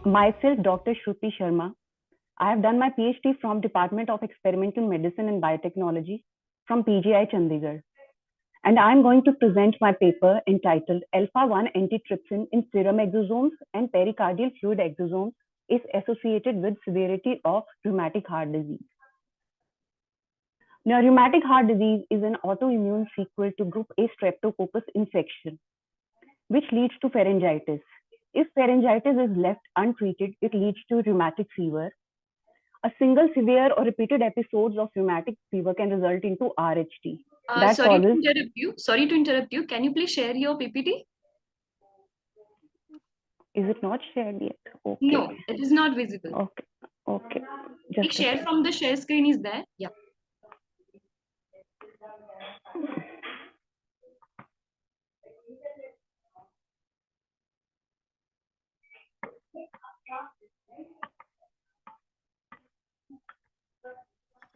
Myself, Dr. Shruti Sharma. I have done my PhD from Department of Experimental Medicine and Biotechnology from PGI Chandigarh. And I'm going to present my paper entitled Alpha-1 Antitrypsin in Serum Exosomes and Pericardial Fluid Exosomes is Associated with Severity of Rheumatic Heart Disease. Now, rheumatic heart disease is an autoimmune sequel to group A streptococcus infection, which leads to pharyngitis. If pharyngitis is left untreated, it leads to rheumatic fever. A single severe or repeated episodes of rheumatic fever can result into RHT. Sorry to interrupt you. Can you please share your PPT? Is it not shared yet? Okay. No, it is not visible. Okay. Okay. Just share from the share screen is there. Yeah.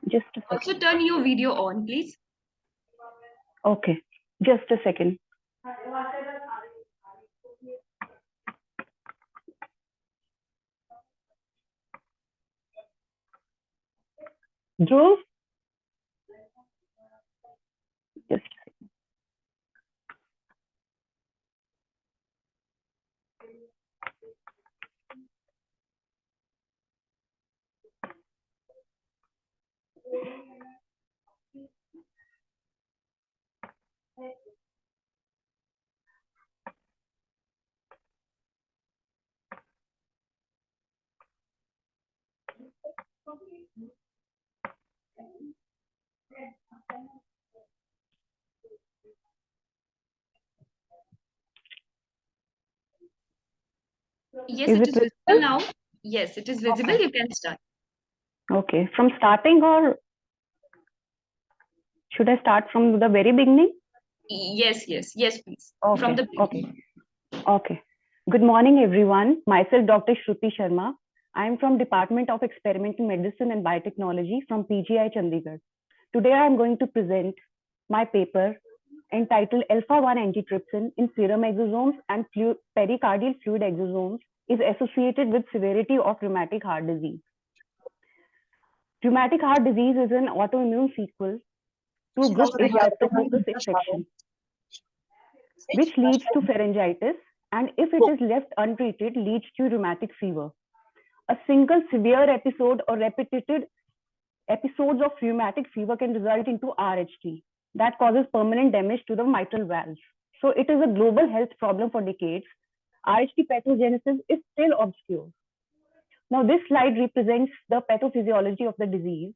Just a second. Also turn your video on, please. Okay. Just a second. Dhruv? Just a second. Yes, it is visible now. Yes, it is visible. Okay. You can start. Okay. From starting, or should I start from the very beginning? Yes, please. Okay. From the beginning. Okay. Good morning, everyone. Myself, Dr. Shruti Sharma. I am from Department of Experimental Medicine and Biotechnology from PGI Chandigarh. Today, I am going to present my paper entitled Alpha-1 Antitrypsin in Serum Exosomes and Pericardial Fluid Exosomes is Associated with Severity of Rheumatic Heart Disease. Rheumatic heart disease is an autoimmune sequel to group A streptococcus infection, which leads to pharyngitis, and if it is left untreated, leads to rheumatic fever. A single severe episode or repeated episodes of rheumatic fever can result into RHT that causes permanent damage to the mitral valve. So it is a global health problem for decades. RHT pathogenesis is still obscure. Now this slide represents the pathophysiology of the disease.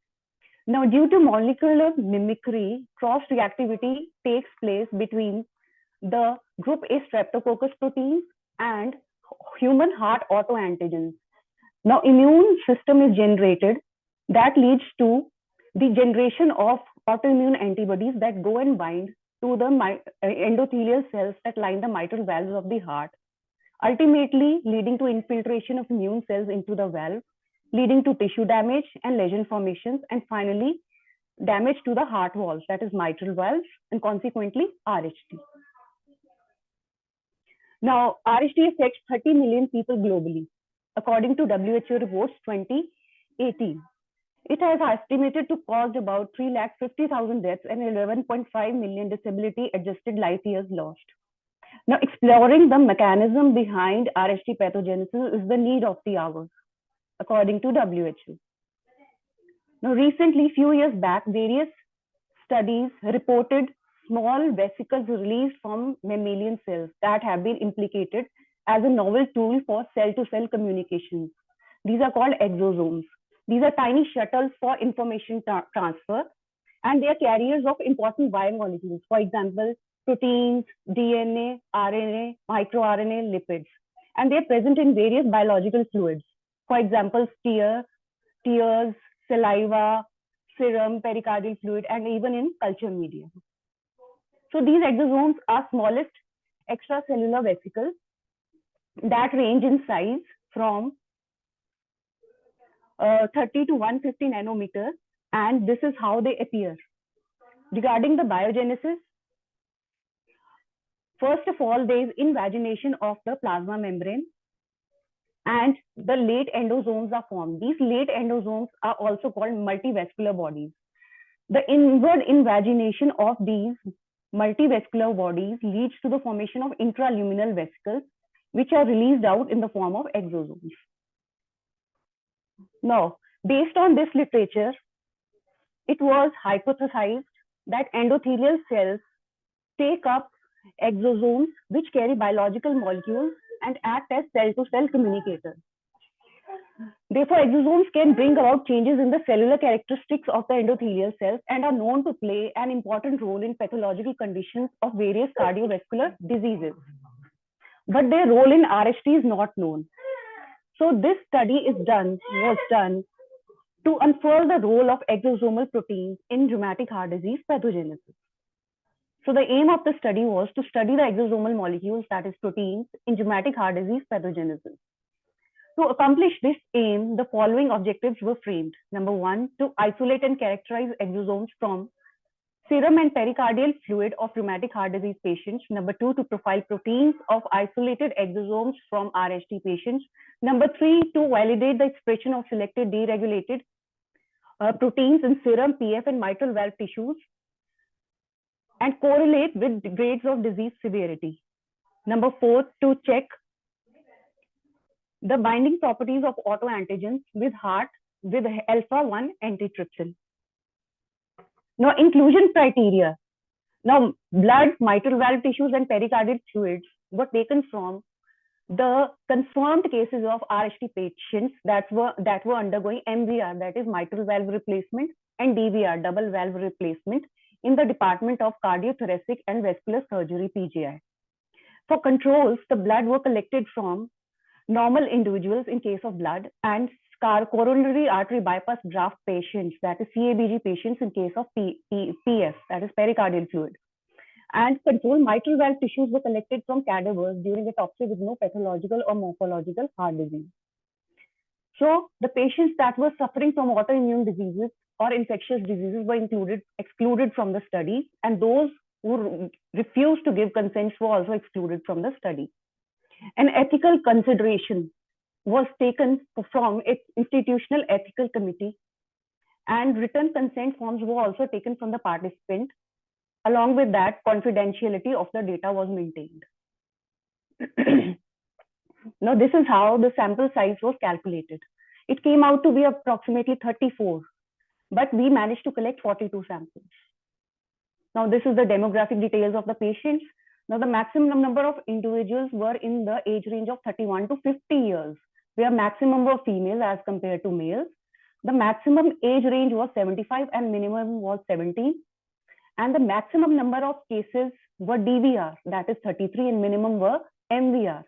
Now, due to molecular mimicry, cross-reactivity takes place between the group A streptococcus proteins and human heart autoantigens. Now, immune system is generated that leads to the generation of autoimmune antibodies that go and bind to the endothelial cells that line the mitral valves of the heart, ultimately leading to infiltration of immune cells into the valve, leading to tissue damage and lesion formations, and finally damage to the heart walls, that is mitral valves, and consequently RHT. Now, RHT affects 30 million people globally, according to WHO reports 2018. It has estimated to cause about 350,000 deaths and 11.5 million disability-adjusted life years lost. Now, exploring the mechanism behind RHT pathogenesis is the need of the hour, according to WHO. Now, recently, few years back, various studies reported small vesicles released from mammalian cells that have been implicated as a novel tool for cell-to-cell communications. These are called exosomes. These are tiny shuttles for information transfer, and they are carriers of important biomolecules. For example, proteins, DNA, RNA, microRNA, lipids. And they are present in various biological fluids. For example, tears, saliva, serum, pericardial fluid, and even in culture media. So these exosomes are smallest extracellular vesicles that range in size from 30 to 150 nanometers, and this is how they appear. Regarding the biogenesis, first of all, there is invagination of the plasma membrane, and the late endosomes are formed. These late endosomes are also called multivascular bodies. The inward invagination of these multivascular bodies leads to the formation of intraluminal vesicles, which are released out in the form of exosomes. Now, based on this literature, it was hypothesized that endothelial cells take up exosomes which carry biological molecules and act as cell-to-cell communicators. Therefore, exosomes can bring about changes in the cellular characteristics of the endothelial cells and are known to play an important role in pathological conditions of various cardiovascular diseases. But their role in RHT is not known. So this study was done to unfurl the role of exosomal proteins in rheumatic heart disease pathogenesis. So the aim of the study was to study the exosomal molecules, that is proteins, in rheumatic heart disease pathogenesis. To accomplish this aim, the following objectives were framed. Number one, to isolate and characterize exosomes from serum and pericardial fluid of rheumatic heart disease patients. Number two, to profile proteins of isolated exosomes from RHT patients. Number three, to validate the expression of selected deregulated proteins in serum, PF, and mitral valve tissues, and correlate with grades of disease severity. Number four, to check the binding properties of autoantigens with heart with alpha-1 antitrypsin. Now, inclusion criteria. Now, blood, mitral valve tissues, and pericardial fluids were taken from the confirmed cases of RHT patients that were undergoing MVR, that is mitral valve replacement, and DVR, double valve replacement, in the Department of Cardiothoracic and Vascular Surgery, PGI. For controls, the blood were collected from normal individuals in case of blood and coronary artery bypass graft patients, that is CABG patients in case of PF, that is pericardial fluid. And control mitral valve tissues were collected from cadavers during autopsy with no pathological or morphological heart disease. So the patients that were suffering from autoimmune diseases or infectious diseases were excluded from the study, and those who refused to give consent were also excluded from the study. An ethical consideration was taken from its institutional ethical committee, and written consent forms were also taken from the participant. Along with that, confidentiality of the data was maintained. Now, this is how the sample size was calculated. It came out to be approximately 34, but we managed to collect 42 samples. Now, this is the demographic details of the patients. Now, the maximum number of individuals were in the age range of 31 to 50 years, where maximum were females as compared to males. The maximum age range was 75 and minimum was 17. And the maximum number of cases were DVR, that is 33, and minimum were MVR.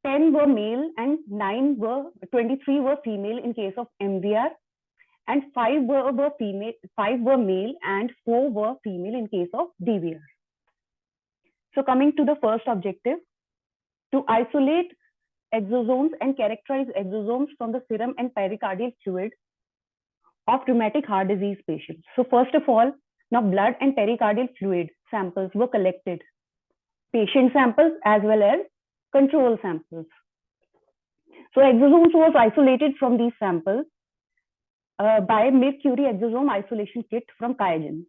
10 were male and 23 were female in case of MVR, and 5 were male and 4 were female in case of DVR. So coming to the first objective, to isolate exosomes and characterize exosomes from the serum and pericardial fluid of rheumatic heart disease patients. So first of all, now blood and pericardial fluid samples were collected, patient samples as well as control samples. So exosomes was isolated from these samples by Mid-Curie exosome isolation kit from QIAGEN.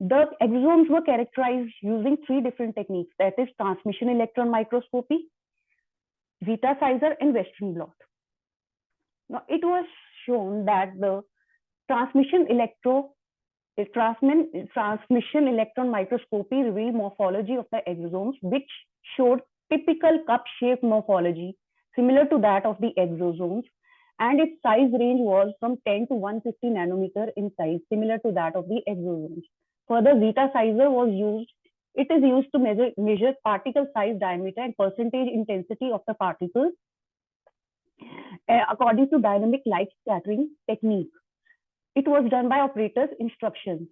The exosomes were characterized using 3 different techniques, that is transmission electron microscopy, Zeta Sizer, and Western blot. Now, it was shown that the transmission electron microscopy revealed morphology of the exosomes, which showed typical cup-shaped morphology similar to that of the exosomes, and its size range was from 10 to 150 nanometer in size, similar to that of the exosomes. Further, Zeta Sizer was used. It is used to measure particle size, diameter, and percentage intensity of the particles according to dynamic light scattering technique. It was done by operator's instructions.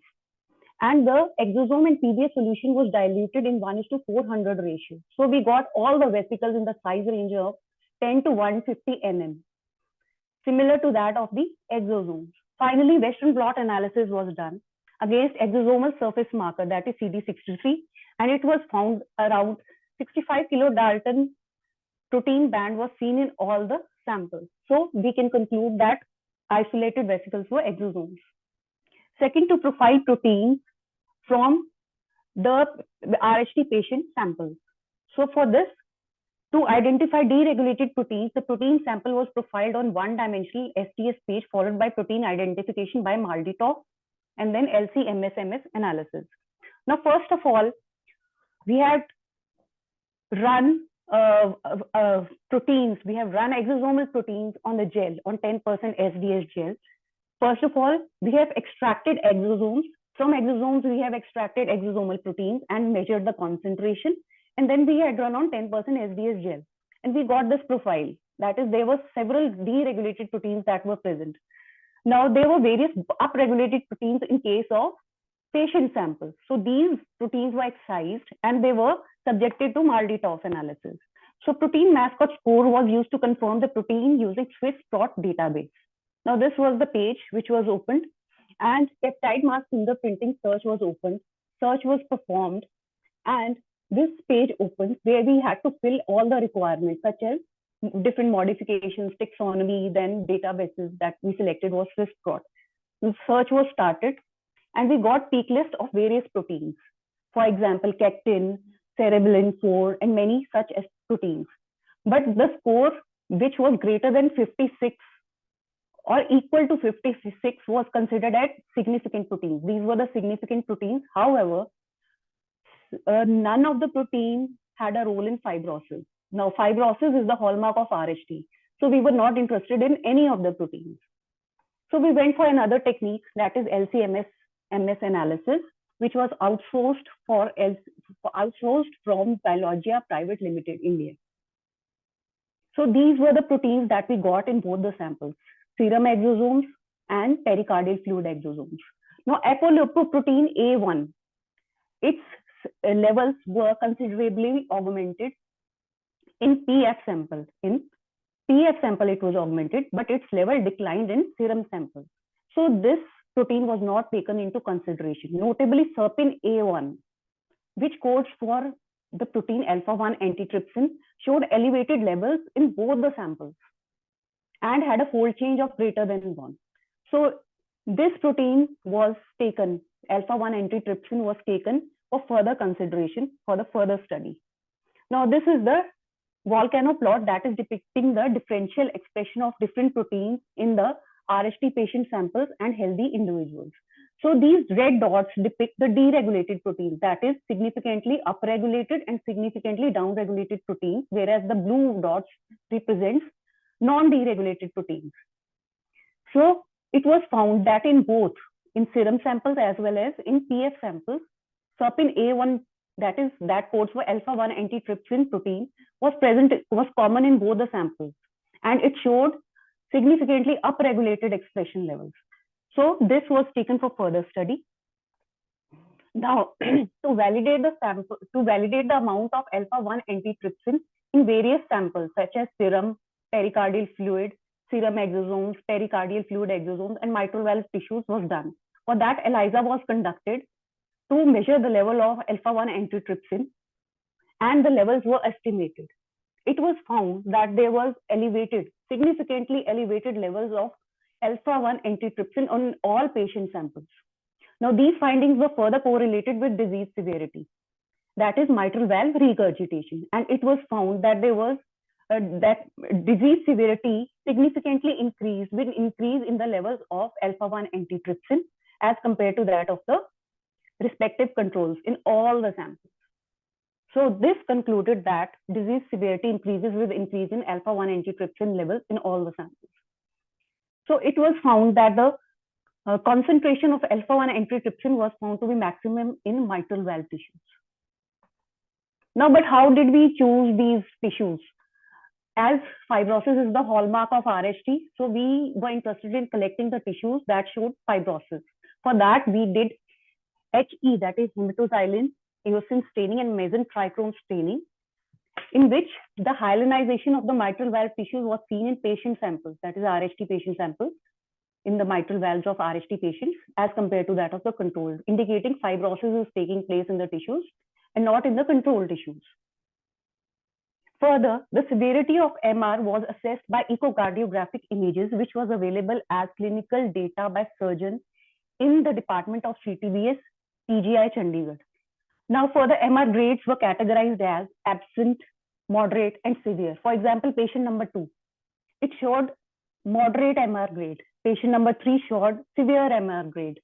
And the exosome and PBS solution was diluted in 1:400 ratio. So we got all the vesicles in the size range of 10 to 150 mm, similar to that of the exosomes. Finally, Western blot analysis was done against exosomal surface marker, that is CD63, and it was found around 65 kilodalton protein band was seen in all the samples. So we can conclude that isolated vesicles were exosomes. Second, to profile proteins from the RHT patient samples. So for this, to identify deregulated proteins, the protein sample was profiled on one-dimensional STS page, followed by protein identification by MALDI-TOF, and then LC-MS-MS analysis. Now, first of all, we had run proteins. We have run exosomal proteins on the gel, on 10% SDS gel. First of all, we have extracted exosomes. From exosomes, we have extracted exosomal proteins and measured the concentration. And then we had run on 10% SDS gel. And we got this profile. That is, there were several deregulated proteins that were present. Now, there were various upregulated proteins in case of patient samples. So these proteins were excised and they were subjected to MALDI-TOF analysis. So protein mascot score was used to confirm the protein using Swiss Prot database. Now, this was the page which was opened, and peptide mask fingerprinting search was opened. Search was performed, and this page opens where we had to fill all the requirements, such as different modifications, taxonomy, then databases that we selected was Swiss Prot. The search was started, and we got peak list of various proteins. For example, cactin, cereblin 4, and many such as proteins. But the score, which was greater than 56 or equal to 56, was considered as significant proteins. These were the significant proteins. However, none of the proteins had a role in fibrosis. Now, fibrosis is the hallmark of RHT. So we were not interested in any of the proteins. So we went for another technique, that is LC-MS analysis, which was outsourced from Biologia Private Limited, India. So these were the proteins that we got in both the samples, serum exosomes and pericardial fluid exosomes. Now, apolipoprotein A1, its levels were considerably augmented in PF sample. In PF sample, it was augmented, but its level declined in serum samples. So this protein was not taken into consideration. Notably, serpin A1, which codes for the protein alpha-1 antitrypsin, showed elevated levels in both the samples and had a fold change of greater than 1. So this protein was taken, alpha-1 antitrypsin was taken for further consideration for the further study. Now, this is the volcano plot that is depicting the differential expression of different proteins in the RHT patient samples and healthy individuals. So these red dots depict the deregulated proteins, that is significantly upregulated and significantly downregulated proteins, whereas the blue dots represents non-deregulated proteins. So it was found that in both, in serum samples as well as in PF samples, serpin A1, that codes for alpha-1 antitrypsin protein, was common in both the samples, and it showed significantly upregulated expression levels. So this was taken for further study. Now, to validate the amount of alpha-1 antitrypsin in various samples, such as serum, pericardial fluid, serum exosomes, pericardial fluid exosomes, and mitral valve tissues was done. For that, ELISA was conducted to measure the level of alpha-1 antitrypsin, and the levels were estimated. It was found that there was significantly elevated levels of alpha-1 antitrypsin on all patient samples. Now, these findings were further correlated with disease severity, that is mitral valve regurgitation, and it was found that there was that disease severity significantly increased with increase in the levels of alpha-1 antitrypsin as compared to that of the respective controls in all the samples. So this concluded that disease severity increases with increase in alpha-1 antitrypsin levels in all the samples. So it was found that the concentration of alpha-1 antitrypsin was found to be maximum in mitral valve tissues. Now, but how did we choose these tissues? As fibrosis is the hallmark of RHT, so we were interested in collecting the tissues that showed fibrosis. For that, we did HE, that is hematoxylin, eosin staining, and mesentrichrome staining, in which the hyalinization of the mitral valve tissues was seen in patient samples, that is RHT patient samples, in the mitral valves of RHT patients as compared to that of the control, indicating fibrosis is taking place in the tissues and not in the control tissues. Further, the severity of MR was assessed by echocardiographic images, which was available as clinical data by surgeons in the Department of CTBS, TGI, Chandigarh. Now, further MR grades were categorized as absent, moderate, and severe. For example, patient number 2, it showed moderate MR grade. Patient number 3 showed severe MR grade.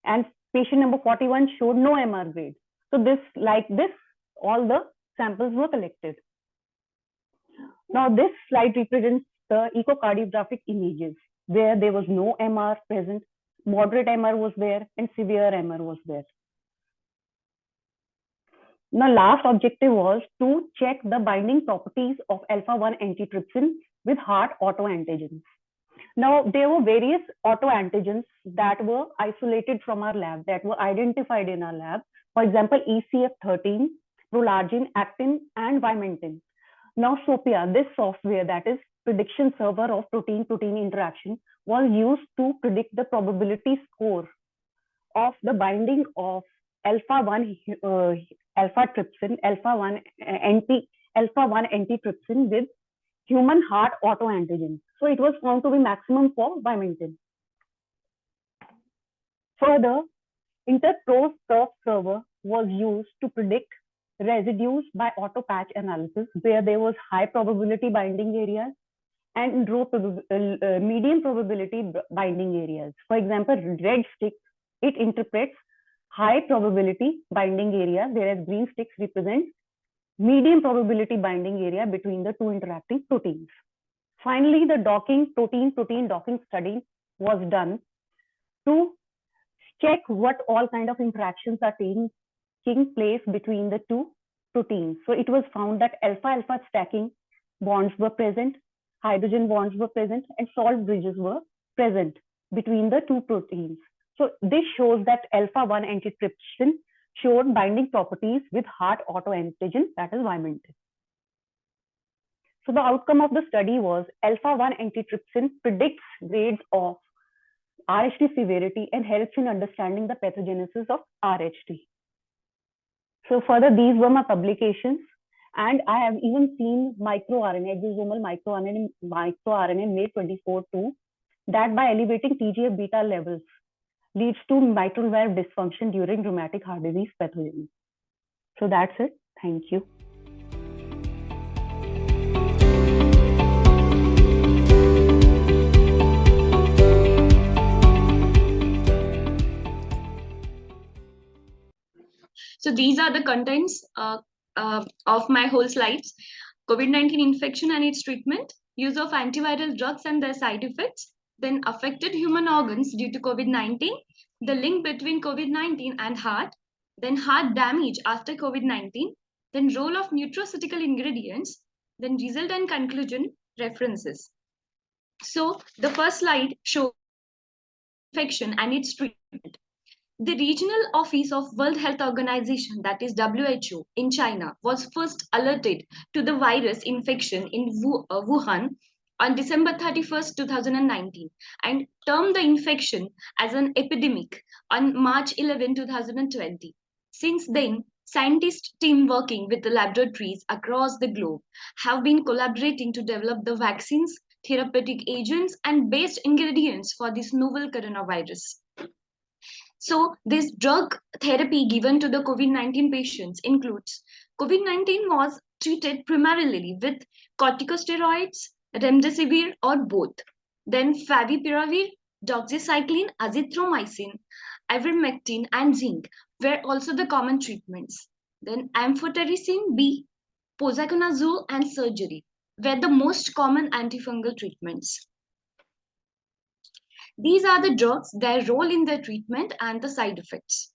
And patient number 41 showed no MR grade. So like this, all the samples were collected. Now, this slide represents the echocardiographic images where there was no MR present, moderate MR was there, and severe MR was there. Now, last objective was to check the binding properties of alpha-1 antitrypsin with heart autoantigens. Now, there were various autoantigens that were isolated from our lab, that were identified in our lab. For example, ECF13, prolargin, actin, and vimentin. Now, SOPIA, this software, that is prediction server of protein-protein interaction, was used to predict the probability score of the binding of alpha-1 alpha-trypsin, alpha-1 antitrypsin with human heart autoantigen. So it was found to be maximum for vimentin. Further, interpros server was used to predict residues by auto patch analysis, where there was high probability binding areas and medium probability binding areas. For example, red stick, it interprets high probability binding area, whereas green sticks represent medium probability binding area between the two interacting proteins. Finally, the protein-protein docking study was done to check what all kind of interactions are taking place between the two proteins. So it was found that alpha-alpha stacking bonds were present, hydrogen bonds were present, and salt bridges were present between the two proteins. So this shows that alpha-1 antitrypsin showed binding properties with heart autoantigen, that is vimentin. So the outcome of the study was alpha-1 antitrypsin predicts grades of RHT severity and helps in understanding the pathogenesis of RHT. So further, these were my publications, and I have even seen microRNA, exosomal microRNA May 24/2, that by elevating TGF-beta levels leads to mitral valve dysfunction during rheumatic heart disease pathogenesis. So that's it. Thank you. So these are the contents of my whole slides. COVID-19 infection and its treatment, use of antiviral drugs and their side effects, then affected human organs due to COVID-19, the link between COVID-19 and heart, then heart damage after COVID-19, then role of nutraceutical ingredients, then result and conclusion, references. So the first slide shows infection and its treatment. The regional office of World Health Organization, that is WHO, in China was first alerted to the virus infection in Wuhan on December 31st, 2019, and termed the infection as an epidemic on March 11, 2020. Since then, scientist team working with the laboratories across the globe have been collaborating to develop the vaccines, therapeutic agents, and base ingredients for this novel coronavirus. So this drug therapy given to the COVID-19 patients includes COVID-19 was treated primarily with corticosteroids, remdesivir or both. Then favipiravir, doxycycline, azithromycin, ivermectin and zinc were also the common treatments. Then amphotericin B, posaconazole and surgery were the most common antifungal treatments. These are the drugs, their role in their treatment and the side effects.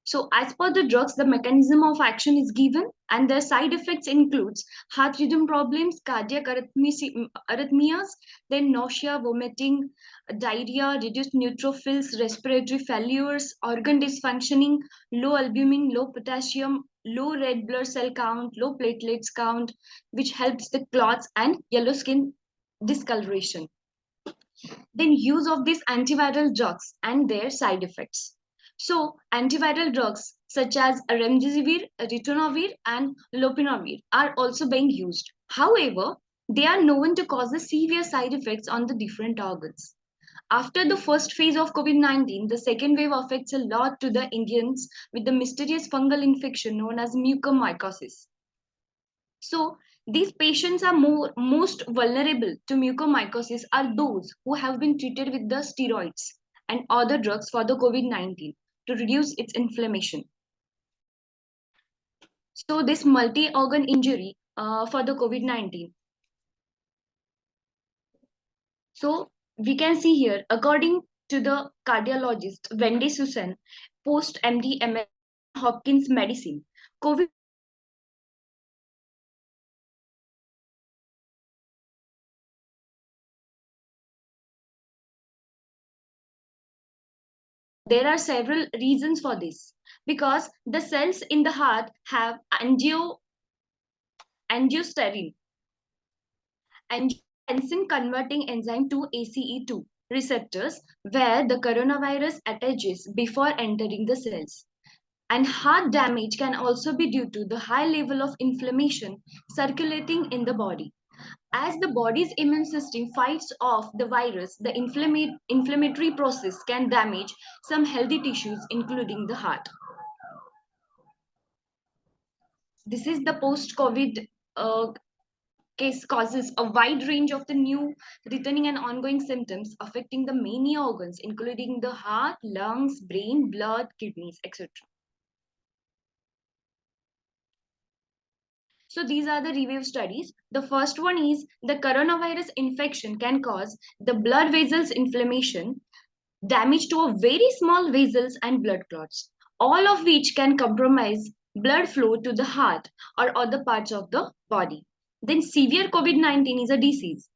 So as per the drugs, the mechanism of action is given and their side effects includes heart rhythm problems, cardiac arrhythmias, then nausea, vomiting, diarrhea, reduced neutrophils, respiratory failures, organ dysfunctioning, low albumin, low potassium, low red blood cell count, low platelets count, which helps the clots and yellow skin discoloration. Then use of these antiviral drugs and their side effects. So, antiviral drugs such as remdesivir, ritonavir, and lopinavir are also being used. However, they are known to cause the severe side effects on the different organs. After the first phase of COVID-19, the second wave affects a lot to the Indians with the mysterious fungal infection known as mucormycosis. So, these patients are most vulnerable to mucormycosis are those who have been treated with the steroids and other drugs for the COVID-19 to reduce its inflammation. So, this multi-organ injury for the COVID-19. So, we can see here, according to the cardiologist Wendy Susan, post MD MS Hopkins Medicine, COVID there are several reasons for this because the cells in the heart have angiostensin angiotensin converting enzyme to ACE2 receptors where the coronavirus attaches before entering the cells. And heart damage can also be due to the high level of inflammation circulating in the body. As the body's immune system fights off the virus, the inflammatory process can damage some healthy tissues, including the heart. This is the post-COVID case causes a wide range of the new returning and ongoing symptoms affecting the many organs, including the heart, lungs, brain, blood, kidneys, etc. So these are the review studies. The first one is the coronavirus infection can cause the blood vessels inflammation, damage to a very small vessels and blood clots, all of which can compromise blood flow to the heart or other parts of the body. Then severe COVID-19 is a disease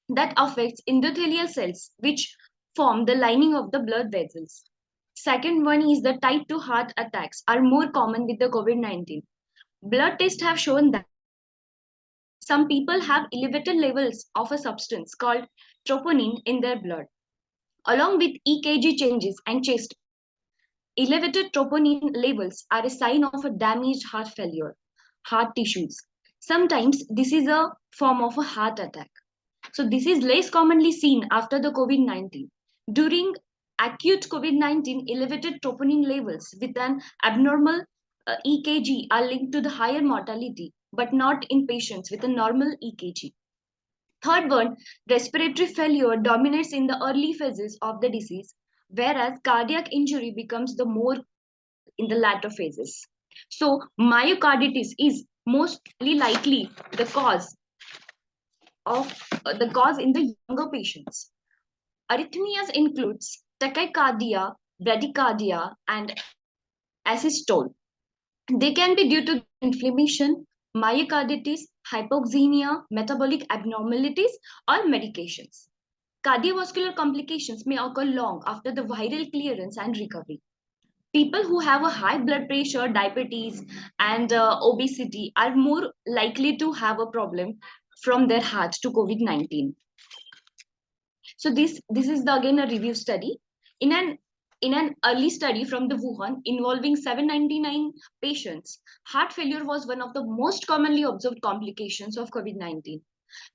that affects endothelial cells, which form the lining of the blood vessels. Second one is the type 2 heart attacks are more common with the COVID-19. Blood tests have shown that some people have elevated levels of a substance called troponin in their blood, along with EKG changes and chest. Elevated troponin levels are a sign of a damaged heart failure, heart tissues. Sometimes this is a form of a heart attack. So this is less commonly seen after the COVID-19. During acute COVID-19, elevated troponin levels with an abnormal EKG are linked to the higher mortality, but not in patients with a normal EKG. Third one, respiratory failure dominates in the early phases of the disease, whereas cardiac injury becomes the more in the latter phases. So myocarditis is mostly likely the cause in the younger patients. Arrhythmias includes tachycardia, bradycardia, and asystole. They can be due to inflammation, myocarditis, hypoxemia, metabolic abnormalities, or medications. Cardiovascular complications may occur long after the viral clearance and recovery. People who have a high blood pressure, diabetes, and obesity are more likely to have a problem from their heart to COVID-19. So this is again a review study. In an early study from the Wuhan involving 799 patients, heart failure was one of the most commonly observed complications of COVID-19,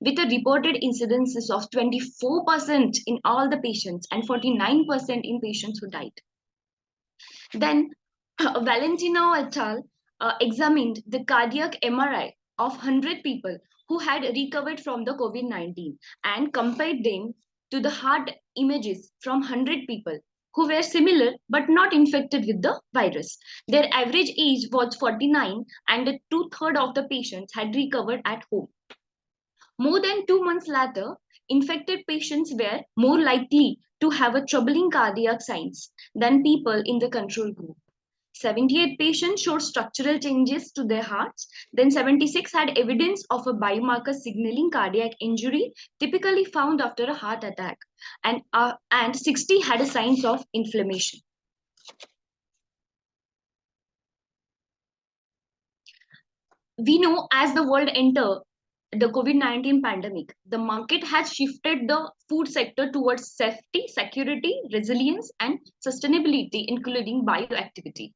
with a reported incidences of 24% in all the patients and 49% in patients who died. Then Valentino et al. Examined the cardiac MRI of 100 people who had recovered from the COVID-19 and compared them to the heart images from 100 people who were similar but not infected with the virus. Their average age was 49 and two-thirds of the patients had recovered at home. More than 2 months later, infected patients were more likely to have a troubling cardiac signs than people in the control group. 78 patients showed structural changes to their hearts. Then 76 had evidence of a biomarker signaling cardiac injury typically found after a heart attack. And 60 had signs of inflammation. We know as the world enter the COVID-19 pandemic, the market has shifted the food sector towards safety, security, resilience, and sustainability, including bioactivity.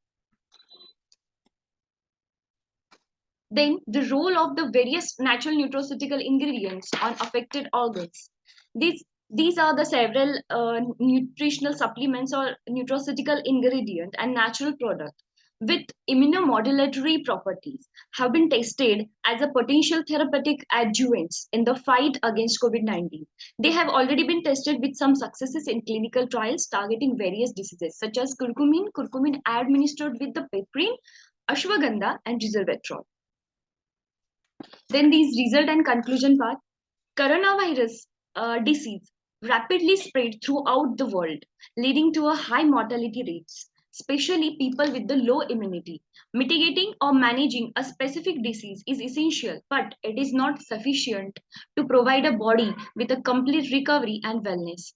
Then the role of the various natural nutraceutical ingredients on affected organs. These are the several nutritional supplements or nutraceutical ingredient and natural product with immunomodulatory properties have been tested as a potential therapeutic adjuvants in the fight against COVID-19. They have already been tested with some successes in clinical trials targeting various diseases such as curcumin administered with the piperine, ashwagandha, and resveratrol. Then these result and conclusion part. Coronavirus disease rapidly spread throughout the world, leading to a high mortality rates, especially people with the low immunity. Mitigating or managing a specific disease is essential, but it is not sufficient to provide a body with a complete recovery and wellness.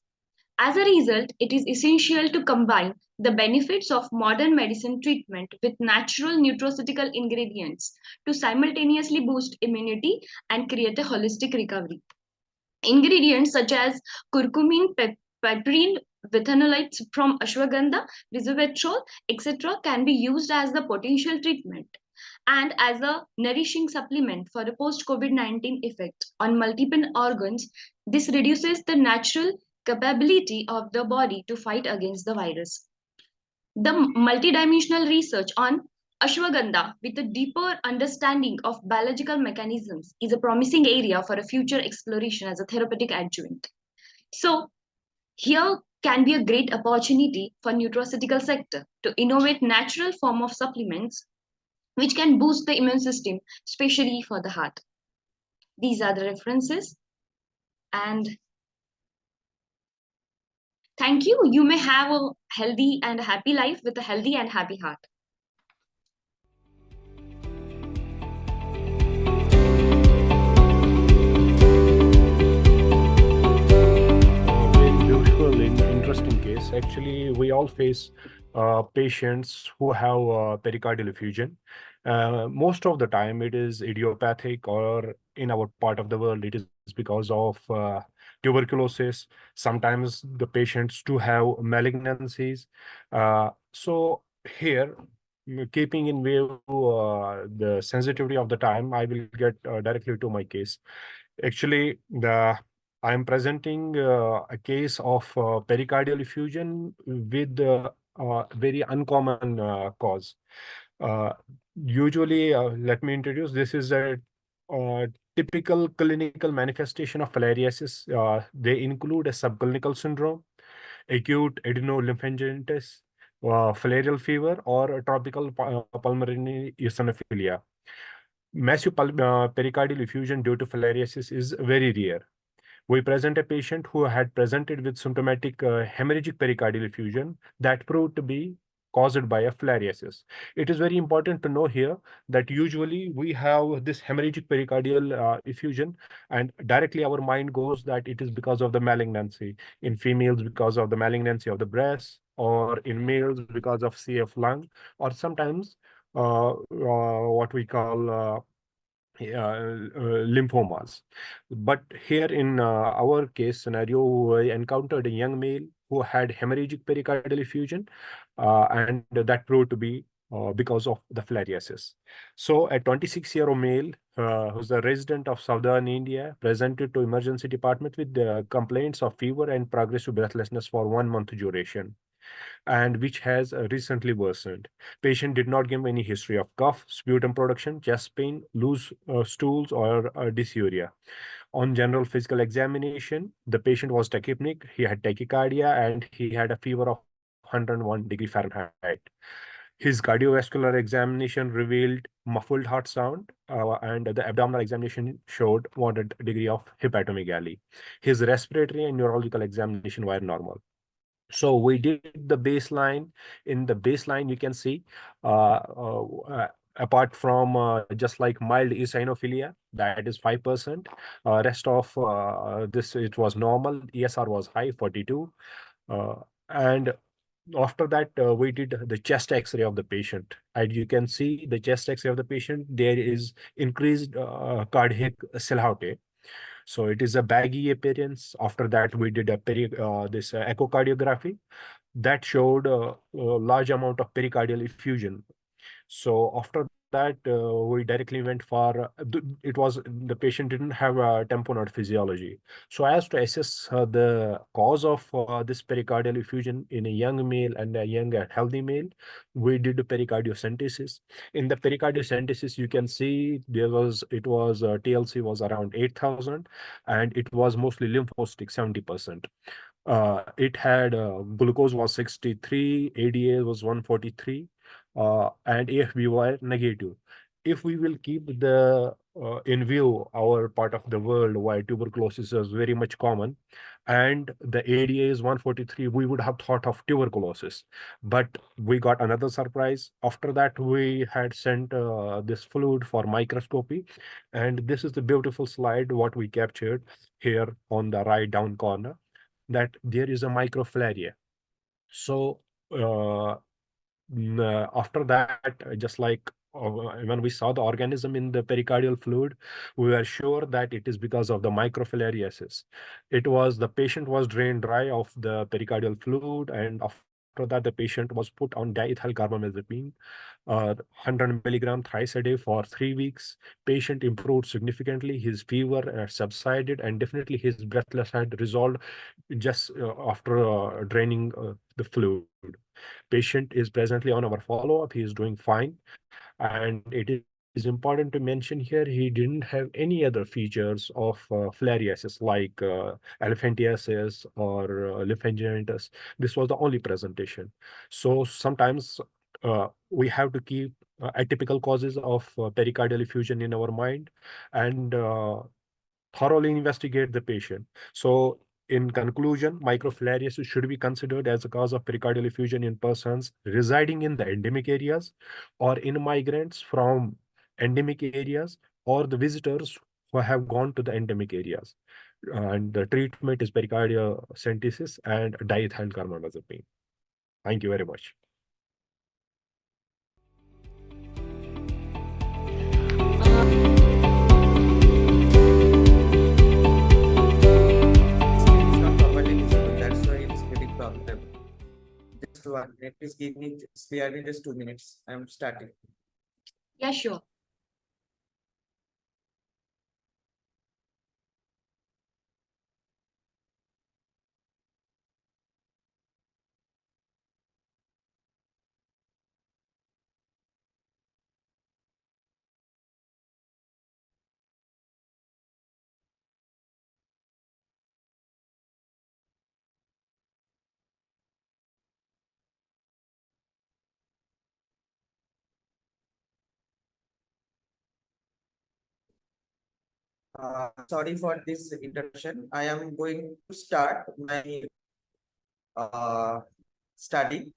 As a result, it is essential to combine the benefits of modern medicine treatment with natural nutraceutical ingredients to simultaneously boost immunity and create a holistic recovery. Ingredients such as curcumin, piperine, withanolites from ashwagandha, resveratrol, etc., can be used as the potential treatment and as a nourishing supplement for a post-COVID-19 effect on multiple organs. This reduces the natural capability of the body to fight against the virus. The multidimensional research on ashwagandha with a deeper understanding of biological mechanisms is a promising area for a future exploration as a therapeutic adjuvant. So here can be a great opportunity for nutraceutical sector to innovate natural form of supplements which can boost the immune system, especially for the heart. These are the references. And thank you. You may have a healthy and happy life with a healthy and happy heart. Very beautiful and interesting case. Actually, we all face patients who have pericardial effusion. Most of the time, it is idiopathic, or in our part of the world, it is because of tuberculosis. Sometimes the patients do have malignancies. So here, keeping in view the sensitivity of the time, I will get directly to my case. Actually, I am presenting a case of pericardial effusion with very uncommon cause. Uh, Usually, let me introduce. This is a typical clinical manifestation of filariasis. They include a subclinical syndrome, acute adenolymphangitis, filarial fever, or a tropical pulmonary eosinophilia. Massive pericardial effusion due to filariasis is very rare. We present a patient who had presented with symptomatic hemorrhagic pericardial effusion that proved to be caused by a filariasis. It is very important to know here that usually we have this hemorrhagic pericardial effusion, and directly our mind goes that it is because of the malignancy. In females, because of the malignancy of the breast, or in males, because of CF lung, or sometimes what we call lymphomas. But here in our case scenario, we encountered a young male who had hemorrhagic pericardial effusion, and that proved to be because of the filariasis. So a 26-year-old male who's a resident of southern India presented to emergency department with complaints of fever and progressive breathlessness for 1 month duration, and which has recently worsened. Patient did not give any history of cough, sputum production, chest pain, loose stools, or dysuria. On general physical examination, the patient was tachypneic, he had tachycardia, and he had a fever of 101 degree Fahrenheit. His cardiovascular examination revealed muffled heart sound, and the abdominal examination showed moderate degree of hepatomegaly. His respiratory and neurological examination were normal. So we did the baseline. In the baseline, you can see, apart from just like mild eosinophilia, that is 5%. Rest of this, it was normal. ESR was high, 42. And after that, we did the chest X-ray of the patient, and you can see the chest X-ray of the patient. There is increased cardiac silhouette. So it is a baggy appearance. After that, we did a this echocardiography that showed a large amount of pericardial effusion. So after that, we directly went for it was the patient didn't have a tamponade physiology. So as to assess the cause of this pericardial effusion in a young male and a young healthy male, we did pericardiocentesis. In the pericardiocentesis, you can see TLC was around 8,000, and it was mostly lymphocytic 70%. It had glucose was 63, ADA was 143, and AFB were negative. If we will keep the in view our part of the world where tuberculosis is very much common, and the ADA is 143, we would have thought of tuberculosis. But we got another surprise. After that, we had sent this fluid for microscopy, and this is the beautiful slide what we captured here on the right down corner, that there is a microflaria. So after that, just like when we saw the organism in the pericardial fluid, we were sure that it is because of the microfilariasis. The patient was drained dry of the pericardial fluid, and after that, the patient was put on diethyl carbamazepine, 100 milligram thrice a day for 3 weeks. Patient improved significantly. His fever subsided, and definitely his breathlessness had resolved just after draining the fluid. Patient is presently on our follow-up. He is doing fine. And it is important to mention here, he didn't have any other features of filariasis like elephantiasis or lymphangitis. This was the only presentation. So sometimes we have to keep atypical causes of pericardial effusion in our mind, and thoroughly investigate the patient. So in conclusion, microfilariasis should be considered as a cause of pericardial effusion in persons residing in the endemic areas, or in migrants from endemic areas, or the visitors who have gone to the endemic areas. And the treatment is pericardiocentesis and diethyl carbamazepine. Thank you very much. Just one minute, please spare me just 2 minutes. I'm starting. Yeah, sure. Sorry for this introduction. I am going to start my study.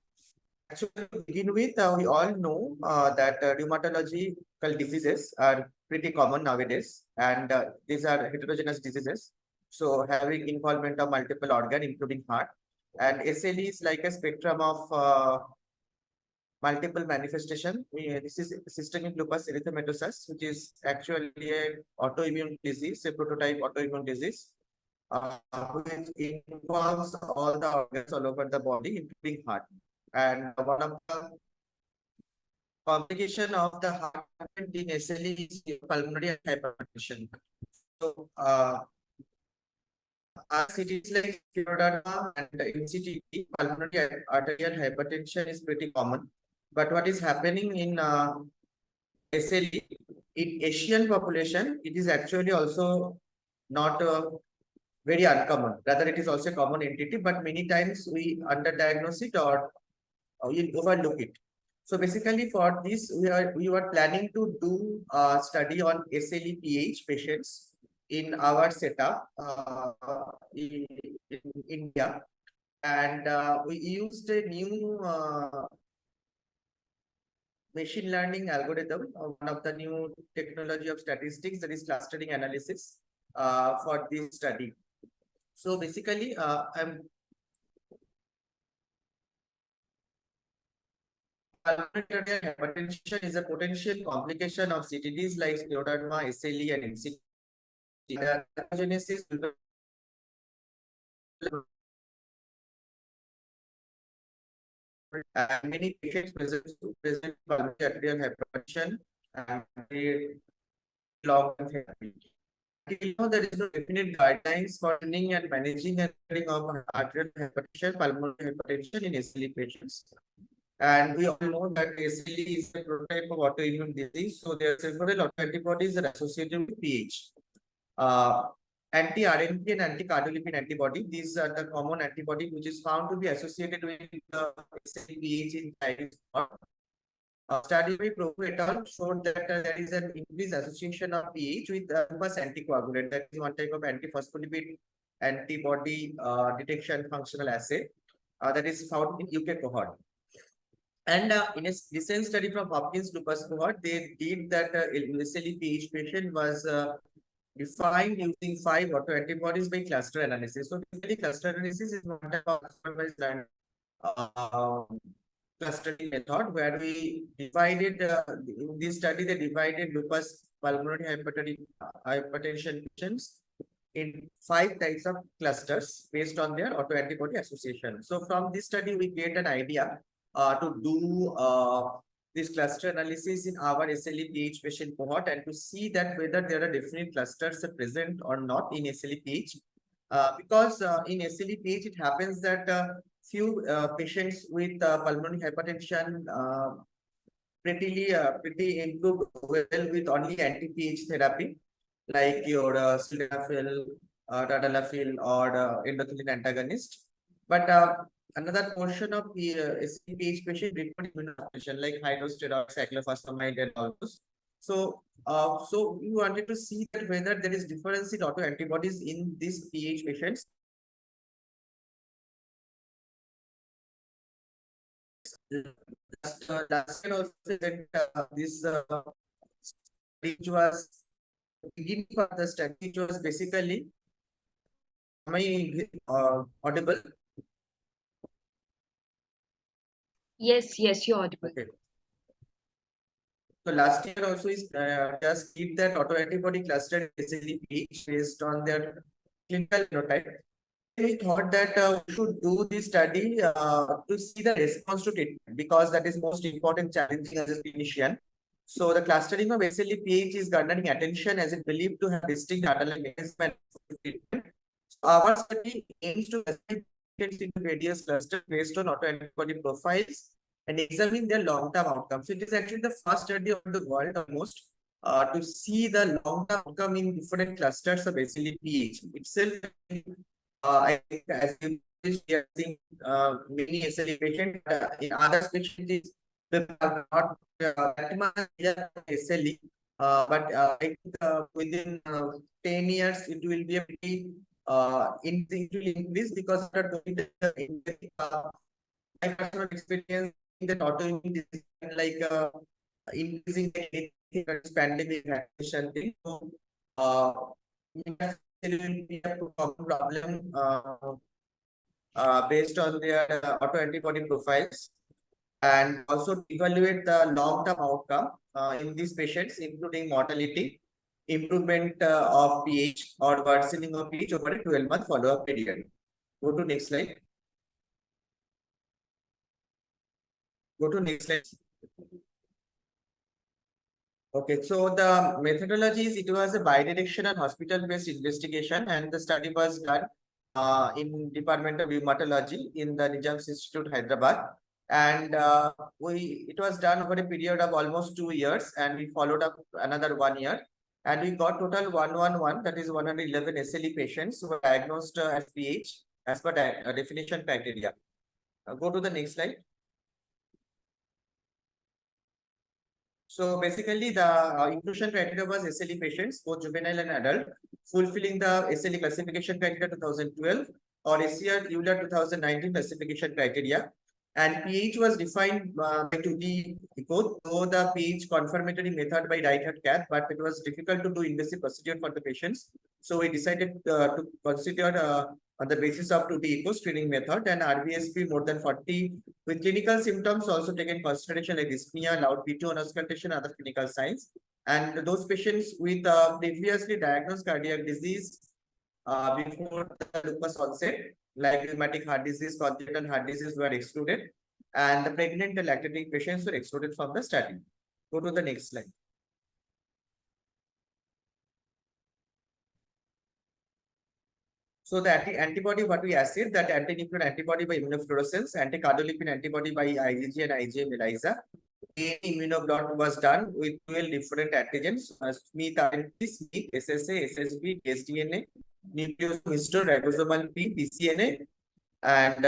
Actually, to begin with, we all know that rheumatological diseases are pretty common nowadays, and these are heterogeneous diseases. So, having involvement of multiple organ, including heart, and SLE is like a spectrum of multiple manifestation. This is systemic lupus erythematosus, which is actually a autoimmune disease, a prototype autoimmune disease, which involves all the organs all over the body, including heart. And one of the complication of the heart in SLE is pulmonary hypertension. So, as it is like scleroderma and MCTP, pulmonary arterial hypertension is pretty common. But what is happening in SLE, in Asian population, it is actually also not very uncommon. Rather, it is also a common entity, but many times we underdiagnose it or we overlook it. So basically, for this, we were planning to do a study on SLE-PAH patients in our setup in India, and we used a new machine learning algorithm, one of the new technology of statistics, that is clustering analysis for this study. So basically, I'm pulmonary arterial hypertension is a potential complication of CTDs like scleroderma, SLE, and MCT. The pathogenesis will be and many patients present pulmonary arterial hypertension and they long therapy. Until now, there is no definite guidelines for training and managing and treating of arterial hypertension, pulmonary hypertension in SLE patients. And we all know that SLE is a prototype of autoimmune disease, so there are several autoantibodies that are associated with PH. Anti-RNP and anti-cardiolipin antibody, these are the common antibody which is found to be associated with SLE-PH in Chinese. Study by Provo et al. Showed that there is an increased association of PH with Lupus anticoagulant. That is one type of antiphospholipid antibody detection functional assay that is found in UK cohort. And in a recent study from Hopkins Lupus cohort, they did that SLE-PH patient was defined using 5 autoantibodies by cluster analysis. So basically, cluster analysis is one type of clustering method where we divided in this study they divided lupus pulmonary hypertension patients in 5 types of clusters based on their autoantibody association. So from this study we get an idea to do this cluster analysis in our SLE-PH patient cohort and to see that whether there are definite clusters present or not in SLE-PH. Because in SLE-PH it happens that few patients with pulmonary hypertension pretty improve well with only anti-PH therapy like your sildenafil, tadalafil, or endothelin antagonist. But another portion of the SLE-PH patient require immunosuppression like hydrosteroid, cyclophosphamide, and all those. So, so we wanted to see that whether there is difference in autoantibodies in these PH patients. Last year also that this which was beginning of the study, which was basically, am I audible? Yes, you're audible. Okay. So last year also is just keep that autoantibody cluster SLE-PH based on their clinical phenotype. We thought that we should do this study to see the response to treatment because that is most important challenging as a clinician. So the clustering of SLE-PH is garnering attention as it believed to have distinct underlying mechanism and treatment. So our study aims to classify patients into various clusters based on autoantibody profiles and examine their long-term outcomes. So it is actually the first study of the world almost to see the long-term outcome in different clusters of SLE-PH itself. I think as we are seeing many SLE patients in other specialties that are not that much SLE, but I think within 10 years it will be a pretty it will increase because of my personal experience in the autoimmune disease like increasing the pandemic vaccination thing. So there will be a problem based on their autoantibody profiles and also evaluate the long-term outcome in these patients, including mortality, improvement of pH or worsening of pH over a 12-month follow-up period. Go to next slide. Go to next slide. Okay, so the methodology is it was a bidirectional hospital-based investigation, and the study was done in Department of Rheumatology in the Nizam's Institute, Hyderabad. And it was done over a period of almost 2 years, and we followed up another 1 year. And we got total 111, that is 111 SLE patients who were diagnosed as PH as per definition criteria. Go to the next slide. So basically the inclusion criteria was SLE patients, both juvenile and adult, fulfilling the SLE classification criteria 2012 or ACR-EULAR 2019 classification criteria. And pH was defined by 2D echo, though the pH confirmatory method by right-hand cath, but it was difficult to do invasive procedure for the patients. So we decided to consider on the basis of 2D echo screening method and RBSP more than 40 with clinical symptoms also taken consideration like dyspnea, loud P2 auscultation, other clinical signs. And those patients with previously diagnosed cardiac disease before the lupus onset, like rheumatic heart disease, congenital heart disease were excluded, and the pregnant and lactating patients were excluded from the study. Go to the next slide. So the antibody, what we assayed, that anti-nuclear antibody by immunofluorescence, anti-cardiolipin antibody by IgG and IgM ELISA. Immunoblot was done with 12 different antigens, Smith RNP, Smith, SSA, SSB, SDNA, nucleosome, ribosomal P, pCNA, and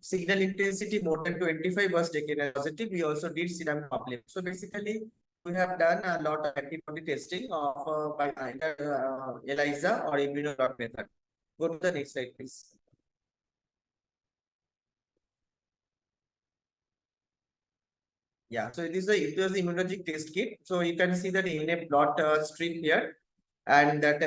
signal intensity more than 25 was taken as positive. We also did serum complement. So basically, we have done a lot of antibody testing of by either ELISA or immunoblot method. Go to the next slide, please. Yeah, so it was the immunologic test kit. So you can see that in a plot strip here, and that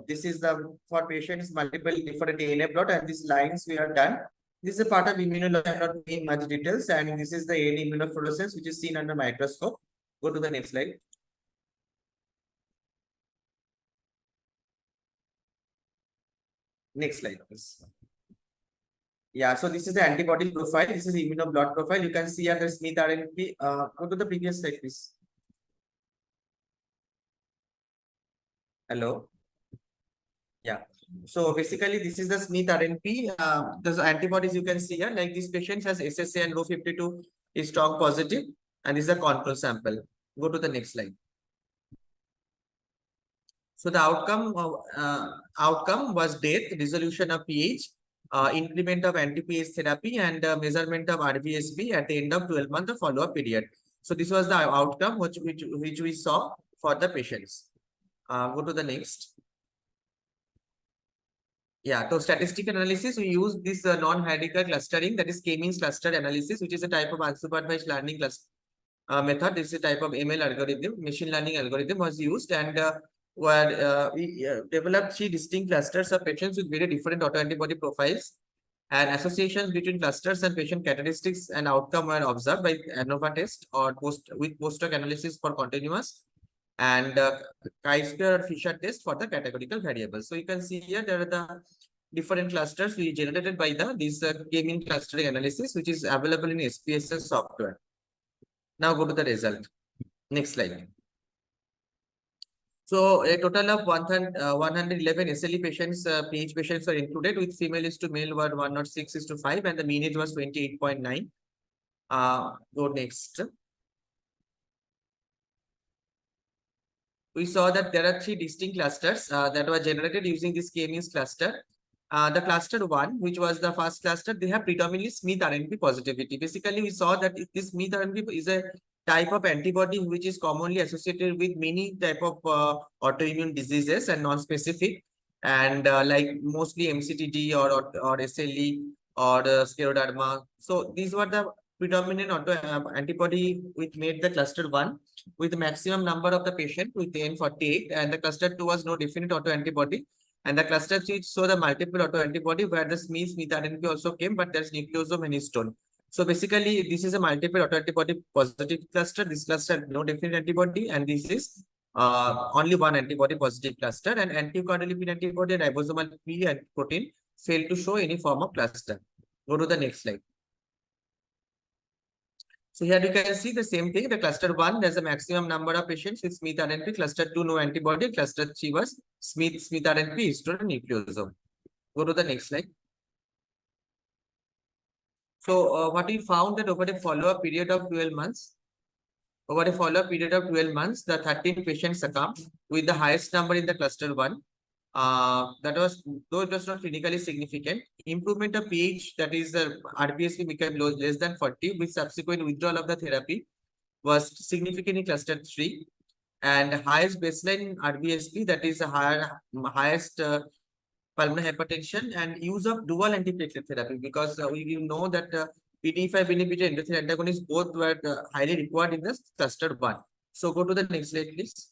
this is the for patients multiple different ANA plot, and these lines we have done. This is a part of immunology. I'm not in much details, and this is the ANA immunofluorescence which is seen under microscope. Go to the next slide. Next slide, please. Yeah, so this is the antibody profile. This is immunoblot profile. You can see here the Smith RNP. Go to the previous slide, please. Hello. Yeah. So basically, this is the Smith RNP. The antibodies you can see here, like this patient has SSA and Rho52 is strong positive, and this is a control sample. Go to the next slide. So the outcome was death, resolution of pH, increment of anti-pH therapy, and measurement of RBSB at the end of 12 month of follow-up period. So this was the outcome which we saw for the patients. Go to the next. Yeah, so statistical analysis, we use this non-hierarchical clustering, that is K-means cluster analysis, which is a type of unsupervised learning method. This is a type of ML algorithm, machine learning algorithm was used, and we developed 3 distinct clusters of patients with very different autoantibody profiles, and associations between clusters and patient characteristics and outcome were observed by ANOVA test or post-hoc analysis for continuous, and chi-square or Fisher test for the categorical variables. So you can see here there are the different clusters we generated by this K-mean clustering analysis, which is available in SPSS software. Now go to the result. Next slide. So a total of 111 SLE patients, PH patients were included, with female is to male were 106:5, and the mean age was 28.9. Go next. We saw that there are 3 distinct clusters that were generated using this K-means cluster. The cluster 1, which was the first cluster, they have predominantly Smith RNP positivity. Basically, we saw that this Smith RNP is a type of antibody which is commonly associated with many type of autoimmune diseases and non-specific, and like mostly MCTD or SLE or scleroderma. So these were the predominant antibody which made the cluster 1 with the maximum number of the patient with N48, and the cluster 2 was no definite autoantibody, and the cluster 3 saw the multiple autoantibody where the Smith RNP also came, but there's nucleosome and histone. So basically, this is a multiple autoantibody positive cluster. This cluster had no definite antibody, and this is only one antibody positive cluster, and anti-cardiolipin antibody and ribosomal P and protein failed to show any form of cluster. Go to the next slide. So here you can see the same thing. The cluster 1, there's a maximum number of patients with Smith RNP. Cluster 2, no antibody. Cluster 3 was Smith RNP, histone, and nucleosome. Go to the next slide. So what we found that over a follow-up period of 12 months, the 13 patients succumbed with the highest number in the cluster 1. That was, though it was not clinically significant, improvement of pH, that is RBSP became less than 40 with subsequent withdrawal of the therapy was significant in cluster 3, and highest baseline RBSP, that is the highest pulmonary hypertension, and use of dual antiplatelet therapy, because we know that PDE5 inhibitor endothelin antagonists both were highly required in this cluster 1. So go to the next slide, please.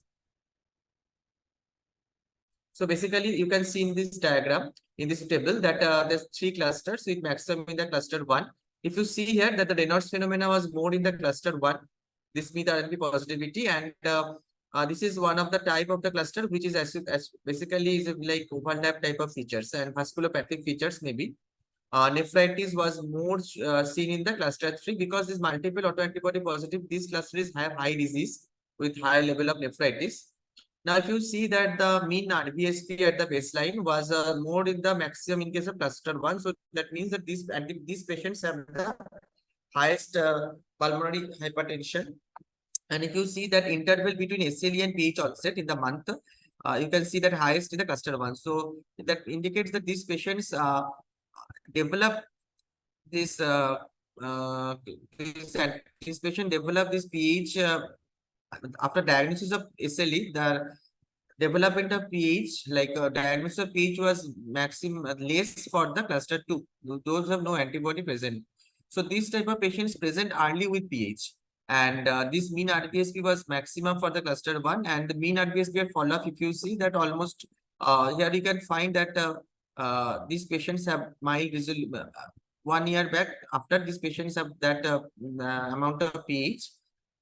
So basically, you can see in this diagram, in this table, that there's 3 clusters with maximum in the cluster 1. If you see here that the Raynaud's phenomena was more in the cluster 1, this means RNP positivity, and this is one of the type of the cluster which is as basically is like overlap type of features and vasculopathic features maybe. Nephritis was more seen in the cluster 3 because this multiple autoantibody positive, these clusters have high disease with high level of nephritis. Now, if you see that the mean RBSP at the baseline was more in the maximum in case of cluster 1, so that means that these patients have the highest pulmonary hypertension. And if you see that interval between SLE and PH onset in the month, you can see that highest in the cluster 1. So that indicates that these patients develop this this patient develop this PH after diagnosis of SLE. The development of PH, like diagnosis of PH was maximum less for the cluster 2. Those have no antibody present. So these type of patients present early with PH. And this mean RBSP was maximum for the cluster 1, and the mean RBSP at follow-up, if you see that almost here you can find that these patients have mild resolution. 1 year back, after these patients have that amount of PH,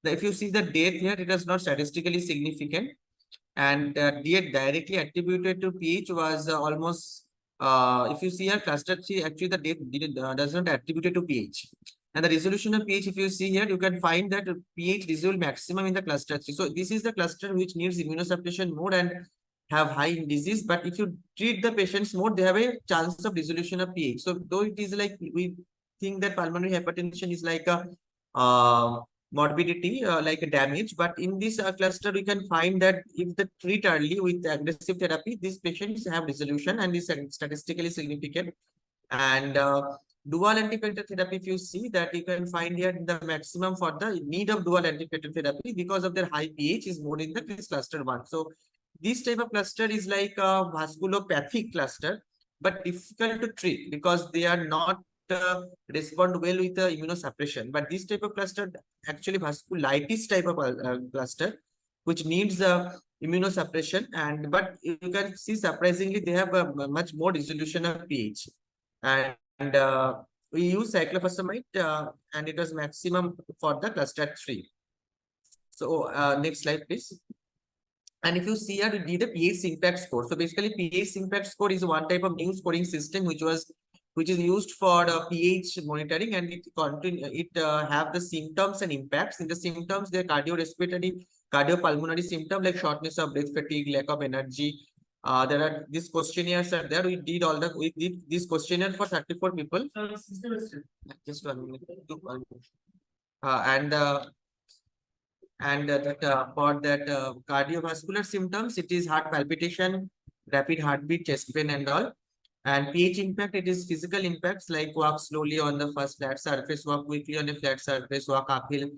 if you see the death here, it is not statistically significant, and death directly attributed to PH was almost. If you see here, cluster 3, actually the death does not attributed to PH. And the resolution of pH, if you see here, you can find that pH resolve maximum in the cluster 3. So this is the cluster which needs immunosuppression more and have high disease. But if you treat the patients more, they have a chance of resolution of pH. So though it is like, we think that pulmonary hypertension is like a morbidity, like a damage. But in this cluster, we can find that if they treat early with aggressive therapy, these patients have resolution and is statistically significant. And dual antiplatelet therapy, if you see that, you can find here the maximum for the need of dual antiplatelet therapy because of their high pH is more in the this cluster 1. So this type of cluster is like a vasculopathic cluster, but difficult to treat because they are not respond well with the immunosuppression. But this type of cluster, actually vasculitis type of cluster, which needs immunosuppression, and but you can see surprisingly they have a much more resolution of pH. And we use cyclophosphamide, and it was maximum for the cluster 3. So next slide, please. And if you see here, we did a pH impact score. So basically, pH impact score is one type of new scoring system which is used for pH monitoring, and it have the symptoms and impacts. In the symptoms, there are cardiorespiratory, cardiopulmonary symptom like shortness of breath, fatigue, lack of energy. There are these questionnaires are there. We did this questionnaire for 34 people. Just 1 minute. For that cardiovascular symptoms, it is heart palpitation, rapid heartbeat, chest pain, and all. And pH impact, it is physical impacts like walk slowly on the first flat surface, walk quickly on a flat surface, walk uphill,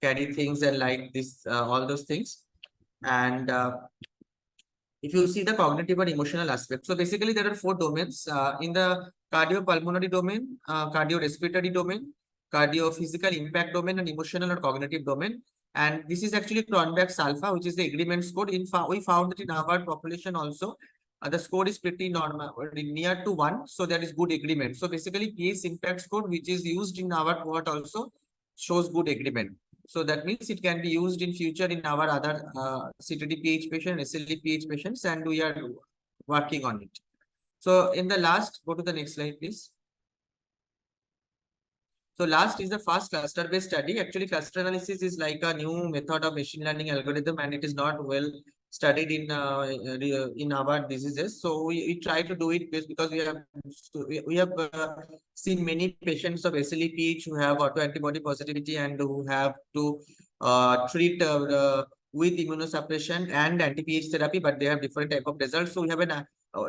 carry things, and like this, all those things. And if you see the cognitive and emotional aspect, so basically there are 4 domains in the cardiopulmonary domain, cardiorespiratory domain, cardiophysical impact domain, and emotional or cognitive domain. And this is actually Cronbach's alpha, which is the agreement score. We found that in our population also, the score is pretty normal, near to 1. So there is good agreement. So basically, pH impact score, which is used in our cohort also, shows good agreement. So that means it can be used in future in our other CTD-PH patients, SLE-PH patients, and we are working on it. So in the last, go to the next slide, please. So last is the fast cluster-based study. Actually, cluster analysis is like a new method of machine learning algorithm, and it is not well studied in our diseases. So we try to do it because we have seen many patients of SLE-PH who have autoantibody positivity and who have to treat with immunosuppression and anti-PH therapy, but they have different type of results. So we have a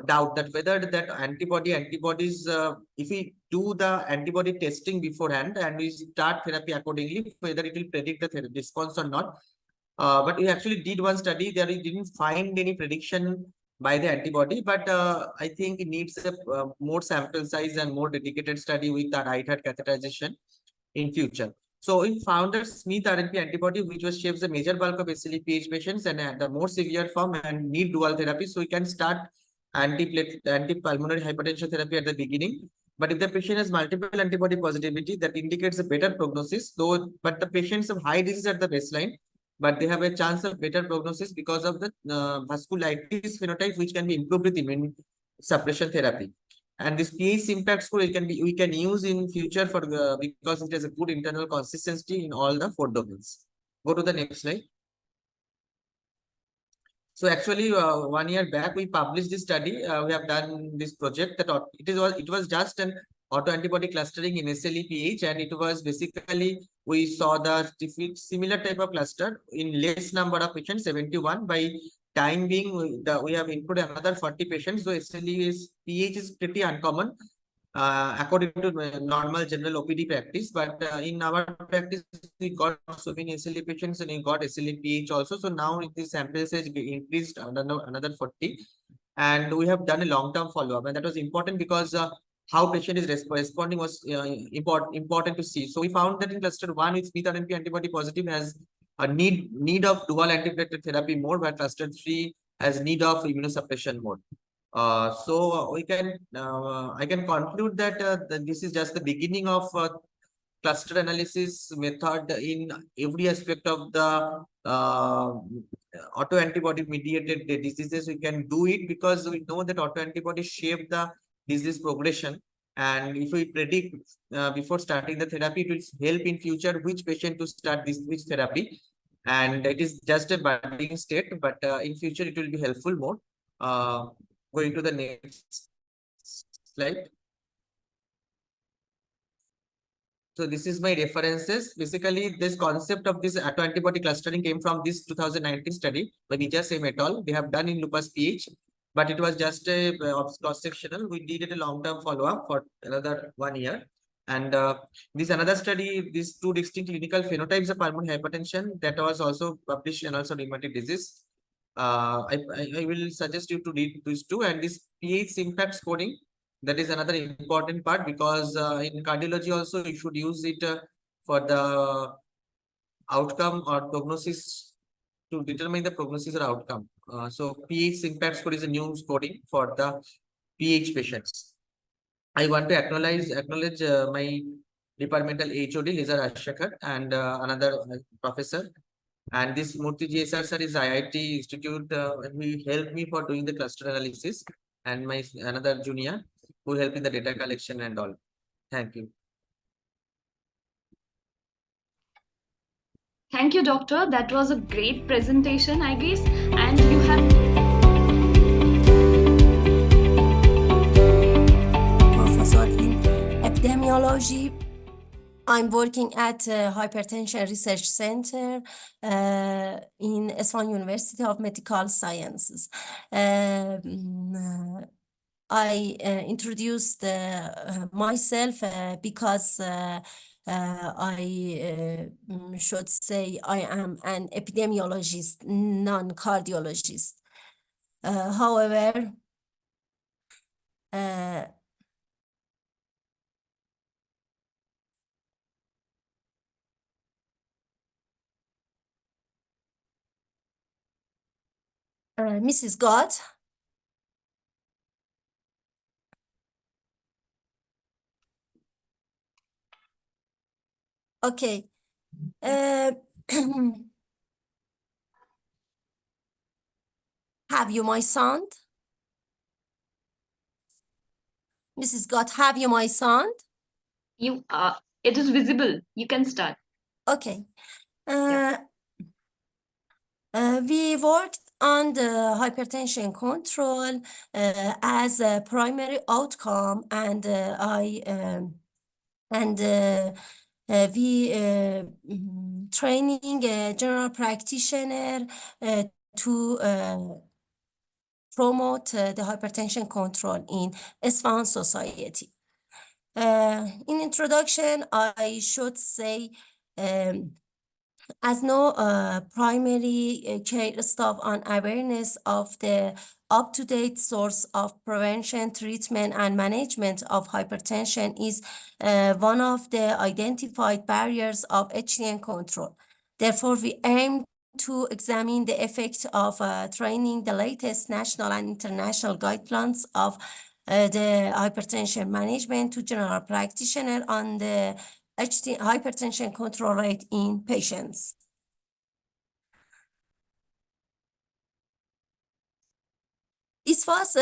doubt that whether that antibodies, if we do the antibody testing beforehand and we start therapy accordingly, whether it will predict the response or not. But we actually did one study there. We didn't find any prediction by the antibody, but I think it needs a more sample size and more dedicated study with the right heart catheterization in future. So we found that Smith RNP antibody, which was shapes the major bulk of SLE-PAH patients and the more severe form and need dual therapy. So we can start anti-pulmonary hypertension therapy at the beginning. But if the patient has multiple antibody positivity, that indicates a better prognosis. But the patients have high disease at the baseline, but they have a chance of better prognosis because of the vasculitis phenotype, which can be improved with immune suppression therapy. And this PAH impact score we can use in future for because it has a good internal consistency in all the 4 domains. Go to the next slide. So actually, 1 year back we published this study. We have done this project that it was just an autoantibody clustering in SLE-PAH, and it was basically we saw the similar type of cluster in less number of patients, 71. By time being, we have included another 40 patients. So SLE-PAH is pretty uncommon according to normal general OPD practice, but in our practice we got so many SLE patients and we got SLE-PAH also. So now the sample size increased another 40, and we have done a long-term follow-up, and that was important because how patient is responding was important to see. So we found that in cluster 1 with Smith RNP antibody positive has a need of dual antiplatelet therapy mode, where cluster 3 has need of immunosuppression mode. So I can conclude that, this is just the beginning of cluster analysis method in every aspect of the autoantibody mediated diseases. We can do it because we know that autoantibodies shape the disease progression, and if we predict before starting the therapy, it will help in future which patient to start which therapy. And it is just a budding state, but in future it will be helpful more. Going to the next slide. So this is my references. Basically, this concept of this autoantibody clustering came from this 2019 study by Nijasem et al. They have done in Lupus PH, but it was just a cross-sectional. We did a long-term follow-up for another 1 year. And this another study, these 2 distinct clinical phenotypes of pulmonary hypertension, that was also published in also rheumatic disease. I will suggest you to read these 2, and this PH impact scoring, that is another important part, because in cardiology also you should use it for the outcome or prognosis, to determine the prognosis or outcome. So PH impact score is a new scoring for the PH patients. I want to acknowledge my departmental HOD Lisa Rajshekhar and another professor. And this Murthy GSR sir is IIT Institute, and he helped me for doing the cluster analysis, and my another junior who helped in the data collection and all. Thank you. Thank you, doctor. That was a great presentation, I guess. And you have Professor in epidemiology. I'm working at Hypertension Research Center in Isfahan University of Medical Sciences. I introduced myself because I should say I am an epidemiologist, non-cardiologist. However, Mrs. Gott. Okay. Have you my sound? Mrs. Gott, have you my sound? you it is visible. You can start. Okay. Yeah. We worked on the hypertension control as a primary outcome, and we training a general practitioner to promote the hypertension control in Isfahan society. In introduction, I should say, as no primary care staff on awareness of the up-to-date source of prevention, treatment, and management of hypertension is one of the identified barriers of HDN control. Therefore, we aim to examine the effect of training the latest national and international guidelines of the hypertension management to general practitioner on the hypertension control rate in patients. This was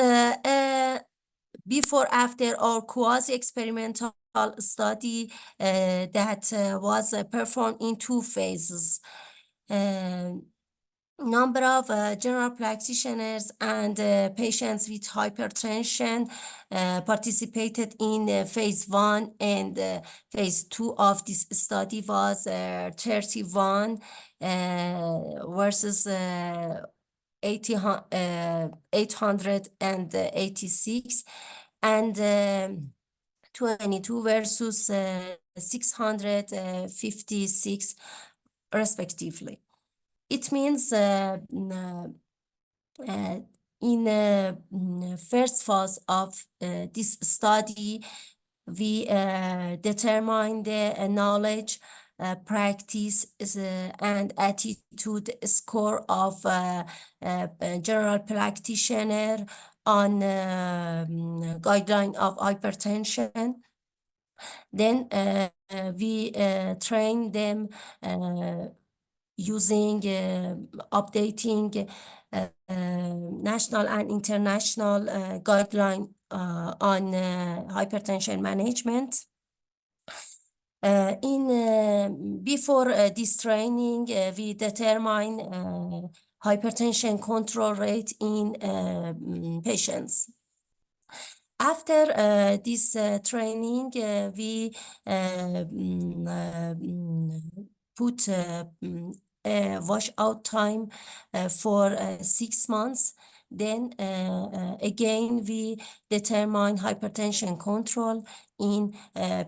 before, after, or quasi-experimental study that was performed in 2 phases. Number of general practitioners and patients with hypertension participated in phase 1 and phase 2 of this study was 31 versus 886 and 22 versus 656 respectively. It means in first phase of this study, we determine the knowledge, practice, and attitude score of general practitioner on guideline of hypertension. Then we train them using updating national and international guideline on hypertension management. Before this training, we determine hypertension control rate in patients. After this training, we put a washout time for 6 months. Then again, we determine hypertension control in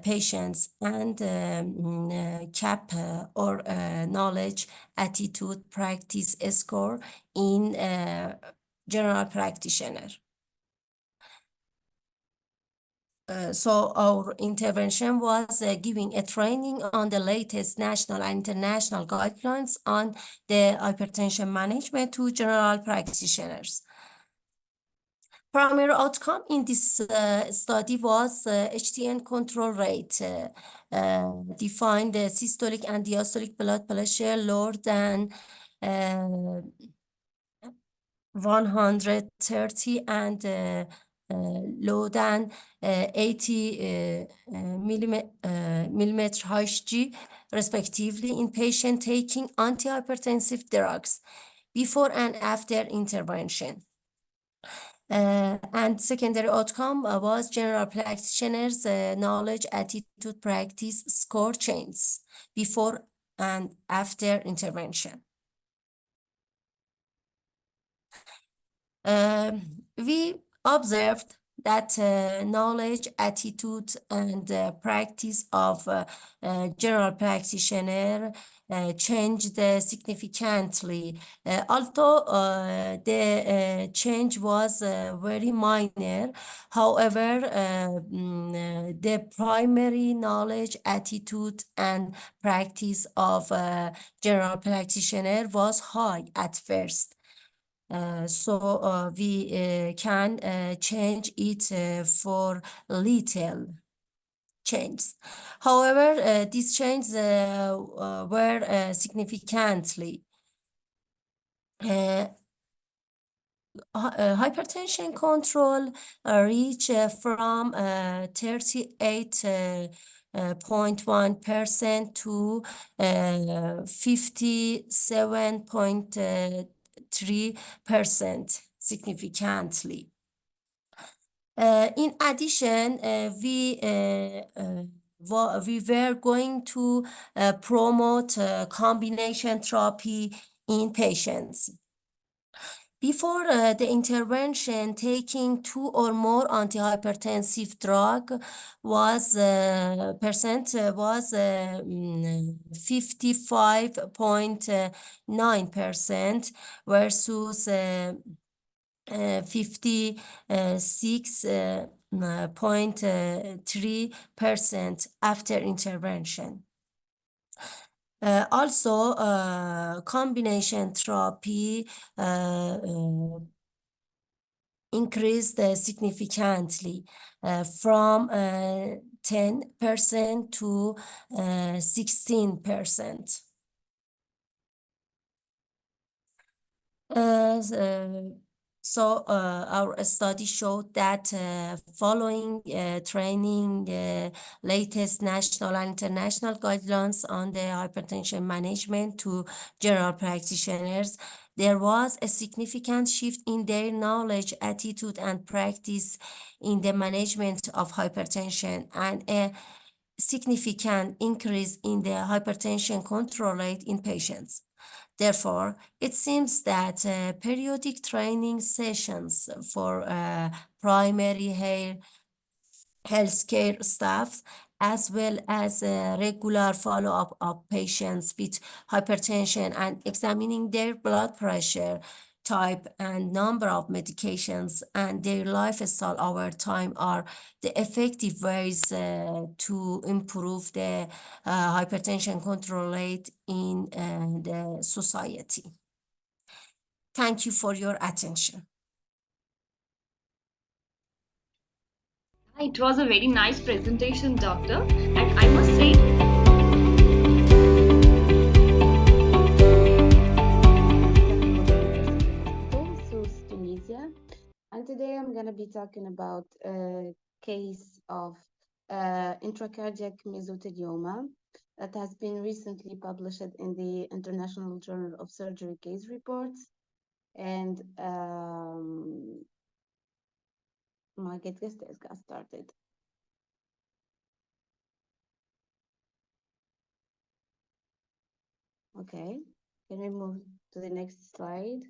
patients and CAP or knowledge, attitude, practice score in general practitioner. So our intervention was giving a training on the latest national and international guidelines on the hypertension management to general practitioners. Primary outcome in this study was HDN control rate, defined the systolic and diastolic blood pressure lower than 130 and lower than 80 millimeter Hg, respectively, in patient taking antihypertensive drugs before and after intervention. And secondary outcome was general practitioners' knowledge, attitude, practice, score changes before and after intervention. We observed that knowledge, attitude, and practice of general practitioner changed significantly. Although the change was very minor, however, the primary knowledge, attitude, and practice of general practitioner was high at first. So we can change it for little changes. However, these changes were significantly. Hypertension control reached from 38.1% to 57.3% significantly. In addition, we were going to promote combination therapy in patients. Before the intervention, taking 2 or more antihypertensive drug was 55.9% versus 56.3% after intervention. Also, combination therapy increased significantly from 10% to 16%. Our study showed that following training latest national and international guidelines on the hypertension management to general practitioners, there was a significant shift in their knowledge, attitude, and practice in the management of hypertension, and a significant increase in the hypertension control rate in patients. Therefore, it seems that periodic training sessions for primary healthcare staff, as well as regular follow-up of patients with hypertension and examining their blood pressure type and number of medications and their lifestyle over time are the effective ways to improve the hypertension control rate in the society. Thank you for your attention. It was a very nice presentation, doctor, and I must say Tunisia, and today I'm going to be talking about a case of intracardiac mesothelioma that has been recently published in the International Journal of Surgery case reports. And my guest has got started. Okay, can we move to the next slide?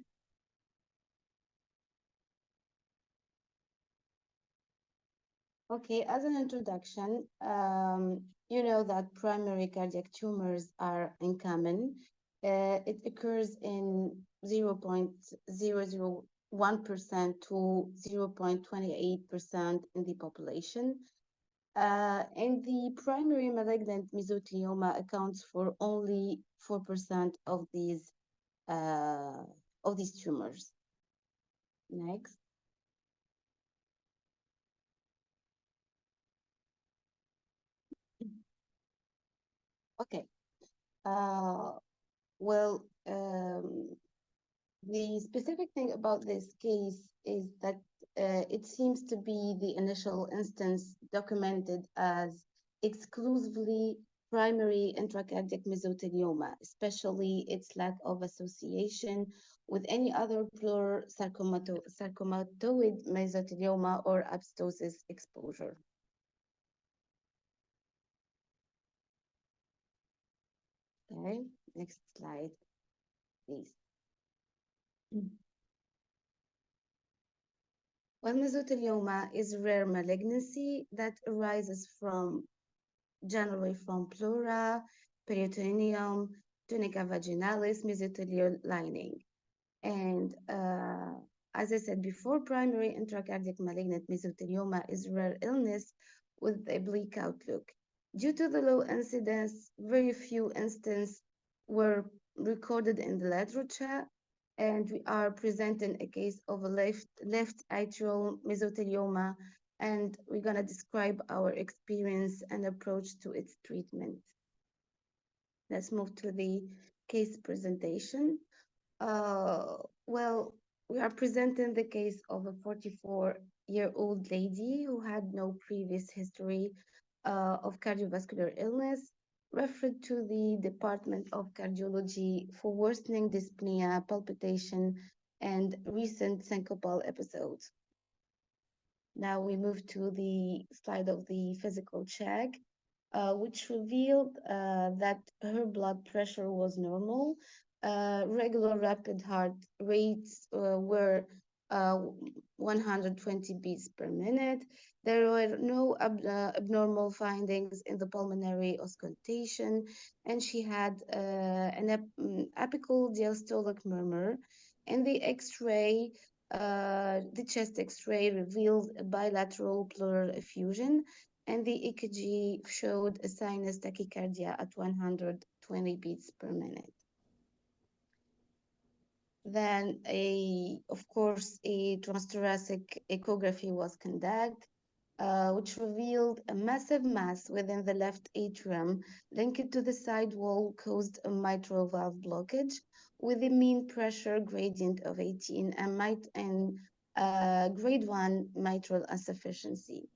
Okay, as an introduction, you know that primary cardiac tumors are uncommon. It occurs in 0.001% to 0.28% in the population. And the primary malignant mesothelioma accounts for only 4% of these tumors. Next. Okay. The specific thing about this case is that it seems to be the initial instance documented as exclusively primary intracardiac mesothelioma, especially its lack of association with any other pleural sarcomatoid mesothelioma or apoptosis exposure. Okay, next slide, please. Well, mesothelioma is a rare malignancy that arises generally from pleura, peritoneum, tunica vaginalis, mesothelial lining. And as I said before, primary intracardiac malignant mesothelioma is a rare illness with a bleak outlook. Due to the low incidence, very few instances were recorded in the literature, and we are presenting a case of a left atrial mesothelioma, and we're going to describe our experience and approach to its treatment. Let's move to the case presentation. Well, we are presenting the case of a 44-year-old lady who had no previous history of cardiovascular illness, referred to the Department of Cardiology for worsening dyspnea, palpitation, and recent syncopal episodes. Now we move to the slide of the physical check, which revealed that her blood pressure was normal. Regular rapid heart rates were 120 beats per minute. There were no abnormal findings in the pulmonary auscultation, and she had an apical diastolic murmur. In the X-ray, The chest X-ray revealed a bilateral pleural effusion, and the EKG showed a sinus tachycardia at 120 beats per minute. Then, of course, a transthoracic echography was conducted, which revealed a massive mass within the left atrium linked to the side wall caused a mitral valve blockage with a mean pressure gradient of 18 and grade 1 mitral insufficiency.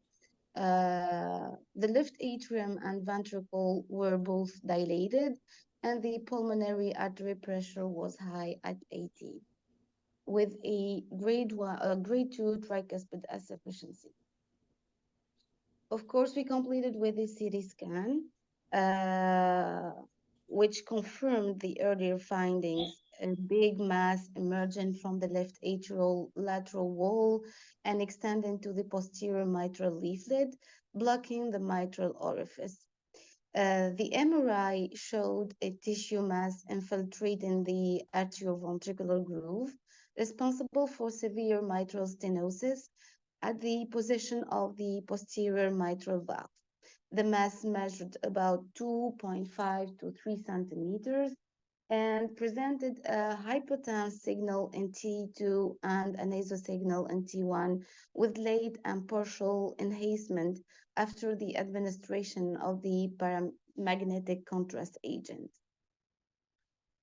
The left atrium and ventricle were both dilated, and the pulmonary artery pressure was high at 80, with a grade 2 tricuspid insufficiency. Of course, we completed with a CT scan, which confirmed the earlier findings, a big mass emerging from the left atrial lateral wall and extending to the posterior mitral leaflet, blocking the mitral orifice. The MRI showed a tissue mass infiltrating the atrioventricular groove, responsible for severe mitral stenosis at the position of the posterior mitral valve. The mass measured about 2.5 to 3 centimeters and presented a hypotense signal in T2 and a nasal signal in T1 with late and partial enhancement after the administration of the paramagnetic contrast agent.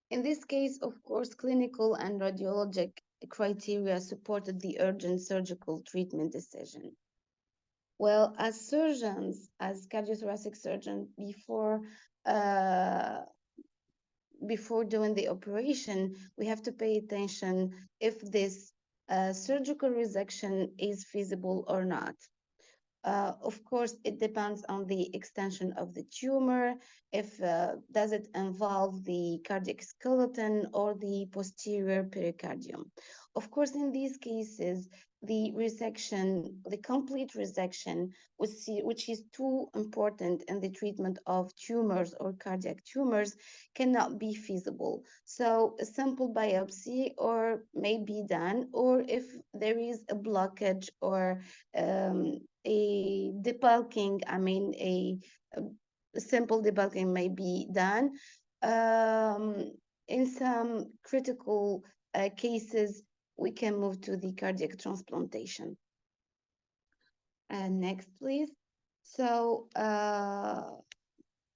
In this case, of course, clinical and radiologic criteria supported the urgent surgical treatment decision. Well, as surgeons, as cardiothoracic surgeons, before doing the operation, we have to pay attention if this surgical resection is feasible or not. Of course, it depends on the extension of the tumor, if does it involve the cardiac skeleton or the posterior pericardium. Of course, in these cases, the resection, the complete resection, which is too important in the treatment of tumors or cardiac tumors, cannot be feasible. So a simple biopsy or may be done, or if there is a blockage or a debulking, a simple debulking may be done. In some critical cases, we can move to the cardiac transplantation. Next, please. So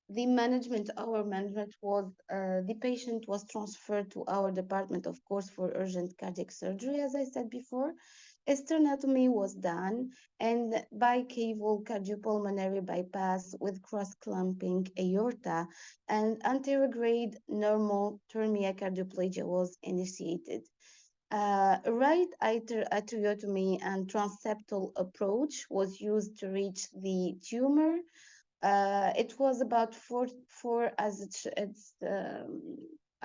the management, our management was, the patient was transferred to our department, of course, for urgent cardiac surgery, as I said before. Sternotomy was done, and bicaval cardiopulmonary bypass with cross-clamping aorta and anterograde normothermia cardioplegia was initiated. Right atriotomy and transeptal approach was used to reach the tumor. It was about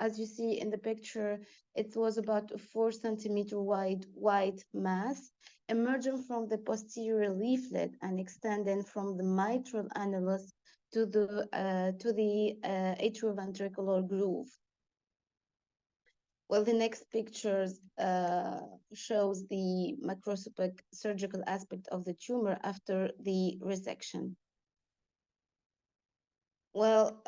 as you see in the picture, it was about a 4 centimeter wide white mass emerging from the posterior leaflet and extending from the mitral annulus to the atrioventricular groove. Well, the next pictures shows the macroscopic surgical aspect of the tumor after the resection. Well,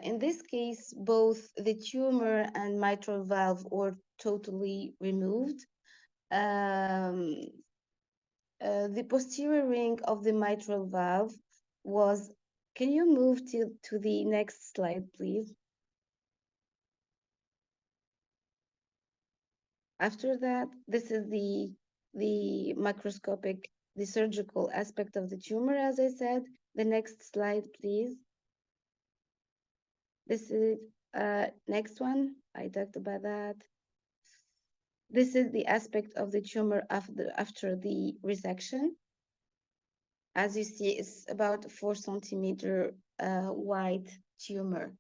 in this case, both the tumor and mitral valve were totally removed. The posterior ring of the mitral valve was, can you move to the next slide, please? After that, this is the macroscopic, the surgical aspect of the tumor, as I said. The next slide, please. This is next one. I talked about that. This is the aspect of the tumor after the resection. As you see, it's about 4 centimeter wide tumor.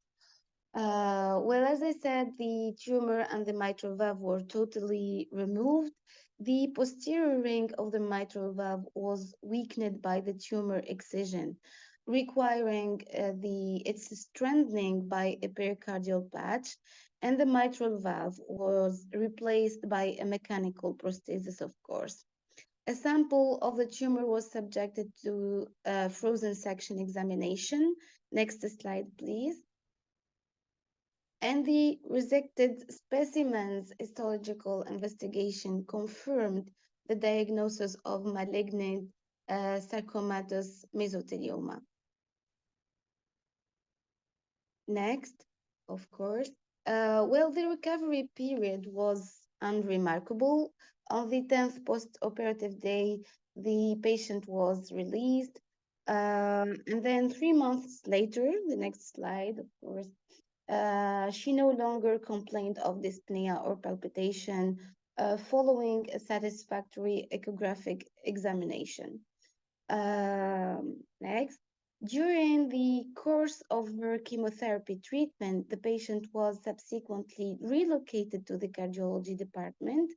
Well, as I said, the tumor and the mitral valve were totally removed. The posterior ring of the mitral valve was weakened by the tumor excision, requiring its strengthening by a pericardial patch and the mitral valve was replaced by a mechanical prosthesis, of course. A sample of the tumor was subjected to a frozen section examination. Next slide, please. And the resected specimen's histological investigation confirmed the diagnosis of malignant sarcomatous mesothelioma. Next, of course, well, the recovery period was unremarkable. On the 10th post-operative day, the patient was released. And then 3 months later, the next slide, of course, she no longer complained of dyspnea or palpitation following a satisfactory echographic examination. Next, during the course of her chemotherapy treatment, the patient was subsequently relocated to the cardiology department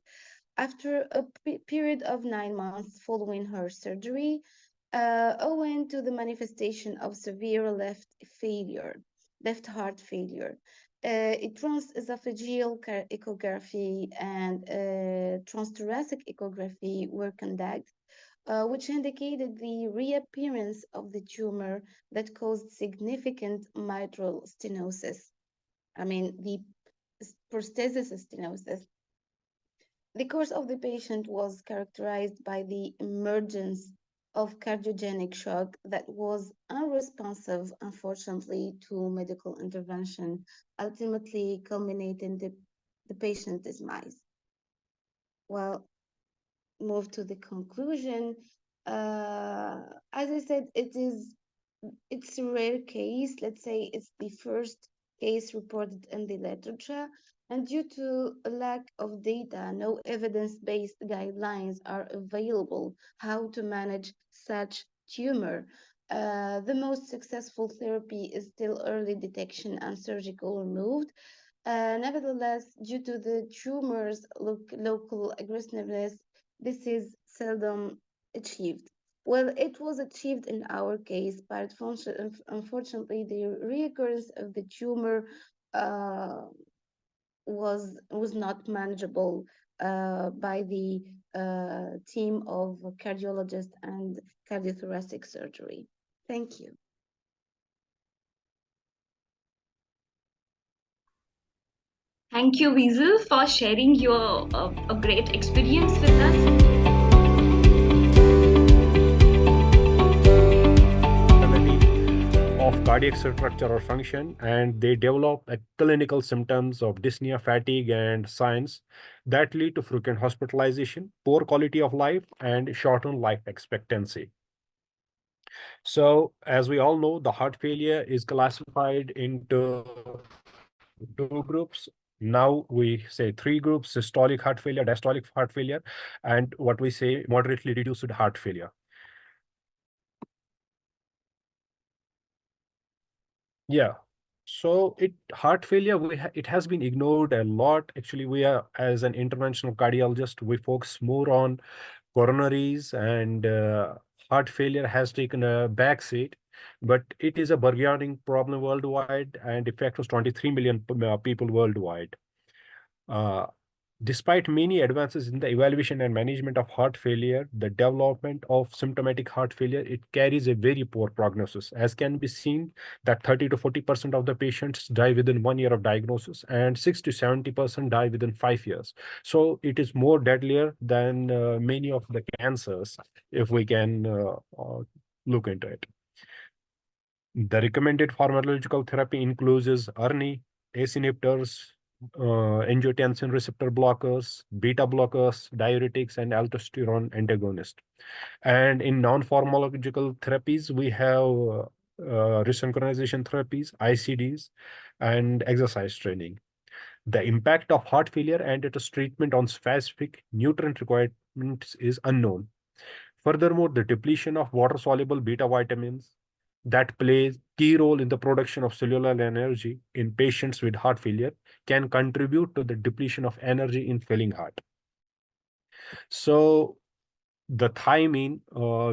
after a period of 9 months following her surgery, owing to the manifestation of severe left heart failure. A transesophageal echography and transthoracic echography were conducted, which indicated the reappearance of the tumor that caused significant mitral stenosis. I mean, the prosthesis stenosis. The course of the patient was characterized by the emergence of cardiogenic shock that was unresponsive, unfortunately, to medical intervention, ultimately culminating the patient's demise. Well, move to the conclusion. As I said, it's a rare case. Let's say it's the first case reported in the literature, and due to a lack of data, no evidence-based guidelines are available how to manage such tumor. The most successful therapy is still early detection and surgical removed. Nevertheless, due to the tumor's local aggressiveness, this is seldom achieved. Well, it was achieved in our case, but unfortunately, the reoccurrence of the tumor was not manageable by the team of cardiologists and cardiothoracic surgery. Thank you. Thank you, Weasel, for sharing your a great experience with us. Of cardiac structure or function, and they develop a clinical symptoms of dyspnea, fatigue, and signs that lead to frequent hospitalization, poor quality of life, and shortened life expectancy. So, as we all know, the heart failure is classified into two groups. Now we say three groups: systolic heart failure, diastolic heart failure, and what we say moderately reduced heart failure. Yeah. So heart failure, it has been ignored a lot. Actually, we are, as an interventional cardiologist, we focus more on coronaries, and heart failure has taken a back seat. But it is a burgeoning problem worldwide and affects 23 million people worldwide. Despite many advances in the evaluation and management of heart failure, the development of symptomatic heart failure, it carries a very poor prognosis. As can be seen, that 30 to 40% of the patients die within 1 year of diagnosis, and 60 to 70% die within 5 years. So it is more deadlier than many of the cancers, if we can look into it. The recommended pharmacological therapy includes ARNI, ACE inhibitors, angiotensin receptor blockers, beta blockers, diuretics, and aldosterone antagonist. And in non-pharmacological therapies, we have resynchronization therapies, ICDs, and exercise training. The impact of heart failure and its treatment on specific nutrient requirements is unknown. Furthermore, the depletion of water-soluble beta vitamins that plays key role in the production of cellular energy in patients with heart failure can contribute to the depletion of energy in failing heart. So the thiamine,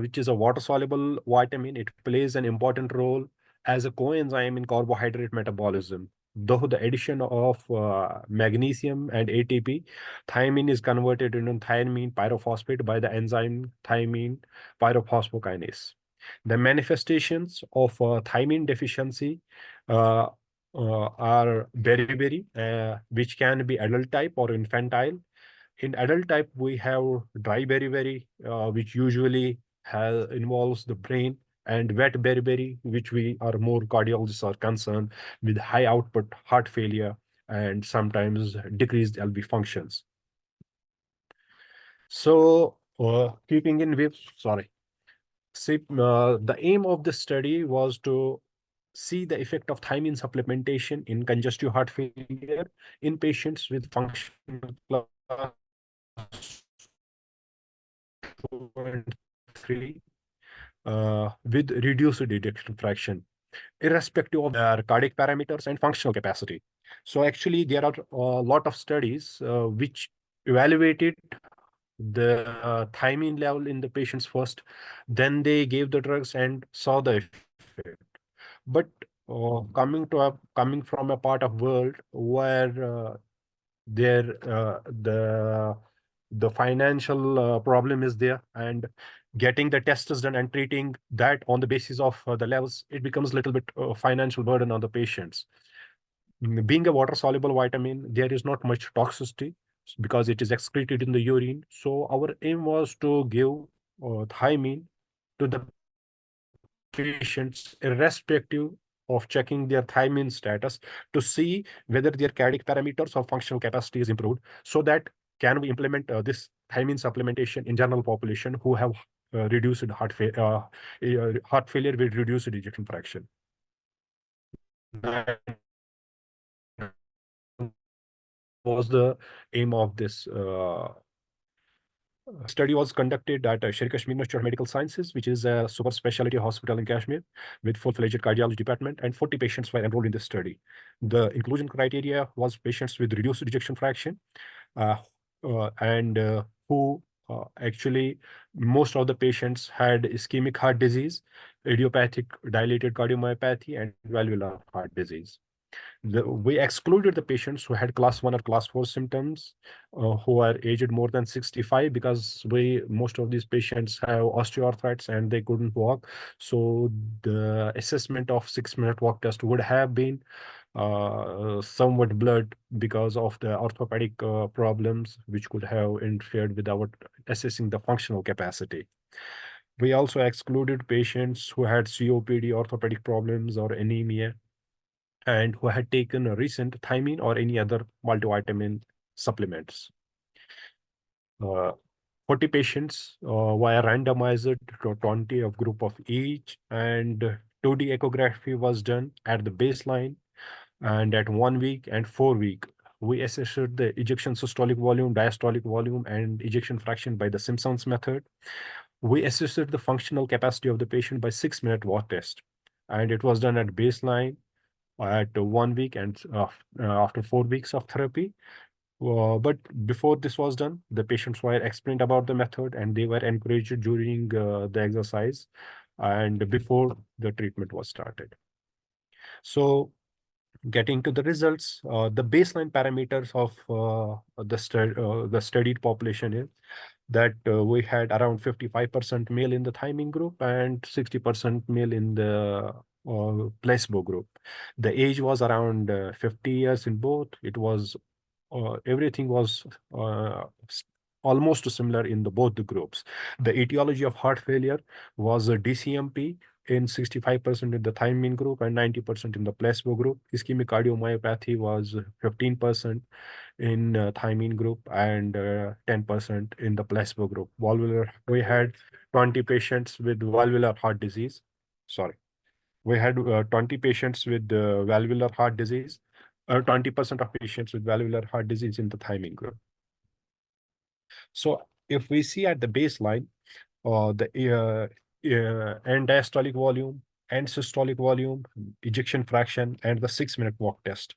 which is a water-soluble vitamin, it plays an important role as a coenzyme in carbohydrate metabolism. though the addition of magnesium and ATP, thiamine is converted into thiamine pyrophosphate by the enzyme thiamine pyrophosphokinase. The manifestations of thiamine deficiency uh, are beriberi, which can be adult type or infantile. In adult type, we have dry beriberi, which usually involves the brain, and wet beriberi, which we are more cardiologists are concerned with high output heart failure and sometimes decreased LV functions. So, keeping in view, the aim of this study was to see the effect of thiamine supplementation in congestive heart failure in patients with functional class 2 and 3 with reduced ejection fraction, irrespective of their cardiac parameters and functional capacity. So actually, there are a lot of studies which evaluated the thiamine level in the patients first, then they gave the drugs and saw the effect. But coming from a part of world where there the financial problem is there, and getting the tests done and treating that on the basis of the levels, it becomes a little bit financial burden on the patients. Being a water soluble vitamin, there is not much toxicity because it is excreted in the urine. So our aim was to give thiamine to the patients irrespective of checking their thiamine status to see whether their cardiac parameters or functional capacity is improved, so that can we implement this thiamine supplementation in general population who have reduced heart failure with reduced ejection fraction. That was the aim of this study was conducted at Sher Kashmir Institute of Medical Sciences, which is a super specialty hospital in Kashmir with full-fledged cardiology department, and 40 patients were enrolled in this study. The inclusion criteria was patients with reduced ejection fraction and who actually most of the patients had ischemic heart disease, idiopathic dilated cardiomyopathy, and valvular heart disease. We excluded the patients who had class 1 or class 4 symptoms, who are aged more than 65, because most of these patients have osteoarthritis and they couldn't walk. So the assessment of 6-minute walk test would have been somewhat blurred because of the orthopedic problems, which could have interfered with our assessing the functional capacity. We also excluded patients who had COPD, orthopedic problems, or anemia, and who had taken a recent thiamine or any other multivitamin supplements. 40 patients were randomized to 20 of group of each, and 2D echography was done at the baseline and at 1 week and 4 week. We assessed the ejection systolic volume, diastolic volume, and ejection fraction by the Simpson's method. We assessed the functional capacity of the patient by 6-minute walk test, and it was done at baseline at 1 week and after 4 weeks of therapy. But before this was done, the patients were explained about the method and they were encouraged during the exercise and before the treatment was started. So getting to the results, the baseline parameters of the studied population is that we had around 55% male in the thiamine group and 60% male in the placebo group. The age was around 50 years in both. It was everything was almost similar in both the groups. The etiology of heart failure was a DCMP in 65% in the thiamine group and 90% in the placebo group. Ischemic cardiomyopathy was 15% in thiamine group and 10% in the placebo group. We had 20 patients with valvular heart disease. Sorry. We had 20 patients with valvular heart disease, 20% of patients with valvular heart disease in the thiamine group. So if we see at the baseline, the end diastolic volume, end systolic volume, ejection fraction, and the 6-minute walk test.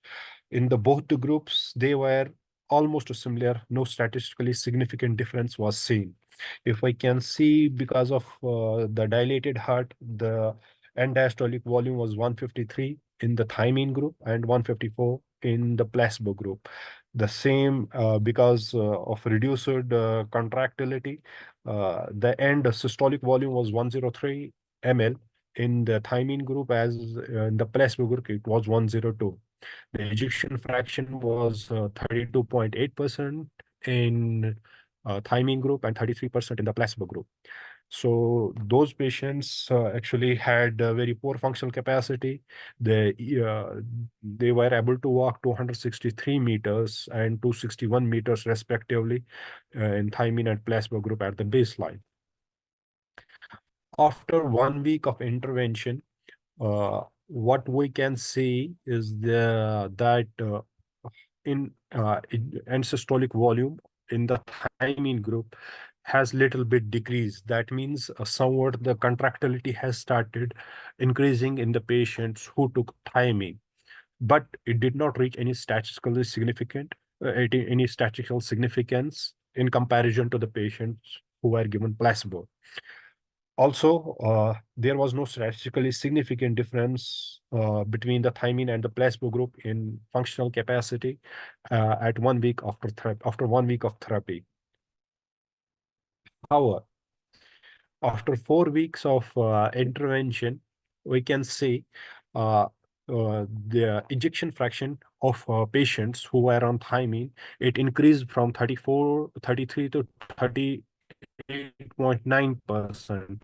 In both the groups, they were almost similar. No statistically significant difference was seen. If I can see, because of the dilated heart, the and diastolic volume was 153 in the thiamine group and 154 in the placebo group. The same because of reduced contractility, the end systolic volume was 103 ml in the thiamine group, as in the placebo group it was 102. The ejection fraction was 32.8% in thiamine group and 33% in the placebo group. So those patients actually had a very poor functional capacity. They were able to walk 263 meters and 261 meters respectively in thiamine and placebo group at the baseline. After 1 week of intervention, what we can see is that in end systolic volume in the thiamine group has little bit decreased. That means somewhat the contractility has started increasing in the patients who took thiamine, but it did not reach any statistically significant any statistical significance in comparison to the patients who were given placebo. Also, there was no statistically significant difference between the thiamine and the placebo group in functional capacity at 1 week after 1 week of therapy. However, after 4 weeks of intervention, we can see the ejection fraction of patients who were on thiamine, it increased from 33 to 38.9%.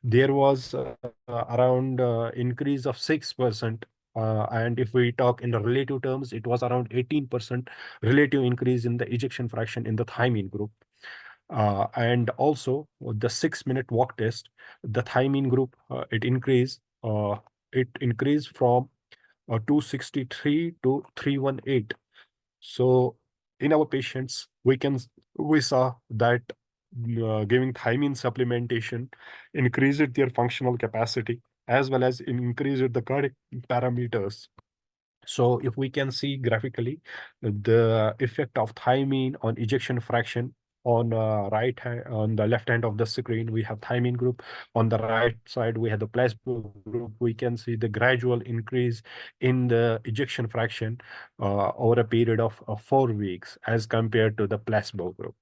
There was around increase of 6%. And if we talk in the relative terms, it was around 18% relative increase in the ejection fraction in the thiamine group. And also the 6-minute walk test, the thiamine group, it increased from 263 to 318. So in our patients, we saw that giving thiamine supplementation increased their functional capacity as well as increased the cardiac parameters. So if we can see graphically the effect of thiamine on ejection fraction on on the left hand of the screen, we have thiamine group. On the right side, we have the placebo group. We can see the gradual increase in the ejection fraction over a period of 4 weeks as compared to the placebo group.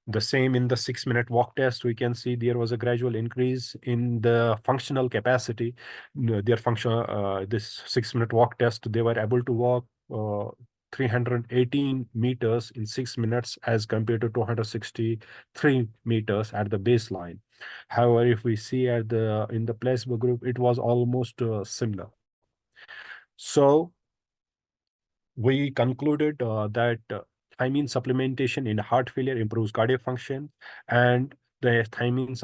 The same in the 6-minute walk test, we can see there was a gradual increase in the functional capacity. Their this 6-minute walk test, they were able to walk 318 meters in 6 minutes as compared to 263 meters at the baseline. However, if we see in the placebo group, it was almost similar. So we concluded that thiamine supplementation in heart failure improves cardiac function, and the thiamine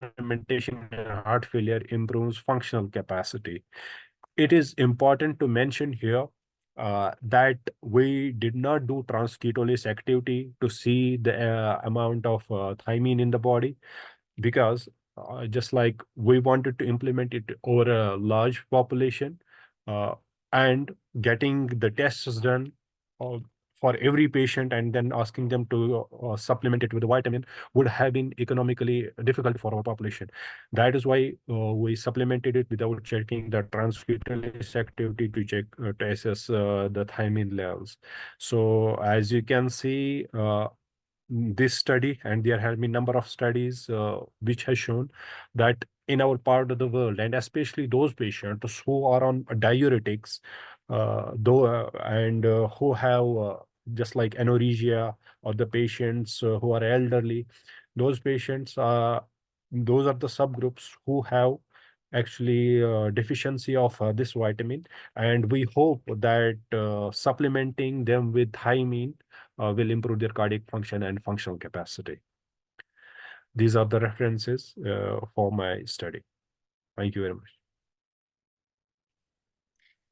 supplementation in heart failure improves functional capacity. It is important to mention here that we did not do transketolase activity to see the amount of thiamine in the body, because just like we wanted to implement it over a large population, and getting the tests done for every patient and then asking them to supplement it with a vitamin would have been economically difficult for our population. That is why we supplemented it without checking the transcutaneous activity to assess the thiamine levels. So as you can see, this study, and there have been number of studies which has shown that in our part of the world, and especially those patients who are on diuretics, who have just like anorexia, or the patients who are elderly, those patients, those are the subgroups who have actually deficiency of this vitamin, and we hope that supplementing them with thiamine will improve their cardiac function and functional capacity. These are the references for my study. Thank you very much.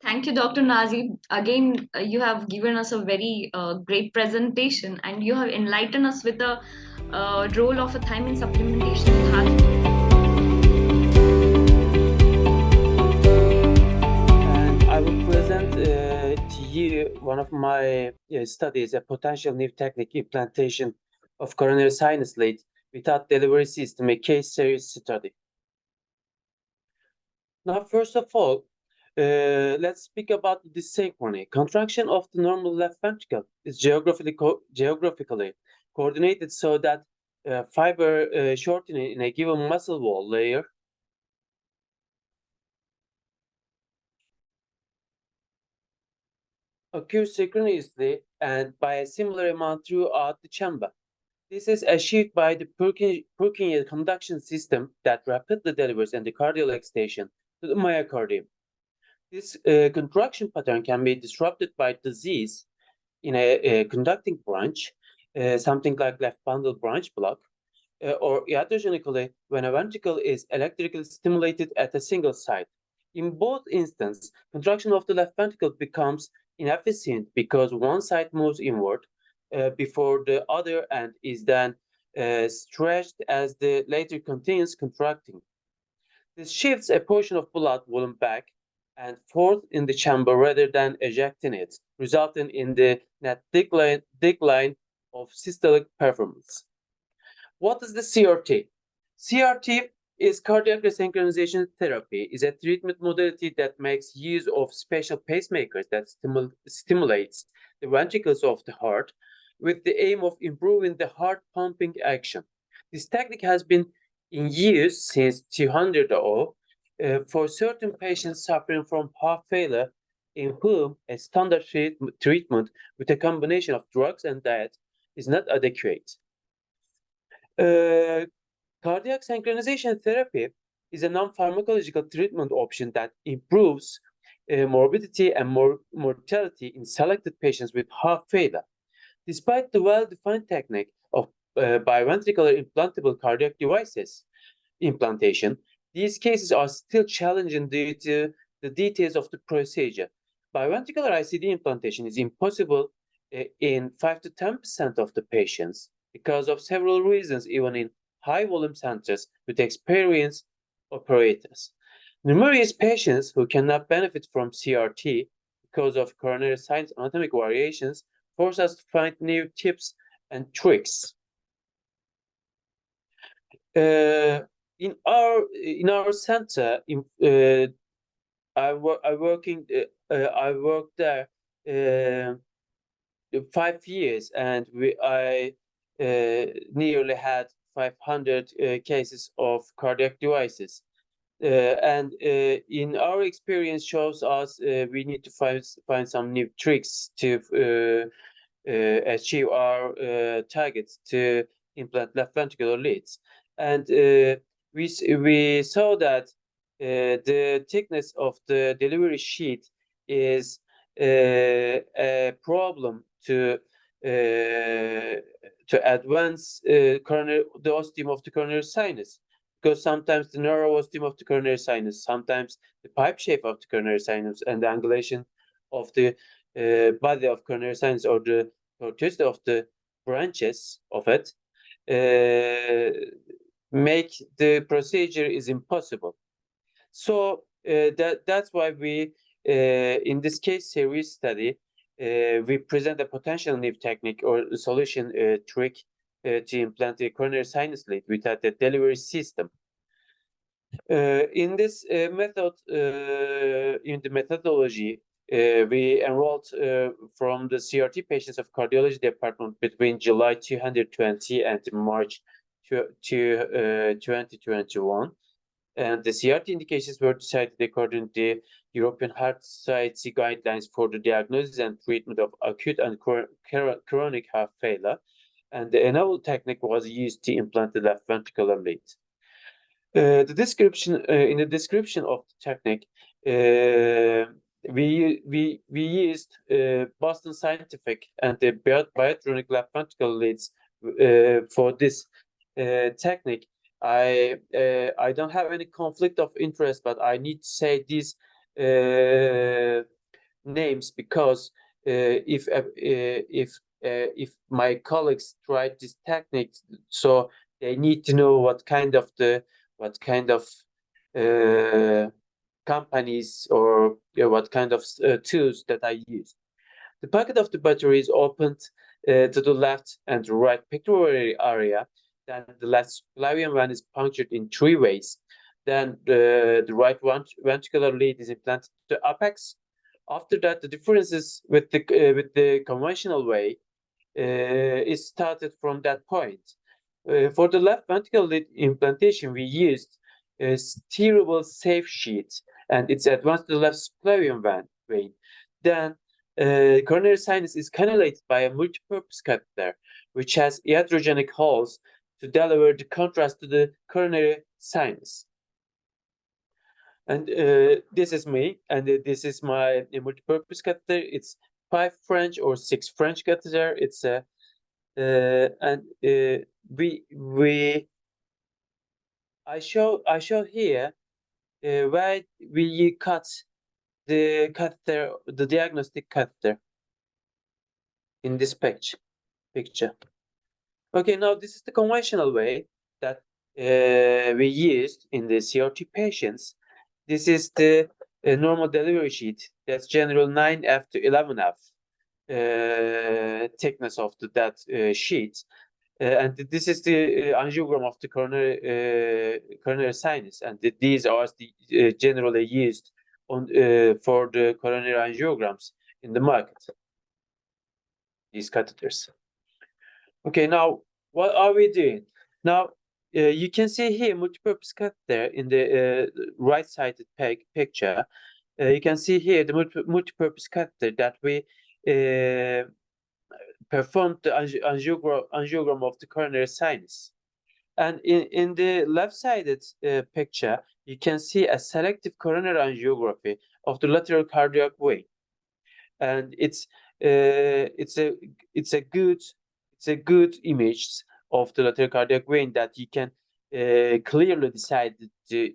Thank you, Dr. Nazib. Again, you have given us a very great presentation, and you have enlightened us with the role of a thiamine supplementation in heart. And I will present to you one of my studies, a potential new technique, implantation of coronary sinus lead without delivery system, a case series study. Now, first of all, let's speak about the synchrony. Contraction of the normal left ventricle is geographically coordinated so that fiber shortening in a given muscle wall layer occurs synchronously and by a similar amount throughout the chamber. This is achieved by the Purkinje conduction system that rapidly delivers endocardial excitation to the myocardium. This contraction pattern can be disrupted by disease in a conducting branch, something like left bundle branch block, or iatrogenically when a ventricle is electrically stimulated at a single site. In both instances, contraction of the left ventricle becomes inefficient because one side moves inward before the other and is then stretched as the latter continues contracting. This shifts a portion of blood volume back and forth in the chamber rather than ejecting it, resulting in the net decline of systolic performance. What is the CRT? CRT is cardiac resynchronization therapy, is a treatment modality that makes use of special pacemakers that stimulates the ventricles of the heart with the aim of improving the heart pumping action. This technique has been in use since 200 for certain patients suffering from heart failure in whom a standard treatment with a combination of drugs and diet is not adequate. Cardiac synchronization therapy is a non-pharmacological treatment option that improves morbidity and mortality in selected patients with heart failure. Despite the well-defined technique of biventricular implantable cardiac devices implantation, these cases are still challenging due to the details of the procedure. Biventricular ICD implantation is impossible in 5 to 10% of the patients because of several reasons, even in high-volume centers with experienced operators. Numerous patients who cannot benefit from CRT because of coronary sinus anatomic variations force us to find new tips and tricks. In our center, I worked there 5 years, and I nearly had 500 cases of cardiac devices. And in our experience shows us we need to find some new tricks to achieve our targets to implant left ventricular leads. And we saw that the thickness of the delivery sheet is a problem to advance the ostium of the coronary sinus, because sometimes the narrow ostium of the coronary sinus, sometimes the pipe shape of the coronary sinus, and the angulation of the body of coronary sinus or the tortuosity of the branches of it make the procedure is impossible. So that's why we in this case series study we present a potential new technique or solution trick to implant the coronary sinus lead without the delivery system. In this method, in the methodology, we enrolled from the CRT patients of cardiology department between July 2020 and March 2021. And the CRT indications were decided according to the European Heart Society guidelines for the diagnosis and treatment of acute and chronic heart failure. And the novel technique was used to implant the left ventricular lead. In the description of the technique, we used Boston Scientific and the biotronic left ventricular leads for this technique. I don't have any conflict of interest, but I need to say these names because if my colleagues tried this technique, so they need to know what kind of companies or what kind of tools that I use. The pocket of the battery is opened to the left and the right pectoral area. Then the left flavian vein is punctured in 3 ways. Then the right ventricular lead is implanted to the apex. After that, the differences with the conventional way is started from that point. For the left ventricular lead implantation, we used a steerable safe sheet, and it's advanced to the left subclavian vein. Then coronary sinus is cannulated by a multipurpose catheter, which has iatrogenic holes to deliver the contrast to the coronary sinus. And this is me, and this is my multipurpose catheter. It's 5 French or 6 French catheter. It's a I show here where we cut the catheter, the diagnostic catheter, in this picture. Okay, now this is the conventional way that we used in the CRT patients. This is the normal delivery sheet. That's general 9F to 11F thickness of that sheet. And this is the angiogram of the coronary sinus, and these are the generally used on for the coronary angiograms in the market. These catheters. Okay, now what are we doing? Now you can see here multipurpose catheter in the right-sided picture. You can see here the multipurpose catheter that we performed the angiogram of the coronary sinus. And in the left-sided picture, you can see a selective coronary angiography of the lateral cardiac vein, and it's a good image of the lateral cardiac vein that you can clearly decide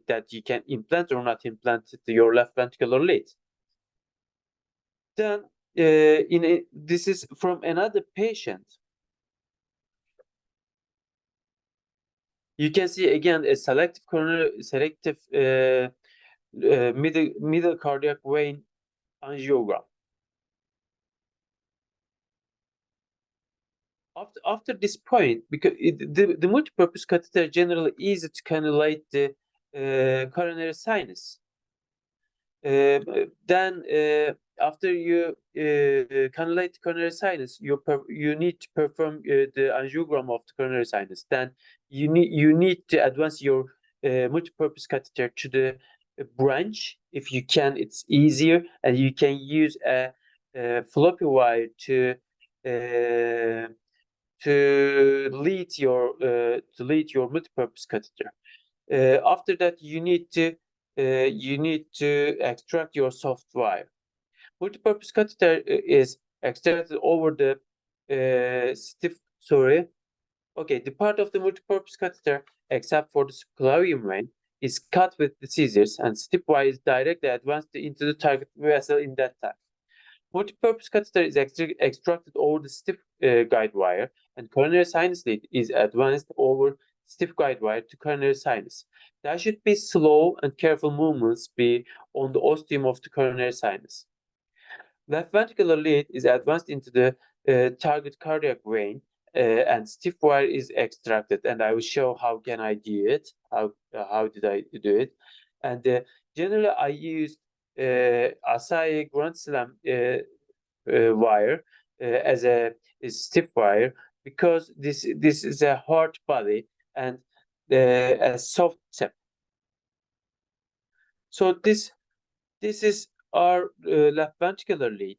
that you can implant or not implant your left ventricular lead. Then this is from another patient. You can see again a selective middle cardiac vein angiogram. After this point, because the multipurpose catheter generally easy to cannulate the coronary sinus. Then after you cannulate the coronary sinus, you need to perform the angiogram of the coronary sinus. Then you need to advance your multipurpose catheter to the branch. If you can, it's easier, and you can use a floppy wire to lead your multipurpose catheter. After that, you need to extract your soft wire. Multipurpose catheter is extracted over the the part of the multipurpose catheter, except for the subclavian vein, is cut with the scissors, and stiff wire is directly advanced into the target vessel in that time. Multipurpose catheter is extracted over the stiff guide wire, and coronary sinus lead is advanced over stiff guide wire to coronary sinus. There should be slow and careful movements be on the ostium of the coronary sinus. Left ventricular lead is advanced into the target cardiac vein, and stiff wire is extracted. And I will show how can I do it. How did I do it? And generally, I used Asahi Grand Slam wire as a stiff wire, because this is a hard body and a soft tip. So this is our left ventricular lead,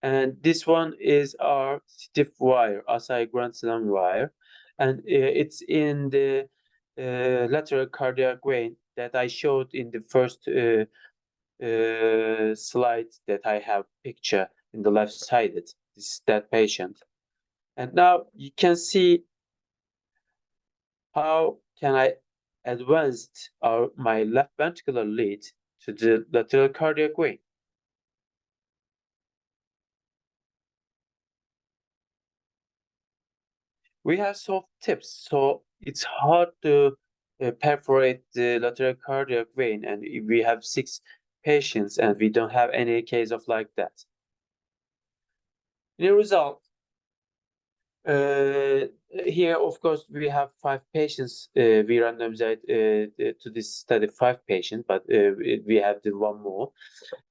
and this one is our stiff wire, Asahi Grand Slam wire, and it's in the lateral cardiac vein that I showed in the first slide that I have picture in the left sided. This is that patient. And now you can see how can I advance my left ventricular lead to the lateral cardiac vein. We have soft tips, so it's hard to perforate the lateral cardiac vein, and we have 6 patients and we don't have any case of like that. In a result, Here, of course, we have 5 patients. We randomized to this study 5 patients, but we have the one more,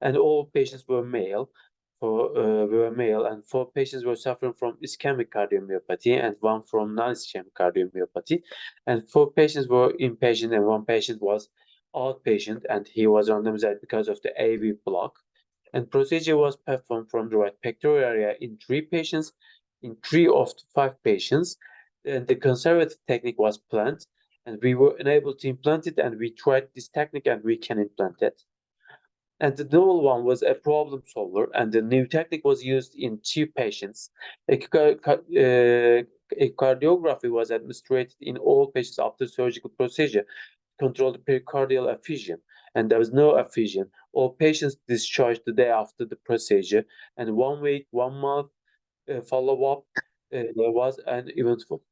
and all patients were male. And 4 patients were suffering from ischemic cardiomyopathy and 1 from non-ischemic cardiomyopathy, and 4 patients were inpatient and 1 patient was outpatient, and he was randomized because of the AV block. And procedure was performed from the right pectoral area in 3 patients. In 3 of the 5 patients, and the conservative technique was planned, and we were unable to implant it, and we tried this technique, and we can implant it. And the novel one was a problem solver, and the new technique was used in 2 patients. Cardiography was administered in all patients after surgical procedure to control the pericardial effusion, and there was no effusion. All patients discharged the day after the procedure, and 1 week, 1 month follow-up was uneventful.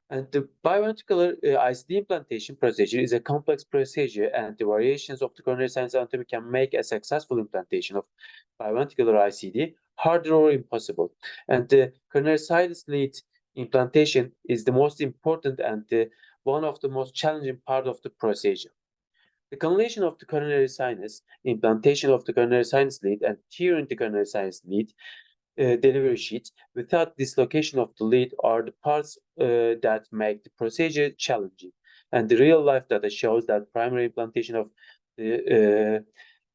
And the biventricular ICD implantation procedure is a complex procedure, and the variations of the coronary sinus anatomy can make a successful implantation of biventricular ICD harder or impossible. And the coronary sinus lead implantation is the most important and one of the most challenging part of the procedure. The cannulation of the coronary sinus, implantation of the coronary sinus lead, and tearing the coronary sinus lead delivery sheet without dislocation of the lead are the parts that make the procedure challenging. And the real life data shows that primary implantation of the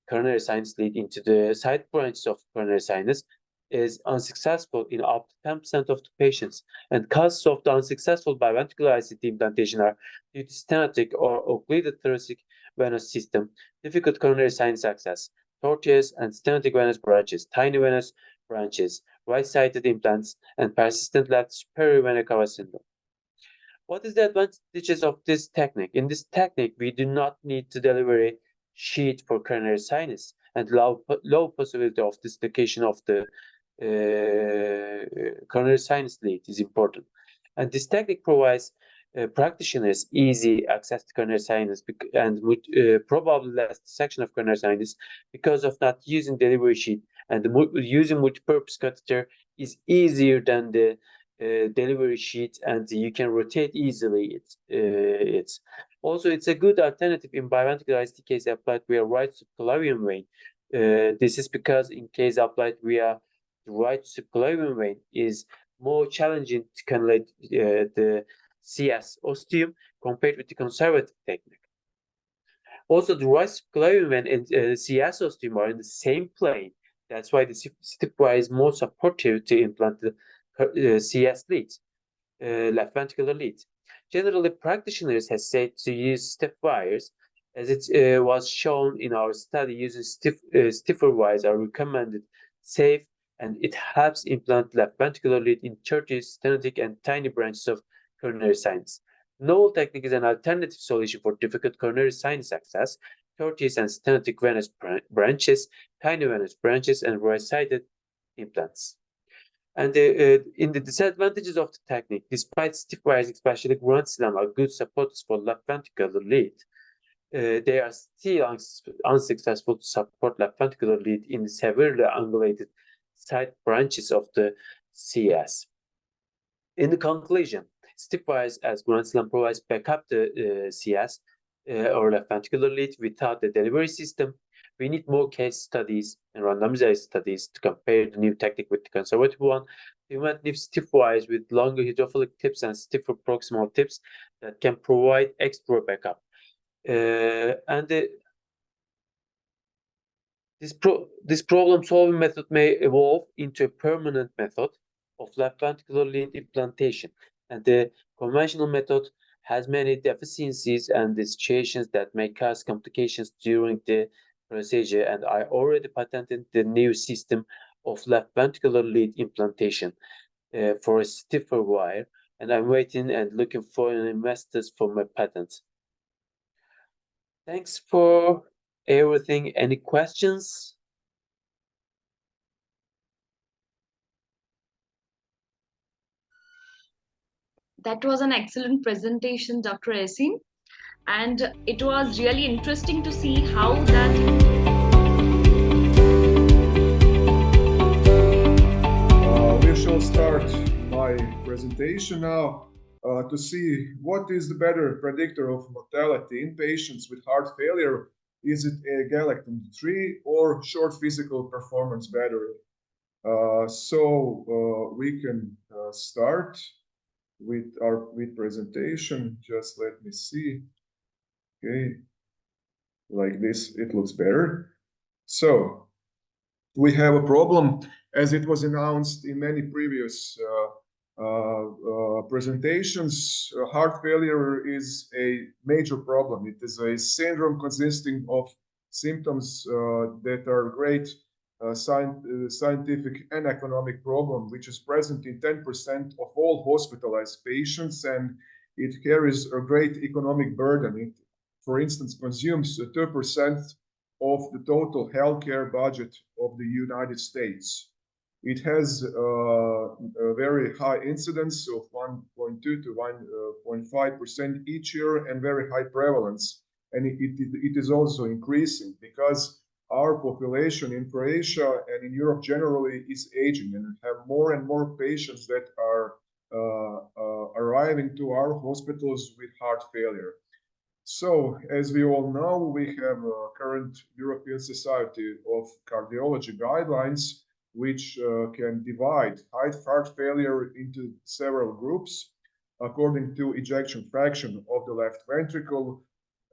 coronary sinus lead into the side branches of coronary sinus is unsuccessful in up to 10% of the patients. And causes of the unsuccessful biventricular ICD implantation are due to stenotic or occluded thoracic venous system, difficult coronary sinus access, tortuous and stenotic venous branches, tiny venous branches, right-sided implants, and persistent left superior vena cava syndrome. What is the advantages of this technique? In this technique, we do not need to deliver a sheet for coronary sinus, and low possibility of dislocation of the coronary sinus lead is important. And this technique provides practitioners easy access to coronary sinus and probably less section of coronary sinus because of not using delivery sheet, and using multipurpose catheter is easier than the delivery sheet, and you can rotate easily. It's a good alternative in biventricular ICD case applied via right subclavian vein. This is because in case applied via the right subclavian vein is more challenging to cannulate the CS ostium compared with the conservative technique. Also, the right subclavian vein and CS ostium are in the same plane. That's why the stipwire is more supportive to implant the CS lead, left ventricular lead. Generally, practitioners have said to use stipwires, as it was shown in our study. Using stiffer wires are recommended, safe, and it helps implant left ventricular lead in churches, stenotic, and tiny branches of coronary sinus. Novel technique is an alternative solution for difficult coronary sinus access, tortuous and stenotic venous branches, tiny venous branches, and right-sided implants. And in the disadvantages of the technique, despite stiff wires, especially ground slam, are good supporters for left ventricular lead, they are still unsuccessful to support left ventricular lead in the severely angulated side branches of the CS. In the conclusion, stiff wires as ground slam provides backup to CS or left ventricular lead without the delivery system. We need more case studies and randomized studies to compare the new technique with the conservative one. We might need stiff wires with longer hydrophilic tips and stiffer proximal tips that can provide extra backup. This problem-solving method may evolve into a permanent method of left ventricular lead implantation, and the conventional method has many deficiencies and situations that may cause complications during the procedure, and I already patented the new system of left ventricular lead implantation for a stiffer wire, and I'm waiting and looking for investors for my patent. Thanks for everything. Any questions? That was an excellent presentation, Dr. Yasin. And it was really interesting to see how that We'll show start my presentation now to see what is the better predictor of mortality in patients with heart failure. Is it a galactose-3 or short physical performance battery? We can start with our presentation. Just let me see. Okay, like this, it looks better. So we have a problem, as it was announced in many previous presentations. Heart failure is a major problem. It is a syndrome consisting of symptoms that are great scientific and economic problem, which is present in 10% of all hospitalized patients, and it carries a great economic burden. It, for instance, consumes 2% of the total healthcare budget of the United States. It has a very high incidence of 1.2 to 1.5% each year and very high prevalence. And it is also increasing because our population in Croatia and in Europe generally is aging, and we have more and more patients that are arriving to our hospitals with heart failure. So, as we all know, we have a current European Society of Cardiology guidelines, which can divide heart failure into several groups according to ejection fraction of the left ventricle.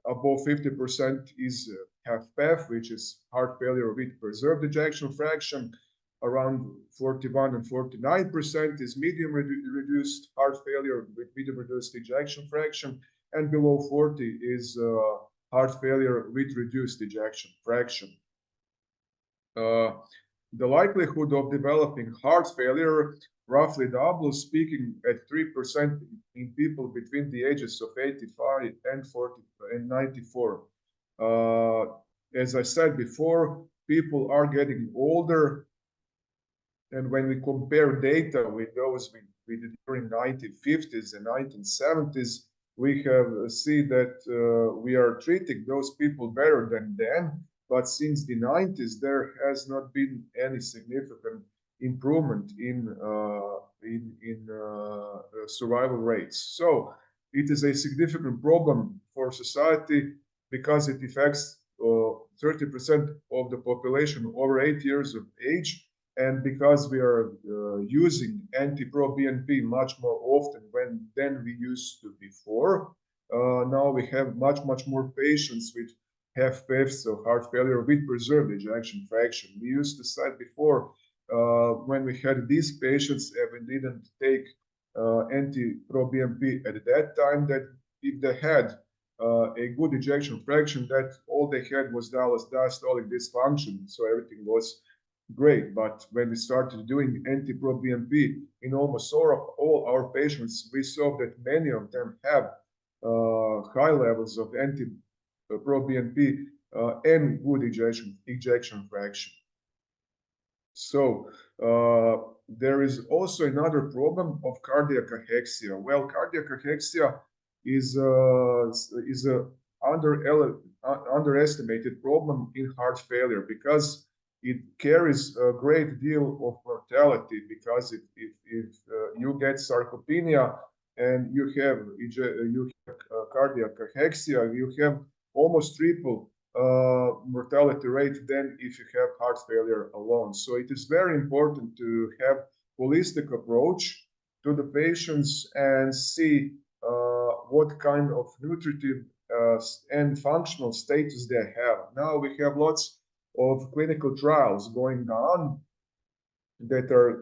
Above 50% is HFpEF, which is heart failure with preserved ejection fraction. Around 41 and 49% is medium reduced heart failure with medium reduced ejection fraction. And below 40 is heart failure with reduced ejection fraction. The likelihood of developing heart failure roughly doubles, peaking at 3% in people between the ages of 85 and 94. As I said before, people are getting older, and when we compare data with those we did during 1950s and 1970s, we have seen that we are treating those people better than then, but since the 90s there has not been any significant improvement in survival rates. So it is a significant problem for society because it affects 30% of the population over 8 years of age, and because we are using anti-pro-BNP much more often than we used to before, now we have much more patients with HFpEFs, so heart failure with preserved ejection fraction. We used to say before, when we had these patients and we didn't take anti-pro-BNP at that time, that if they had a good ejection fraction, that all they had was diastolic dysfunction, so everything was great. But when we started doing anti-pro-BNP in almost all our patients, we saw that many of them have high levels of anti-pro-BNP and good ejection fraction. So there is also another problem of cardiac cachexia. Well, cardiac cachexia is a underestimated problem in heart failure because it carries a great deal of mortality, because if you get sarcopenia and you have cardiac cachexia, you have almost triple mortality rate than if you have heart failure alone. So it is very important to have holistic approach to the patients and see what kind of nutritive and functional status they have. Now we have lots of clinical trials going on that are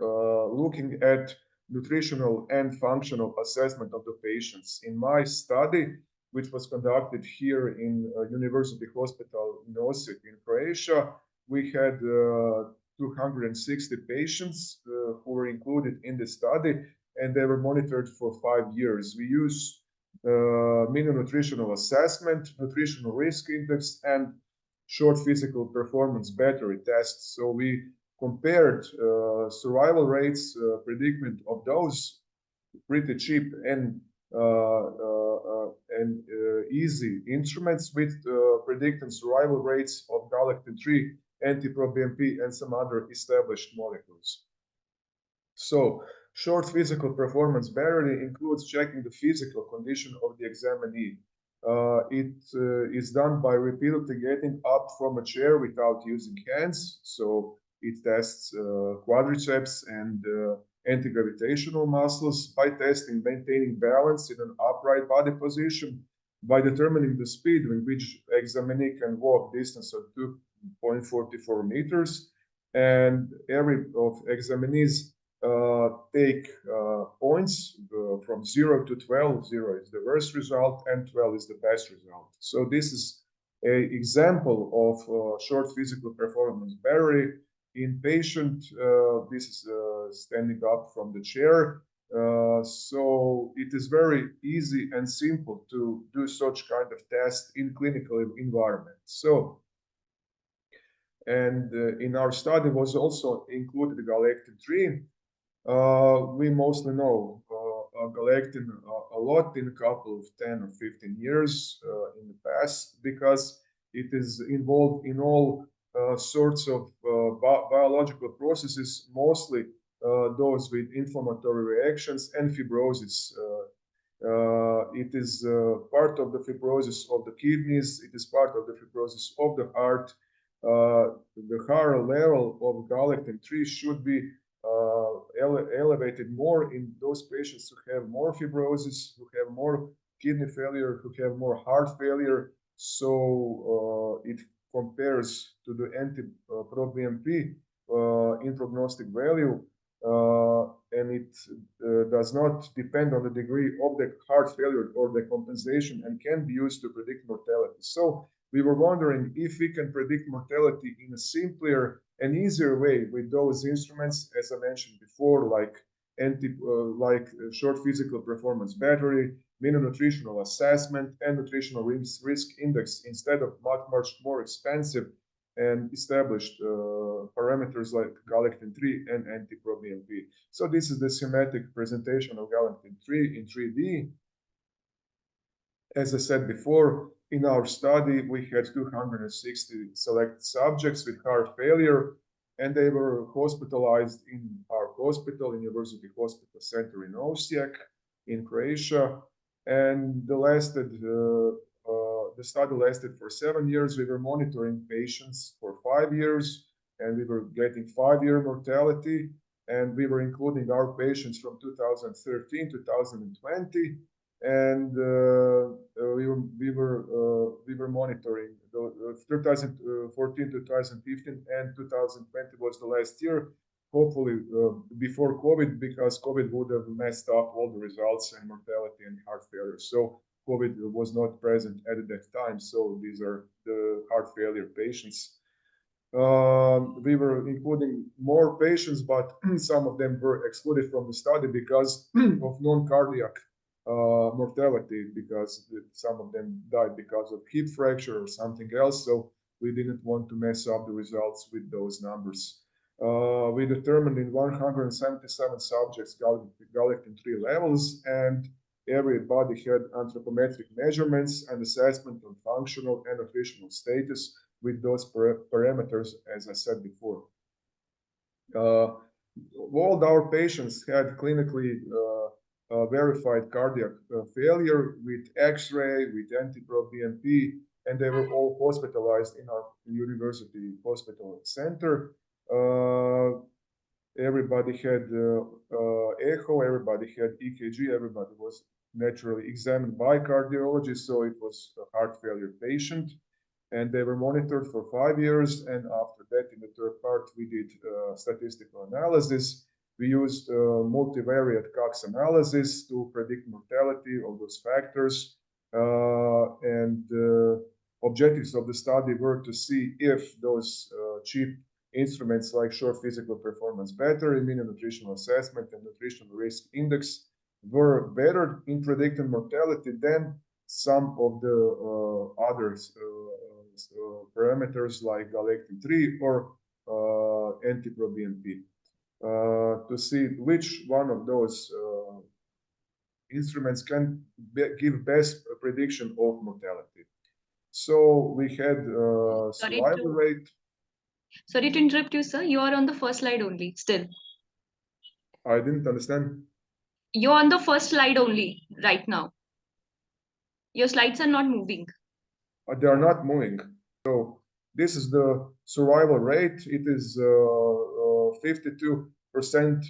looking at nutritional and functional assessment of the patients. In my study, which was conducted here in University Hospital in Osijek in Croatia, we had 260 patients who were included in the study, and they were monitored for 5 years. We used minimum nutritional assessment, nutritional risk index, and short physical performance battery tests. So we compared survival rates, predicament of those pretty cheap and easy instruments with predicting survival rates of galactose-3, anti-pro-BNP, and some other established molecules. So Short physical performance battery includes checking the physical condition of the examinee. It is done by repeatedly getting up from a chair without using hands. So it tests quadriceps and anti-gravitational muscles by testing maintaining balance in an upright body position, by determining the speed with which examinee can walk distance of 2.44 meters. And every of examinees take points from 0 to 12. 0 is the worst result and 12 is the best result. So this is an example of short physical performance battery. In patient, this is standing up from the chair. So it is very easy and simple to do such kind of test in clinical environment. So, and in our study was also included galectin-3. We mostly know galectin a lot in a couple of 10 or 15 years in the past, because it is involved in all sorts of biological processes, mostly those with inflammatory reactions and fibrosis. It is part of the fibrosis of the kidneys. It is part of the fibrosis of the heart. The higher level of galectin-3 should be elevated more in those patients who have more fibrosis, who have more kidney failure, who have more heart failure. So it compares to the anti-proBNP in prognostic value, and it does not depend on the degree of the heart failure or the compensation, and can be used to predict mortality. So we were wondering if we can predict mortality in a simpler and easier way with those instruments, as I mentioned before, like short physical performance battery, nutritional assessment, and nutritional risk index, instead of much more expensive and established parameters like galectin-3 and anti-proBNP. So this is the schematic presentation of galectin-3 in 3D. As I said before, in our study, we had 260 select subjects with heart failure, and they were hospitalized in our hospital, University Hospital Center in Osijek, in Croatia. And the study lasted for 7 years. We were monitoring patients for 5 years, and we were getting 5-year mortality. And we were including our patients from 2013 to 2020. And we were monitoring 2014, 2015, and 2020 was the last year. Hopefully before COVID, because COVID would have messed up all the results and mortality and heart failure. So COVID was not present at that time. So these are the heart failure patients. We were including more patients, but some of them were excluded from the study because of non-cardiac mortality, because some of them died because of hip fracture or something else. So we didn't want to mess up the results with those numbers. We determined in 177 subjects galectin-3 levels, and everybody had anthropometric measurements and assessment of functional and nutritional status with those parameters, as I said before. All our patients had clinically verified cardiac failure with X-ray, with anti-proBNP, and they were all hospitalized in our University Hospital Center. Everybody had echo, everybody had EKG, everybody was naturally examined by cardiology, so it was a heart failure patient. And they were monitored for 5 years, and after that, in the third part, we did statistical analysis. We used multivariate Cox analysis to predict mortality of those factors. And the objectives of the study were to see if those cheap instruments like short physical performance battery, nutritional assessment, and nutritional risk index were better in predicting mortality than some of the other parameters like galectin-3 or anti-proBNP. To see which one of those instruments can give best prediction of mortality. So we had survival rate. Sorry to interrupt you, sir. You are on the first slide only still. I didn't understand. You're on the first slide only right now. Your slides are not moving. They are not moving. So this is the survival rate. It is 52%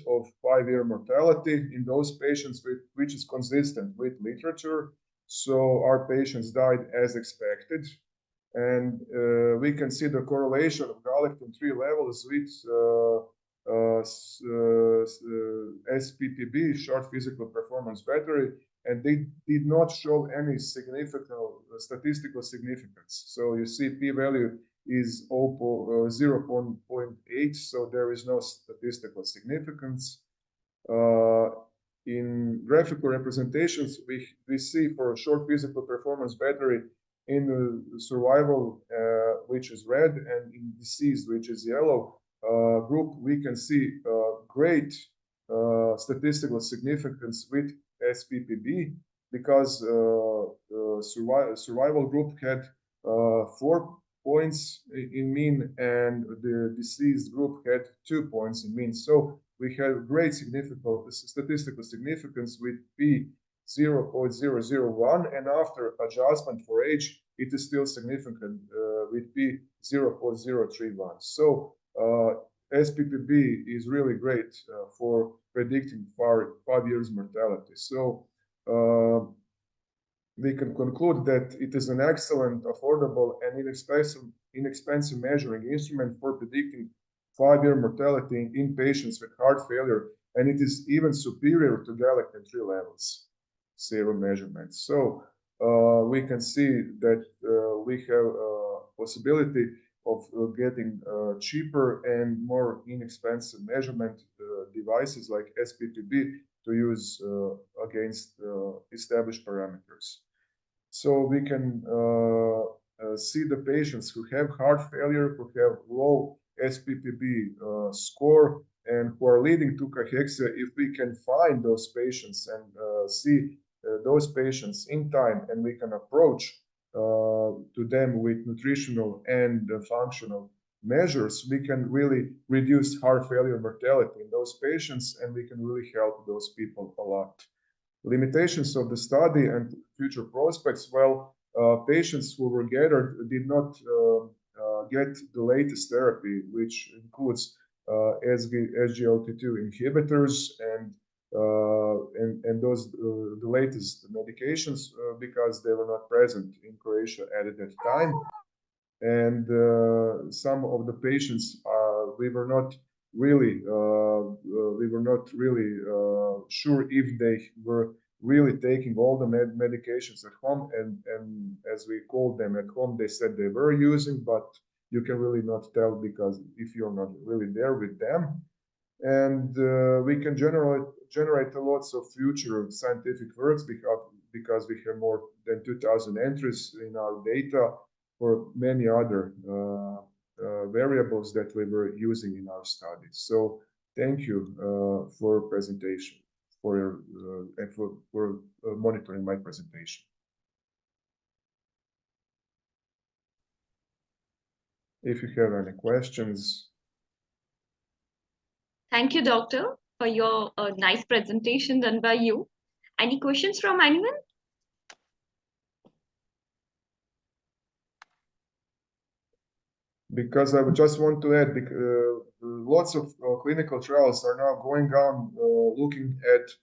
of 5-year mortality in those patients which is consistent with literature. So our patients died as expected. And we can see the correlation of galectin-3 levels with SPPB, short physical performance battery, and they did not show any significant statistical significance. So you see p-value is 0.8, so there is no statistical significance. In graphical representations, we see for a short physical performance battery in the survival, which is red, and in disease, which is yellow group, we can see great statistical significance with SPPB, because survival group had 4 points in mean, and the diseased group had 2 points in mean. So we have great statistical significance with p 0.001, and after adjustment for age, it is still significant with p 0.031. So SPPB is really great for predicting 5 years mortality. So we can conclude that it is an excellent, affordable, and inexpensive measuring instrument for predicting 5-year mortality in patients with heart failure, and it is even superior to galectin-3 levels serum measurements. So we can see that we have possibility of getting cheaper and more inexpensive measurement devices like SPPB to use against established parameters. So we can see the patients who have heart failure, who have low SPPB score, and who are leading to cachexia. If we can find those patients and see those patients in time, and we can approach to them with nutritional and functional measures, we can really reduce heart failure mortality in those patients, and we can really help those people a lot. Limitations of the study and future prospects. Well, patients who were gathered did not get the latest therapy, which includes SGLT2 inhibitors and those the latest medications because they were not present in Croatia at that time. And some of the patients we were not really sure if they were really taking all the medications at home, and as we called them at home, they said they were using, but you can really not tell because if you're not really there with them. And we can generate lots of future scientific works because we have more than 2,000 entries in our data for many other variables that we were using in our studies. So thank you for presentation, for monitoring my presentation. If you have any questions. Thank you, doctor, for your nice presentation done by you. Any questions from anyone? Because I would just want to add, lots of clinical trials are now going on looking at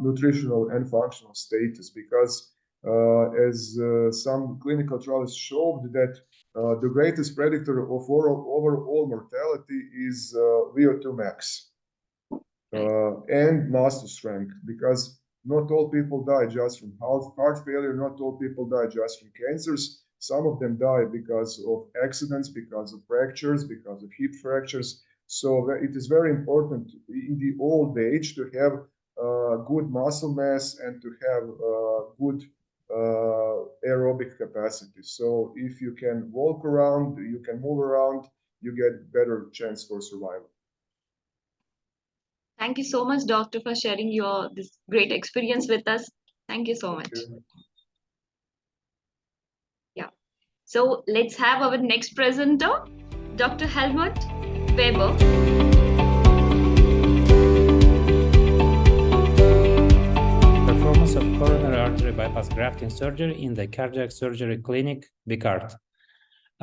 nutritional and functional status, because as some clinical trials showed that the greatest predictor of overall mortality is VO2 max and muscle strength, because not all people die just from heart failure, not all people die just from cancers. Some of them die because of accidents, because of fractures, because of hip fractures. So it is very important in the old age to have good muscle mass and to have good aerobic capacity. So if you can walk around, you can move around, you get better chance for survival. Thank you so much, doctor, for sharing this great experience with us. Thank you so much. Yeah. So let's have our next presenter, Dr. Helmut Weber. performance of coronary artery bypass grafting surgery in the cardiac surgery clinic, BCART.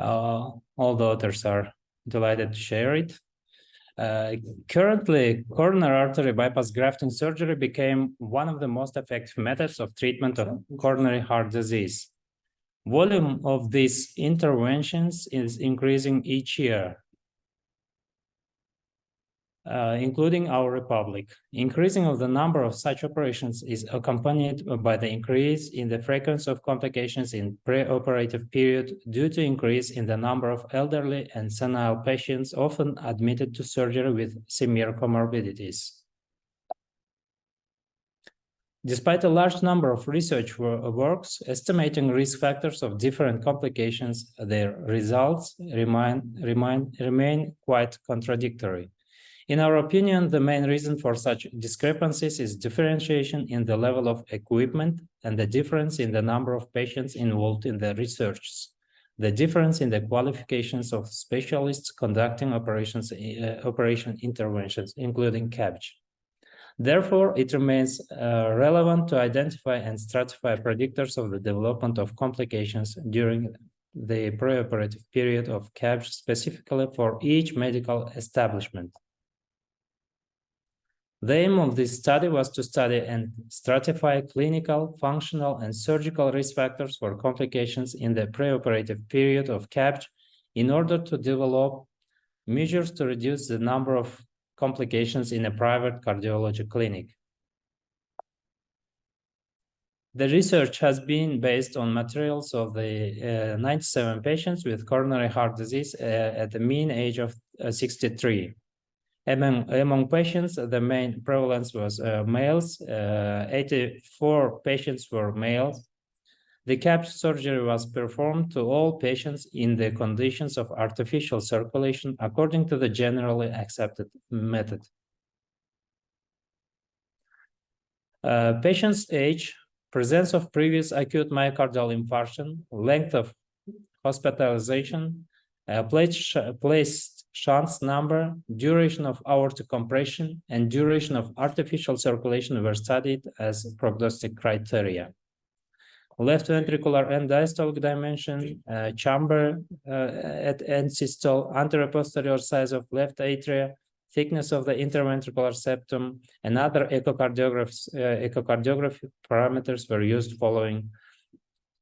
All the authors are delighted to share it. Currently, coronary artery bypass grafting surgery became one of the most effective methods of treatment of coronary heart disease. Volume of these interventions is increasing each year, including our republic. Increasing of the number of such operations is accompanied by the increase in the frequency of complications in pre-operative period due to increase in the number of elderly and senile patients often admitted to surgery with severe comorbidities. Despite a large number of research works estimating risk factors of different complications, their results remain quite contradictory. In our opinion, the main reason for such discrepancies is differentiation in the level of equipment and the difference in the number of patients involved in the research, the difference in the qualifications of specialists conducting operation interventions, including CABG. Therefore, it remains relevant to identify and stratify predictors of the development of complications during the preoperative period of CABG, specifically for each medical establishment. The aim of this study was to study and stratify clinical, functional, and surgical risk factors for complications in the preoperative period of CABG in order to develop measures to reduce the number of complications in a private cardiology clinic. The research has been based on materials of the 97 patients with coronary heart disease at the mean age of 63. Among patients, the main prevalence was males. 84 patients were males. The CABG surgery was performed to all patients in the conditions of artificial circulation according to the generally accepted method. Patient's age, presence of previous acute myocardial infarction, length of hospitalization, placed shunts number, duration of aortic compression, and duration of artificial circulation were studied as prognostic criteria. Left ventricular end diastolic dimension, chamber at end systole, anterior posterior size of left atria, thickness of the interventricular septum, and other echocardiography parameters were used following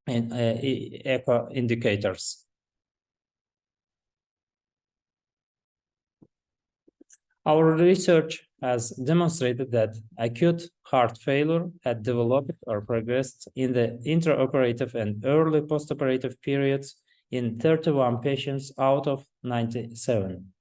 echo indicators. Our research has demonstrated that acute heart failure had developed or progressed in the intraoperative and early postoperative periods in 31 patients out of 97.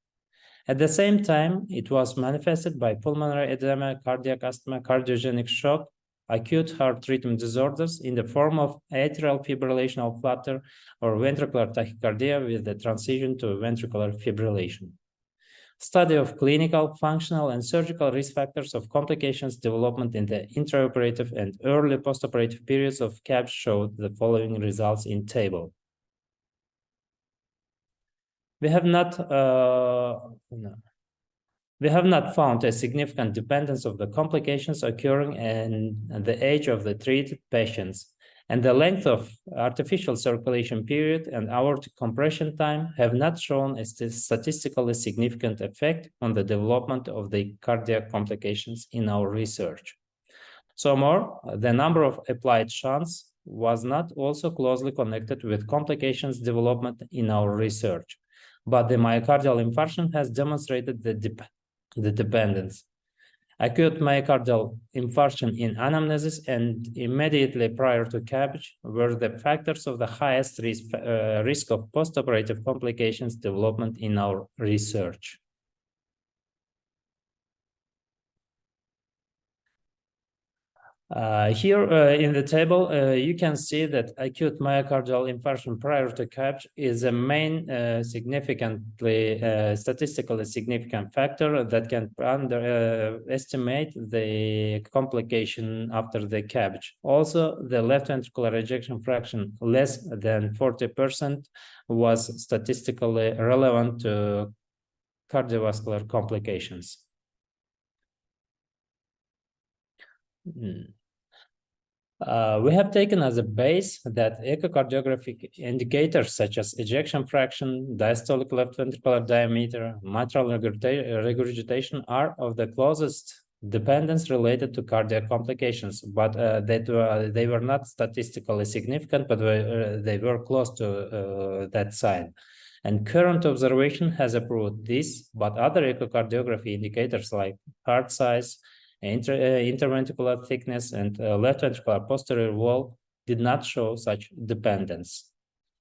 At the same time, it was manifested by pulmonary edema, cardiac asthma, cardiogenic shock, acute heart rhythm disorders in the form of atrial fibrillational flutter or ventricular tachycardia with the transition to ventricular fibrillation. Study of clinical, functional, and surgical risk factors of complications development in the intraoperative and early postoperative periods of CABG showed the following results in table. We have not found a significant dependence of the complications occurring in the age of the treated patients, and the length of artificial circulation period and aortic compression time have not shown a statistically significant effect on the development of the cardiac complications in our research. So more, the number of applied shunts was not also closely connected with complications development in our research, but the myocardial infarction has demonstrated the dependence. Acute myocardial infarction in anamnesis and immediately prior to CABG were the factors of the highest risk of postoperative complications development in our research. Here in the table, you can see that acute myocardial infarction prior to CABG is a main statistically significant factor that can estimate the complication after the CABG. Also, the left ventricular ejection fraction less than 40% was statistically relevant to cardiovascular complications. We have taken as a base that echocardiographic indicators such as ejection fraction, diastolic left ventricular diameter, mitral regurgitation are of the closest dependence related to cardiac complications, but they were not statistically significant, but they were close to that sign. And current observation has approved this, but other echocardiography indicators like heart size, interventricular thickness, and left ventricular posterior wall did not show such dependence.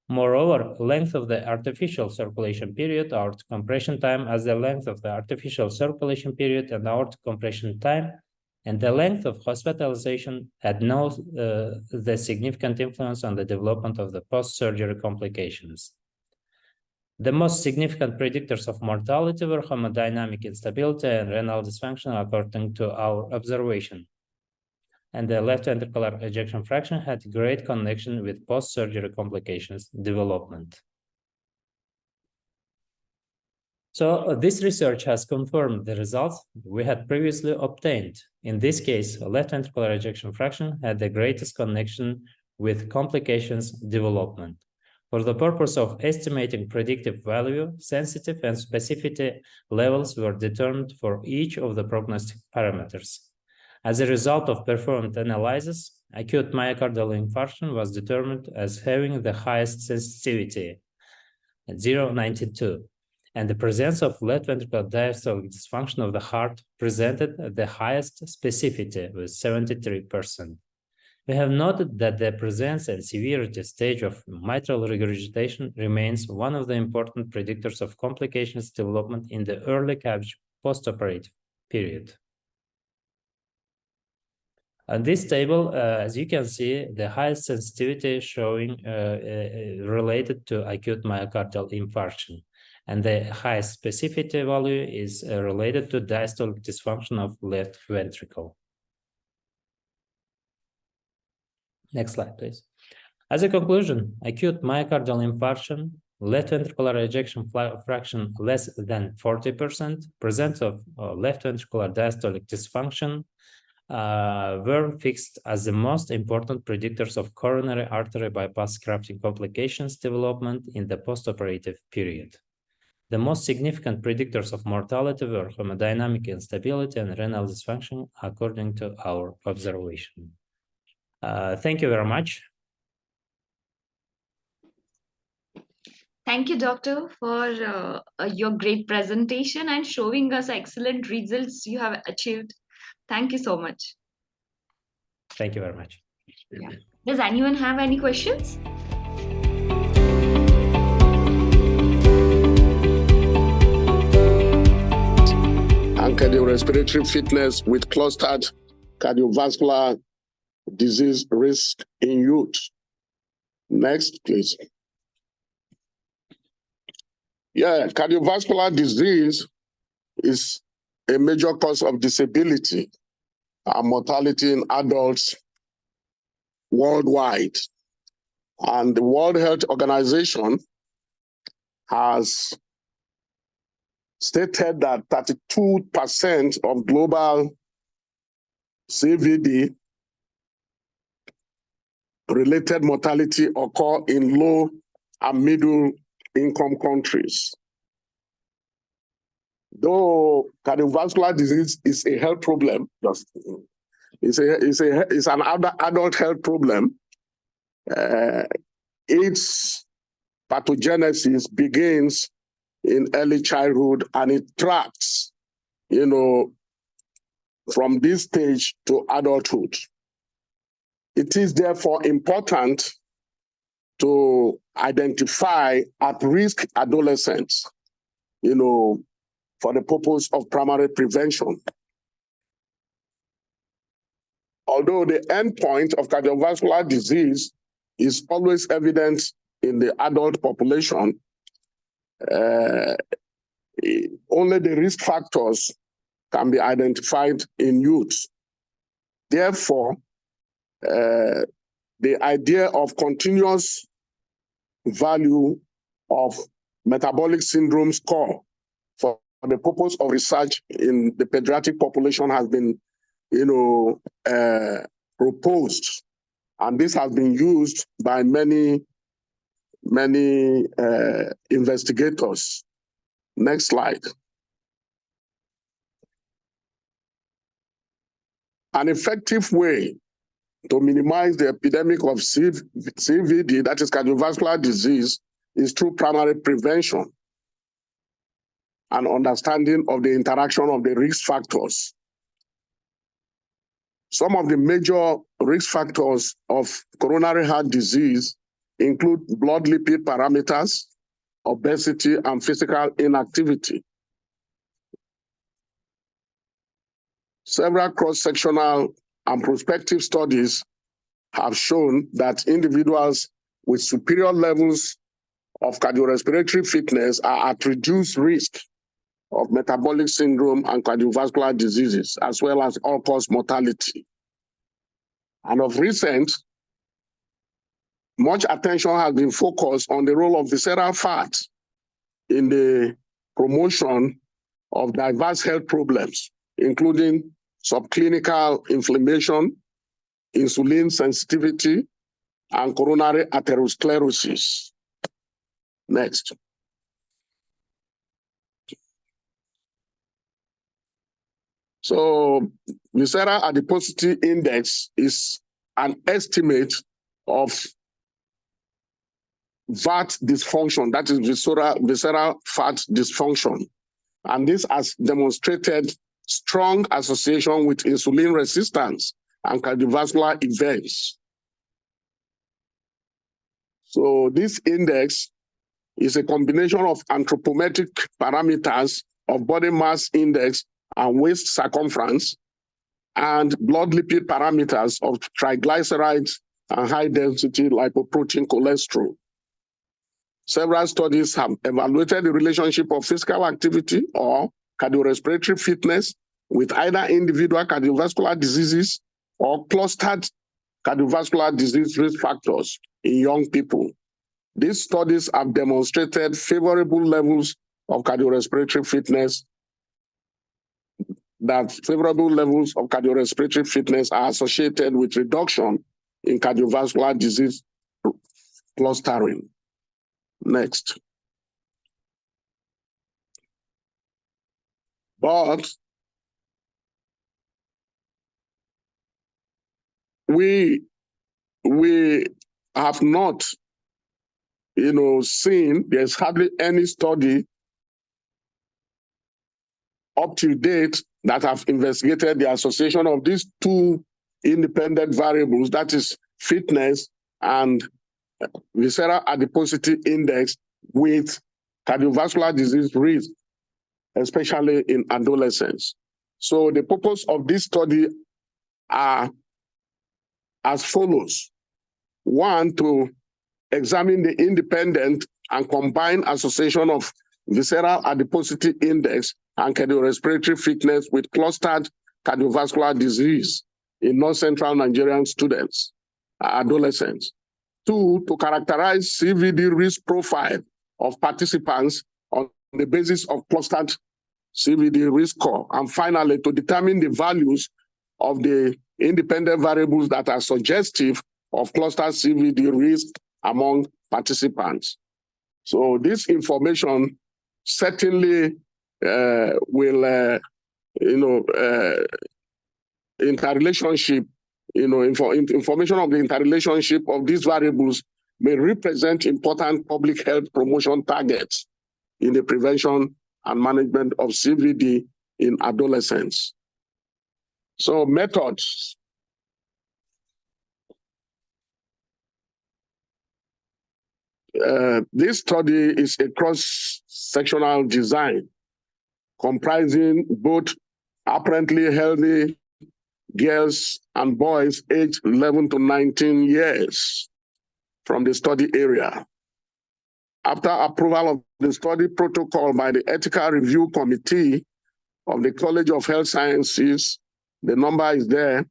Moreover, length of the artificial circulation period, aortic compression time, as the length of the artificial circulation period and aortic compression time, and the length of hospitalization had no the significant influence on the development of the post-surgery complications. The most significant predictors of mortality were hemodynamic instability and renal dysfunction according to our observation. And the left ventricular ejection fraction had great connection with post-surgery complications development. So this research has confirmed the results we had previously obtained. In this case, left ventricular ejection fraction had the greatest connection with complications development. For the purpose of estimating predictive value, sensitive and specificity levels were determined for each of the prognostic parameters. As a result of performed analysis, acute myocardial infarction was determined as having the highest sensitivity at 0.92, and the presence of left ventricular diastolic dysfunction of the heart presented the highest specificity with 73%. We have noted that the presence and severity stage of mitral regurgitation remains one of the important predictors of complications development in the early CABG postoperative period. On this table, as you can see, the highest sensitivity showing related to acute myocardial infarction, and the highest specificity value is related to diastolic dysfunction of left ventricle. Next slide, please. As a conclusion, acute myocardial infarction, left ventricular ejection fraction less than 40%, presence of left ventricular diastolic dysfunction were fixed as the most important predictors of coronary artery bypass grafting complications development in the postoperative period. The most significant predictors of mortality were hemodynamic instability and renal dysfunction according to our observation. Thank you very much. Thank you, Doctor, for your great presentation and showing us excellent results you have achieved. Thank you so much. Thank you very much. Yeah. Does anyone have any questions? And cardiorespiratory fitness with clustered cardiovascular disease risk in youth. Next, please. Yeah, cardiovascular disease is a major cause of disability and mortality in adults worldwide. And the World Health Organization has stated that 32% of global CVD related mortality occur in low and middle income countries. Though cardiovascular disease is a health problem, it's an adult health problem, its pathogenesis begins in early childhood and it tracks, from this stage to adulthood. It is therefore important to identify at-risk adolescents, for the purpose of primary prevention. Although the endpoint of cardiovascular disease is always evident in the adult population, only the risk factors can be identified in youth. Therefore, the idea of continuous value of metabolic syndrome score for the purpose of research in the pediatric population has been, proposed And this has been used by many investigators. Next slide. An effective way to minimize the epidemic of CVD, that is cardiovascular disease, is through primary prevention and understanding of the interaction of the risk factors. Some of the major risk factors of coronary heart disease include blood lipid parameters, obesity, and physical inactivity. Several cross-sectional and prospective studies have shown that individuals with superior levels of cardiorespiratory fitness are at reduced risk of metabolic syndrome and cardiovascular diseases, as well as all-cause mortality. And of recent, much attention has been focused on the role of visceral fat in the promotion of diverse health problems, including subclinical inflammation, insulin sensitivity, and coronary atherosclerosis. Next. So visceral adiposity index is an estimate of VAT dysfunction, that is visceral fat dysfunction. And this has demonstrated strong association with insulin resistance and cardiovascular events. So this index is a combination of anthropometric parameters of body mass index and waist circumference, and blood lipid parameters of triglycerides and high-density lipoprotein cholesterol. Several studies have evaluated the relationship of physical activity or cardiorespiratory fitness with either individual cardiovascular diseases or clustered cardiovascular disease risk factors in young people. These studies have demonstrated favorable levels of cardiorespiratory fitness, that favorable levels of cardiorespiratory fitness are associated with reduction in cardiovascular disease clustering. Next. But we have not, seen, there's hardly any study up to date that have investigated the association of these two independent variables, that is fitness and visceral adiposity index, with cardiovascular disease risk, especially in adolescents. So the purpose of this study are as follows. One, to examine the independent and combined association of visceral adiposity index and cardiorespiratory fitness with clustered cardiovascular disease in North Central Nigerian students, adolescents. Two, to characterize CVD risk profile of participants on the basis of clustered CVD risk score. And finally, to determine the values of the independent variables that are suggestive of clustered CVD risk among participants. So this information certainly will, interrelationship, information of the interrelationship of these variables may represent important public health promotion targets in the prevention and management of CVD in adolescents. So methods. This study is a cross-sectional design comprising both apparently healthy girls and boys aged 11 to 19 years from the study area. After approval of the study protocol by the Ethical Review Committee of the College of Health Sciences, the number is there,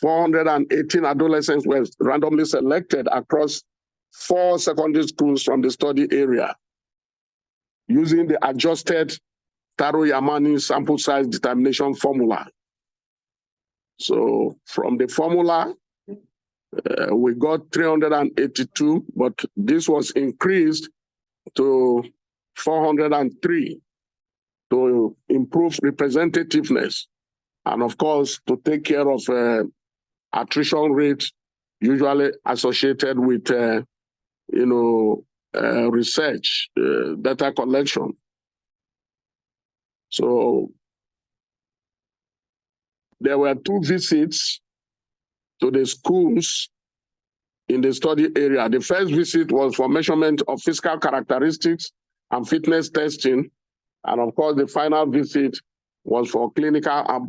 418 adolescents were randomly selected across 4 secondary schools from the study area using the adjusted Taro-Yamani sample size determination formula. So from the formula, We got 382, but this was increased to 403 to improve representativeness, and of course, to take care of attrition rates usually associated with, research, data collection. So there were 2 visits to the schools in the study area. The first visit was for measurement of physical characteristics and fitness testing. And of course, the final visit was for clinical and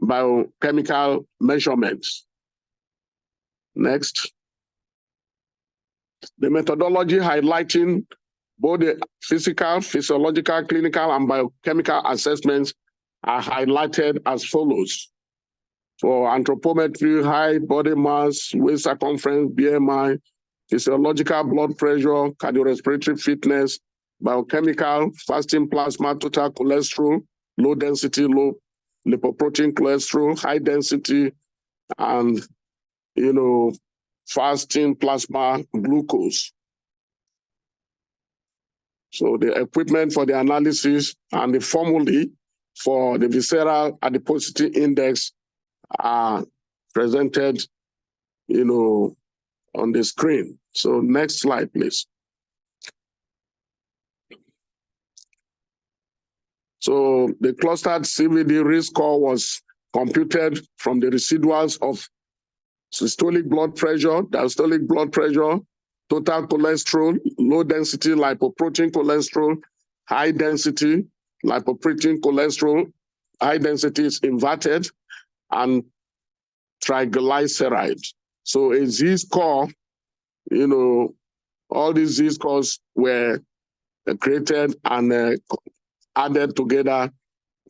biochemical measurements. Next. The methodology highlighting both the physical, physiological, clinical, and biochemical assessments are highlighted as follows. For anthropometry, height, body mass, waist circumference, BMI, physiological blood pressure, cardiorespiratory fitness, biochemical, fasting plasma, total cholesterol, low density, low lipoprotein cholesterol, high density, and, fasting plasma glucose. So the equipment for the analysis and the formulae for the visceral adiposity index are presented, on the screen. So next slide, please. So the clustered CVD risk score was computed from the residuals of systolic blood pressure, diastolic blood pressure, total cholesterol, low density lipoprotein cholesterol, high density lipoprotein cholesterol, high density is inverted, and triglycerides. So a Z-score, all these Z-scores were created and added together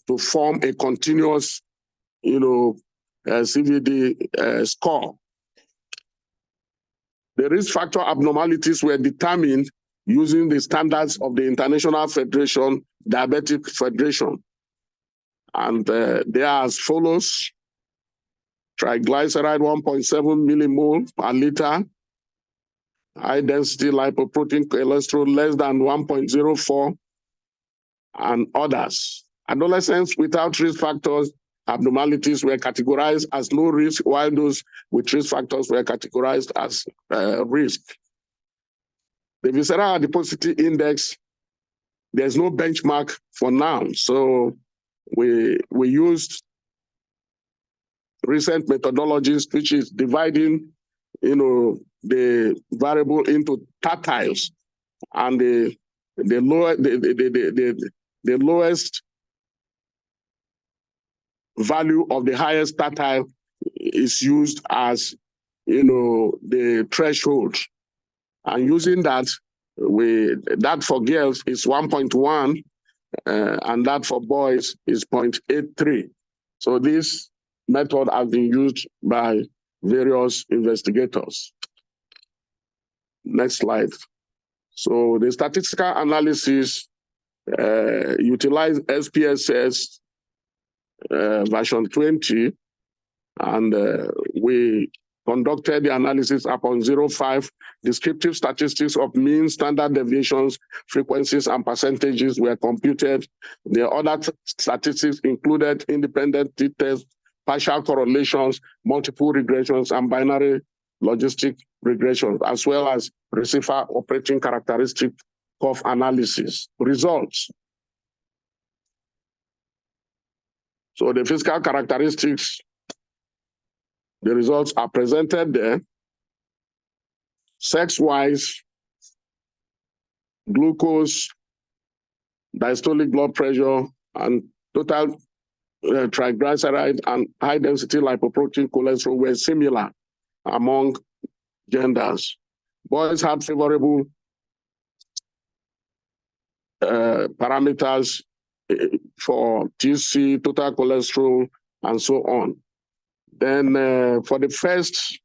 to form a continuous, CVD score. The risk factor abnormalities were determined using the standards of the International Federation, Diabetic Federation. And they are as follows: triglyceride 1.7 millimole per liter, high density lipoprotein cholesterol less than 1.04, and others. Adolescents without risk factors abnormalities were categorized as low risk, while those with risk factors were categorized as risk. The visceral adiposity index, there's no benchmark for now. So we used recent methodologies, which is dividing, the variable into tertiles, and the lowest value of the highest tertile is used as, the threshold. And using that, that for girls is 1.1, and that for boys is 0.83. So this method has been used by various investigators. Next slide. So the statistical analysis utilized SPSS version 20, and we conducted the analysis upon 0.5. Descriptive statistics of mean, standard deviations, frequencies, and percentages were computed. The other statistics included independent t-tests, partial correlations, multiple regressions, and binary logistic regressions, as well as receiver operating characteristic curve analysis. Results. So the physical characteristics, the results are presented there. Sex-wise, glucose, diastolic blood pressure, and total triglyceride and high-density lipoprotein cholesterol were similar among genders. Boys had favorable parameters for TC, total cholesterol, and so on. Then for the first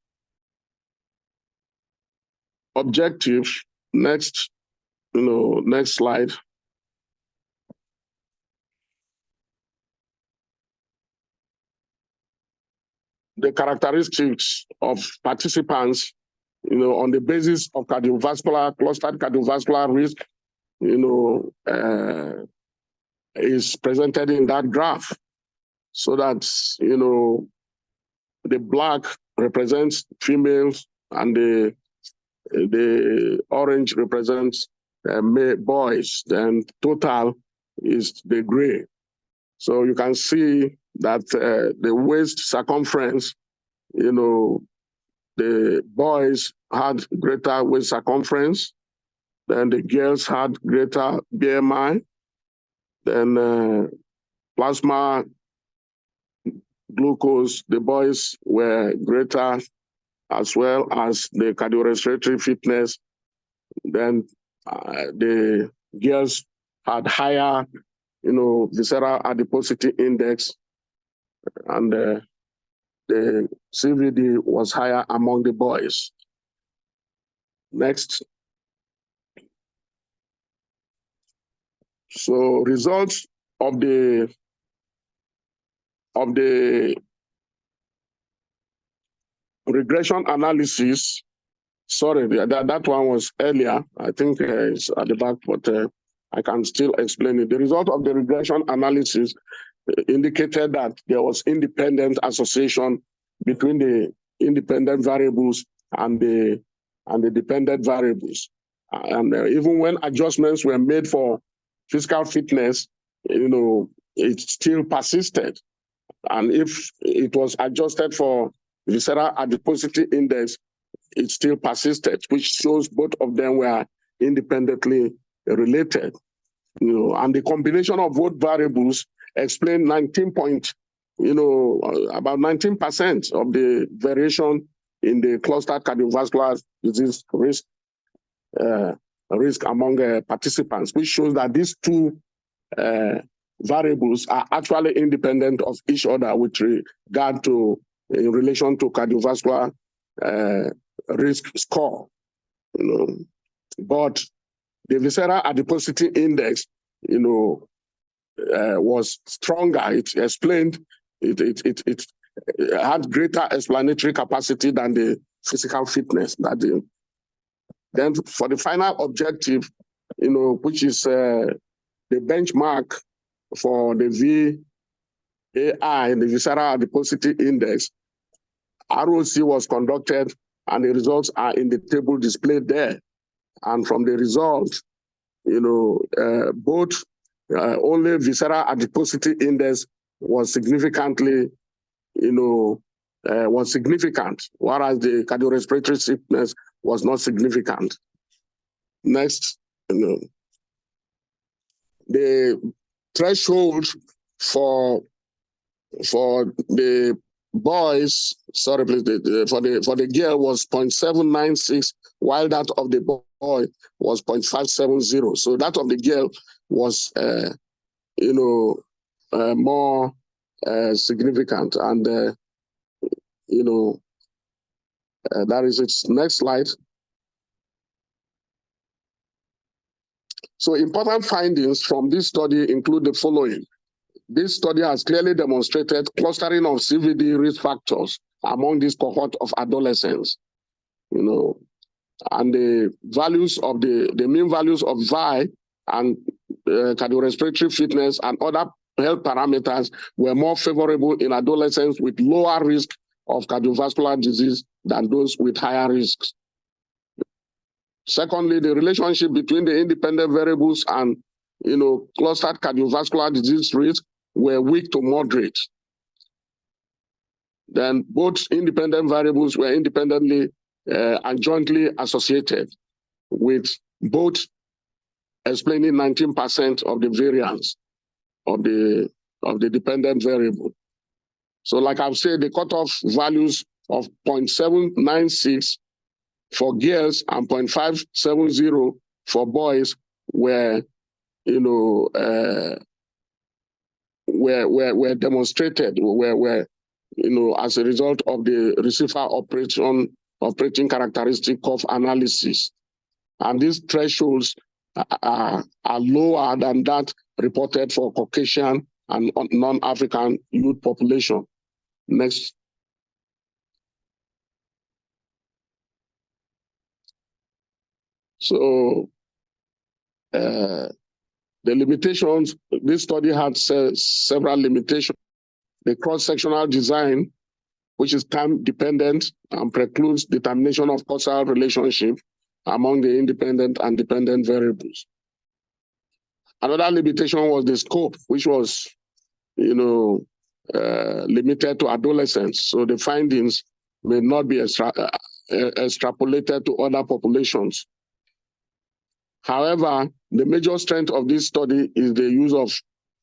objective, next slide. the characteristics of participants, on the basis of clustered cardiovascular risk, is presented in that graph. So that, the black represents females and the orange represents boys. Then total is the gray. So you can see that the waist circumference, the boys had greater waist circumference, then the girls had greater BMI, then plasma glucose, the boys were greater, as well as the cardiorespiratory fitness. Then the girls had higher, visceral adiposity index, and the CVD was higher among the boys. Next. So results of the regression analysis. Sorry, that one was earlier. I think it's at the back, but I can still explain it. The result of the regression analysis indicated that there was independent association between the independent variables and the dependent variables. And even when adjustments were made for physical fitness, it still persisted. And if it was adjusted for visceral adiposity index, it still persisted, which shows both of them were independently related. And the combination of both variables explained about 19% of the variation in the clustered cardiovascular disease risk among participants, which shows that these two variables are actually independent of each other with regard to, in relation to cardiovascular risk score. But the visceral adiposity index, was stronger. It explained, it had greater explanatory capacity than the physical fitness. Then for the final objective, which is the benchmark for the VAI, the visceral adiposity index, ROC was conducted, and the results are in the table displayed there. And from the results, both only visceral adiposity index was significantly, was significant, whereas the cardiorespiratory sickness was not significant. Next, the threshold for the boys, sorry, please, for the girl was 0.796, while that of the boy was 0.570. So that of the girl was, more significant, and that is its next slide. So important findings from this study include the following. This study has clearly demonstrated clustering of CVD risk factors among this cohort of adolescents, and the values of the mean values of VI and cardiorespiratory fitness and other health parameters were more favorable in adolescents with lower risk of cardiovascular disease than those with higher risks. Secondly, the relationship between the independent variables and clustered cardiovascular disease risk were weak to moderate. Then both independent variables were independently and jointly associated, with both explaining 19% of the variance of the dependent variable. So like I've said, the cutoff values of 0.796 for girls and 0.570 for boys were demonstrated, as a result of the receiver operating characteristic curve analysis. And these thresholds are lower than that reported for Caucasian and non-African youth population. Next. So the limitations, this study had several limitations. The cross-sectional design, which is time-dependent and precludes determination of causal relationship among the independent and dependent variables. Another limitation was the scope, which was, limited to adolescents. So the findings may not be extrapolated to other populations. However, the major strength of this study is the use of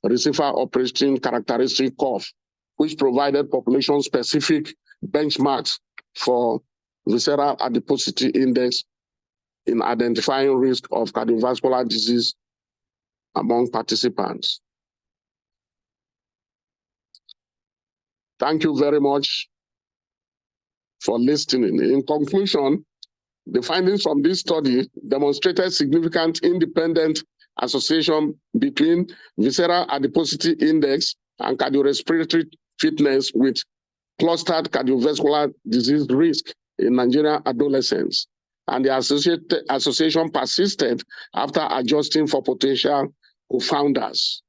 receiver operating characteristic curve, which provided population-specific benchmarks for visceral adiposity index in identifying risk of cardiovascular disease among participants. Thank you very much for listening. In conclusion, the findings from this study demonstrated significant independent association between visceral adiposity index and cardiorespiratory fitness with clustered cardiovascular disease risk in Nigerian adolescents. And the association persisted after adjusting for potential confounders.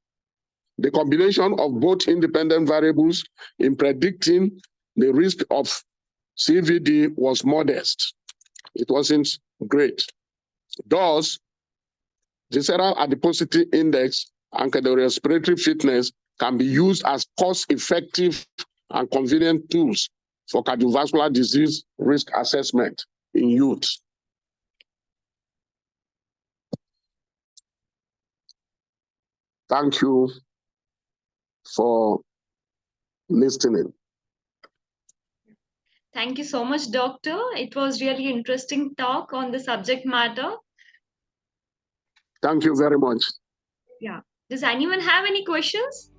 The combination of both independent variables in predicting the risk of CVD was modest. It wasn't great. Thus, visceral adiposity index and cardiorespiratory fitness can be used as cost-effective and convenient tools for cardiovascular disease risk assessment in youth. Thank you for listening. Thank you so much, Doctor. It was really interesting talk on the subject matter. Thank you very much. Yeah. Does anyone have any questions?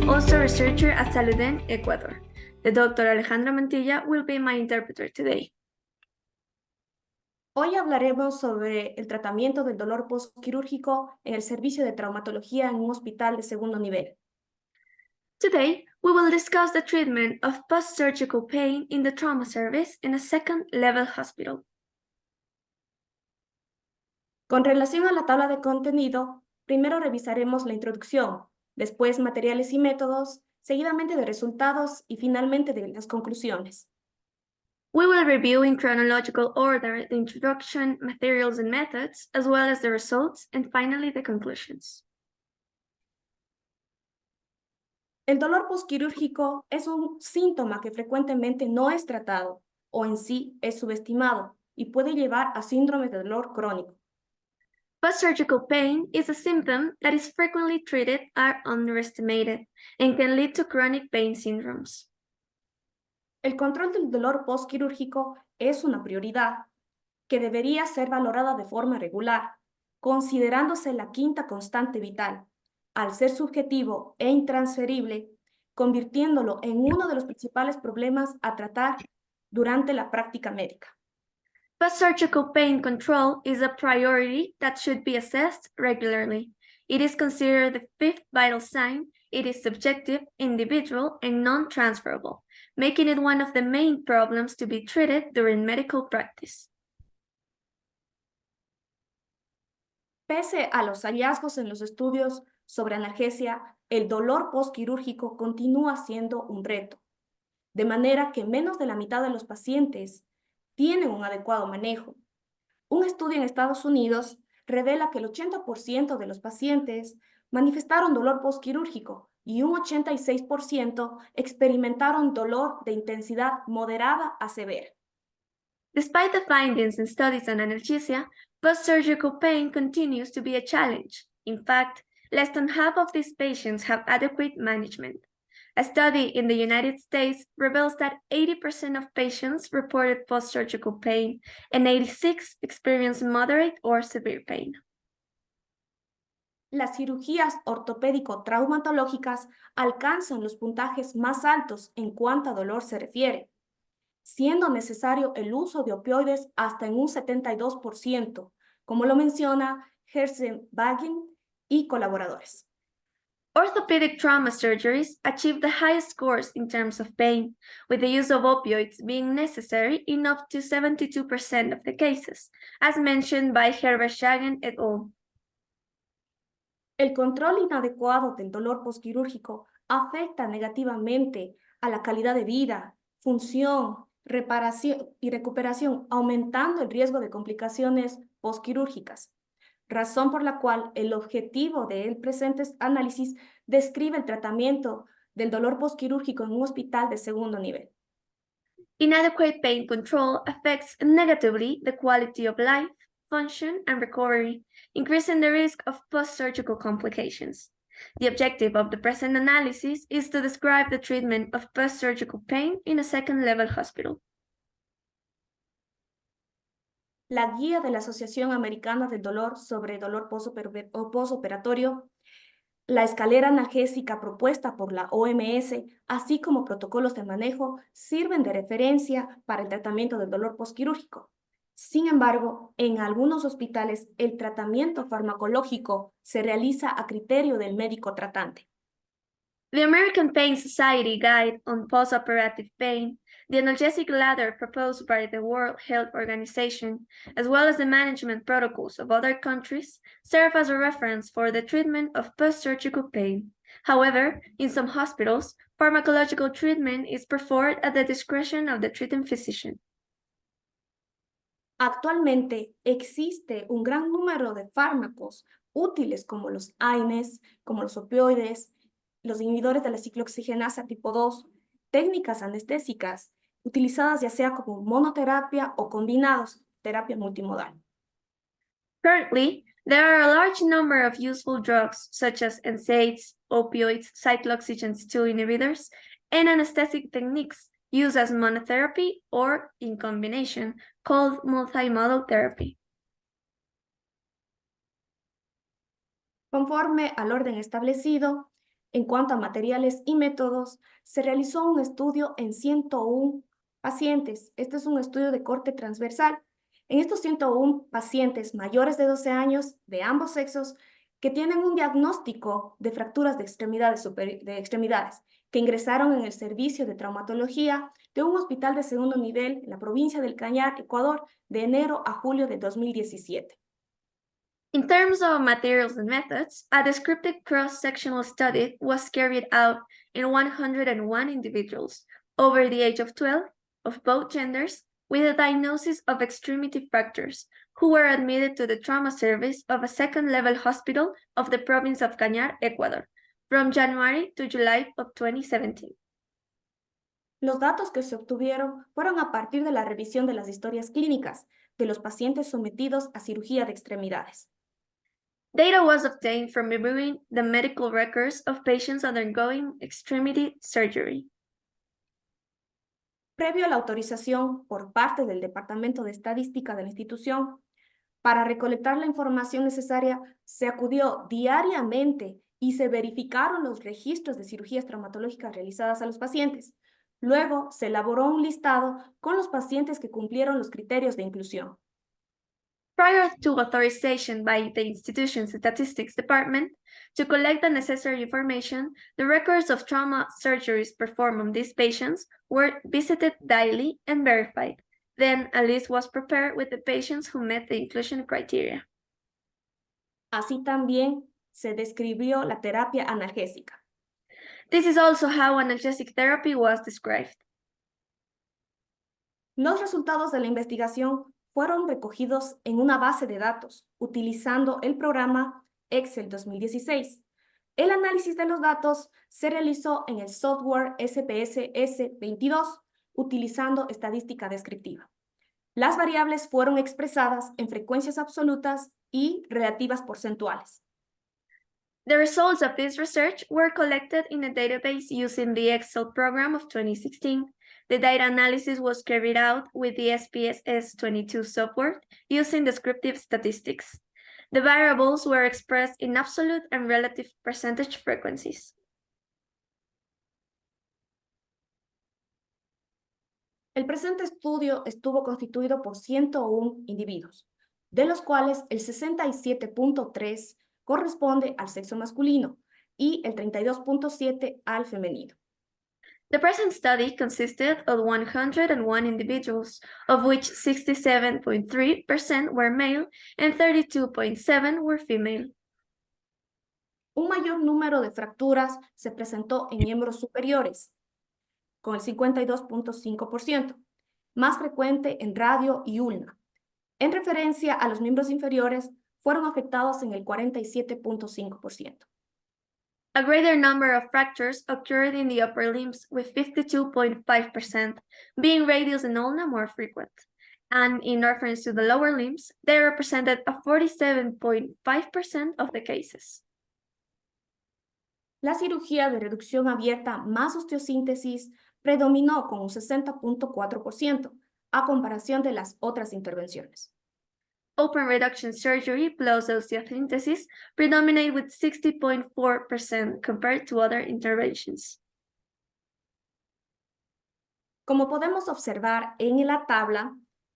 Also researcher at Salud, Ecuador. The Dr. Alejandra Mantilla will be my interpreter today. Hoy hablaremos sobre el tratamiento del dolor postquirúrgico en el servicio de traumatología en un hospital de segundo nivel. Today, we will discuss the treatment of post-surgical pain in the trauma service in a second-level hospital. Con relación a la tabla de contenido, primero revisaremos la introducción, después materiales y métodos, seguidamente de resultados y finalmente de las conclusiones. We will review in chronological order the introduction, materials and methods, as well as the results, and finally the conclusions. El dolor postquirúrgico es un síntoma que frecuentemente no es tratado o en sí es subestimado y puede llevar a síndrome de dolor crónico. Post-surgical pain is a symptom that is frequently treated or underestimated and can lead to chronic pain syndromes. El control del dolor postquirúrgico es una prioridad que debería ser valorada de forma regular, considerándose la quinta constante vital, al ser subjetivo e intransferible, convirtiéndolo en uno de los principales problemas a tratar durante la práctica médica. Post-surgical pain control is a priority that should be assessed regularly. It is considered the fifth vital sign. It is subjective, individual, and non-transferable, making it one of the main problems to be treated during medical practice. Pese a los hallazgos en los estudios sobre analgesia, el dolor postquirúrgico continúa siendo un reto, de manera que menos de la mitad de los pacientes tienen un adecuado manejo. Un estudio en Estados Unidos revela que el 80% de los pacientes manifestaron dolor postquirúrgico y un 86% experimentaron dolor de intensidad moderada a severa. Despite the findings in studies on analgesia, post-surgical pain continues to be a challenge. In fact, less than half of these patients have adequate management. A study in the United States reveals that 80% of patients reported post-surgical pain and 86% experienced moderate or severe pain. Las cirugías ortopédico-traumatológicas alcanzan los puntajes más altos en cuanto a dolor se refiere, siendo necesario el uso de opioides hasta en un 72%, como lo menciona Herzenbagen y colaboradores. Orthopedic trauma surgeries achieve the highest scores in terms of pain, with the use of opioids being necessary in up to 72% of the cases, as mentioned by Herbershagen et al. El control inadecuado del dolor posquirúrgico afecta negativamente a la calidad de vida, función, reparación y recuperación, aumentando el riesgo de complicaciones posquirúrgicas, razón por la cual el objetivo del presente análisis describe el tratamiento del dolor posquirúrgico en un hospital de segundo nivel. Inadequate pain control affects negatively the quality of life, function, and recovery, increasing the risk of post-surgical complications. The objective of the present analysis is to describe the treatment of post-surgical pain in a second-level hospital. La guía de la Asociación Americana del Dolor sobre dolor postoperatorio, la escalera analgésica propuesta por la OMS, así como protocolos de manejo, sirven de referencia para el tratamiento del dolor posquirúrgico. Sin embargo, en algunos hospitales el tratamiento farmacológico se realiza a criterio del médico tratante. The American Pain Society Guide on Postoperative Pain, the analgesic ladder proposed by the World Health Organization, as well as the management protocols of other countries, serve as a reference for the treatment of post-surgical pain. However, in some hospitals, pharmacological treatment is performed at the discretion of the treating physician. Actualmente existe un gran número de fármacos útiles como los AINES, como los opioides, los inhibidores de la ciclooxigenasa tipo 2, técnicas anestésicas utilizadas ya sea como monoterapia o combinados, terapia multimodal. Currently, there are a large number of useful drugs such as NSAIDs, opioids, cyclooxygenase 2 inhibitors, and anesthetic techniques used as monotherapy or in combination, called multimodal therapy. Conforme al orden establecido, en cuanto a materiales y métodos, se realizó un estudio en 101 pacientes. Este es un estudio de corte transversal. En estos 101 pacientes mayores de 12 años, de ambos sexos, que tienen un diagnóstico de fracturas de extremidades, que ingresaron en el servicio de traumatología de un hospital de segundo nivel en la provincia del Cañar, Ecuador, de enero a julio de 2017. In terms of materials and methods, a descriptive cross-sectional study was carried out in 101 individuals over the age of 12 of both genders with a diagnosis of extremity fractures who were admitted to the trauma service of a second-level hospital of the province of Cañar, Ecuador, from January to July of 2017. Los datos que se obtuvieron fueron a partir de la revisión de las historias clínicas de los pacientes sometidos a cirugía de extremidades. Data was obtained from reviewing the medical records of patients undergoing extremity surgery. Previo a la autorización por parte del Departamento de Estadística de la institución, para recolectar la información necesaria, se acudió diariamente y se verificaron los registros de cirugías traumatológicas realizadas a los pacientes. Luego, se elaboró un listado con los pacientes que cumplieron los criterios de inclusión. Prior to authorization by the institution's statistics department to collect the necessary information, the records of trauma surgeries performed on these patients were visited daily and verified. Then a list was prepared with the patients who met the inclusion criteria. Así también se describió la terapia analgésica. This is also how analgesic therapy was described. Los resultados de la investigación fueron recogidos en una base de datos utilizando el programa Excel 2016. El análisis de los datos se realizó en el software SPSS 22 utilizando estadística descriptiva. Las variables fueron expresadas en frecuencias absolutas y relativas porcentuales. The results of this research were collected in a database using the Excel program of 2016. The data analysis was carried out with the SPSS 22 software using descriptive statistics. The variables were expressed in absolute and relative percentage frequencies. El presente estudio estuvo constituido por 101 individuos, de los cuales el 67.3 corresponde al sexo masculino, y el 32.7% al femenino. The present study consisted of 101 individuals, of which 67.3% were male and 32.7% were female. Un mayor número de fracturas se presentó en miembros superiores, con el 52.5%, más frecuente en radio y ulna. En referencia a los miembros inferiores, fueron afectados en el 47.5%. A greater number of fractures occurred in the upper limbs, with 52.5%, being radius and ulna more frequent. And in reference to the lower limbs, they represented a 47.5% of the cases. La cirugía de reducción abierta más osteosíntesis predominó con un 60.4%, a comparación de las otras intervenciones. Open reduction surgery plus osteosynthesis predominate with 60.4% compared to other interventions. Como podemos observar en la tabla,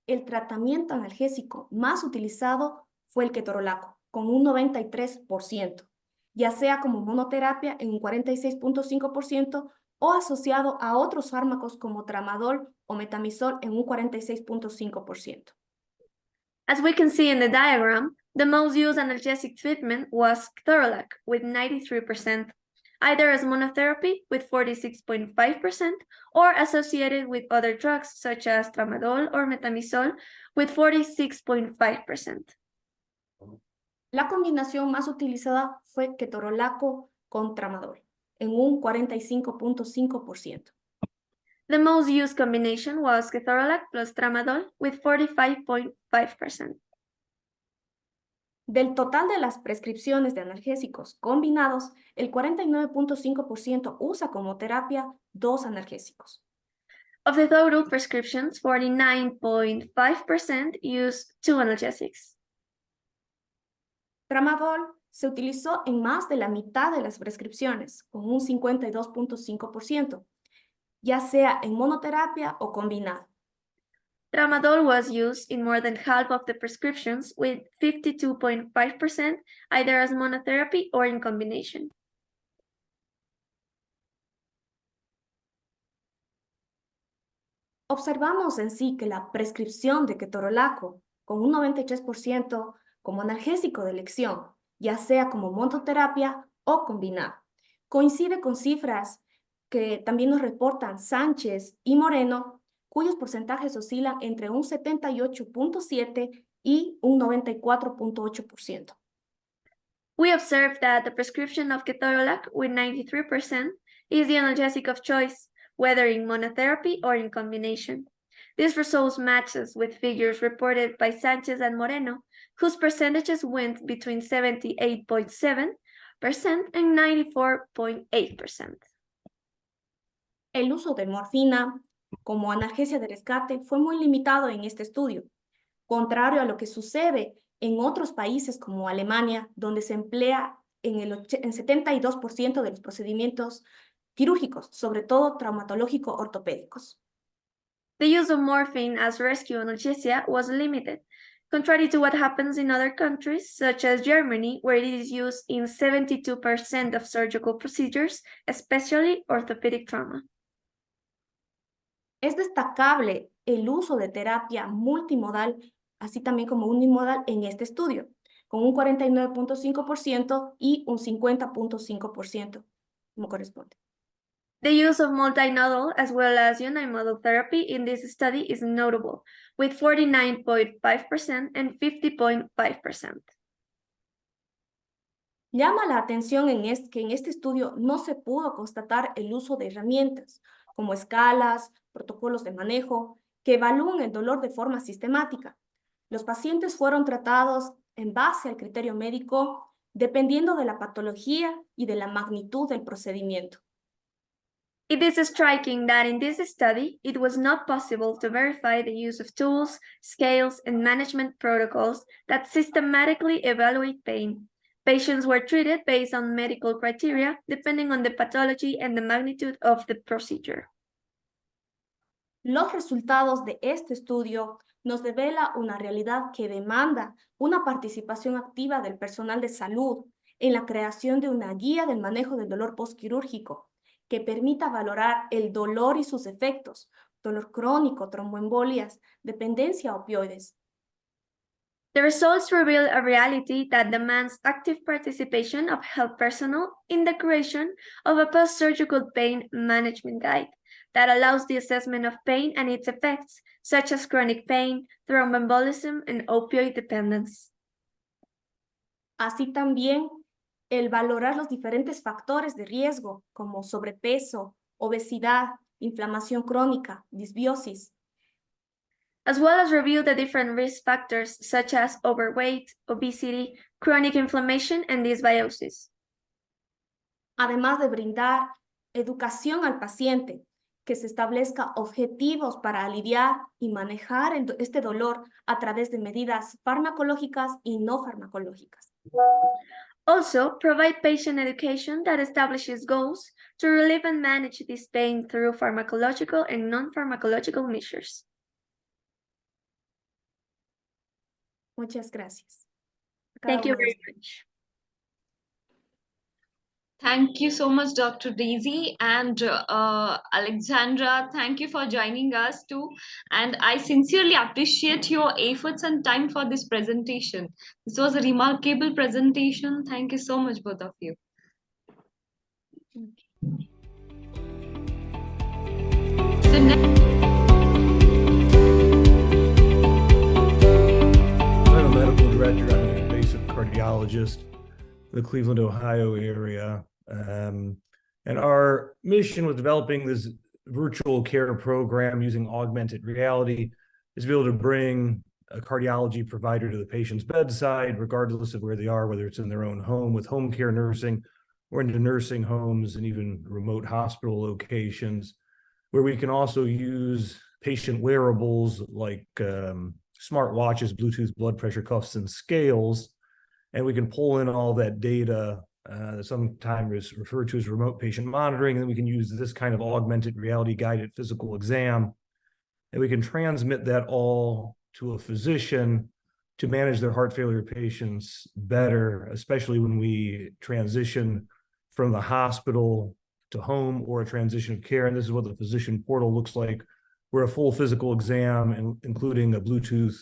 el tratamiento analgésico más utilizado fue el ketorolaco, con un 93%, ya sea como monoterapia en un 46.5% o asociado a otros fármacos como tramadol o metamizol en un 46.5%. As we can see in the diagram, the most used analgesic treatment was ketorolac with 93%, either as monotherapy with 46.5% or associated with other drugs such as tramadol or metamizol with 46.5%. La combinación más utilizada fue ketorolaco con tramadol, en un 45.5%. The most used combination was ketorolac plus tramadol with 45.5%. Del total de las prescripciones de analgésicos combinados, el 49.5% usa como terapia 2 analgésicos. Of the total prescriptions, 49.5% use 2 analgesics. Tramadol se utilizó en más de la mitad de las prescripciones, con un 52.5%, ya sea en monoterapia o combinado. Tramadol was used in more than half of the prescriptions, with 52.5% either as monotherapy or in combination. Observamos en sí que la prescripción de ketorolaco, con un 93% como analgésico de elección, ya sea como monoterapia o combinado, coincide con cifras que también nos reportan Sánchez y Moreno, cuyos porcentajes oscilan entre un 78.7% y un 94.8%. We observed that the prescription of ketorolac with 93% is the analgesic of choice, whether in monotherapy or in combination. This result matches with figures reported by Sánchez and Moreno, whose percentages went between 78.7% and 94.8%. El uso de morfina como analgesia de rescate fue muy limitado en este estudio, contrario a lo que sucede en otros países como Alemania, donde se emplea en 72% de los procedimientos quirúrgicos, sobre todo traumatológico-ortopédicos. The use of morphine as rescue analgesia was limited, contrary to what happens in other countries, such as Germany, where it is used in 72% of surgical procedures, especially orthopedic trauma. Es destacable el uso de terapia multimodal, así también como unimodal en este estudio, con un 49.5% y un 50.5%, como corresponde. The use of multinodal as well as unimodal therapy in this study is notable, with 49.5% and 50.5%. Llama la atención que en este estudio no se pudo constatar el uso de herramientas como escalas, protocolos de manejo, que evalúan el dolor de forma sistemática. Los pacientes fueron tratados en base al criterio médico, dependiendo de la patología y de la magnitud del procedimiento. It is striking that in this study, it was not possible to verify the use of tools, scales, and management protocols that systematically evaluate pain. Patients were treated based on medical criteria, depending on the pathology and the magnitude of the procedure. Los resultados de este estudio nos devela una realidad que demanda una participación activa del personal de salud en la creación de una guía del manejo del dolor postquirúrgico que permita valorar el dolor y sus efectos, dolor crónico, tromboembolias, dependencia a opioides. The results reveal a reality that demands active participation of health personnel in the creation of a post-surgical pain management guide that allows the assessment of pain and its effects, such as chronic pain, thromboembolism, and opioid dependence. Así también, el valorar los diferentes factores de riesgo, como sobrepeso, obesidad, inflamación crónica, disbiosis, as well as review the different risk factors such as overweight, obesity, chronic inflammation, and dysbiosis. además de brindar educación al paciente, que se establezca objetivos para aliviar y manejar este dolor a través de medidas farmacológicas y no farmacológicas. Also, provide patient education that establishes goals to relieve and manage this pain through pharmacological and non-pharmacological measures. Muchas gracias. Thank you very much. Thank you so much, Dr. Daisy and Alexandra. Thank you for joining us too. And I sincerely appreciate your efforts and time for this presentation. This was a remarkable presentation. Thank you so much, both of you. So next, I'm a medical director. I'm an invasive cardiologist in the Cleveland, Ohio area. And our mission with developing this virtual care program using augmented reality is to be able to bring a cardiology provider to the patient's bedside, regardless of where they are, whether it's in their own home with home care nursing or into nursing homes and even remote hospital locations, where we can also use patient wearables like smart watches, Bluetooth blood pressure cuffs, and scales, and we can pull in all that data that sometimes is referred to as remote patient monitoring, and then we can use this kind of augmented reality guided physical exam, and we can transmit that all to a physician to manage their heart failure patients better, especially when we transition from the hospital to home or a transition of care. And this is what the physician portal looks like, where a full physical exam, including a Bluetooth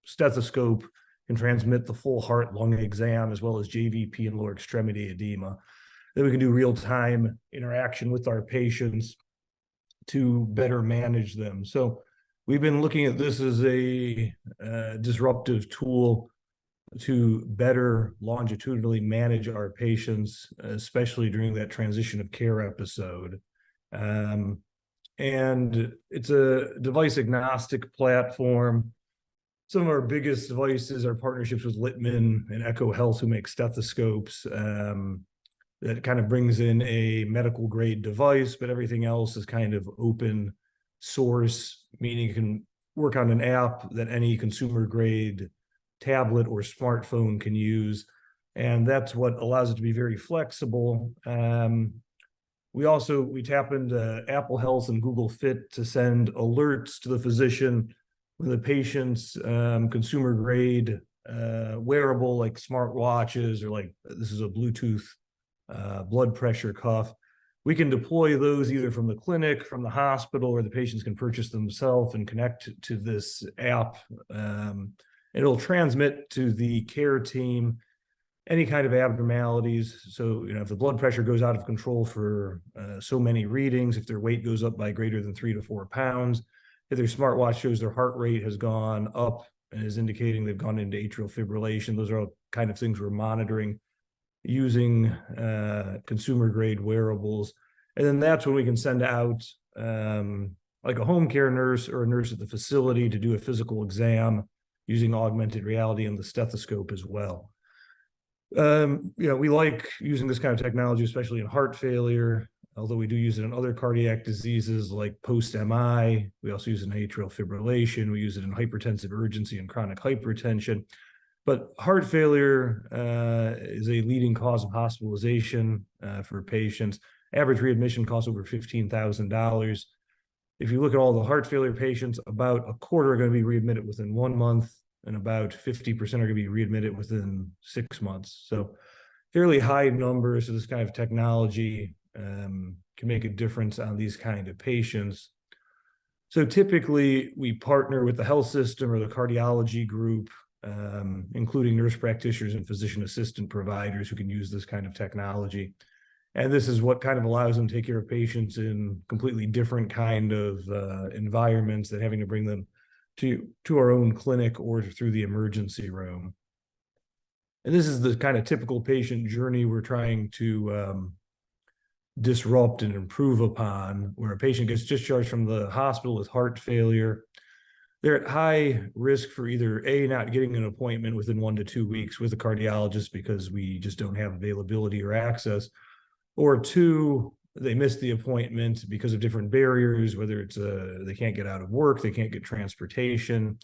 stethoscope, can transmit the full heart lung exam as well as JVP and lower extremity edema. Then we can do real-time interaction with our patients to better manage them. So we've been looking at this as a disruptive tool to better longitudinally manage our patients, especially during that transition of care episode. And it's a device agnostic platform. Some of our biggest devices are partnerships with Littman and Echo Health, who make stethoscopes. That kind of brings in a medical grade device, but everything else is kind of open source, meaning you can work on an app that any consumer grade tablet or smartphone can use. And that's what allows it to be very flexible. We tap into Apple Health and Google Fit to send alerts to the physician when the patient's consumer grade wearable, like smart watches, or like this is a Bluetooth blood pressure cuff. We can deploy those either from the clinic, from the hospital, or the patients can purchase themselves and connect to this app. It'll transmit to the care team any kind of abnormalities. So, if the blood pressure goes out of control for so many readings, if their weight goes up by greater than 3 to 4 pounds, if their smartwatch shows their heart rate has gone up and is indicating they've gone into atrial fibrillation, those are all kind of things we're monitoring using consumer grade wearables. And then that's when we can send out like a home care nurse or a nurse at the facility to do a physical exam using augmented reality and the stethoscope as well. We like using this kind of technology, especially in heart failure, although we do use it in other cardiac diseases like post-MI. We also use it in atrial fibrillation. We use it in hypertensive urgency and chronic hypertension. But heart failure is a leading cause of hospitalization for patients. Average readmission costs over $15,000. If you look at all the heart failure patients, about a quarter are going to be readmitted within 1 month, and about 50% are going to be readmitted within 6 months. So fairly high numbers. So this kind of technology can make a difference on these kind of patients. So typically we partner with the health system or the cardiology group, including nurse practitioners and physician assistant providers who can use this kind of technology. And this is what kind of allows them to take care of patients in completely different kind of environments than having to bring them to our own clinic or through the emergency room. And this is the kind of typical patient journey we're trying to disrupt and improve upon, where a patient gets discharged from the hospital with heart failure. They're at high risk for either A, not getting an appointment within 1 to 2 weeks with a cardiologist because we just don't have availability or access, or 2, they miss the appointment because of different barriers, whether it's they can't get out of work, they can't get transportation,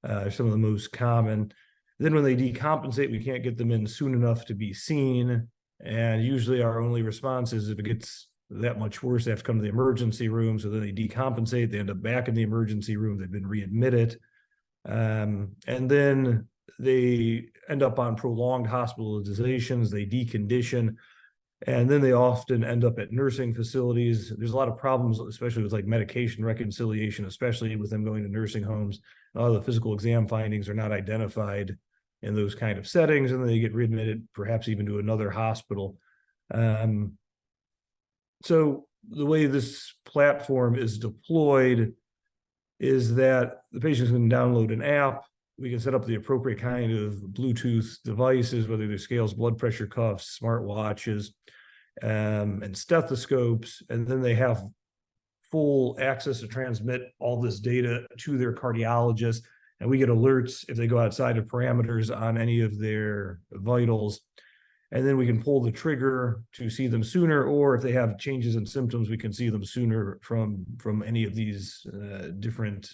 some of the most common. Then when they decompensate, we can't get them in soon enough to be seen. And usually our only response is if it gets that much worse, they have to come to the emergency room. So then they decompensate, they end up back in the emergency room, they've been readmitted. And then they end up on prolonged hospitalizations, they decondition, and then they often end up at nursing facilities. There's a lot of problems, especially with like medication reconciliation, especially with them going to nursing homes. A lot of the physical exam findings are not identified in those kind of settings, and then they get readmitted, perhaps even to another hospital. So the way this platform is deployed is that the patients can download an app. We can set up the appropriate kind of Bluetooth devices, whether they're scales, blood pressure cuffs, smartwatches, and stethoscopes, and then they have full access to transmit all this data to their cardiologist, and we get alerts if they go outside of parameters on any of their vitals. And then we can pull the trigger to see them sooner, or if they have changes in symptoms, we can see them sooner from any of these different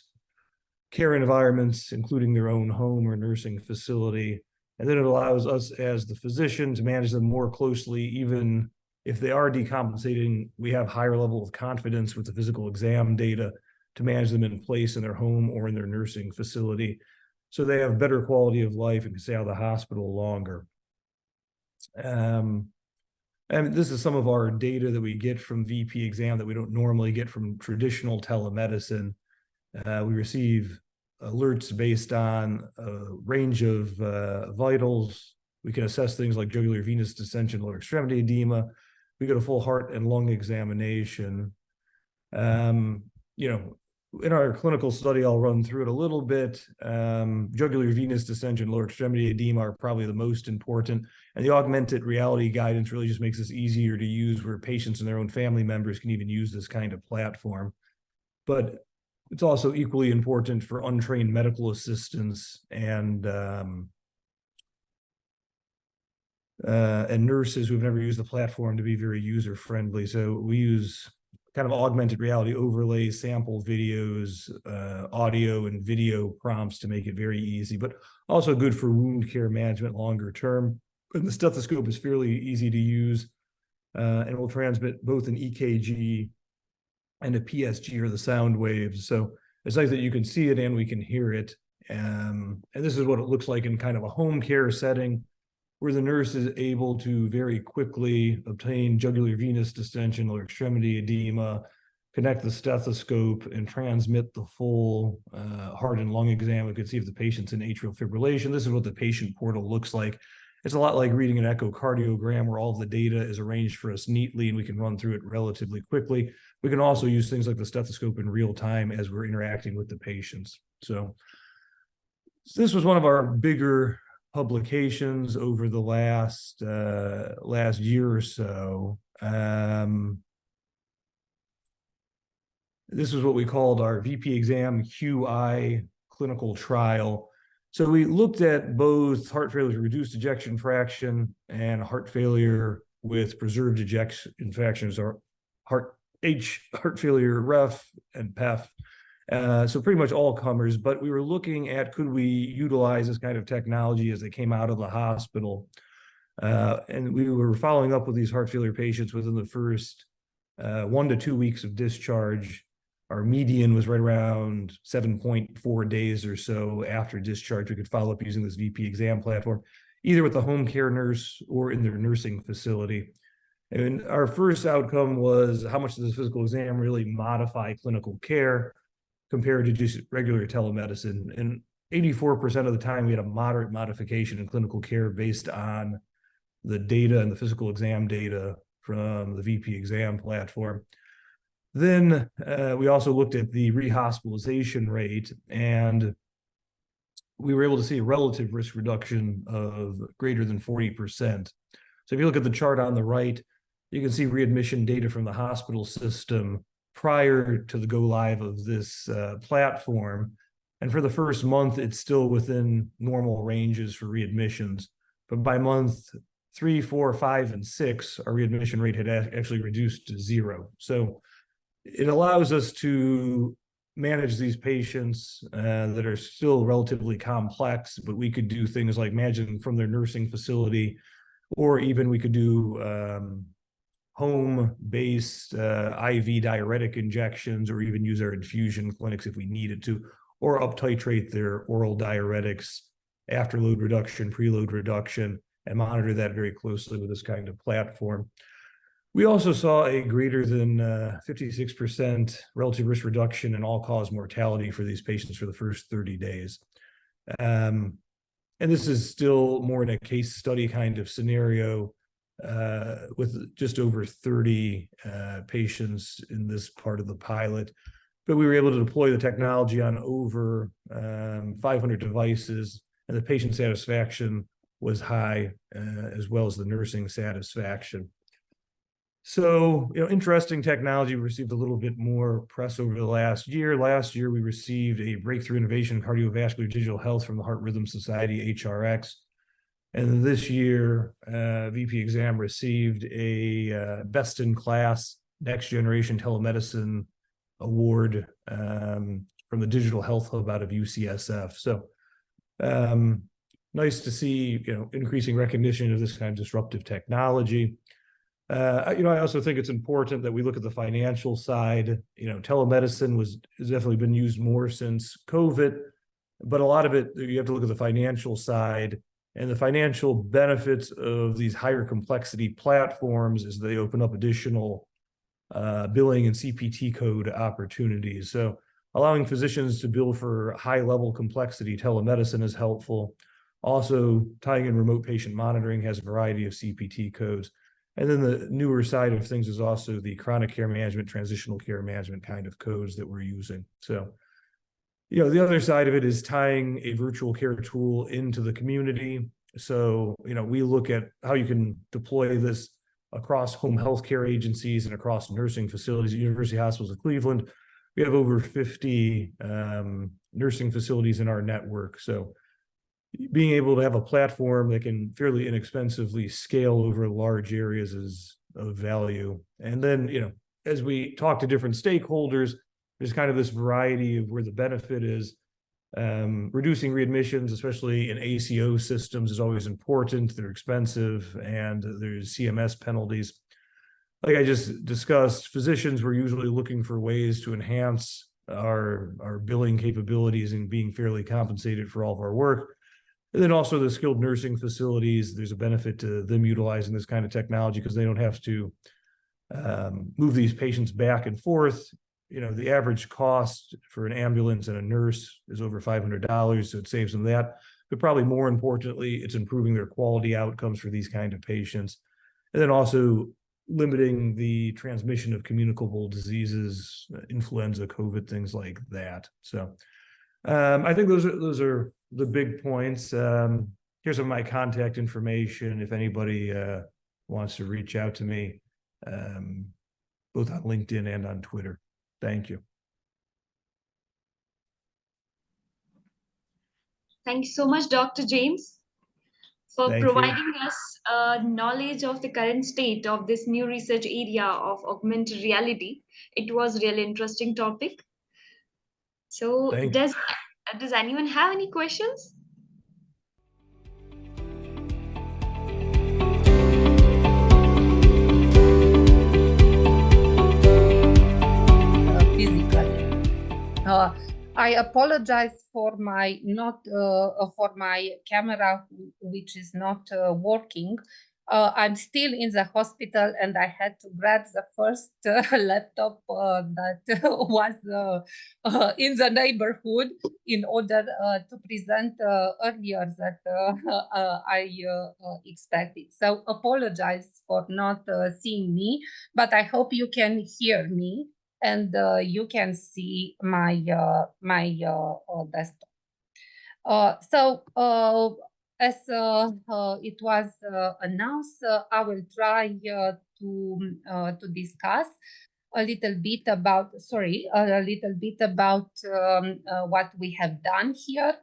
care environments, including their own home or nursing facility. And then it allows us as the physician to manage them more closely. Even if they are decompensating, we have higher level of confidence with the physical exam data to manage them in place in their home or in their nursing facility, so they have better quality of life and can stay out of the hospital longer. And this is some of our data that we get from VPExam that we don't normally get from traditional telemedicine. We receive alerts based on a range of vitals. We can assess things like jugular venous distension, lower extremity edema. We get a full heart and lung examination. In our clinical study, I'll run through it a little bit. Jugular venous distension, lower extremity edema are probably the most important. And the augmented reality guidance really just makes this easier to use, where patients and their own family members can even use this kind of platform. But it's also equally important for untrained medical assistants and nurses who've never used the platform to be very user-friendly. So we use kind of augmented reality overlays, sample videos, audio and video prompts to make it very easy, but also good for wound care management longer term. And the stethoscope is fairly easy to use, and will transmit both an EKG and a PSG, or the sound waves. So it's nice that you can see it and we can hear it. And this is what it looks like in kind of a home care setting, where the nurse is able to very quickly obtain jugular venous distension or extremity edema, connect the stethoscope, and transmit the full heart and lung exam. We can see if the patient's in atrial fibrillation. This is what the patient portal looks like. It's a lot like reading an echocardiogram, where all of the data is arranged for us neatly and we can run through it relatively quickly. We can also use things like the stethoscope in real time as we're interacting with the patients. So this was one of our bigger publications over the last year or so. This is what we called our VPExam QI clinical trial. So we looked at both heart failure with reduced ejection fraction and heart failure with preserved ejection fractions, or heart failure ref and PEF. So pretty much all comers, but we were looking at, could we utilize this kind of technology as they came out of the hospital? And we were following up with these heart failure patients within the first 1 to 2 weeks of discharge. Our median was right around 7.4 days or so after discharge. We could follow up using this VPExam platform. either with the home care nurse or in their nursing facility. And our first outcome was how much does the physical exam really modify clinical care compared to just regular telemedicine. And 84% of the time, we had a moderate modification in clinical care based on the data and the physical exam data from the VPExam platform. Then we also looked at the rehospitalization rate, and we were able to see a relative risk reduction of greater than 40%. So if you look at the chart on the right, you can see readmission data from the hospital system prior to the go live of this platform. And for the first month, it's still within normal ranges for readmissions. But by month 3, 4, 5, and 6, our readmission rate had actually reduced to 0. So it allows us to manage these patients that are still relatively complex, but we could do things like imagine from their nursing facility, or even we could do home-based IV diuretic injections, or even use our infusion clinics if we needed to, or up-titrate their oral diuretics, after-load reduction, preload reduction, and monitor that very closely with this kind of platform. We also saw a greater than 56% relative risk reduction in all-cause mortality for these patients for the first 30 days. And this is still more in a case study kind of scenario with just over 30 patients in this part of the pilot. But we were able to deploy the technology on over 500 devices, and the patient satisfaction was high, as well as the nursing satisfaction. So, interesting technology. We received a little bit more press over the last year. Last year, we received a breakthrough innovation in cardiovascular digital health from the Heart Rhythm Society, HRX. And this year, VPExam received a best-in-class next-generation telemedicine award from the Digital Health Hub out of UCSF. So, nice to see, increasing recognition of this kind of disruptive technology. I also think it's important that we look at the financial side. Telemedicine has definitely been used more since COVID, but a lot of it, you have to look at the financial side, and the financial benefits of these higher complexity platforms as they open up additional billing and CPT code opportunities. So allowing physicians to bill for high level complexity telemedicine is helpful. Also, tying in remote patient monitoring has a variety of CPT codes. And then the newer side of things is also the chronic care management, transitional care management kind of codes that we're using. So, the other side of it is tying a virtual care tool into the community. So, we look at how you can deploy this across home healthcare agencies and across nursing facilities. At University Hospitals of Cleveland, we have over 50 nursing facilities in our network. So being able to have a platform that can fairly inexpensively scale over large areas is of value. And then, as we talk to different stakeholders, there's kind of this variety of where the benefit is. Reducing readmissions, especially in ACO systems, is always important. They're expensive, and there's CMS penalties. Like I just discussed, physicians were usually looking for ways to enhance our billing capabilities and being fairly compensated for all of our work. And then also the skilled nursing facilities, there's a benefit to them utilizing this kind of technology because they don't have to move these patients back and forth. The average cost for an ambulance and a nurse is over $500, so it saves them that. But probably more importantly, it's improving their quality outcomes for these kind of patients. And then also limiting the transmission of communicable diseases, influenza, COVID, things like that. So I think those are the big points. Here's some of my contact information if anybody wants to reach out to me, both on LinkedIn and on Twitter. Thank you. Thank you so much, Dr. James, for providing us knowledge of the current state of this new research area of augmented reality. It was a really interesting topic. So does anyone have any questions? I apologize for my camera, which is not working. I'm still in the hospital, and I had to grab the first laptop that was in the neighborhood in order to present earlier that I expected. So apologize for not seeing me, but I hope you can hear me and you can see my desktop. As it was announced, I will try to discuss a little bit about what we have done here.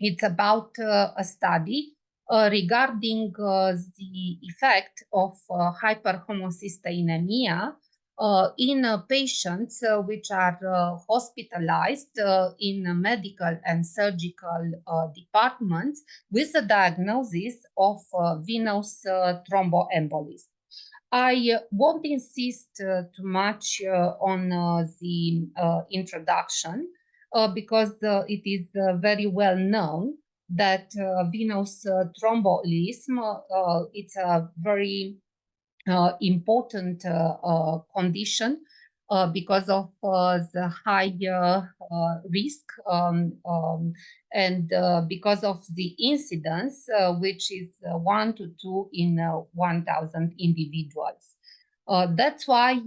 It's about a study regarding the effect of hyperhomocysteinemia in patients which are hospitalized in medical and surgical departments with a diagnosis of venous thromboembolism. I won't insist too much on the introduction because it is very well known that venous thromboembolism it's a very important condition because of the high risk and because of the incidence, which is 1 to 2 in 1,000 individuals. That's why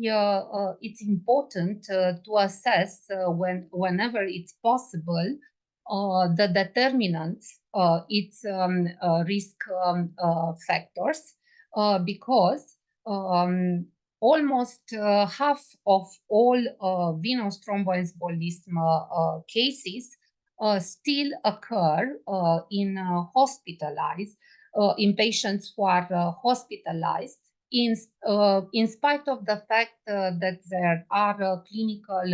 it's important to assess whenever it's possible the determinants, its risk factors, because almost half of all venous thromboembolism cases still occur in patients who are hospitalized in spite of the fact that there are clinical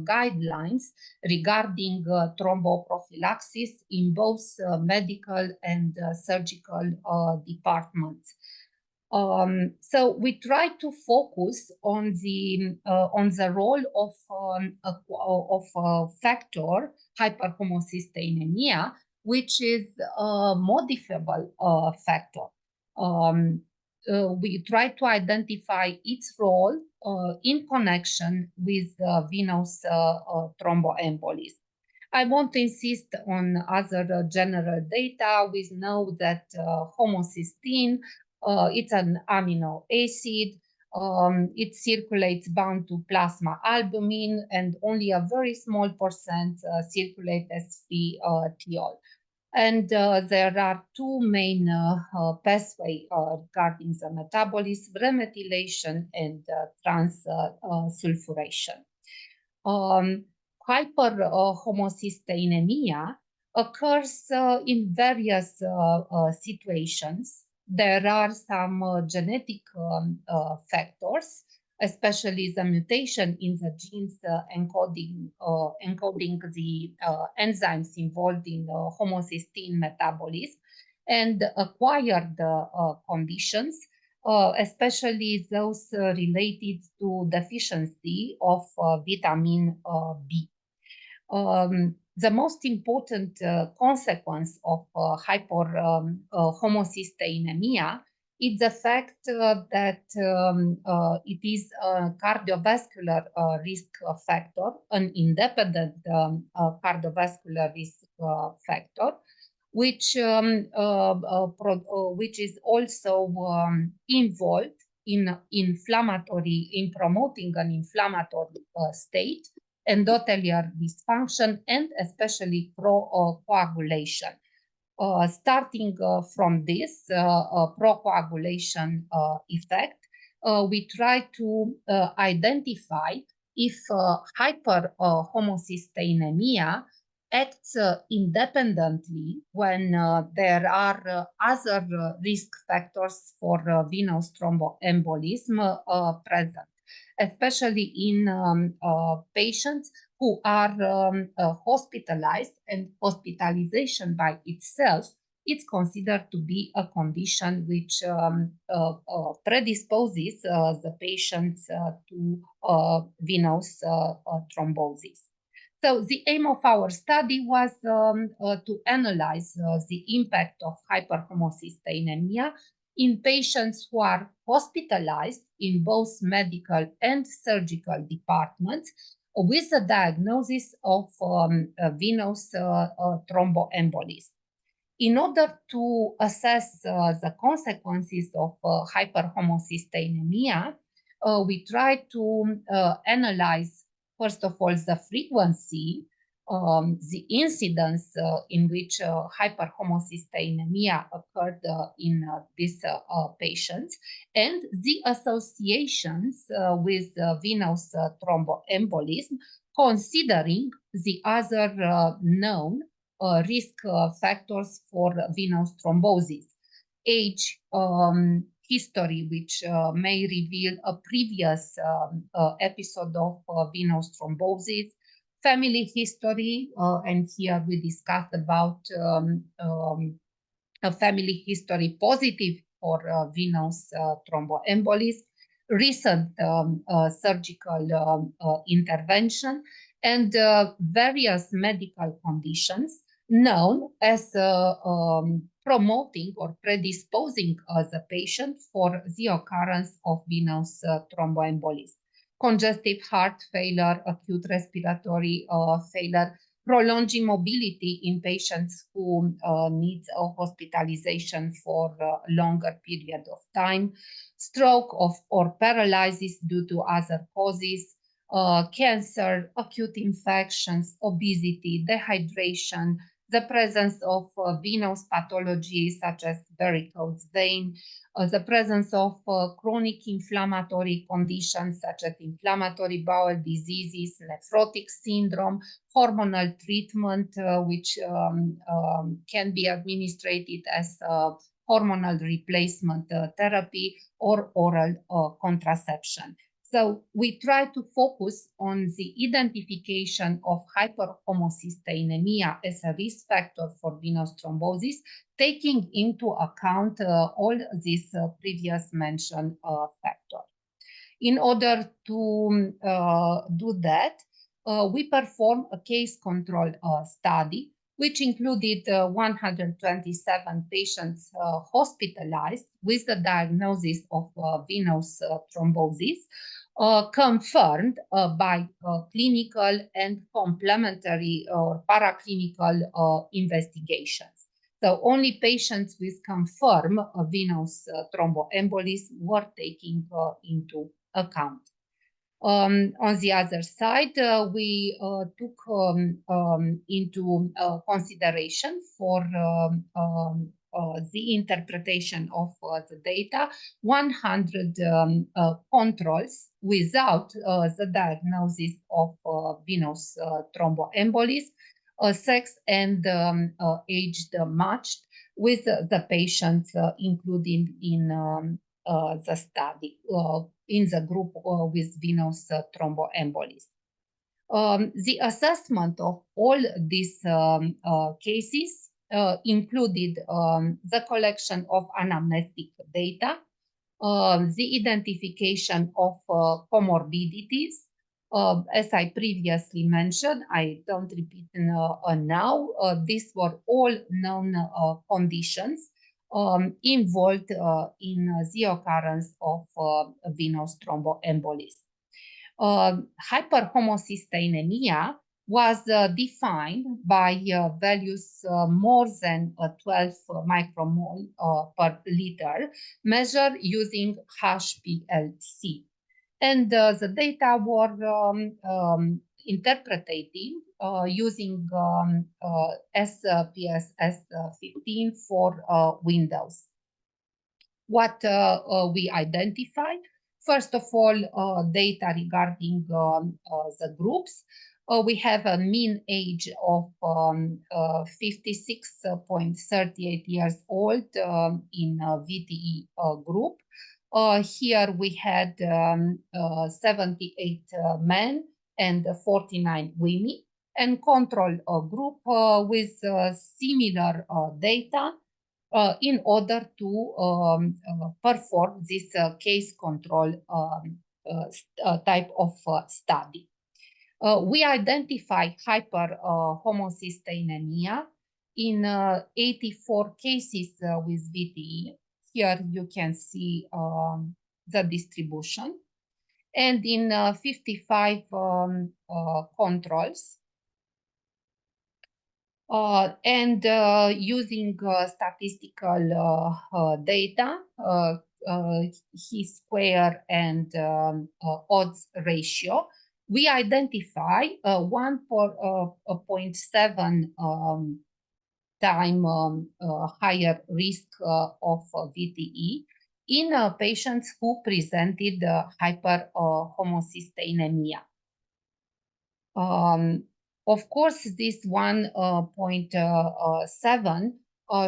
guidelines regarding thromboprophylaxis in both medical and surgical departments. So we try to focus on the role of factor hyperhomocysteinemia, which is a modifiable factor. We try to identify its role in connection with venous thromboembolism. I won't insist on other general data. We know that homocysteine, it's an amino acid. It circulates bound to plasma albumin, and only a very small percent circulate as free thiol. And there are two main pathways regarding the metabolism: remethylation and transsulfuration. Hyperhomocysteinemia occurs in various situations. There are some genetic factors, especially the mutation in the genes encoding the enzymes involved in homocysteine metabolism, and acquired conditions, especially those related to deficiency of vitamin B. The most important consequence of hyperhomocysteinemia is the fact that it is a cardiovascular risk factor, an independent cardiovascular risk factor, which is also involved in promoting an inflammatory state, endothelial dysfunction, and especially procoagulation. Starting from this procoagulation effect, we try to identify if hyperhomocysteinemia acts independently when there are other risk factors for venous thromboembolism present, especially in patients who are hospitalized, and hospitalization by itself is considered to be a condition which predisposes the patients to venous thrombosis. So the aim of our study was to analyze the impact of hyperhomocysteinemia in patients who are hospitalized in both medical and surgical departments with the diagnosis of venous thromboembolism. In order to assess the consequences of hyperhomocysteinemia, we tried to analyze, first of all, the frequency, the incidence in which hyperhomocysteinemia occurred in these patients, and the associations with venous thromboembolism, considering the other known risk factors for venous thrombosis. Age, history, which may reveal a previous episode of venous thrombosis, family history, and here we discussed about a family history positive for venous thromboembolism, recent surgical intervention, and various medical conditions known as promoting or predisposing the patient for the occurrence of venous thromboembolism. Congestive heart failure, acute respiratory failure, prolonged immobility in patients who need hospitalization for a longer period of time, stroke or paralysis due to other causes, cancer, acute infections, obesity, dehydration, the presence of venous pathology such as varicose vein, the presence of chronic inflammatory conditions such as inflammatory bowel diseases, nephrotic syndrome, hormonal treatment, which can be administered as hormonal replacement therapy or oral contraception. So we try to focus on the identification of hyperhomocysteinemia as a risk factor for venous thrombosis, taking into account all these previous mentioned factors. In order to do that, we performed a case control study, which included 127 patients hospitalized with the diagnosis of venous thrombosis, confirmed by clinical and complementary or paraclinical investigations. So only patients with confirmed venous thromboembolism were taken into account. On the other side, we took into consideration for the interpretation of the data 100 controls without the diagnosis of venous thromboembolism, sex and age matched with the patients included in the study in the group with venous thromboembolism. The assessment of all these cases included the collection of anamnestic data, the identification of comorbidities. As I previously mentioned, I don't repeat now, these were all known conditions involved in the occurrence of venous thromboembolism. Hyperhomocysteinemia was defined by values more than 12 micromole per liter, measured using HPLC. And the data were interpreted using SPSS 15 for Windows. What we identified, first of all, data regarding the groups. We have a mean age of 56.38 years old in VTE group. Here we had 78 men and 49 women, and control group with similar data in order to perform this case control type of study. We identify hyperhomocysteinemia in 84 cases with VTE. Here you can see the distribution. And in 55 controls. And using statistical data, chi-square and odds ratio, we identify 1.7 time higher risk of VTE in patients who presented hyperhomocysteinemia. Of course, this 1.7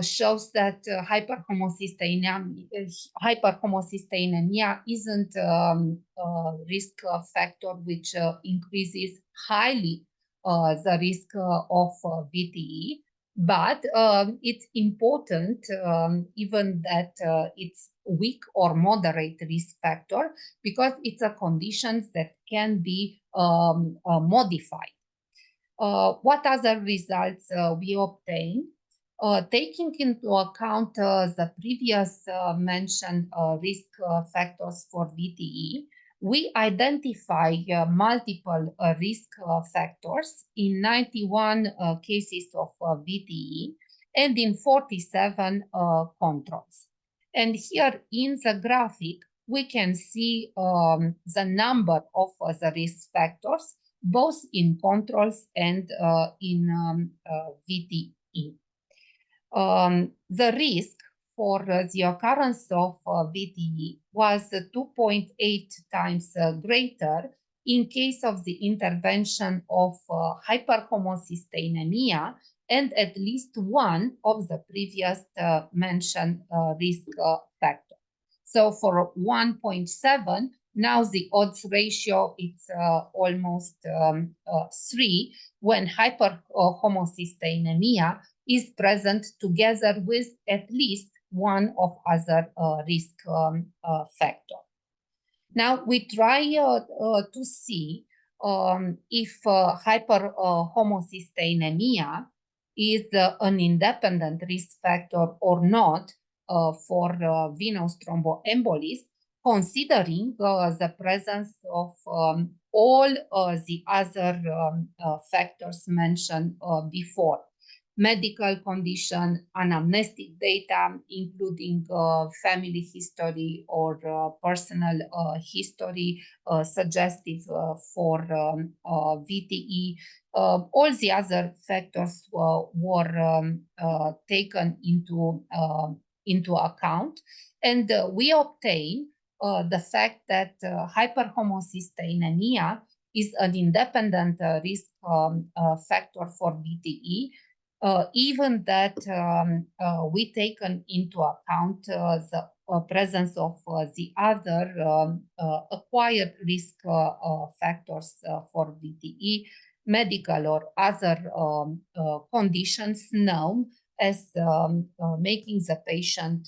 shows that hyperhomocysteinemia isn't a risk factor which increases highly the risk of VTE. But it's important, even that it's weak or moderate risk factor, because it's a condition that can be modified. What other results we obtain? Taking into account the previous mentioned risk factors for VTE, we identify multiple risk factors in 91 cases of VTE and in 47 controls. And here in the graphic, we can see the number of the risk factors, both in controls and in VTE. The risk for the occurrence of VTE was 2.8 times greater in case of the intervention of hyperhomocysteinemia and at least one of the previous mentioned risk factors. So for 1.7, now the odds ratio is almost 3 when hyperhomocysteinemia is present together with at least one of other risk factor. Now we try to see if hyperhomocysteinemia is an independent risk factor or not for venous thromboembolism, considering the presence of all the other factors mentioned before. Medical condition, anamnestic data, including family history or personal history suggestive for VTE. All the other factors were taken into account, and we obtain the fact that hyperhomocysteinemia is an independent risk factor for VTE, even that we taken into account the presence of the other acquired risk factors for VTE, medical or other conditions known as making the patient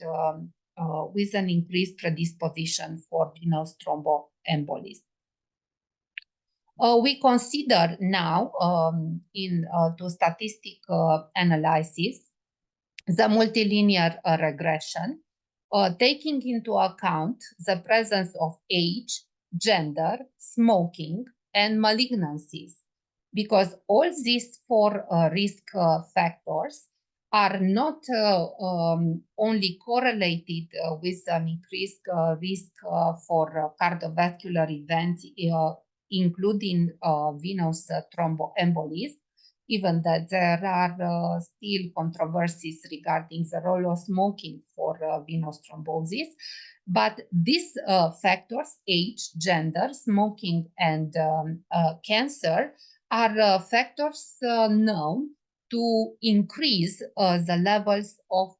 with an increased predisposition for venous thromboembolism. We consider now to statistical analysis the multilinear regression, taking into account the presence of age, gender, smoking, and malignancies, because all these 4 risk factors are not only correlated with an increased risk for cardiovascular events, including venous thromboembolism, even that there are still controversies regarding the role of smoking for venous thrombosis. But these factors, age, gender, smoking, and cancer, are factors known to increase the levels of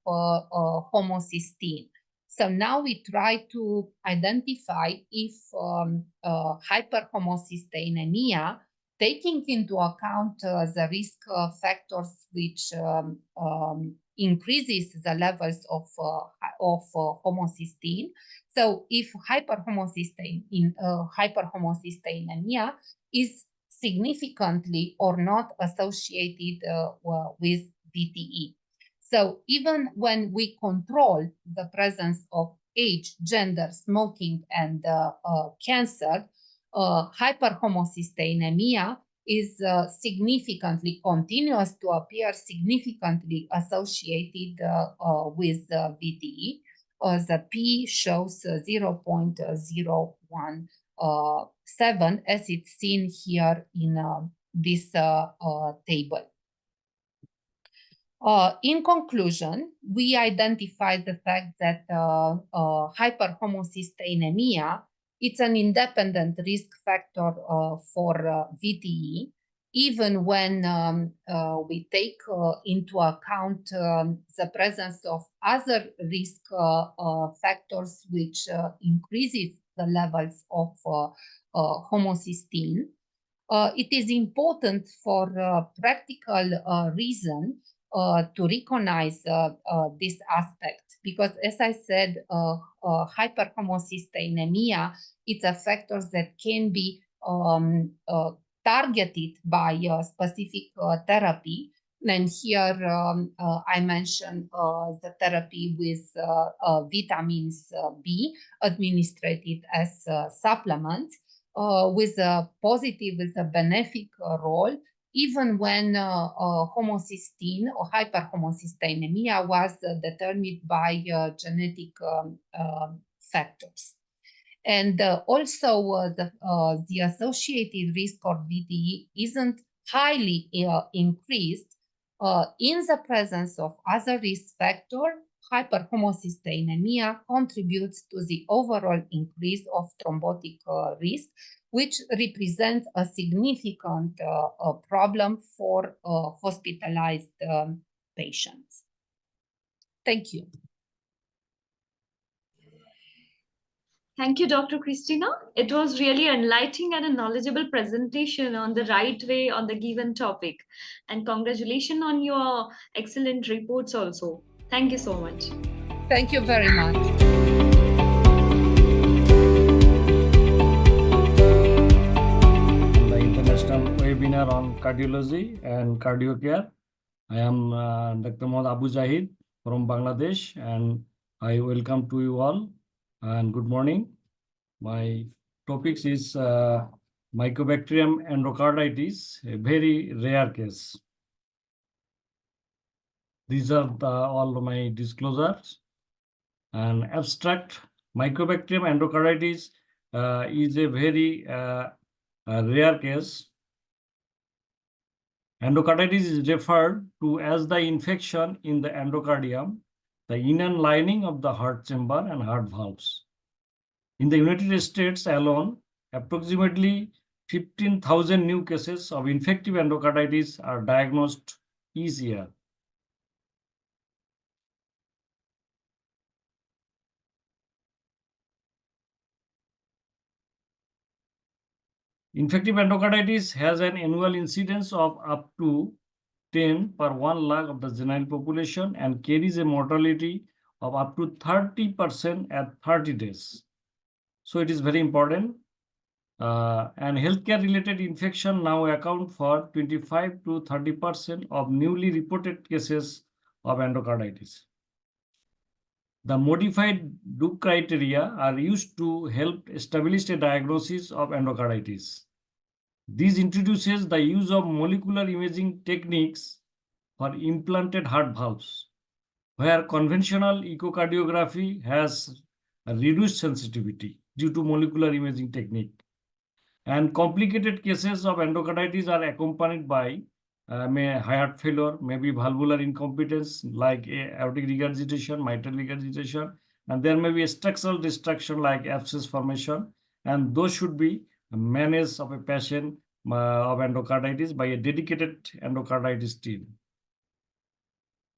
homocysteine. So now we try to identify if hyperhomocysteinemia, taking into account the risk factors which increases the levels of homocysteine. So if hyperhomocysteinemia is significantly or not associated with VTE. So even when we control the presence of age, gender, smoking, and cancer, hyperhomocysteinemia is significantly continuous to appear significantly associated with VTE. The P shows 0.017 as it's seen here in this table. In conclusion, we identified the fact that hyperhomocysteinemia, it's an independent risk factor for VTE, even when we take into account the presence of other risk factors which increases the levels of homocysteine. It is important for practical reason to recognize this aspect, because as I said, hyperhomocysteinemia, it's a factor that can be targeted by specific therapy. And here I mentioned the therapy with vitamins B administered as supplements with a positive, with a benefic role, even when homocysteine or hyperhomocysteinemia was determined by genetic factors. And also the associated risk of VTE isn't highly increased in the presence of other risk factors. Hyperhomocysteinemia contributes to the overall increase of thrombotic risk, which represents a significant problem for hospitalized patients. Thank you. Thank you, Dr. Christina. It was really enlightening and a knowledgeable presentation on the right way on the given topic. And congratulations on your excellent reports also. Thank you so much. Thank you very much. The international webinar on cardiology and cardio care. I am Dr. Mohd Abu Zahid from Bangladesh, and I welcome to you all. And good morning. My topic is Mycobacterium endocarditis, a very rare case. These are all my disclosures. And abstract, Mycobacterium endocarditis is a very rare case. Endocarditis is referred to as the infection in the endocardium, the inner lining of the heart chamber and heart valves. In the United States alone, approximately 15,000 new cases of infective endocarditis are diagnosed each year. Infective endocarditis has an annual incidence of up to 10 per 1 lakh of the general population and carries a mortality of up to 30% at 30 days. So it is very important. And healthcare related infection now account for 25 to 30% of newly reported cases of endocarditis. The modified Duke criteria are used to help establish a diagnosis of endocarditis. This introduces the use of molecular imaging techniques for implanted heart valves, where conventional echocardiography has a reduced sensitivity due to molecular imaging technique. And complicated cases of endocarditis are accompanied by heart failure, maybe valvular incompetence like aortic regurgitation, mitral regurgitation, and there may be a structural destruction like abscess formation, and those should be managed of a patient of endocarditis by a dedicated endocarditis team.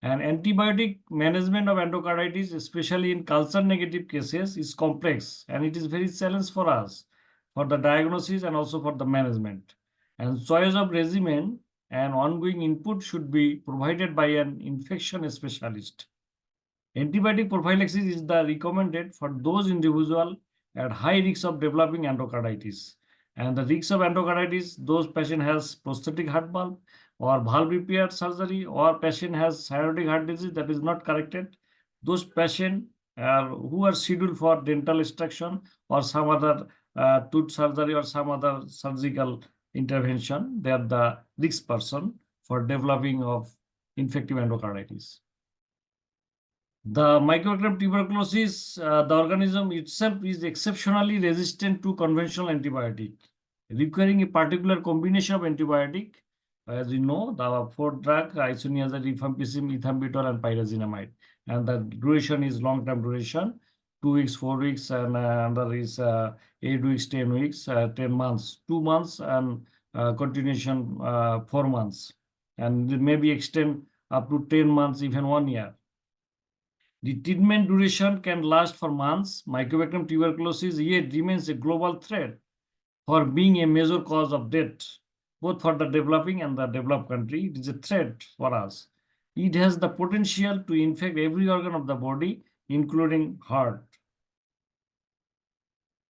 And antibiotic management of endocarditis, especially in culture negative cases, is complex, and it is very challenge for us for the diagnosis and also for the management. And choice of regimen and ongoing input should be provided by an infection specialist. Antibiotic prophylaxis is the recommended for those individuals at high risk of developing endocarditis. And the risks of endocarditis, those patient has prosthetic heart valve or valve repair surgery, or patient has cyanotic heart disease that is not corrected. Those patients who are scheduled for dental extraction or some other tooth surgery or some other surgical intervention, they are the risk person for developing of infective endocarditis. The Mycobacterium tuberculosis, the organism itself is exceptionally resistant to conventional antibiotic, requiring a particular combination of antibiotic. As you know, the 4 drug, isoniazid, rifampicin, ethambutol, and pyrazinamide. And the duration is long-term duration, 2 weeks, 4 weeks, and another is 8 weeks, 10 weeks, 10 months, 2 months, and continuation 4 months. And it may be extend up to 10 months, even 1 year. The treatment duration can last for months. Mycobacterium tuberculosis yet remains a global threat for being a major cause of death, both for the developing and the developed country. It is a threat for us. It has the potential to infect every organ of the body, including heart.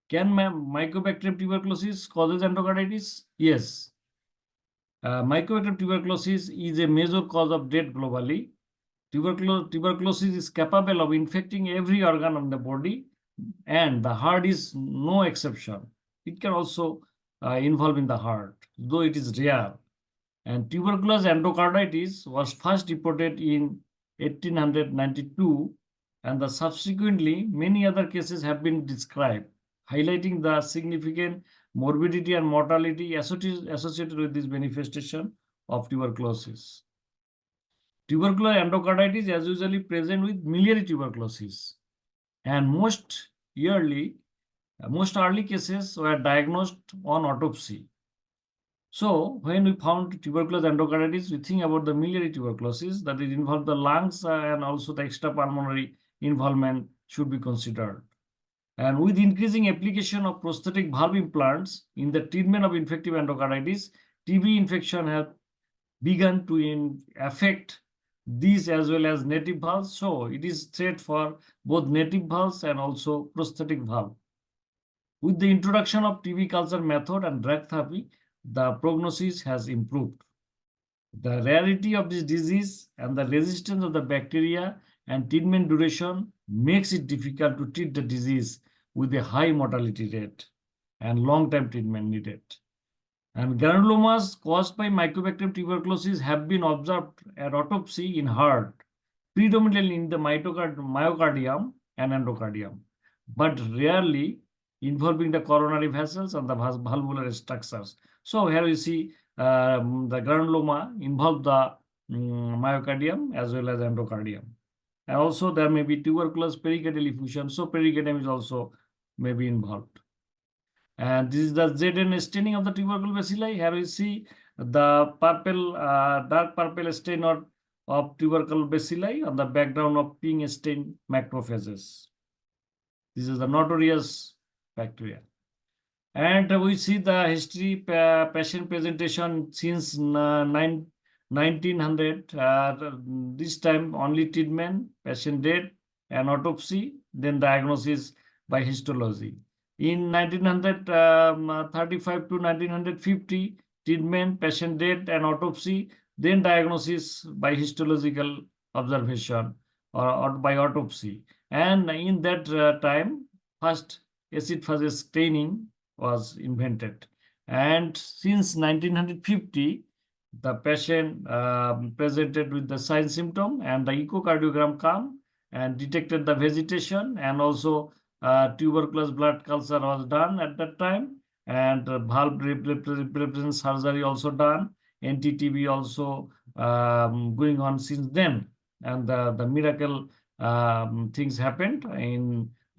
Can Mycobacterium tuberculosis causes endocarditis? Yes. Mycobacterium tuberculosis is a major cause of death globally. Tuberculosis is capable of infecting every organ of the body, and the heart is no exception. It can also involve in the heart, though it is rare. And tuberculous endocarditis was first reported in 1892, and subsequently many other cases have been described, highlighting the significant morbidity and mortality associated with this manifestation of tuberculosis. Tubercular endocarditis is usually present with miliary tuberculosis, and most early cases were diagnosed on autopsy. So when we found tuberculous endocarditis, we think about the miliary tuberculosis that it involves the lungs and also the extrapulmonary involvement should be considered. And with increasing application of prosthetic valve implants in the treatment of infective endocarditis, TB infection has begun to affect these as well as native valves. So it is threat for both native valves and also prosthetic valve. With the introduction of TB culture method and drug therapy, the prognosis has improved. The rarity of this disease and the resistance of the bacteria and treatment duration makes it difficult to treat the disease with a high mortality rate and long-term treatment needed. And granulomas caused by Mycobacterium tuberculosis have been observed at autopsy in heart, predominantly in the myocardium and endocardium, but rarely involving the coronary vessels and the valvular structures. So here you see the granuloma involve the myocardium as well as endocardium. And also there may be tuberculous pericardial effusion, so pericardium is also may be involved. And this is the ZN staining of the tubercle bacilli. Here we see the purple, dark purple stain of tubercle bacilli on the background of pink stained macrophages. This is the notorious bacteria. And we see the history patient presentation since 1900. This time only treatment, patient dead, and autopsy, then diagnosis by histology. In 1935 to 1950, treatment, patient death, and autopsy, then diagnosis by histological observation or by autopsy. And in that time, first acid phase staining was invented. And since 1950, the patient presented with the sign symptom, and the echocardiogram come and detected the vegetation, and also tuberculous blood culture was done at that time, and valve replacement surgery also done, anti-TB also going on since then. And the miracle things happened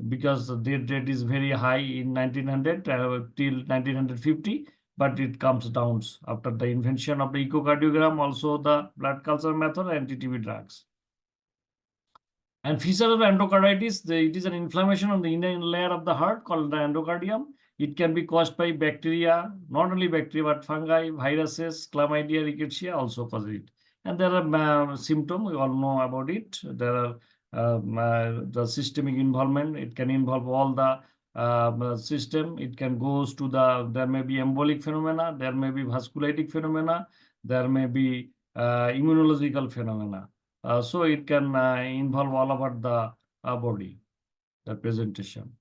because the death rate is very high in 1900 till 1950, but it comes down after the invention of the echocardiogram, also the blood culture method, and anti-TB drugs. And feature of endocarditis, it is an inflammation on the inner layer of the heart called the endocardium. It can be caused by bacteria, not only bacteria, but fungi, viruses, chlamydia, rickettsia also cause it. And there are symptoms, we all know about it. There are the systemic involvement. It can involve all the system. It can goes to there may be embolic phenomena, there may be vasculitic phenomena, there may be immunological phenomena. So it can involve all over the body, the presentation.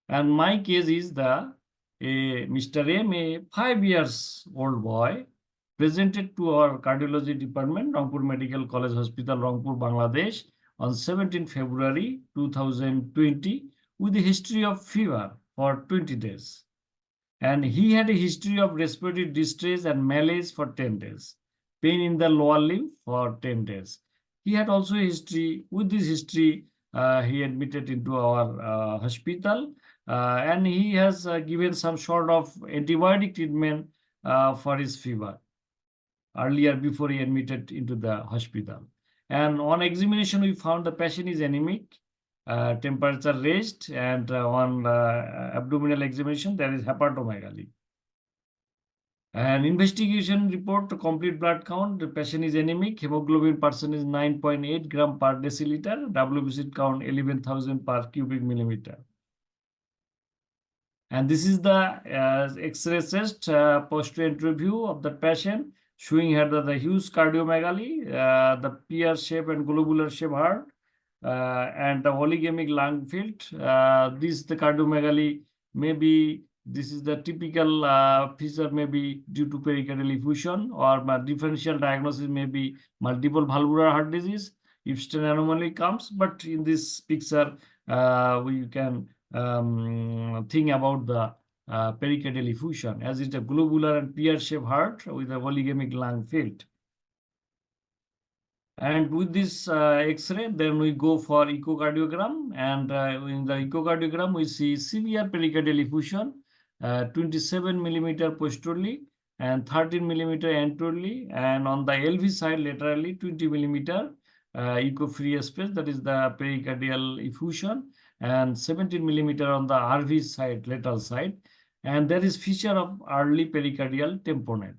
And my case is Mr. M, a 5 years old boy, presented to our cardiology department, Rangpur Medical College Hospital, Rangpur, Bangladesh, on 17 February 2020 with a history of fever for 20 days. And he had a history of respiratory distress and malaise for 10 days, pain in the lower limb for 10 days. He had also a history. With this history, he admitted into our hospital, and he has given some sort of antibiotic treatment for his fever earlier before he admitted into the hospital. And on examination, we found the patient is anemic, temperature raised, and on abdominal examination, there is hepatomegaly. An investigation report to complete blood count, the patient is anemic, hemoglobin percent is 9.8 gram per deciliter, WBC count 11,000 per cubic millimeter. And this is the X-ray chest post-entry view of the patient, showing here the huge cardiomegaly, the pear-shaped and globular shaped heart, and the oligemic lung field. The cardiomegaly maybe this is the typical feature, maybe due to pericardial effusion, or differential diagnosis may be multiple valvular heart disease if stent anomaly comes. But in this picture, we can think about the pericardial effusion, as it's a globular and pear-shaped heart with a oligemic lung field. And with this X-ray, then we go for echocardiogram, and in the echocardiogram, we see severe pericardial effusion, 27 millimeter posteriorly and 13 millimeter anteriorly, and on the LV side laterally 20 millimeter echo-free space, that is the pericardial effusion, and 17 millimeter on the RV side, lateral side, and there is feature of early pericardial tamponade.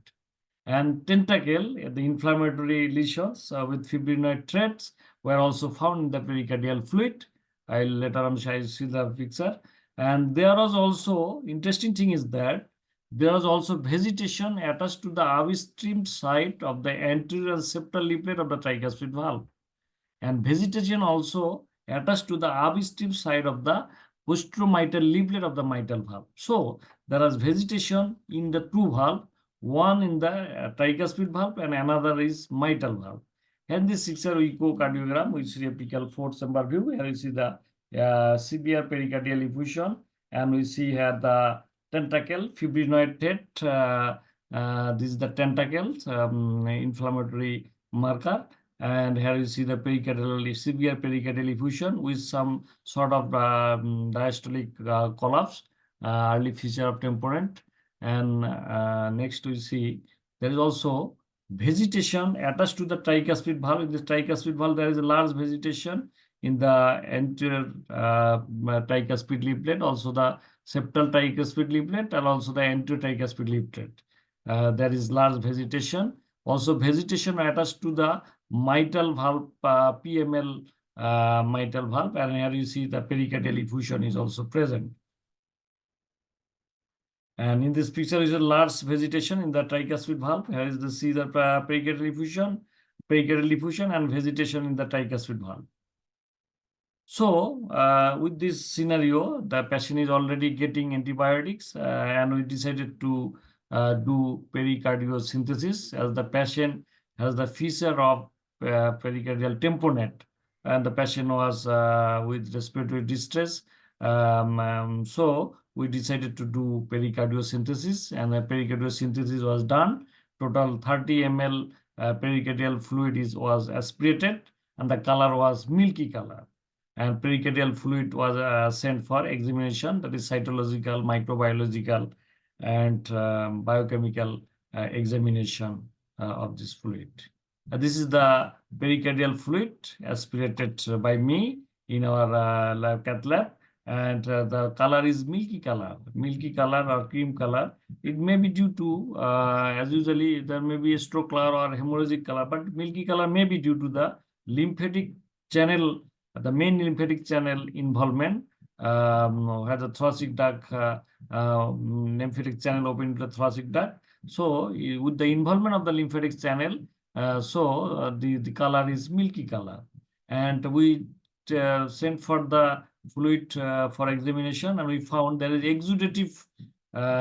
And tentacle, the inflammatory lesions with fibrinoid threads were also found in the pericardial fluid. I'll later on see the picture. And there was also, interesting thing is that there was also vegetation attached to the upstream side of the anterior septal leaflet of the tricuspid valve. And vegetation also attached to the upstream side of the posterior leaflet of the mitral valve. So there is vegetation in the two valves, one in the tricuspid valve and another is mitral valve. And this picture echocardiogram, which is a typical fourth chamber view. Here you see the severe pericardial effusion, and we see here the tentacle, fibrinoid thread. This is the tentacles, inflammatory marker. And here you see the severe pericardial effusion with some sort of diastolic collapse, early feature of tamponade. And next we see there is also vegetation attached to the tricuspid valve. In the tricuspid valve, there is a large vegetation in the anterior tricuspid leaflet, also the septal tricuspid leaflet, and also the anterior tricuspid leaflet. There is large vegetation. Also vegetation attached to the mitral valve, PML mitral valve, and here you see the pericardial effusion is also present. And in this picture is a large vegetation in the tricuspid valve. Here is the pericardial effusion and vegetation in the tricuspid valve. So with this scenario, the patient is already getting antibiotics, and we decided to do pericardiosynthesis, as the patient has the feature of pericardial tamponade, and the patient was with respiratory distress. So we decided to do pericardiosynthesis, and the pericardiosynthesis was done. Total 30 ml pericardial fluid was aspirated, and the color was milky color. And pericardial fluid was sent for examination, that is cytological, microbiological, and biochemical examination of this fluid. This is the pericardial fluid aspirated by me in our cath lab, and the color is milky color or cream color. It may be due to, as usually, there may be a stroke color or hemorrhagic color, but milky color may be due to the lymphatic channel, the main lymphatic channel involvement has a thoracic duct, lymphatic channel open to the thoracic duct. So with the involvement of the lymphatic channel, the color is milky color. And we sent for the fluid for examination, and we found there is exudative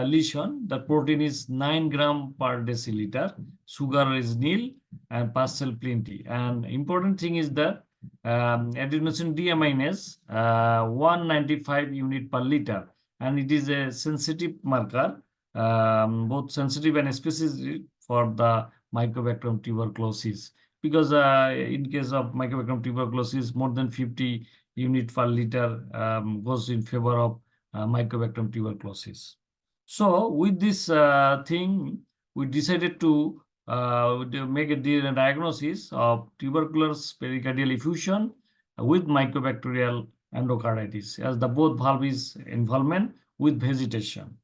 lesion. The protein is 9 gram per deciliter, sugar is nil, and pastel plenty. And important thing is that adenosine deaminase 195 unit per liter, and it is a sensitive marker, both sensitive and specific for the Mycobacterium tuberculosis, because in case of Mycobacterium tuberculosis, more than 50 unit per liter goes in favor of Mycobacterium tuberculosis. So with this thing, we decided to make a diagnosis of tuberculous pericardial effusion with mycobacterial endocarditis, as the both valve is involvement with vegetation.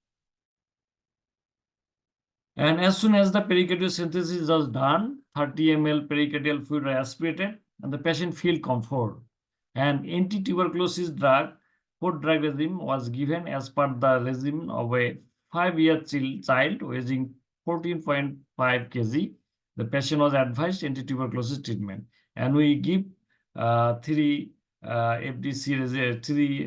And as soon as the pericardial synthesis was done, 30 ml pericardial fluid was aspirated, and the patient felt comfort. And anti-tuberculosis drug, fourth drug regime was given as per the regime of a 5-year child weighing 14.5 kg. The patient was advised anti-tuberculosis treatment, and we give 3 FDC, 3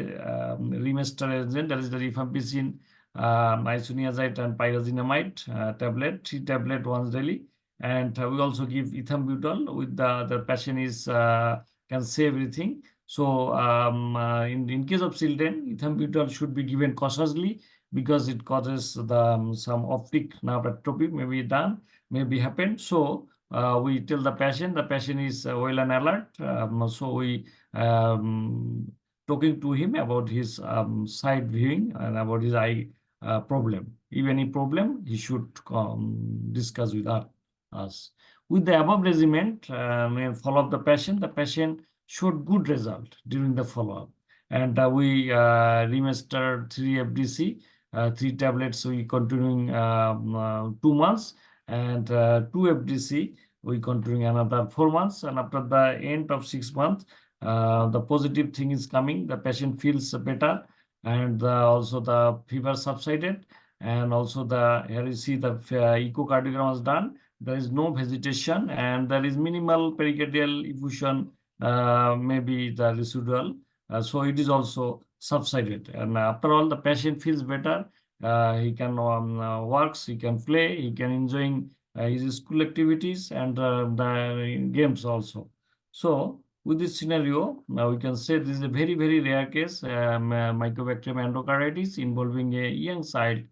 remester agent, that is the rifampicin, isoniazide and pyrazinamide tablet, 3 tablets once daily. And we also give ethambutol with the patient is can say everything. So in case of children, ethambutol should be given cautiously, because it causes the some optic nerve atrophy may be happen. So we tell the patient is well and alert. So we talking to him about his side viewing and about his eye problem. If any problem, he should discuss with us. With the above regimen, follow up the patient showed good result during the follow-up. And we remastered 3 FDC, 3 tablets we continuing 2 months, and 2 FDC we continuing another 4 months. And after the end of 6 months, the positive thing is coming. The patient feels better, and also the fever subsided, and also here you see the echocardiogram was done. There is no vegetation, and there is minimal pericardial effusion, maybe the residual. So it is also subsided, and after all, the patient feels better. He can works, he can play, he can enjoying his school activities and the games also. So with this scenario, now we can say this is a very, very rare case, Mycobacterium endocarditis involving a young child,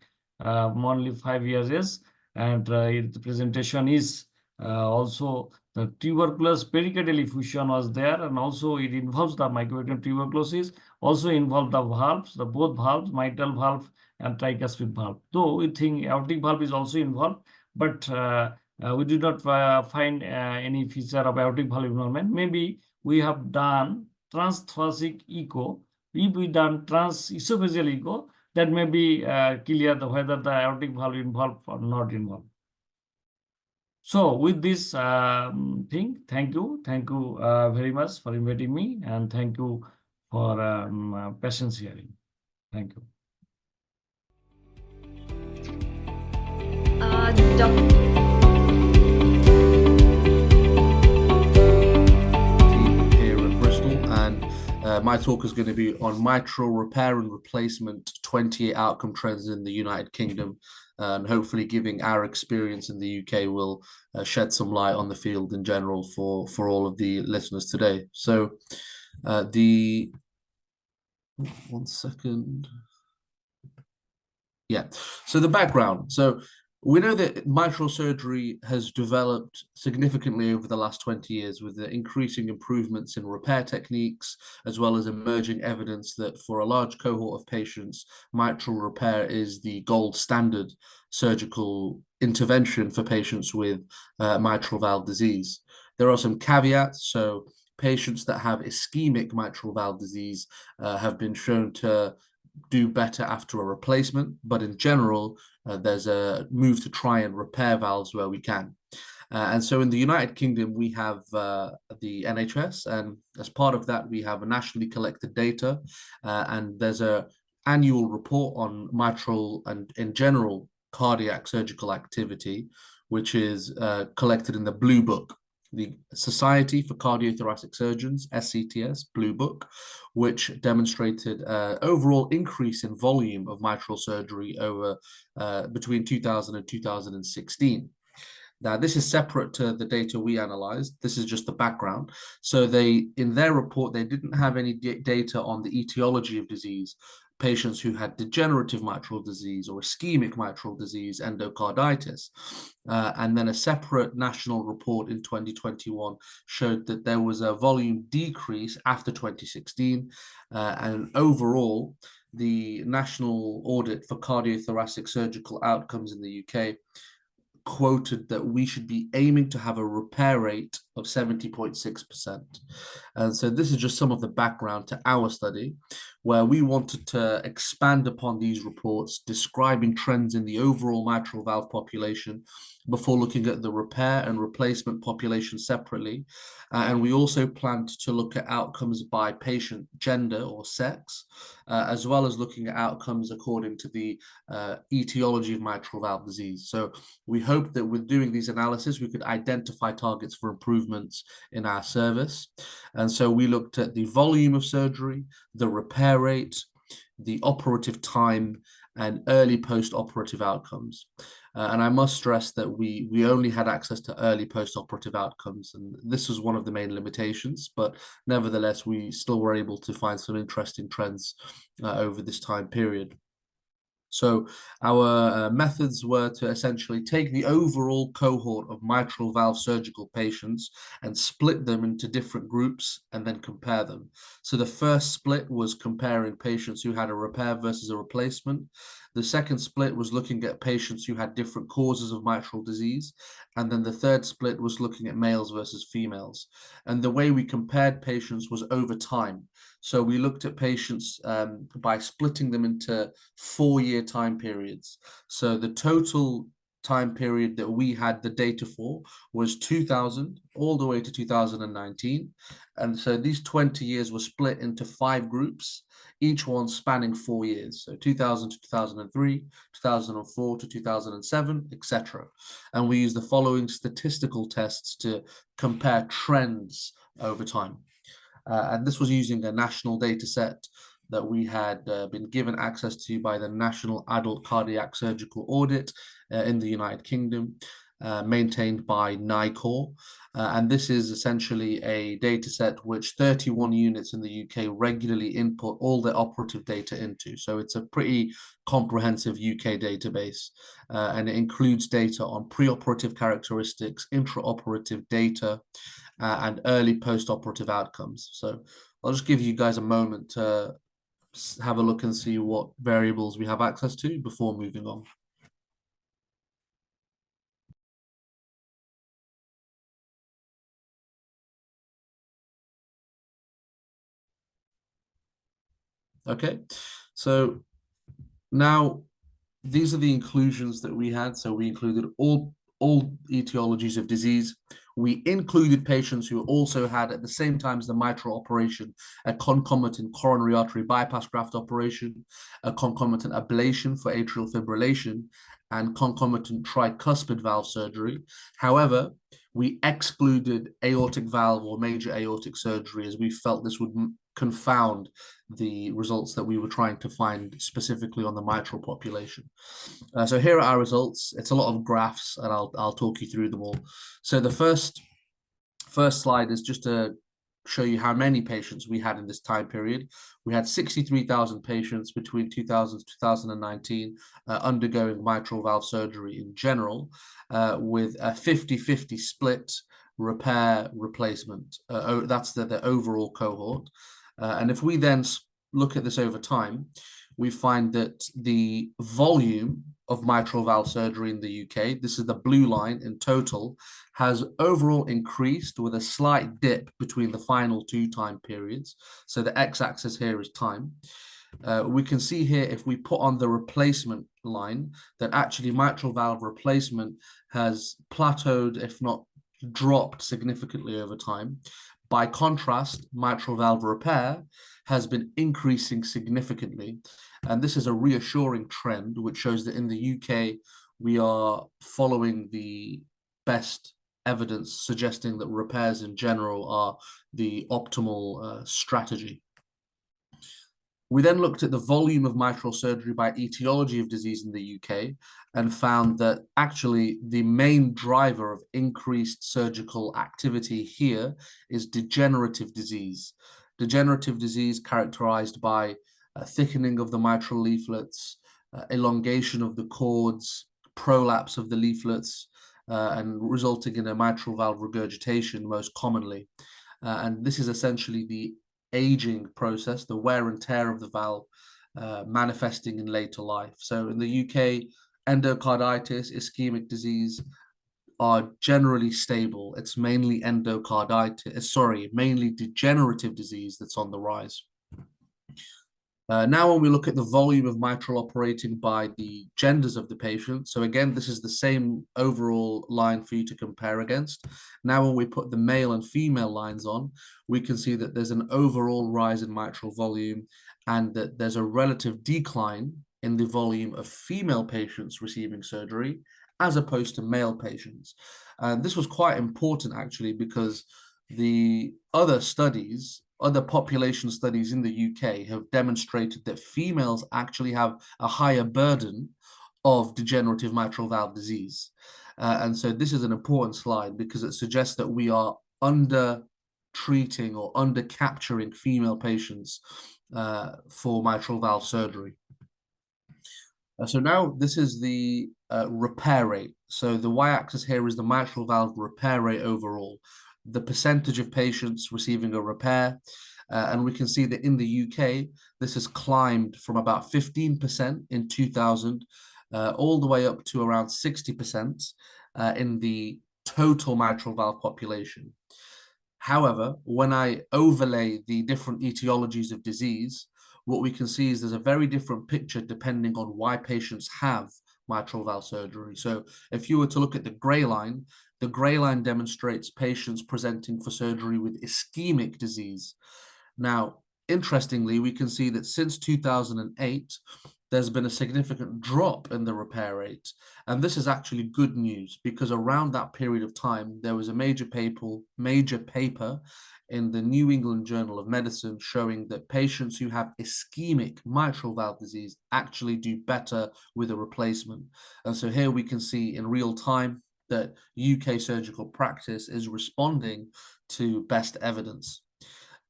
only 5 years age, and the presentation is also the tuberculous pericardial effusion was there, and also it involves the Mycobacterium tuberculosis, also involved the valves, both valves, mitral valve and tricuspid valve. Though we think aortic valve is also involved, but we did not find any feature of aortic valve involvement. Maybe we have done transthoracic echo. If we done transesophageal echo, that may be clear whether the aortic valve involved or not involved. So with this thing, thank you very much for inviting me, and thank you for patience hearing. Thank you. Here at Bristol, and my talk is going to be on mitral repair and replacement 20-year outcome trends in the United Kingdom, and hopefully giving our experience in the UK will shed some light on the field in general for all of the listeners today. So one second. Yeah, so the background. So we know that mitral surgery has developed significantly over the last 20 years with the increasing improvements in repair techniques, as well as emerging evidence that for a large cohort of patients, mitral repair is the gold standard surgical intervention for patients with mitral valve disease. There are some caveats. So patients that have ischemic mitral valve disease have been shown to do better after a replacement, but in general, there's a move to try and repair valves where we can. And so in the United Kingdom, we have the NHS, and as part of that, we have a nationally collected data, and there's a annual report on mitral and in general cardiac surgical activity, which is collected in the Blue Book, the Society for Cardiothoracic Surgeons, SCTS Blue Book, which demonstrated overall increase in volume of mitral surgery over between 2000 and 2016. Now, this is separate to the data we analyzed. This is just the background. So in their report, they didn't have any data on the etiology of disease, patients who had degenerative mitral disease or ischemic mitral disease, endocarditis. And then a separate national report in 2021 showed that there was a volume decrease after 2016. And overall, the National Audit for Cardiothoracic Surgical Outcomes in the UK quoted that we should be aiming to have a repair rate of 70.6%. And so this is just some of the background to our study, where we wanted to expand upon these reports describing trends in the overall mitral valve population before looking at the repair and replacement population separately. And we also planned to look at outcomes by patient gender or sex, as well as looking at outcomes according to the etiology of mitral valve disease. So we hope that with doing these analyses, we could identify targets for improvements in our service. And so we looked at the volume of surgery, the repair rate, the operative time, and early post-operative outcomes. And I must stress that we only had access to early post-operative outcomes, and this was one of the main limitations, but nevertheless, we still were able to find some interesting trends over this time period. So our methods were to essentially take the overall cohort of mitral valve surgical patients and split them into different groups and then compare them. So the first split was comparing patients who had a repair versus a replacement. The second split was looking at patients who had different causes of mitral disease. And then the third split was looking at males versus females. And the way we compared patients was over time. So we looked at patients by splitting them into 4-year time periods. So the total time period that we had the data for was 2000 all the way to 2019. And so these 20 years were split into 5 groups, each one spanning 4 years. So 2000 to 2003, 2004 to 2007, etc. And we used the following statistical tests to compare trends over time. And this was using a national data set that we had been given access to by the National Adult Cardiac Surgical Audit in the United Kingdom, maintained by NICOR. And this is essentially a data set which 31 units in the UK regularly input all their operative data into. So it's a pretty comprehensive UK database, and it includes data on preoperative characteristics, intraoperative data, and early post-operative outcomes. So I'll just give you guys a moment to have a look and see what variables we have access to before moving on. Okay, so now these are the inclusions that we had. So we included all etiologies of disease. We included patients who also had, at the same time as the mitral operation, a concomitant coronary artery bypass graft operation, a concomitant ablation for atrial fibrillation, and concomitant tricuspid valve surgery. However, we excluded aortic valve or major aortic surgery, as we felt this would confound the results that we were trying to find specifically on the mitral population. So here are our results. It's a lot of graphs, and I'll talk you through them all. So the first slide is just to show you how many patients we had in this time period. We had 63,000 patients between 2000 to 2019 undergoing mitral valve surgery in general, with a 50-50 split repair replacement. That's the overall cohort. And if we then look at this over time, we find that the volume of mitral valve surgery in the UK, this is the blue line in total, has overall increased with a slight dip between the final 2 time periods. So the x-axis here is time. We can see here, if we put on the replacement line, that actually mitral valve replacement has plateaued, if not dropped significantly over time. By contrast, mitral valve repair has been increasing significantly. And this is a reassuring trend, which shows that in the UK, we are following the best evidence suggesting that repairs in general are the optimal strategy. We then looked at the volume of mitral surgery by etiology of disease in the UK and found that actually the main driver of increased surgical activity here is degenerative disease. Degenerative disease characterized by thickening of the mitral leaflets, elongation of the cords, prolapse of the leaflets, and resulting in a mitral valve regurgitation most commonly. And this is essentially the aging process, the wear and tear of the valve manifesting in later life. So in the UK, endocarditis, ischemic disease are generally stable. It's mainly mainly degenerative disease that's on the rise. Now, when we look at the volume of mitral operating by the genders of the patient, so again, this is the same overall line for you to compare against. Now, when we put the male and female lines on, we can see that there's an overall rise in mitral volume and that there's a relative decline in the volume of female patients receiving surgery as opposed to male patients. And this was quite important, actually, because the other studies, other population studies in the UK have demonstrated that females actually have a higher burden of degenerative mitral valve disease. And so this is an important slide because it suggests that we are under treating or under capturing female patients for mitral valve surgery. So now this is the repair rate. So the y-axis here is the mitral valve repair rate overall, the percentage of patients receiving a repair. And we can see that in the UK, this has climbed from about 15% in 2000 all the way up to around 60% in the total mitral valve population. However, when I overlay the different etiologies of disease, what we can see is there's a very different picture depending on why patients have mitral valve surgery. So if you were to look at the gray line demonstrates patients presenting for surgery with ischemic disease. Now, interestingly, we can see that since 2008, there's been a significant drop in the repair rate. And this is actually good news because around that period of time, there was a major paper in the New England Journal of Medicine showing that patients who have ischemic mitral valve disease actually do better with a replacement. And so here we can see in real time that UK surgical practice is responding to best evidence.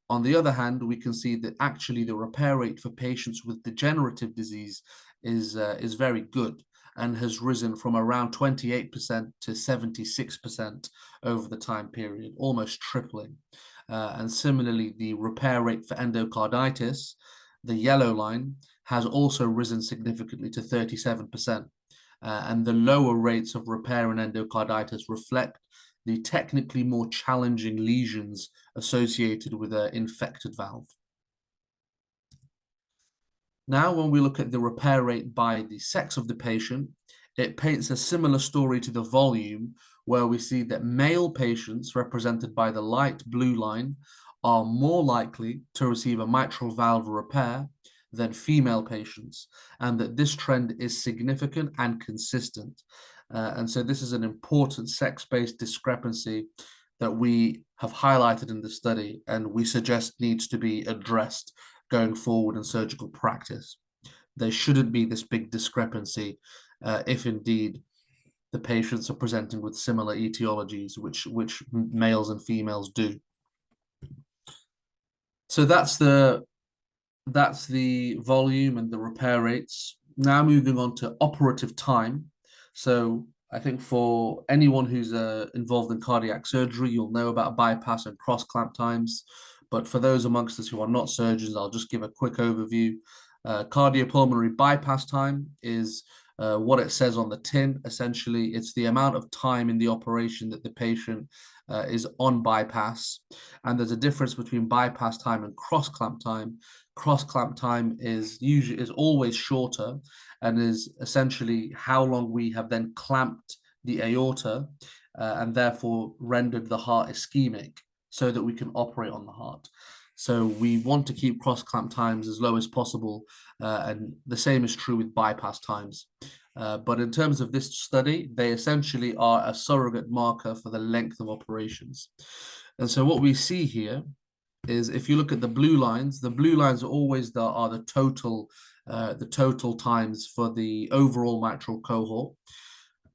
On the other hand, we can see that actually the repair rate for patients with degenerative disease is very good and has risen from around 28% to 76% over the time period, almost tripling. And similarly, the repair rate for endocarditis, the yellow line, has also risen significantly to 37%. And the lower rates of repair in endocarditis reflect the technically more challenging lesions associated with an infected valve. Now, when we look at the repair rate by the sex of the patient, it paints a similar story to the volume, where we see that male patients, represented by the light blue line, are more likely to receive a mitral valve repair than female patients, and that this trend is significant and consistent. And so this is an important sex-based discrepancy that we have highlighted in the study and we suggest needs to be addressed going forward in surgical practice. There shouldn't be this big discrepancy if indeed the patients are presenting with similar etiologies, which males and females do. So that's the volume and the repair rates. Now moving on to operative time. So I think for anyone who's involved in cardiac surgery, you'll know about bypass and cross clamp times. But for those amongst us who are not surgeons, I'll just give a quick overview. Cardiopulmonary bypass time is what it says on the tin. Essentially, it's the amount of time in the operation that the patient is on bypass. And there's a difference between bypass time and cross-clamp time. Cross-clamp time is always shorter and is essentially how long we have then clamped the aorta and therefore rendered the heart ischemic so that we can operate on the heart. So we want to keep cross-clamp times as low as possible, and the same is true with bypass times. But in terms of this study, they essentially are a surrogate marker for the length of operations. And so what we see here is, if you look at the blue lines are always the total times for the overall mitral cohort.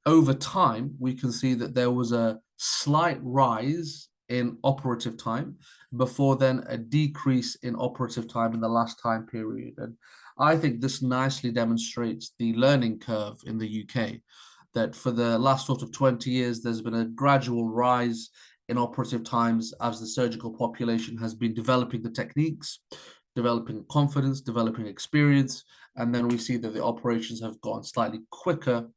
Over time, we can see that there was a slight rise in operative time before then a decrease in operative time in the last time period. And I think this nicely demonstrates the learning curve in the UK, that for the last sort of 20 years, there's been a gradual rise in operative times as the surgical population has been developing the techniques, developing confidence, developing experience, and then we see that the operations have gone slightly quicker,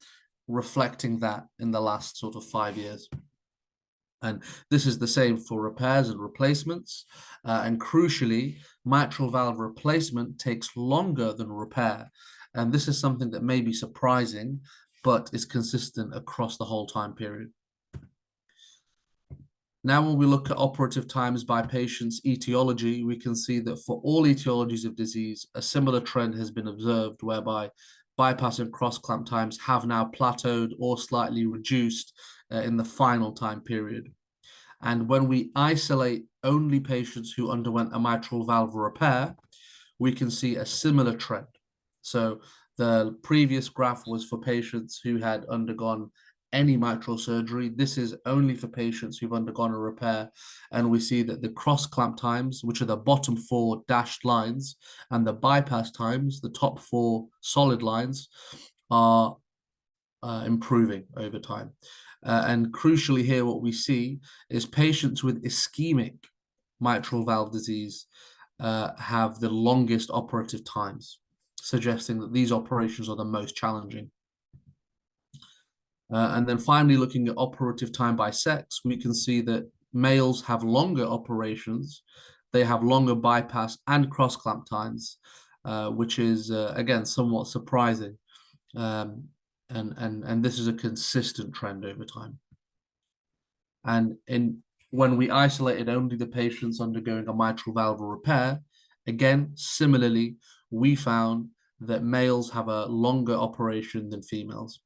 reflecting that in the last sort of 5 years. And this is the same for repairs and replacements. And crucially, mitral valve replacement takes longer than repair. And this is something that may be surprising, but is consistent across the whole time period. Now, when we look at operative times by patients' etiology, we can see that for all etiologies of disease, a similar trend has been observed, whereby bypass and cross-clamp times have now plateaued or slightly reduced in the final time period. And when we isolate only patients who underwent a mitral valve repair, we can see a similar trend. So the previous graph was for patients who had undergone any mitral surgery. This is only for patients who've undergone a repair. And we see that the cross-clamp times, which are the bottom 4 dashed lines, and the bypass times, the top 4 solid lines, are improving over time. And crucially here, what we see is patients with ischemic mitral valve disease have the longest operative times, suggesting that these operations are the most challenging. And then finally, looking at operative time by sex, we can see that males have longer operations. They have longer bypass and cross-clamp times, which is, again, somewhat surprising. And this is a consistent trend over time. And when we isolated only the patients undergoing a mitral valve repair, again, similarly, we found that males have a longer operation than females.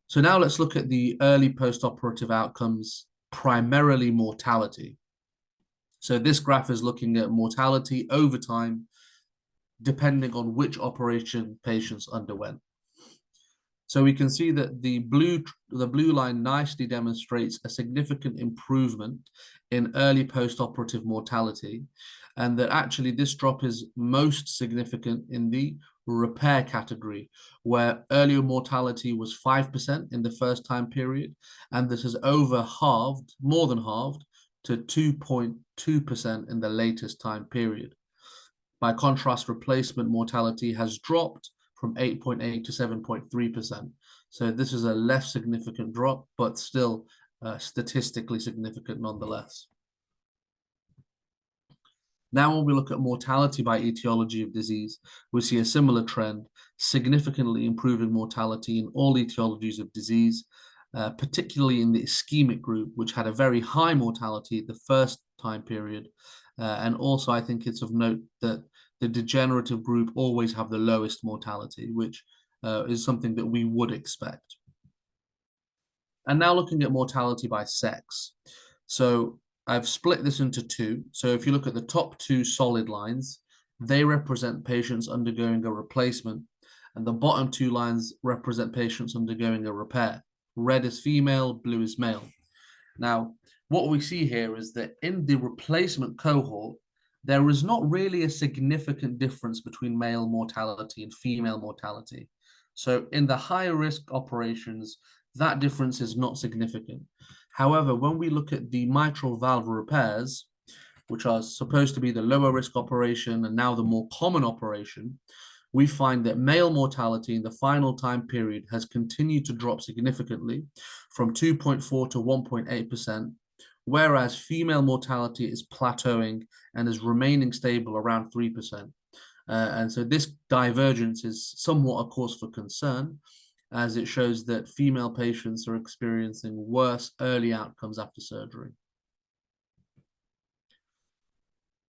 So now let's look at the early post-operative outcomes, primarily mortality. So this graph is looking at mortality over time, depending on which operation patients underwent. So we can see that the blue line nicely demonstrates a significant improvement in early post-operative mortality, and that actually this drop is most significant in the repair category, where earlier mortality was 5% in the first time period, and this has more than halved to 2.2% in the latest time period. By contrast, replacement mortality has dropped from 8.8 to 7.3%. So this is a less significant drop, but still statistically significant nonetheless. Now, when we look at mortality by etiology of disease, we see a similar trend, significantly improving mortality in all etiologies of disease, particularly in the ischemic group, which had a very high mortality at the first time period. And also, I think it's of note that the degenerative group always have the lowest mortality, which is something that we would expect. And now looking at mortality by sex. So I've split this into two. So if you look at the top 2 solid lines, they represent patients undergoing a replacement, and the bottom 2 lines represent patients undergoing a repair. Red is female, blue is male. Now, what we see here is that in the replacement cohort, there is not really a significant difference between male mortality and female mortality. So in the higher risk operations, that difference is not significant. However, when we look at the mitral valve repairs, which are supposed to be the lower risk operation and now the more common operation, we find that male mortality in the final time period has continued to drop significantly from 2.4 to 1.8%, whereas female mortality is plateauing and is remaining stable around 3%. And so this divergence is somewhat a cause for concern, as it shows that female patients are experiencing worse early outcomes after surgery.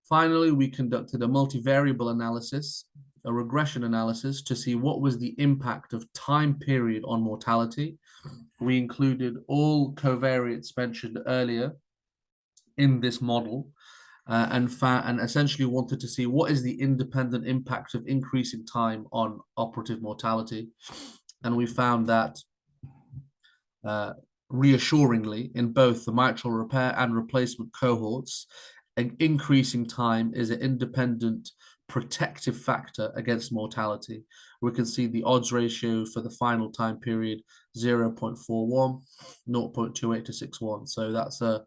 Finally, we conducted a multivariable analysis, a regression analysis, to see what was the impact of time period on mortality. We included all covariates mentioned earlier in this model, and essentially wanted to see what is the independent impact of increasing time on operative mortality. And we found that reassuringly, in both the mitral repair and replacement cohorts, an increasing time is an independent protective factor against mortality. We can see the odds ratio for the final time period 0.41, 0.28 to 6:1. So that's a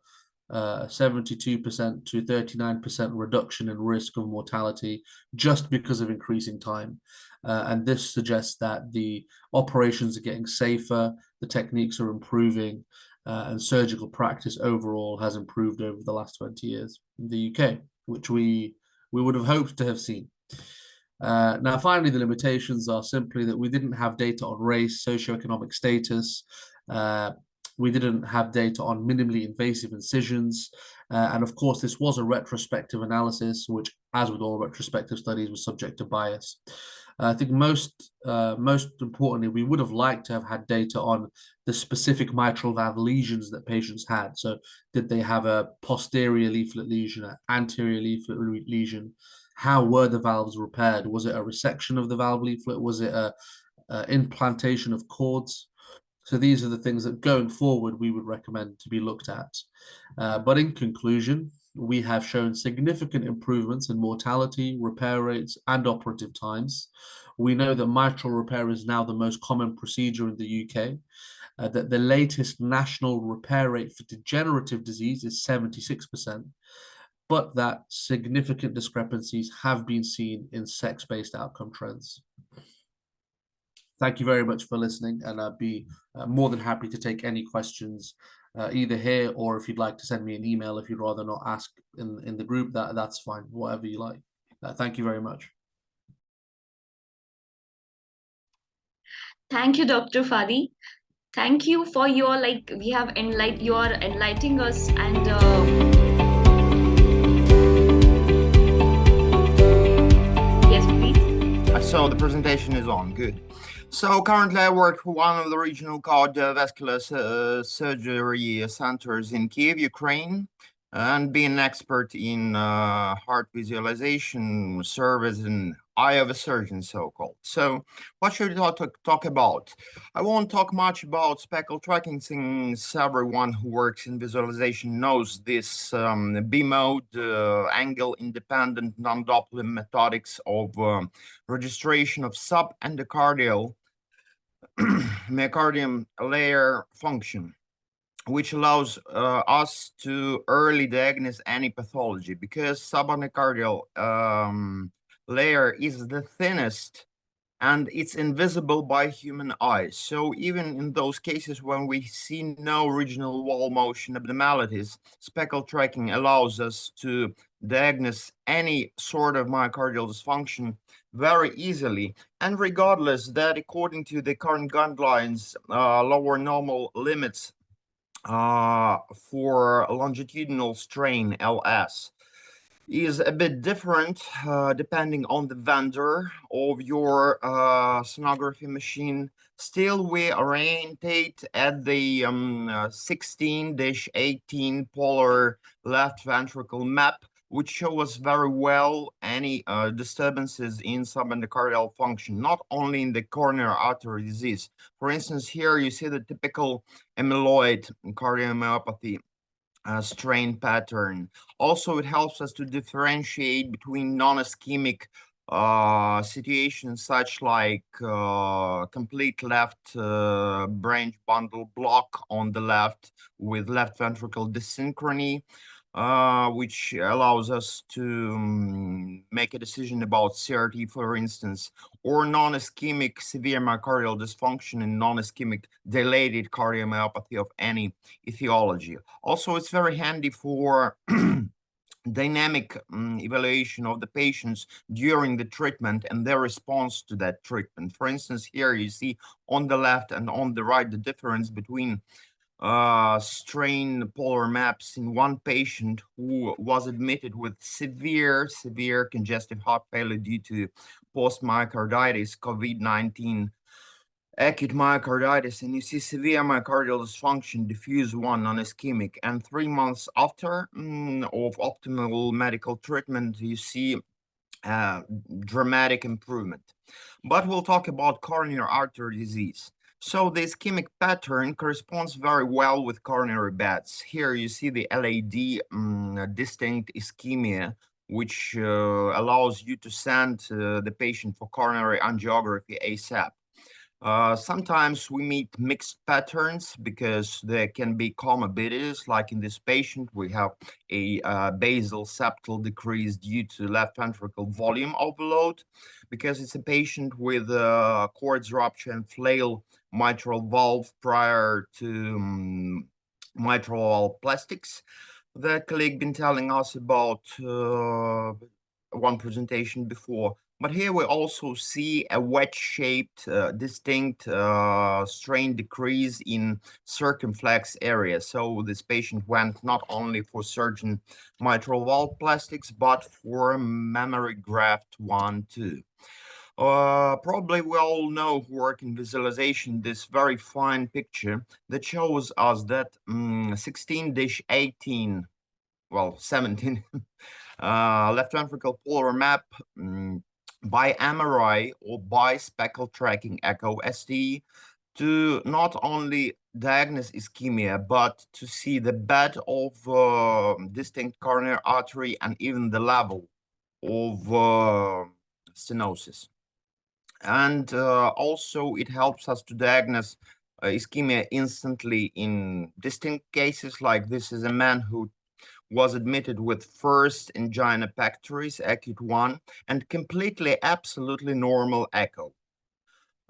72% to 39% reduction in risk of mortality just because of increasing time. And this suggests that the operations are getting safer, the techniques are improving, and surgical practice overall has improved over the last 20 years in the UK, which we would have hoped to have seen. Now, finally, the limitations are simply that we didn't have data on race, socioeconomic status. We didn't have data on minimally invasive incisions. And of course, this was a retrospective analysis, which, as with all retrospective studies, was subject to bias. I think most importantly, we would have liked to have had data on the specific mitral valve lesions that patients had. So did they have a posterior leaflet lesion, an anterior leaflet lesion? How were the valves repaired? Was it a resection of the valve leaflet? Was it a implantation of cords? So these are the things that going forward we would recommend to be looked at. But in conclusion, we have shown significant improvements in mortality, repair rates, and operative times. We know that mitral repair is now the most common procedure in the UK, that the latest national repair rate for degenerative disease is 76%, but that significant discrepancies have been seen in sex-based outcome trends. Thank you very much for listening, and I'd be more than happy to take any questions either here, or if you'd like to send me an email if you'd rather not ask in the group, that's fine, whatever you like. Thank you very much. Thank you, Dr. Fadi. Thank you for your you are enlightening us, and yes, please. So the presentation is on. Good. So currently I work for one of the regional cardiovascular surgery centers in Kiev, Ukraine, and being an expert in heart visualization, serve as an eye of a surgeon, so-called. So what should we talk about? I won't talk much about speckle tracking, since everyone who works in visualization knows this B-mode, angle-independent non-Doppler methodics of registration of subendocardial myocardium layer function, which allows us to early diagnose any pathology, because subendocardial layer is the thinnest and it's invisible by human eyes. So even in those cases when we see no regional wall motion abnormalities, speckle tracking allows us to diagnose any sort of myocardial dysfunction very easily, and regardless that, according to the current guidelines, lower normal limits for longitudinal strain, LS, is a bit different depending on the vendor of your sonography machine. Still, we orientate at the 16-18 polar left ventricle map, which shows very well any disturbances in subendocardial function, not only in the coronary artery disease. For instance, here you see the typical amyloid cardiomyopathy strain pattern. Also, it helps us to differentiate between non-ischemic situations, such like complete left branch bundle block on the left with left ventricle dysynchrony, which allows us to make a decision about CRT, for instance, or non-ischemic severe myocardial dysfunction and non-ischemic dilated cardiomyopathy of any etiology. Also, it's very handy for dynamic evaluation of the patients during the treatment and their response to that treatment. For instance, here you see on the left and on the right the difference between strain polar maps in one patient who was admitted with severe congestive heart failure due to post-myocarditis, COVID-19 acute myocarditis, and you see severe myocardial dysfunction, diffuse one, non-ischemic, and 3 months after of optimal medical treatment, you see dramatic improvement. But we'll talk about coronary artery disease. So the ischemic pattern corresponds very well with coronary beds. Here you see the LAD distinct ischemia, which allows you to send the patient for coronary angiography ASAP. Sometimes we meet mixed patterns because there can be comorbidities, like in this patient, we have a basal septal decrease due to left ventricle volume overload, because it's a patient with cords rupture and flail mitral valve prior to mitral valve plastics. The colleague been telling us about one presentation before. But here we also see a wedge-shaped, distinct strain decrease in circumflex area. So this patient went not only for surgeon mitral valve plastics, but for memory graft 1-2. Probably we all know who work in visualization this very fine picture that shows us that 16-18, well, 17 left ventricle polar map by MRI or by speckle tracking echo ST to not only diagnose ischemia, but to see the bed of distinct coronary artery and even the level of stenosis. And also it helps us to diagnose ischemia instantly in distinct cases, like this is a man who was admitted with first angina pectoris, acute 1, and completely, absolutely normal echo,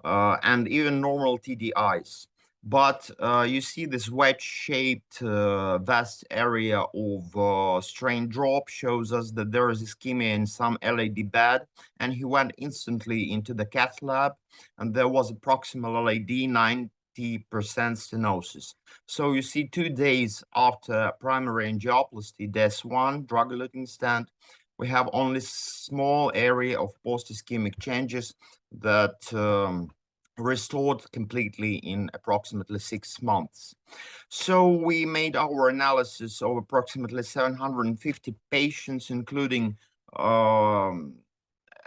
and even normal TDIs. But you see this wedge-shaped vast area of strain drop shows us that there is ischemia in some LAD bed, and he went instantly into the cath lab, and there was a proximal LAD 90% stenosis. So you see 2 days after primary angioplasty, DES1, drug-eluting stent, we have only small area of post-ischemic changes that restored completely in approximately 6 months. So we made our analysis of approximately 750 patients, including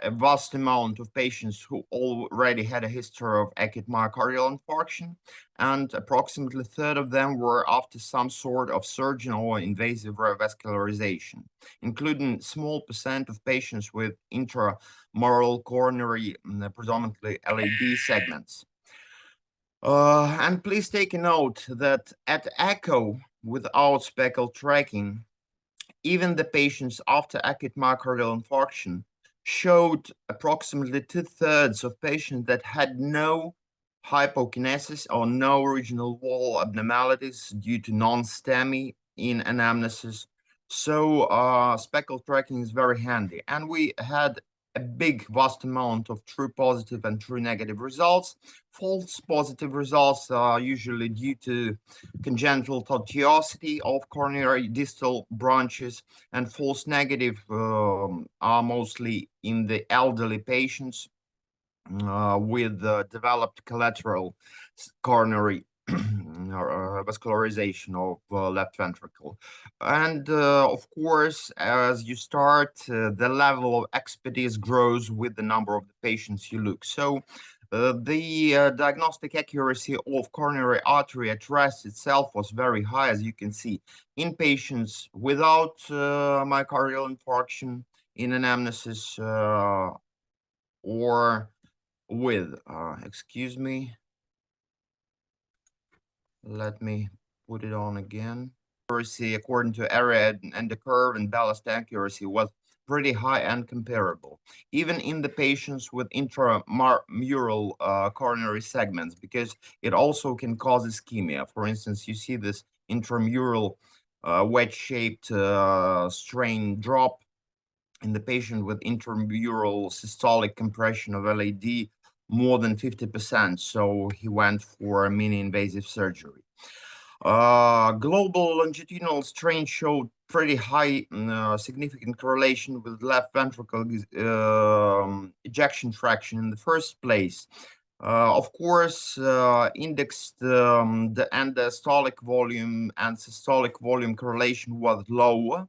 a vast amount of patients who already had a history of acute myocardial infarction, and approximately a third of them were after some sort of surgeon or invasive revascularization, including small percent of patients with intramural coronary, predominantly LAD segments. And please take a note that at echo without speckle tracking, even the patients after acute myocardial infarction showed approximately 2/3 of patients that had no hypokinesis or no regional wall abnormalities due to non-STEMI in anamnesis. So speckle tracking is very handy. And we had a big, vast amount of true positive and true negative results. False positive results are usually due to congenital tortuosity of coronary distal branches, and false negative are mostly in the elderly patients with developed collateral coronary vascularization of left ventricle. And of course, as you start, the level of expertise grows with the number of the patients you look. So the diagnostic accuracy of coronary artery at rest itself was very high, as you can see, in patients without myocardial infarction in anamnesis or with, excuse me, let me put it on again. accuracy according to area and the curve and ballast accuracy was pretty high and comparable, even in the patients with intramural coronary segments, because it also can cause ischemia. For instance, you see this intramural wedge-shaped strain drop in the patient with intramural systolic compression of LAD more than 50%. So he went for a mini-invasive surgery. Global longitudinal strain showed pretty high significant correlation with left ventricle ejection fraction in the first place. Of course, indexed the end-diastolic volume and systolic volume correlation was lower,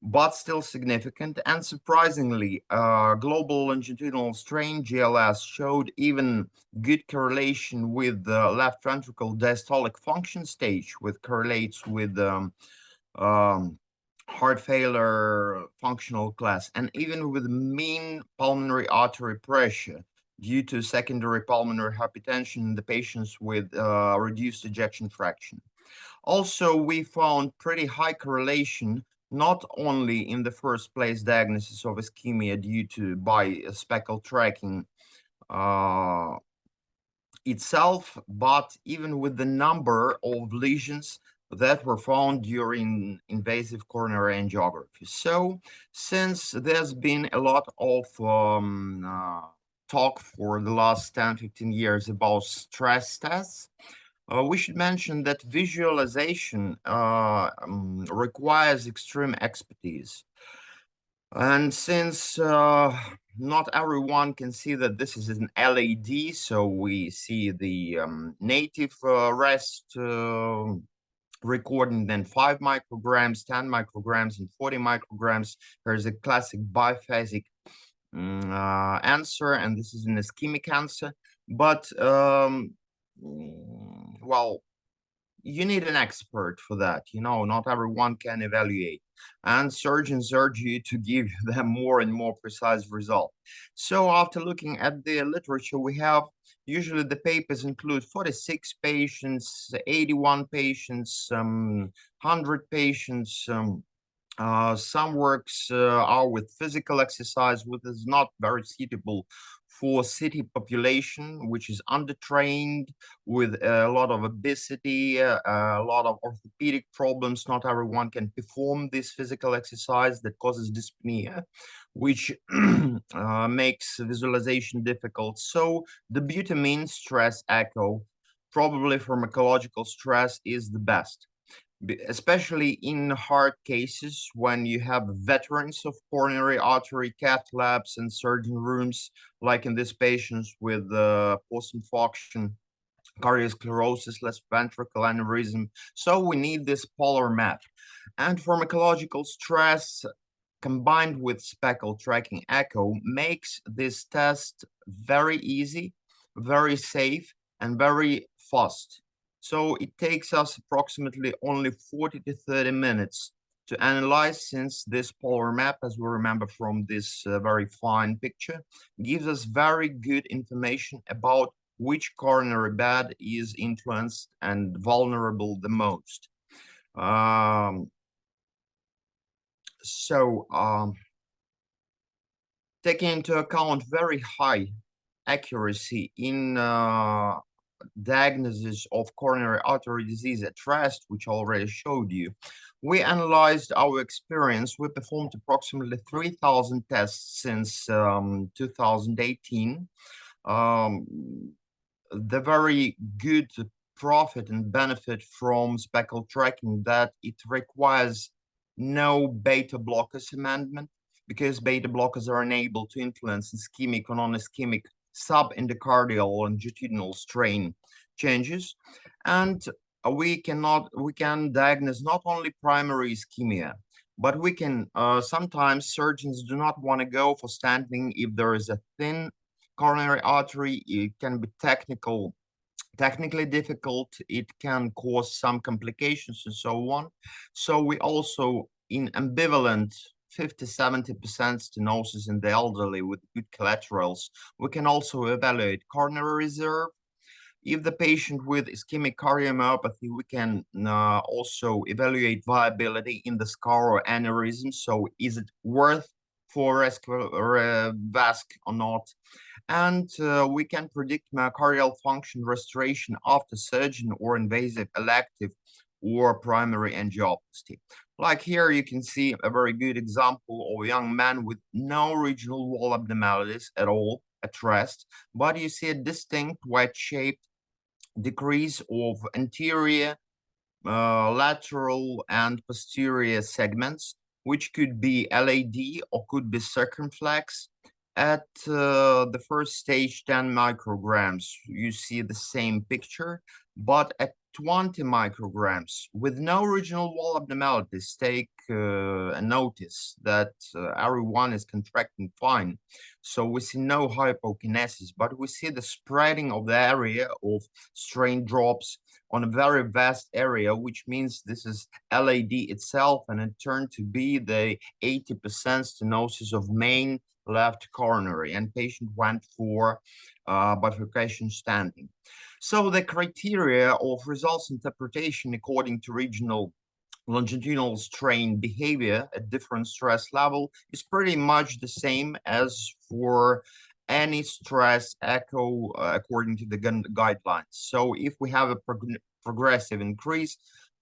but still significant. And surprisingly, global longitudinal strain GLS showed even good correlation with the left ventricle diastolic function stage, which correlates with heart failure functional class, and even with mean pulmonary artery pressure due to secondary pulmonary hypertension in the patients with reduced ejection fraction. Also, we found pretty high correlation not only in the first place diagnosis of ischemia due to by speckle tracking itself, but even with the number of lesions that were found during invasive coronary angiography. So, since there's been a lot of talk for the last 10-15 years about stress tests, we should mention that visualization requires extreme expertise. And since not everyone can see that this is an LAD, so we see the native rest recording, then 5 micrograms, 10 micrograms, and 40 micrograms. There's a classic biphasic answer, and this is an ischemic answer. But well, you need an expert for that. You know, not everyone can evaluate, and surgeons urge you to give them more and more precise result. So after looking at the literature, we have usually the papers include 46 patients, 81 patients, 100 patients. Some works are with physical exercise, which is not very suitable for city population, which is undertrained, with a lot of obesity, a lot of orthopedic problems. Not everyone can perform this physical exercise that causes dyspnea, which makes visualization difficult. So the butamine stress echo, probably pharmacological stress, is the best, especially in hard cases when you have veterans of coronary artery cath labs and surgeon rooms, like in these patients with post-infarction cardiosclerosis, left ventricle aneurysm. So we need this polar map. And pharmacological stress combined with speckle tracking echo makes this test very easy, very safe, and very fast. So it takes us approximately only 40 to 30 minutes to analyze, since this polar map, as we remember from this very fine picture, gives us very good information about which coronary bed is influenced and vulnerable the most. Taking into account very high accuracy in diagnosis of coronary artery disease at rest, which I already showed you, we analyzed our experience. We performed approximately 3,000 tests since 2018. The very good profit and benefit from speckle tracking that it requires no beta blockers amendment, because beta blockers are unable to influence ischemic or non-ischemic subendocardial longitudinal strain changes. And we can diagnose not only primary ischemia, but we can sometimes surgeons do not want to go for stenting if there is a thin coronary artery. It can be technically difficult, it can cause some complications and so on. So we also, in ambivalent 50-70% stenosis in the elderly with good collaterals, we can also evaluate coronary reserve. If the patient with ischemic cardiomyopathy, we can also evaluate viability in the scar or aneurysm. So is it worth for rescue VASC or not? And we can predict myocardial function restoration after surgery or invasive elective or primary angioplasty. Like here, you can see a very good example of a young man with no regional wall abnormalities at all at rest, but you see a distinct wedge-shaped decrease of anterior, lateral, and posterior segments, which could be LAD or could be circumflex. At the first stage, 10 micrograms, you see the same picture, but at 20 micrograms with no regional wall abnormalities, take a notice that everyone is contracting fine. So we see no hypokinesis, but we see the spreading of the area of strain drops on a very vast area, which means this is LAD itself, and it turned to be the 80% stenosis of main left coronary, and patient went for bifurcation standing. So the criteria of results interpretation according to regional longitudinal strain behavior at different stress level is pretty much the same as for any stress echo according to the guidelines. So if we have a progressive increase,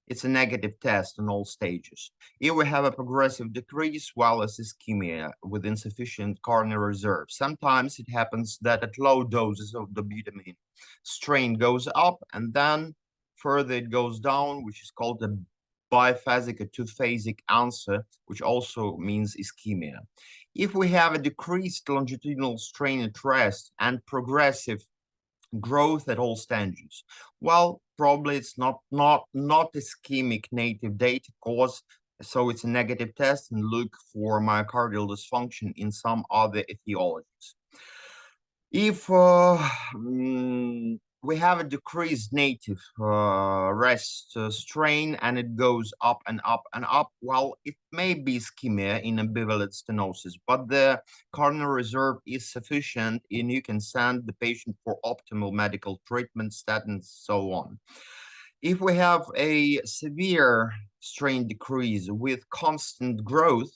it's a negative test in all stages. If we have a progressive decrease, well, it's ischemia with insufficient coronary reserve. Sometimes it happens that at low doses of dobutamine, strain goes up and then further it goes down, which is called the biphasic or two-phasic answer, which also means ischemia. If we have a decreased longitudinal strain at rest and progressive growth at all stages, well, probably it's not ischemic native data cause, so it's a negative test and look for myocardial dysfunction in some other etiologies. If we have a decreased native rest strain and it goes up and up and up, well, it may be ischemia in ambivalent stenosis, but the coronary reserve is sufficient and you can send the patient for optimal medical treatment, statins, so on. If we have a severe strain decrease with constant growth,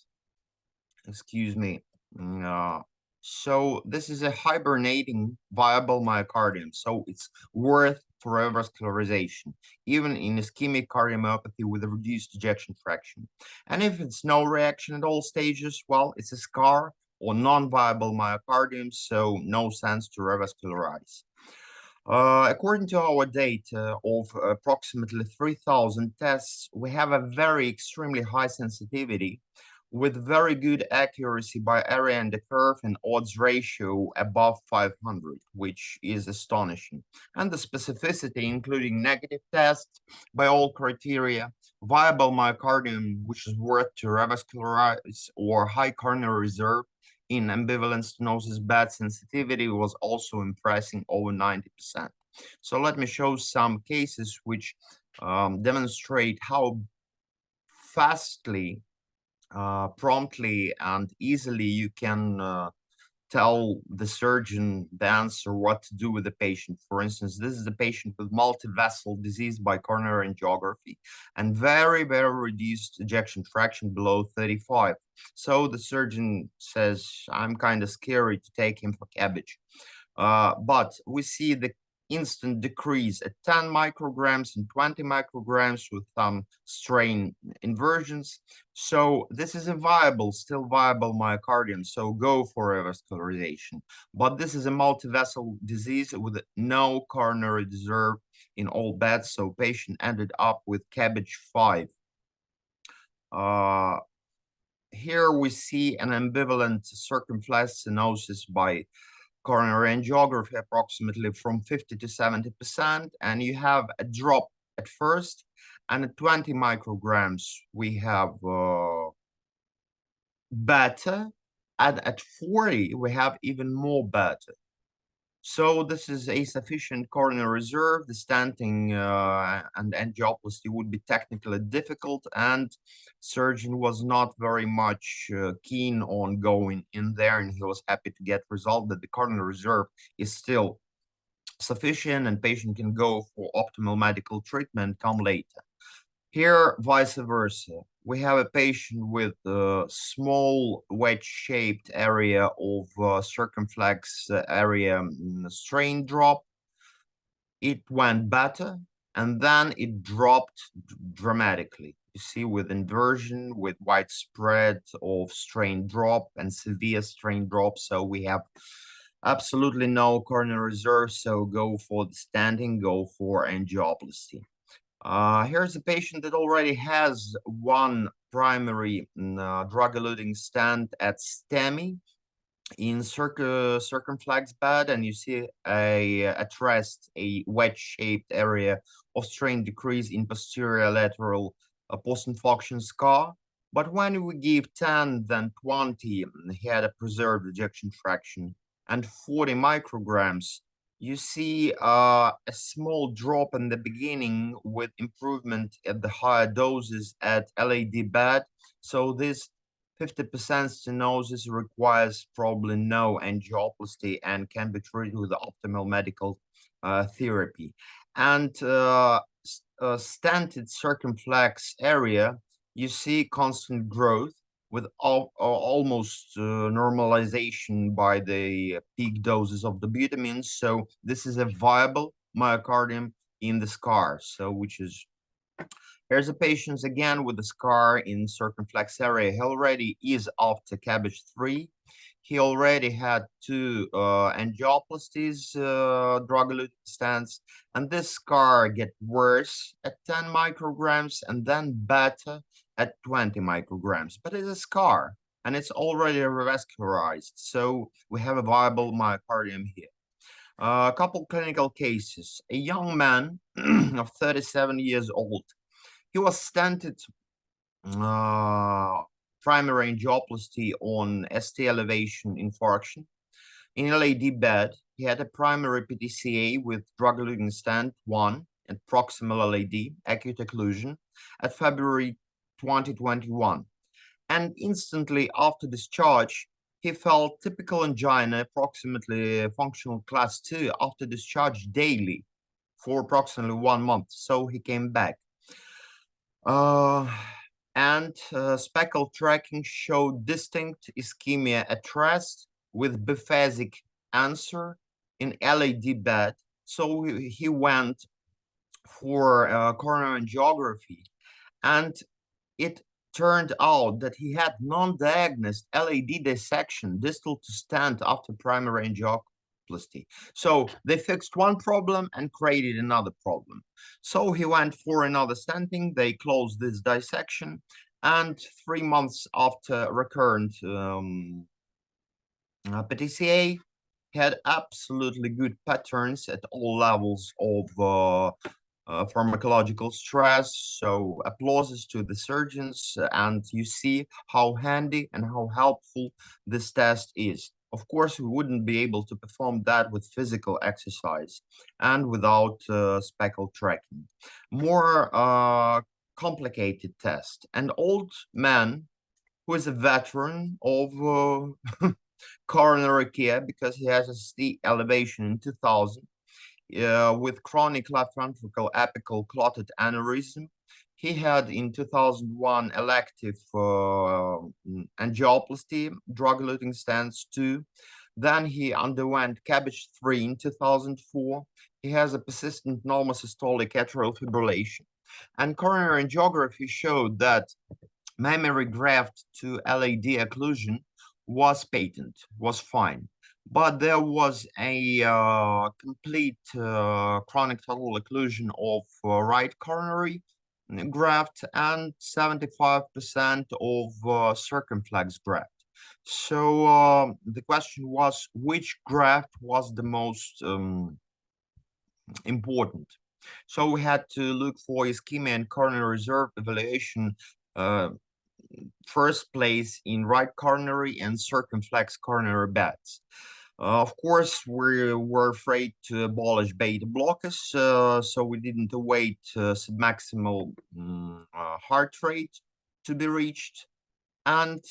so this is a hibernating viable myocardium, so it's worth for revascularization, even in ischemic cardiomyopathy with a reduced ejection fraction. And if it's no reaction at all stages, well, it's a scar or non-viable myocardium, so no sense to revascularize. According to our data of approximately 3,000 tests, we have a very extremely high sensitivity with very good accuracy by area under curve and odds ratio above 500, which is astonishing. And the specificity, including negative tests by all criteria, viable myocardium, which is worth to revascularize, or high coronary reserve in ambivalent stenosis, bad sensitivity was also impressing over 90%. So let me show some cases which demonstrate how fastly, promptly and easily you can tell the surgeon the answer what to do with the patient. For instance, this is a patient with multi-vessel disease by coronary angiography and very, very reduced ejection fraction below 35. So the surgeon says, I'm kind of scary to take him for cabbage. But we see the instant decrease at 10 micrograms and 20 micrograms with some strain inversions. So this is a still viable myocardium, so go for revascularization. But this is a multi-vessel disease with no coronary reserve in all beds, so patient ended up with cabbage 5. Here we see an ambivalent circumflex stenosis by coronary angiography, approximately from 50 to 70%, and you have a drop at first, and at 20 micrograms we have beta, and at 40 we have even more beta. So this is a sufficient coronary reserve. The stenting and angioplasty would be technically difficult, and surgeon was not very much keen on going in there, and he was happy to get result that the coronary reserve is still sufficient and patient can go for optimal medical treatment come later. Here, vice versa. We have a patient with a small wedge-shaped area of circumflex area strain drop. It went better, and then it dropped dramatically. You see, with inversion, with widespread of strain drop and severe strain drop. So we have absolutely no coronary reserve. So go for the stenting, go for angioplasty. Here's a patient that already has one primary drug-eluting stent at STEMI in circumflex bed, and you see at rest a wedge-shaped area of strain decrease in posterior lateral post-infarction scar. But when we give 10, then 20, he had a preserved ejection fraction, and 40 micrograms, you see a small drop in the beginning with improvement at the higher doses at LAD bed. So this 50% stenosis requires probably no angioplasty and can be treated with optimal medical therapy. And stented circumflex area, you see constant growth with almost normalization by the peak doses of the vitamins. So this is a viable myocardium in the scar. So which is, here's a patient again with a scar in circumflex area. He already is after CABG 3. He already had 2 angioplasties, drug-eluting stents, and this scar get worse at 10 micrograms and then better at 20 micrograms. But it's a scar and it's already revascularized. So we have a viable myocardium here. A couple clinical cases. A young man of 37 years old. He was stented primary angioplasty on ST elevation infarction. In LAD bed, he had a primary PTCA with drug-eluting stent 1 and proximal LAD, acute occlusion, at February 2021. And instantly after discharge, he felt typical angina, approximately functional class 2, after discharge daily for approximately 1 month. So he came back. Speckle tracking showed distinct ischemia at rest with biphasic answer in LAD bed. So he went for coronary angiography, and it turned out that he had non-diagnosed LAD dissection distal to stent after primary angioplasty. So they fixed one problem and created another problem. So he went for another stenting. They closed this dissection, and 3 months after recurrent PTCA, he had absolutely good patterns at all levels of pharmacological stress. So applauses to the surgeons, and you see how handy and how helpful this test is. Of course, we wouldn't be able to perform that with physical exercise and without speckle tracking. More complicated test. An old man who is a veteran of coronary care because he has a ST elevation in 2000 with chronic left ventricle apical clotted aneurysm. He had in 2001 elective angioplasty, drug-eluting stents 2. Then he underwent CABG 3 in 2004. He has a persistent normosystolic atrial fibrillation. And coronary angiography showed that mammary graft to LAD occlusion was patent, was fine. But there was a complete chronic total occlusion of right coronary graft and 75% of circumflex graft. So the question was, which graft was the most important? So we had to look for ischemia and coronary reserve evaluation first place in right coronary and circumflex coronary beds. Of course, we were afraid to abolish beta blockers, so we didn't await submaximal heart rate to be reached. And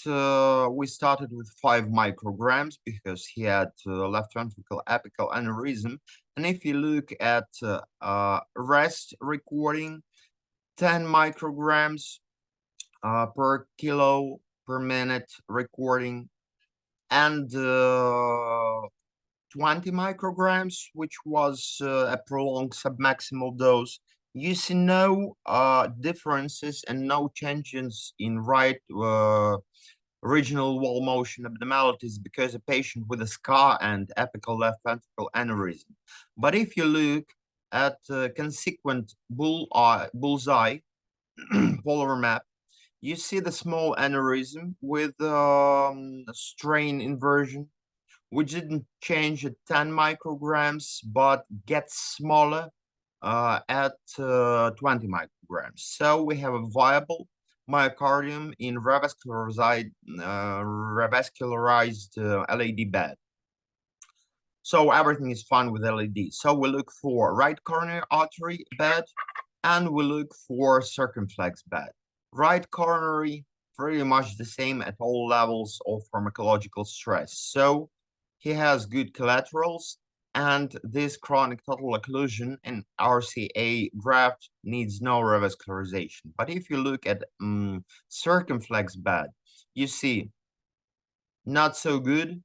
we started with 5 micrograms because he had left ventricle apical aneurysm And if you look at rest recording, 10 micrograms per kilo per minute recording, and 20 micrograms, which was a prolonged submaximal dose. You see no differences and no changes in right regional wall motion abnormalities because a patient with a scar and apical left ventricle aneurysm. But if you look at consequent bullseye polar map, you see the small aneurysm with strain inversion, which didn't change at 10 micrograms, but gets smaller at 20 micrograms. So we have a viable myocardium in revascularized LAD bed. So everything is fine with LAD. So we look for right coronary artery bed, and we look for circumflex bed. Right coronary, pretty much the same at all levels of pharmacological stress. So he has good collaterals, and this chronic total occlusion in RCA graft needs no revascularization. But if you look at circumflex bed, you see not so good,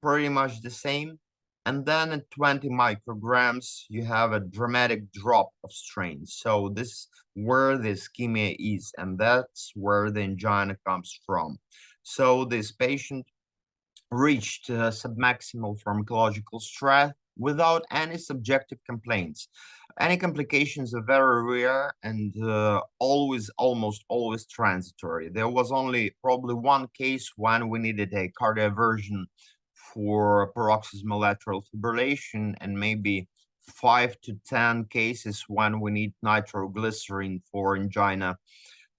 pretty much the same. And then at 20 micrograms, you have a dramatic drop of strain. So this is where the ischemia is, and that's where the angina comes from. So this patient reached submaximal pharmacological stress without any subjective complaints. Any complications are very rare and almost always transitory. There was only probably one case when we needed a cardioversion for paroxysmal lateral fibrillation, and maybe 5 to 10 cases when we need nitroglycerin for angina.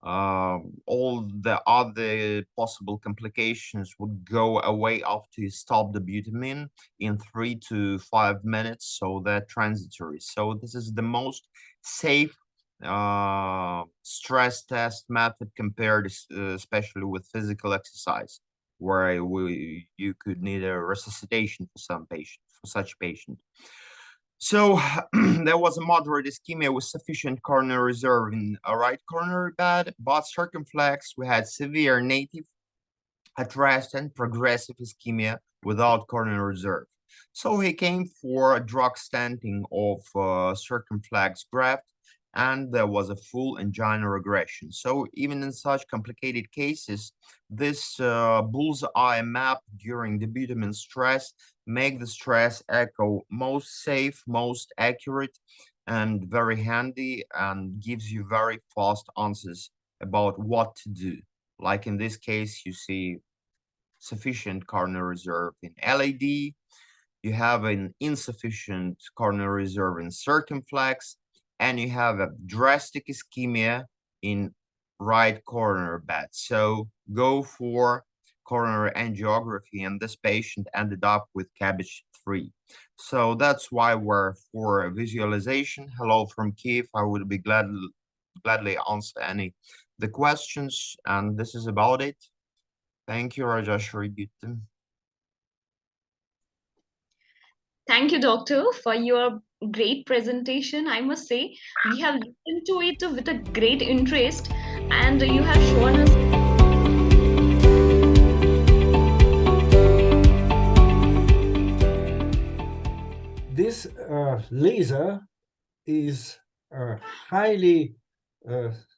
All the other possible complications would go away after you stop the butamine in 3 to 5 minutes, so they're transitory. So this is the most safe stress test method compared especially with physical exercise, where you could need a resuscitation for such patient. So there was a moderate ischemia with sufficient coronary reserve in a right coronary bed, but circumflex, we had severe native at rest and progressive ischemia without coronary reserve. So he came for a drug stenting of circumflex graft, and there was a full angina regression. So even in such complicated cases, this bullseye map during the butamine stress make the stress echo most safe, most accurate, and very handy, and gives you very fast answers about what to do. Like in this case, you see sufficient coronary reserve in LAD, you have an insufficient coronary reserve in circumflex, and you have a drastic ischemia in right coronary bed. So go for coronary angiography, and this patient ended up with cabbage 3. So that's why we're for visualization. Hello from Kiev. I would be gladly answer any the questions, and this is about it. Thank you, Rajashri. Thank you, Doctor, for your great presentation. I must say, we have listened to it with a great interest, and you have shown us. This laser is highly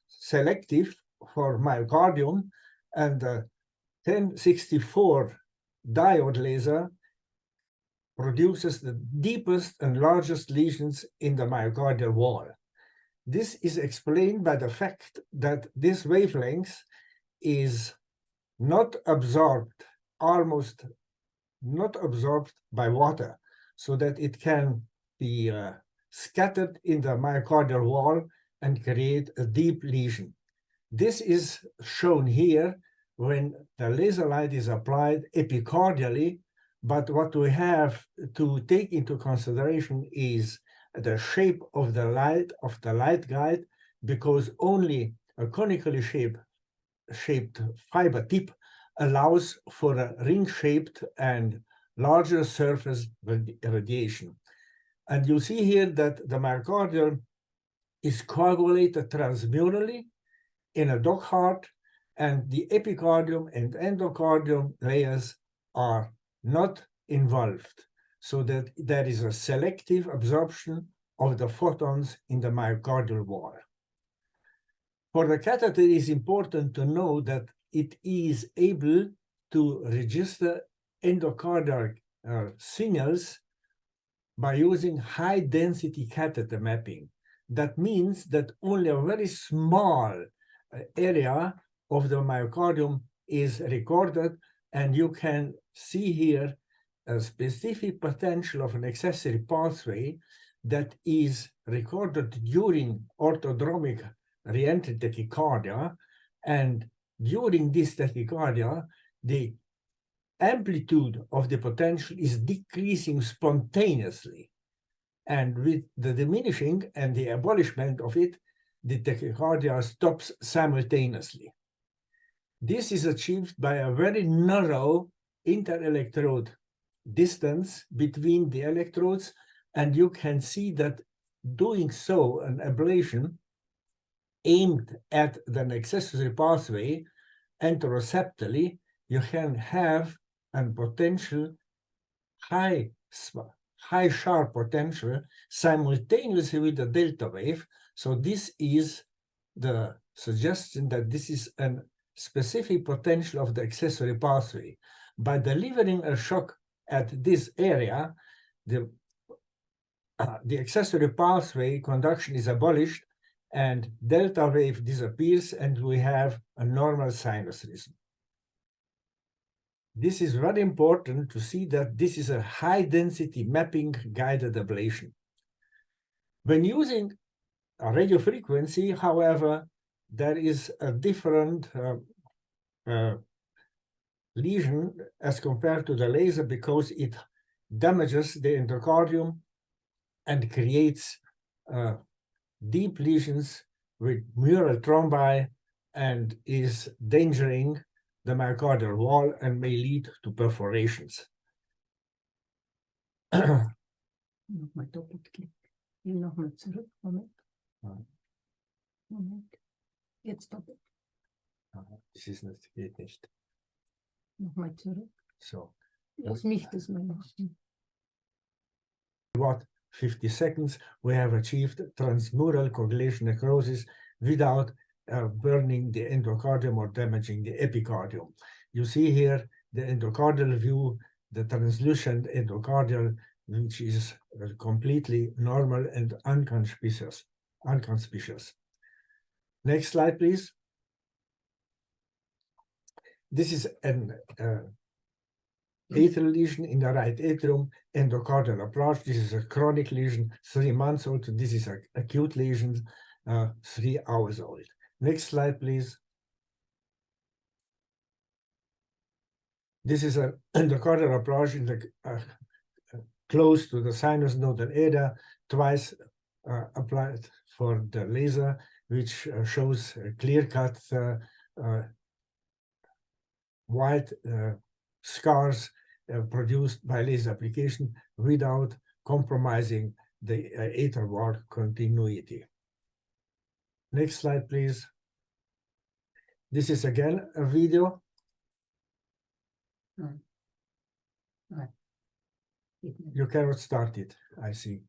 selective for myocardium, and 1064 diode laser produces the deepest and largest lesions in the myocardial wall. This is explained by the fact that this wavelength is not absorbed, almost not absorbed by water, so that it can be scattered in the myocardial wall and create a deep lesion. This is shown here when the laser light is applied epicardially, but what we have to take into consideration is the shape of the light guide, because only a conically shaped fiber tip allows for a ring-shaped and larger surface radiation. And you see here that the myocardium is coagulated transmurally in a dog heart, and the epicardium and endocardium layers are not involved, so that there is a selective absorption of the photons in the myocardial wall. For the catheter, it is important to know that it is able to register endocardial signals by using high-density catheter mapping. That means that only a very small area of the myocardium is recorded, and you can see here a specific potential of an accessory pathway that is recorded during orthodromic reentry tachycardia, and during this tachycardia, the amplitude of the potential is decreasing spontaneously. And with the diminishing and the abolishment of it, the tachycardia stops simultaneously. This is achieved by a very narrow inter-electrode distance between the electrodes, and you can see that doing so, an ablation aimed at the accessory pathway enteroceptally, you can have a potential high sharp potential simultaneously with the delta wave. So this is the suggestion that this is a specific potential of the accessory pathway. By delivering a shock at this area, the accessory pathway conduction is abolished and delta wave disappears, and we have a normal sinus rhythm. This is very important to see that this is a high-density mapping guided ablation. When using a radio frequency, however, there is a different lesion as compared to the laser, because it damages the endocardium and creates deep lesions with mural thrombi and is endangering the myocardial wall and may lead to perforations. Nochmal doppelklick. Hier nochmal zurück. Moment. Moment. Jetzt doppelt. Das ist nicht, geht nicht. Nochmal zurück. So. Lass mich das mal machen. What 50 seconds, we have achieved transmural coagulation necrosis without burning the endocardium or damaging the epicardium. You see here the endocardial view, the translucent endocardial, which is completely normal and unconspicuous. Next slide, please. This is an atrial lesion in the right atrium, endocardial approach. This is a chronic lesion, 3 months old. This is an acute lesion, 3 hours old. Next slide, please. This is an endocardial approach in the close to the sinus nodal area, twice applied for the laser, which shows clear-cut white scars produced by laser application without compromising the atrial wall continuity. Next slide, please. This is again a video. You cannot start it, I see.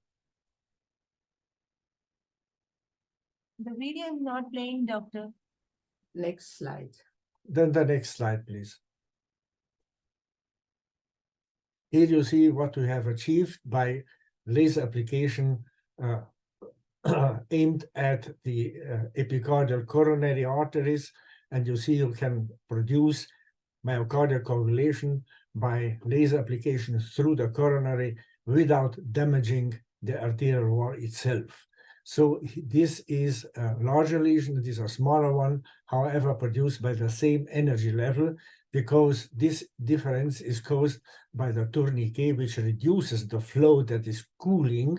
The video is not playing, doctor. Next slide. Then the next slide, please. Here you see what we have achieved by laser application aimed at the epicardial coronary arteries, and you see you can produce myocardial coagulation by laser application through the coronary without damaging the arterial wall itself. So this is a larger lesion, this is a smaller one, however, produced by the same energy level, because this difference is caused by the tourniquet, which reduces the flow that is cooling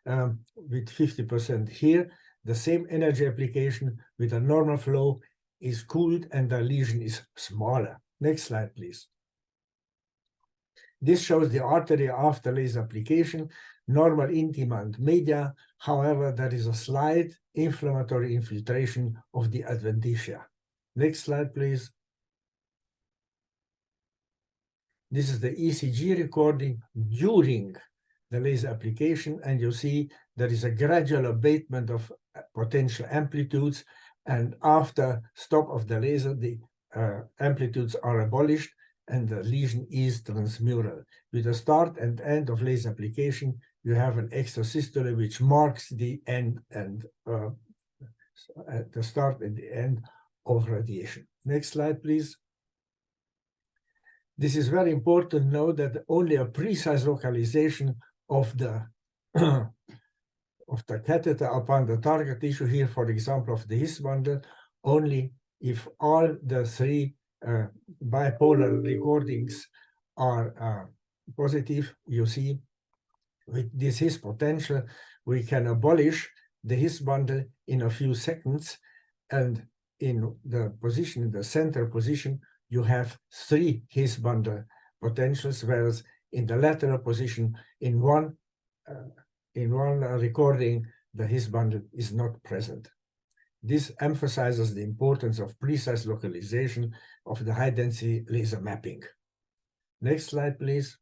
with 50% here. The same energy application with a normal flow is cooled and the lesion is smaller. Next slide, please. This shows the artery after laser application. normal intima and media. However, there is a slight inflammatory infiltration of the adventitia. Next slide, please. This is the ECG recording during the laser application, and you see there is a gradual abatement of potential amplitudes, and after stop of the laser, the amplitudes are abolished and the lesion is transmural. With the start and end of laser application, you have an extrasystole which marks the end and at the start and the end of radiation. Next slide, please. This is very important to know that only a precise localization of the catheter upon the target tissue here, for example, of the His bundle, only if all the three bipolar recordings are positive, you see, with this His potential, we can abolish the His bundle in a few seconds, and in the position, in the center position, you have three His bundle potentials, whereas in the lateral position, in one recording, the His bundle is not present. This emphasizes the importance of precise localization of the high-density laser mapping. Next slide, please.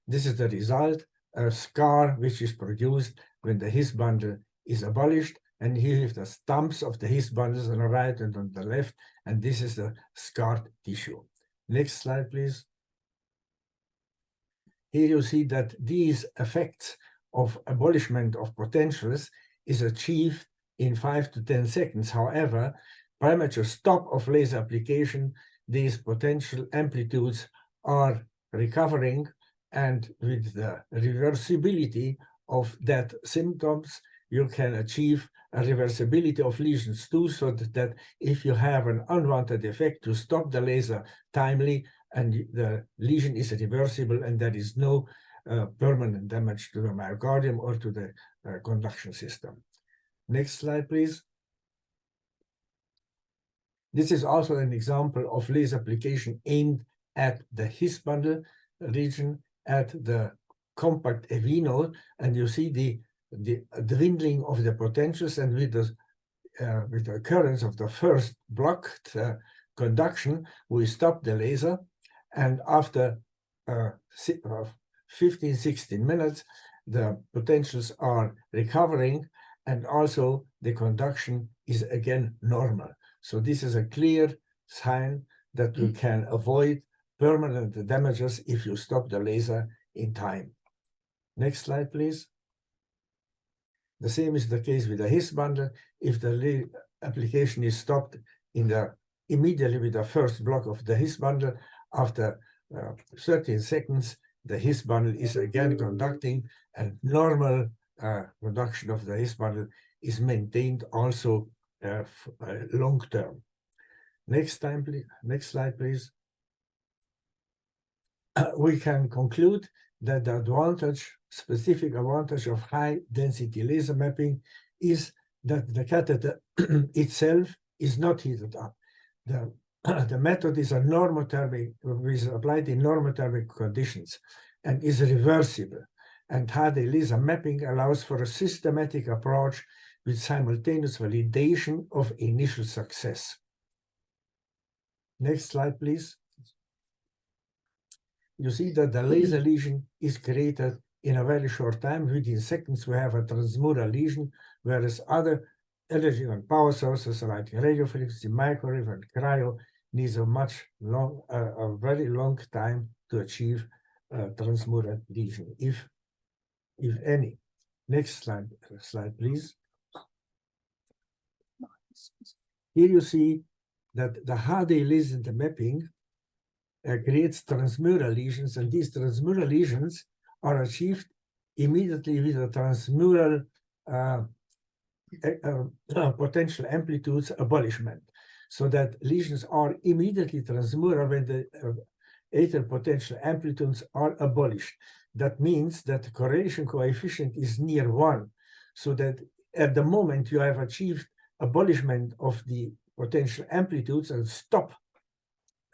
This is the result, a scar which is produced when the His bundle is abolished, and here you have the stumps of the His bundles on the right and on the left, and this is the scarred tissue. Next slide, please. Here you see that these effects of abolishment of potentials is achieved in 5 to 10 seconds. However, premature stop of laser application, these potential amplitudes are recovering, and with the reversibility of that symptoms, you can achieve a reversibility of lesions too, so that if you have an unwanted effect, to stop the laser timely, and the lesion is reversible, and there is no permanent damage to the myocardium or to the conduction system. Next slide, please. This is also an example of laser application aimed at the His bundle region, at the compact AV node, and you see the dwindling of the potentials, and with the occurrence of the first blocked conduction, we stop the laser, and after 15-16 minutes, the potentials are recovering, and also the conduction is again normal. So this is a clear sign that you can avoid permanent damages if you stop the laser in time. Next slide, please. The same is the case with the His bundle. If the application is stopped immediately with the first block of the His bundle, after 13 seconds, the His bundle is again conducting, and normal production of the His bundle is maintained also long term. Next slide, please. We can conclude that the specific advantage of high density laser mapping is that the catheter itself is not heated up. The method is applied in normothermic conditions and is reversible. And high-density laser mapping allows for a systematic approach with simultaneous validation of initial success. Next slide, please. You see that the laser lesion is created in a very short time. Within seconds, we have a transmural lesion, whereas other energy and power sources like radiofrequency, microwave, and cryo needs a very long time to achieve a transmural lesion, if any. Next slide, please. Here you see that the high-density laser mapping creates transmural lesions, and these transmural lesions are achieved immediately with a transmural potential amplitudes abolishment, so that lesions are immediately transmural when the atrial potential amplitudes are abolished. That means that the correlation coefficient is near 1, so that at the moment you have achieved abolishment of the potential amplitudes and stop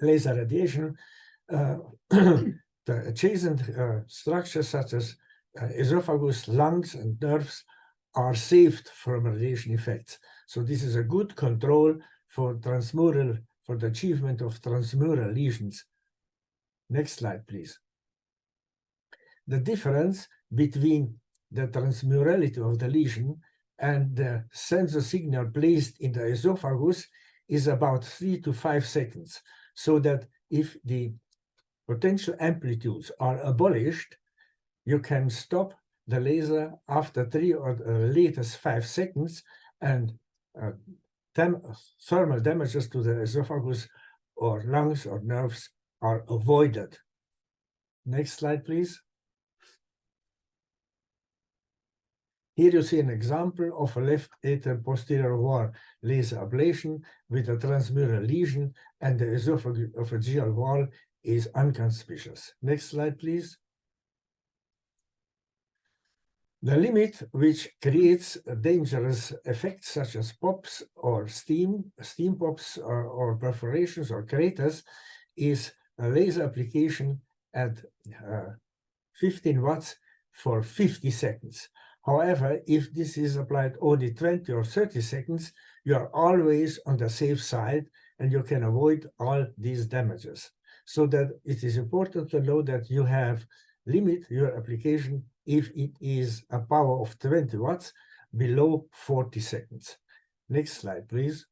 laser radiation, The adjacent structures such as esophagus, lungs, and nerves are saved from radiation effects. So this is a good control for transmural, for the achievement of transmural lesions. Next slide, please. The difference between the transmurality of the lesion and the sensor signal placed in the esophagus is about 3 to 5 seconds, so that if the potential amplitudes are abolished, you can stop the laser after 3 or latest 5 seconds, and thermal damages to the esophagus or lungs or nerves are avoided. Next slide, please. Here you see an example of a left atrial posterior wall laser ablation with a transmural lesion, and the esophageal wall is unconspicuous. Next slide, please. The limit which creates dangerous effects such as pops or steam pops or perforations or craters is a laser application at 15 watts for 50 seconds. However, if this is applied only 20 or 30 seconds, you are always on the safe side and you can avoid all these damages. So that it is important to know that you have limit your application if it is a power of 20 watts below 40 seconds. Next slide, please.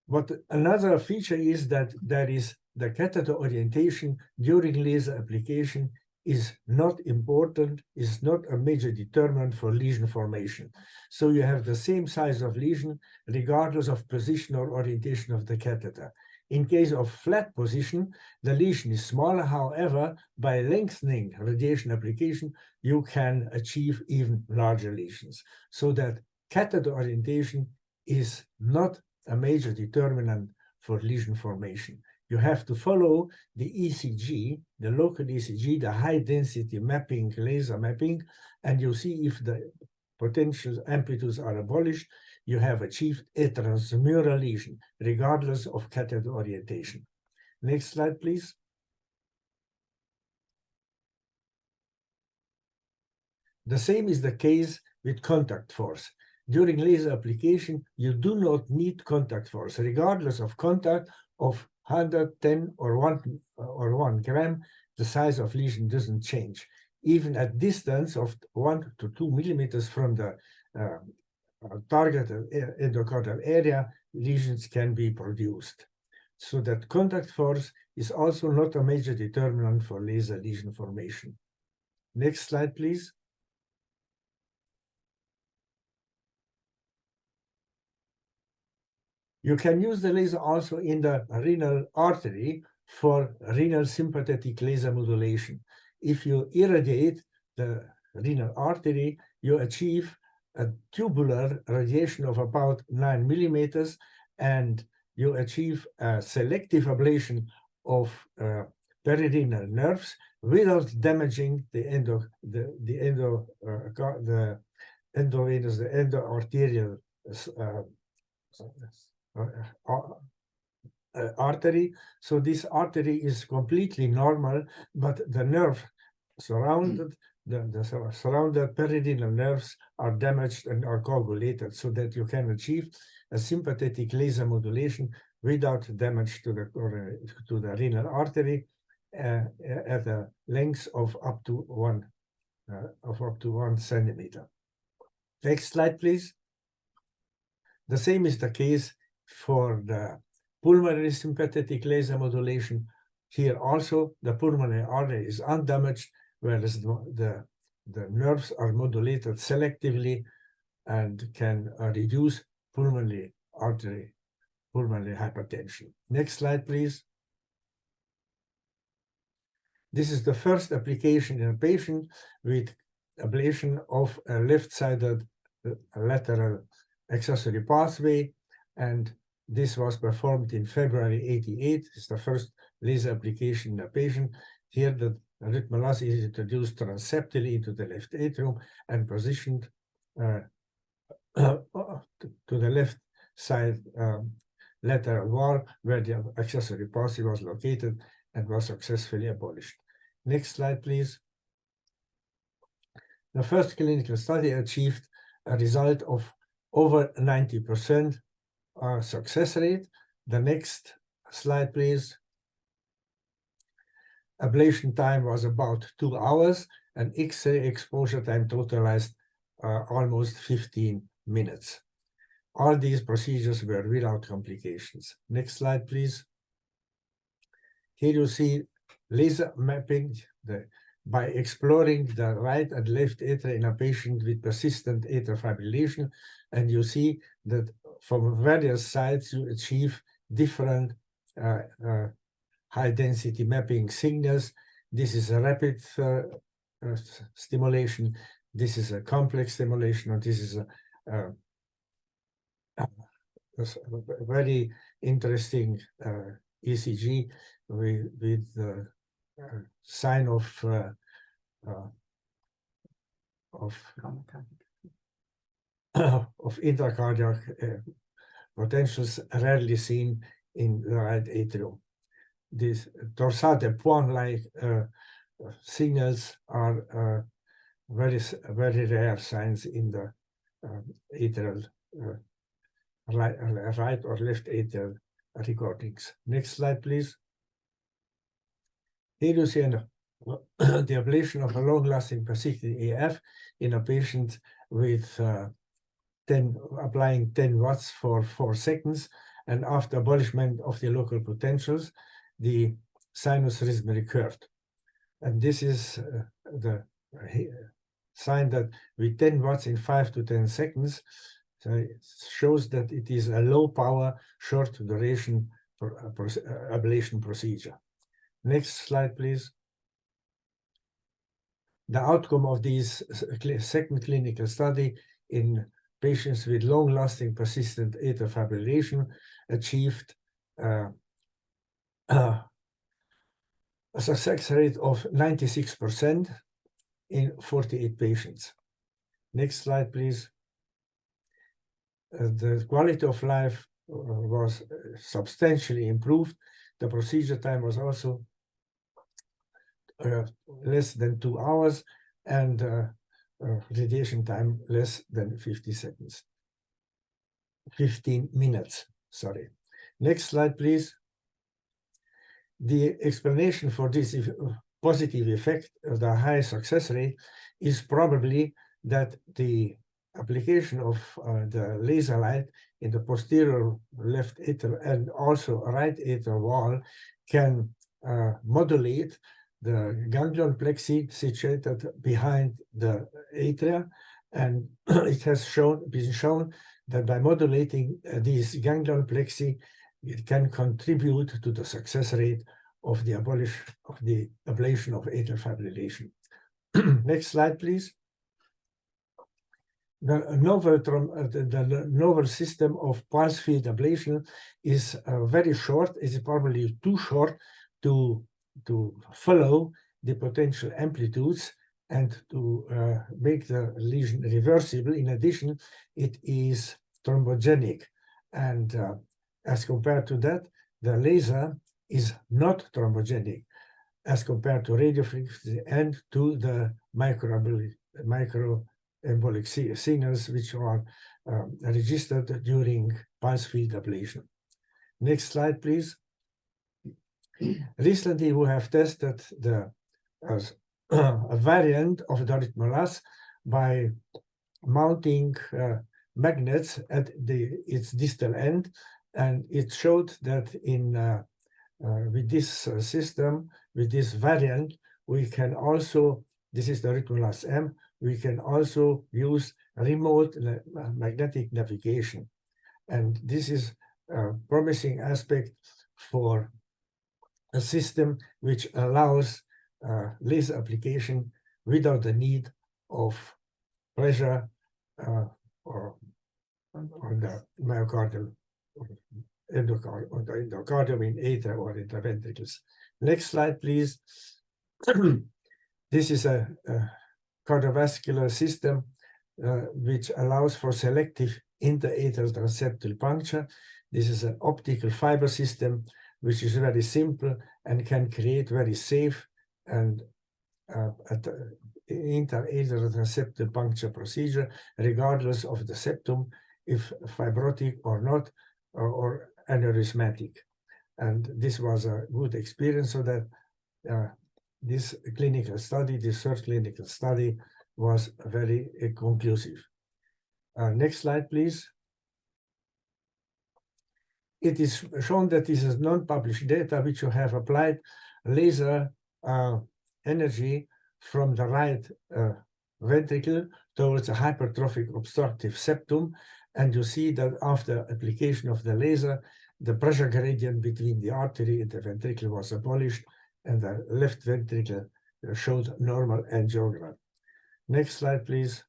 But another feature is that there is the catheter orientation during laser application is not important, is not a major determinant for lesion formation. So you have the same size of lesion regardless of position or orientation of the catheter. In case of flat position, the lesion is smaller. However, by lengthening radiation application, you can achieve even larger lesions. So that catheter orientation is not a major determinant for lesion formation. You have to follow the ECG, the local ECG, the high density mapping, laser mapping, and you see if the potential amplitudes are abolished, you have achieved a transmural lesion, regardless of catheter orientation. Next slide, please. The same is the case with contact force. During laser application, you do not need contact force. Regardless of contact of 110 or 1 gram, the size of lesion doesn't change. Even at distance of 1 to 2 millimeters from the target endocardial area, lesions can be produced. So that contact force is also not a major determinant for laser lesion formation. Next slide, please. You can use the laser also in the renal artery for renal sympathetic laser modulation. If you irradiate the renal artery, you achieve a tubular radiation of about 9 millimeters, and you achieve a selective ablation of perirenal nerves without damaging the endoarterial artery. So this artery is completely normal, but the nerve surrounded, the surrounded perirenal nerves are damaged and are coagulated, so that you can achieve a sympathetic laser modulation without damage to the renal artery at a length of up to 1 centimeter. Next slide, please. The same is the case for the pulmonary sympathetic laser modulation. Here also, the pulmonary artery is undamaged, whereas the nerves are modulated selectively and can reduce pulmonary hypertension. Next slide, please. This is the first application in a patient with ablation of a left-sided lateral accessory pathway, and this was performed in February '88. It's the first laser application in a patient. Here the erythematosus is introduced transeptally into the left atrium and positioned to the left side lateral wall where the accessory pathway was located, and was successfully abolished. Next slide, please. The first clinical study achieved a result of over 90% success rate. The next slide, please. Ablation time was about 2 hours, and X-ray exposure time totalized almost 15 minutes. All these procedures were without complications. Next slide, please. Here you see laser mapping by exploring the right and left atria in a patient with persistent atrial fibrillation, and you see that from various sides you achieve different high-density mapping signals. This is a rapid stimulation, this is a complex stimulation, and this is a very interesting ECG with the sign of intracardiac potentials rarely seen in the right atrium. These dorsal de point-like signals are very rare signs in the atrial right or left atrial recordings. Next slide, please. Here you see the ablation of a long-lasting persistent AF in a patient with applying 10 watts for 4 seconds, and after abolishment of the local potentials, the sinus rhythm recurred. And this is the sign that with 10 watts in 5 to 10 seconds, so it shows that it is a low power, short duration ablation procedure. Next slide, please. The outcome of this second clinical study in patients with long-lasting persistent atrial fibrillation achieved a success rate of 96% in 48 patients. Next slide, please. The quality of life was substantially improved. The procedure time was also less than 2 hours, and radiation time less than 15 minutes, sorry. Next slide, please. The explanation for this positive effect of the high success rate is probably that the application of the laser light in the posterior left atrial and also right atrial wall can modulate the ganglion plexi situated behind the atria, and it has been shown that by modulating these ganglion plexi, it can contribute to the success rate of the ablation of atrial fibrillation. Next slide, please. The novel system of pulse field ablation is very short. It is probably too short to follow the potential amplitudes and to make the lesion reversible. In addition, it is thrombogenic, and as compared to that, the laser is not thrombogenic as compared to radiofrequency and to the microembolic signals which are registered during pulse field ablation. Next slide, please. Recently, we have tested a variant of the Erythematosus by mounting magnets at its distal end, and it showed that with this system, with this variant, we can also, this is the Erythematosus M, we can also use remote magnetic navigation. And this is a promising aspect for a system which allows laser application without the need of pressure on the myocardial endocardium in atria or intraventricles. Next slide, please. This is a cardiovascular system which allows for selective interatrial transseptal puncture. This is an optical fiber system which is very simple and can create very safe and inter-aortic septal puncture procedure, regardless of the septum, if fibrotic or not, or aneurysmatic. And this was a good experience, so that this clinical study, this third clinical study, was very conclusive. Next slide, please. It is shown that this is non-published data which you have applied laser energy from the right ventricle towards a hypertrophic obstructive septum, and you see that after application of the laser, the pressure gradient between the artery and the ventricle was abolished, and the left ventricle showed normal angiogram. Next slide, please.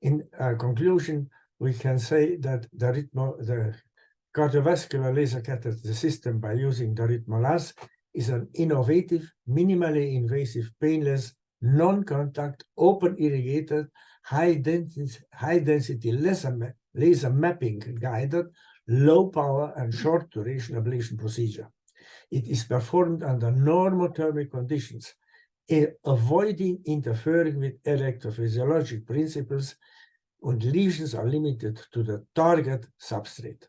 In conclusion, we can say that the cardiovascular laser catheter system, by using the Rhythmolas, is an innovative, minimally invasive, painless, non-contact, open irrigated, high-density laser mapping guided, low power and short duration ablation procedure. It is performed under normothermic conditions, avoiding interfering with electrophysiologic principles, and lesions are limited to the target substrate.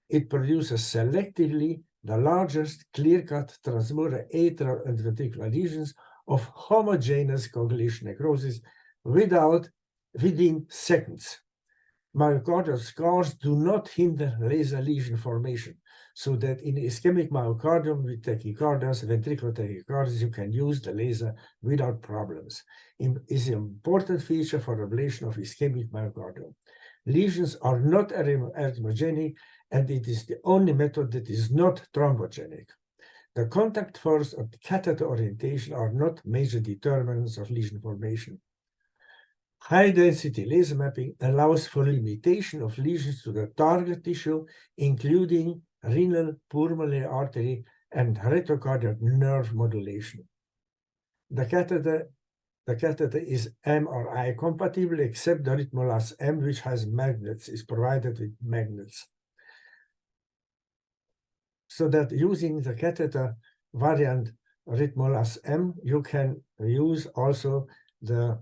It produces selectively the largest clear-cut transmural atrial and ventricular lesions of homogeneous coagulation necrosis within seconds. Myocardial scars do not hinder laser lesion formation, so that in ischemic myocardium with tachycardias, ventricular tachycardias, you can use the laser without problems. It is an important feature for ablation of ischemic myocardium. Lesions are not arrhythmogenic, and it is the only method that is not thrombogenic. The contact force and the catheter orientation are not major determinants of lesion formation. High-density laser mapping allows for limitation of lesions to the target tissue, including renal, pulmonary artery, and retrocardial nerve modulation. The catheter is MRI compatible, except the Rhythmolas M, which has magnets, is provided with magnets. So that using the catheter variant Rhythmolas M, you can use also the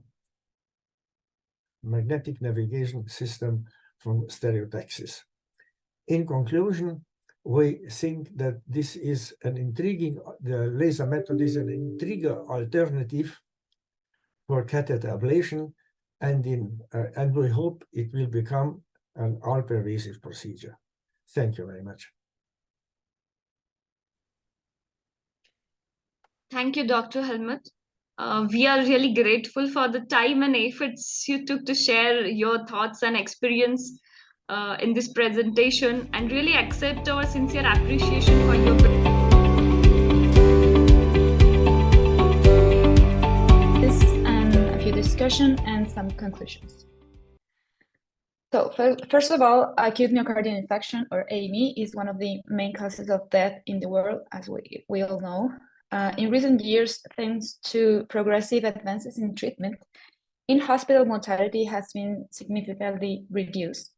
magnetic navigation system from Stereotaxis. In conclusion, we think that this is an intriguing, the laser method is an intriguing alternative for catheter ablation, and we hope it will become an all-pervasive procedure. Thank you very much. Thank you, Dr. Helmut. We are really grateful for the time and efforts you took to share your thoughts and experience in this presentation, and really accept our sincere appreciation for your and a few discussion and some conclusions. So first of all, acute myocardial infarction, or AMI, is one of the main causes of death in the world, as we all know. In recent years, thanks to progressive advances in treatment, in-hospital mortality has been significantly reduced.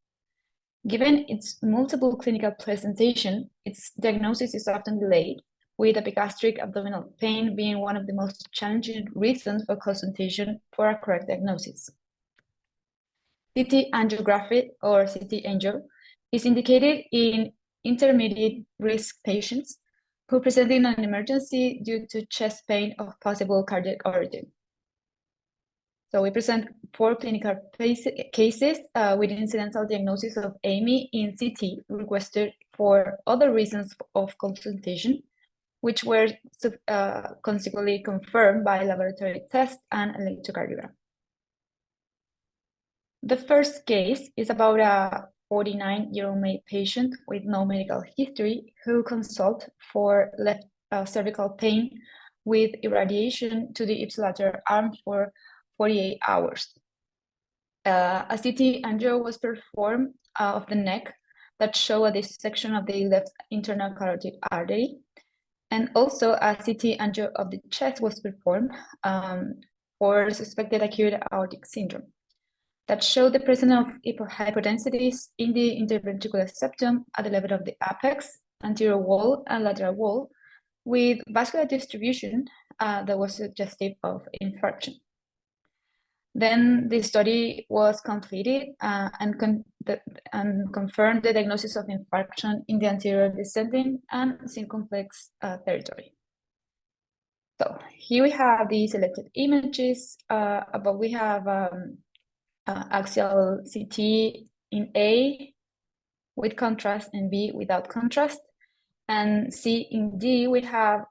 Given its multiple clinical presentation, its diagnosis is often delayed, with epigastric abdominal pain being one of the most challenging reasons for consultation for a correct diagnosis. CT angiography, or CT angio, is indicated in intermediate risk patients who present in an emergency due to chest pain of possible cardiac origin. So we present 4 clinical cases with incidental diagnosis of AMI in CT requested for other reasons of consultation, which were consequently confirmed by laboratory tests and electrocardiogram. The first case is about a 49-year-old male patient with no medical history who consulted for left cervical pain with irradiation to the ipsilateral arm for 48 hours. A CT angio was performed of the neck that showed a dissection of the left internal carotid artery, and also a CT angio of the chest was performed for suspected acute aortic syndrome that showed the presence of hypodensities in the interventricular septum at the level of the apex anterior wall and lateral wall with vascular distribution that was suggestive of infarction. Then the study was completed and confirmed the diagnosis of infarction in the anterior descending and circumflex territory. So here we have the selected images. Above we have axial CT in A with contrast and B without contrast. And C in D, we have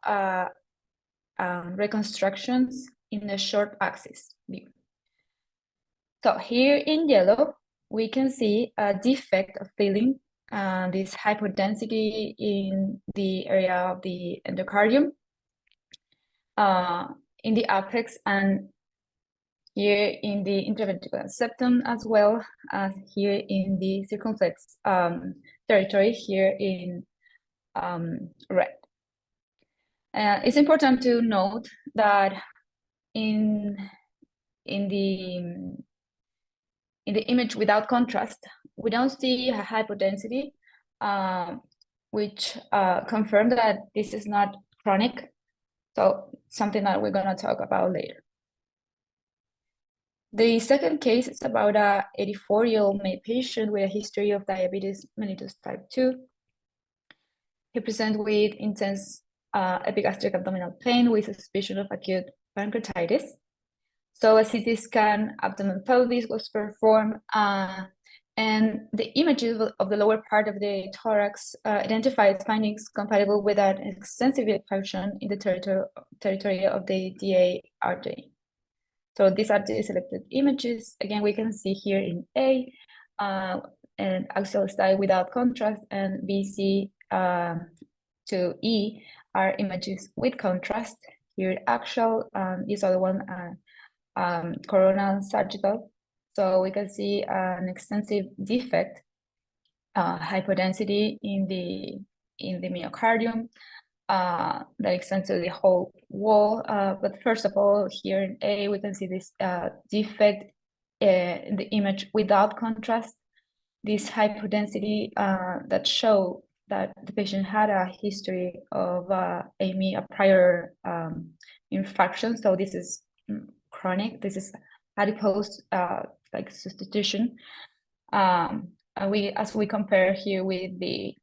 reconstructions in the short axis view. So here in yellow, we can see a defect of filling, this hypodensity in the area of the endocardium, in the apex, and here in the intraventricular septum, as well as here in the circumflex territory, here in red. It's important to note that in the image without contrast, we don't see a hypodensity, which confirms that this is not chronic. So something that we're going to talk about later. The second case is about a 84-year-old male patient with a history of diabetes mellitus type 2. He presents with intense epigastric abdominal pain with suspicion of acute pancreatitis. So a CT scan abdomen pelvis was performed, and the images of the lower part of the thorax identified findings compatible with an extensive function in the territory of the DA artery. So these are the selected images. Again, we can see here in A, and axial style without contrast, and BC to E are images with contrast. Here axial, this other one coronal sagittal. So we can see an extensive defect, hypodensity in the myocardium that extends to the whole wall. But first of all, here in A, we can see this defect in the image without contrast. This hypodensity that show that the patient had a history of AMI, a prior infarction. So this is chronic. This is adipose like substitution. And as we compare here with the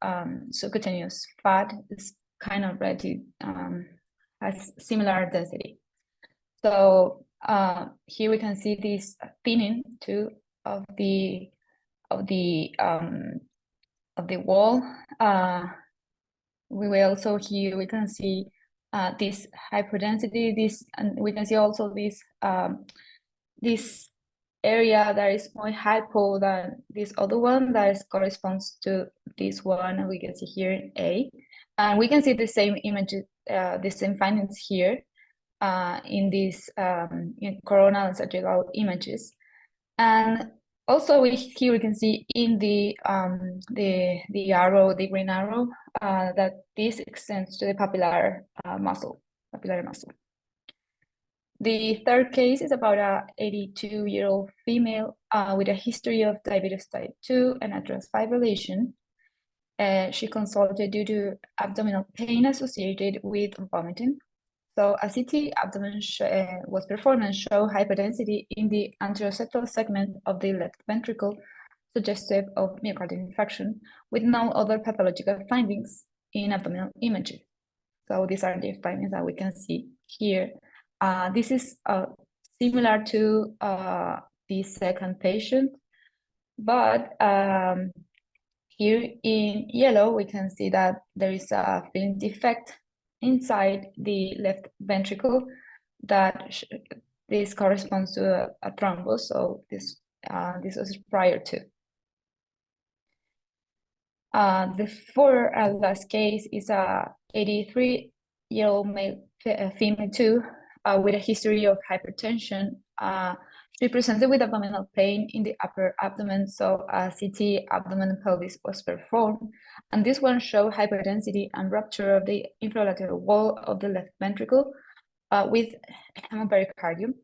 subcutaneous fat, it's kind of ready, has similar density. So here we can see this thinning too of the wall. We will also here we can see this hypodensity. And we can see also this this area that is more hypo than this other one that corresponds to this one, and we can see here in A. And we can see the same images, the same findings here in these in coronal and sagittal images. And also here we can see in the arrow, the green arrow, that this extends to the papillary muscle. The third case is about a 82-year-old female with a history of diabetes type 2 and atrial fibrillation. She consulted due to abdominal pain associated with vomiting. So a CT abdomen was performed and showed hyperdensity in the anteroseptal segment of the left ventricle, suggestive of myocardial infarction, with no other pathological findings in abdominal imaging. So these are the findings that we can see here. This is similar to the second patient, but here in yellow, we can see that there is a filling defect inside the left ventricle that this corresponds to a thrombus. So this was prior to. The fourth last case is a 83-year-old male female too, with a history of hypertension. She presented with abdominal pain in the upper abdomen, so a CT abdomen pelvis was performed, and this one showed hyperdensity and rupture of the infralateral wall of the left ventricle with hemopericardium.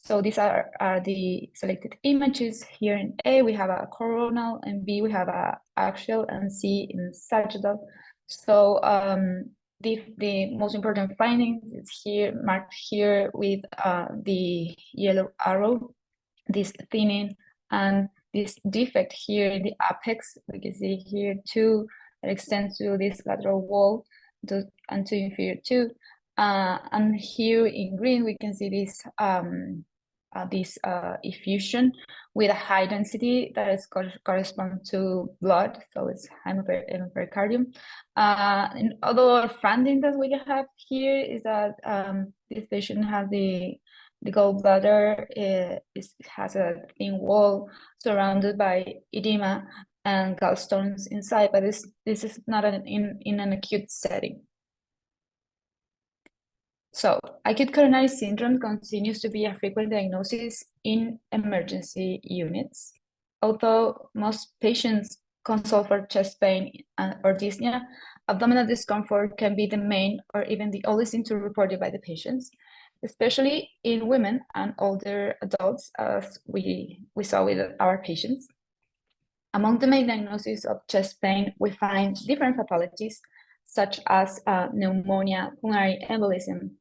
So these are the selected images. Here in A, we have a coronal, and B, we have a axial, and C in sagittal. So the most important findings is here marked here with the yellow arrow, this thinning and this defect here in the apex. We can see here too, that extends to this lateral wall and to inferior too. And here in green, we can see this effusion with a high density that is correspond to blood, so it's hemopericardium. And other finding that we have here is that this patient has the gallbladder has a thin wall surrounded by edema and gallstones inside, but this is not in an acute setting. So acute coronary syndrome continues to be a frequent diagnosis in emergency units. Although most patients consult for chest pain or dyspnea, abdominal discomfort can be the main or even the only symptom reported by the patients, especially in women and older adults, as we saw with our patients. Among the main diagnoses of chest pain, we find different pathologies, such as pneumonia, pulmonary embolism,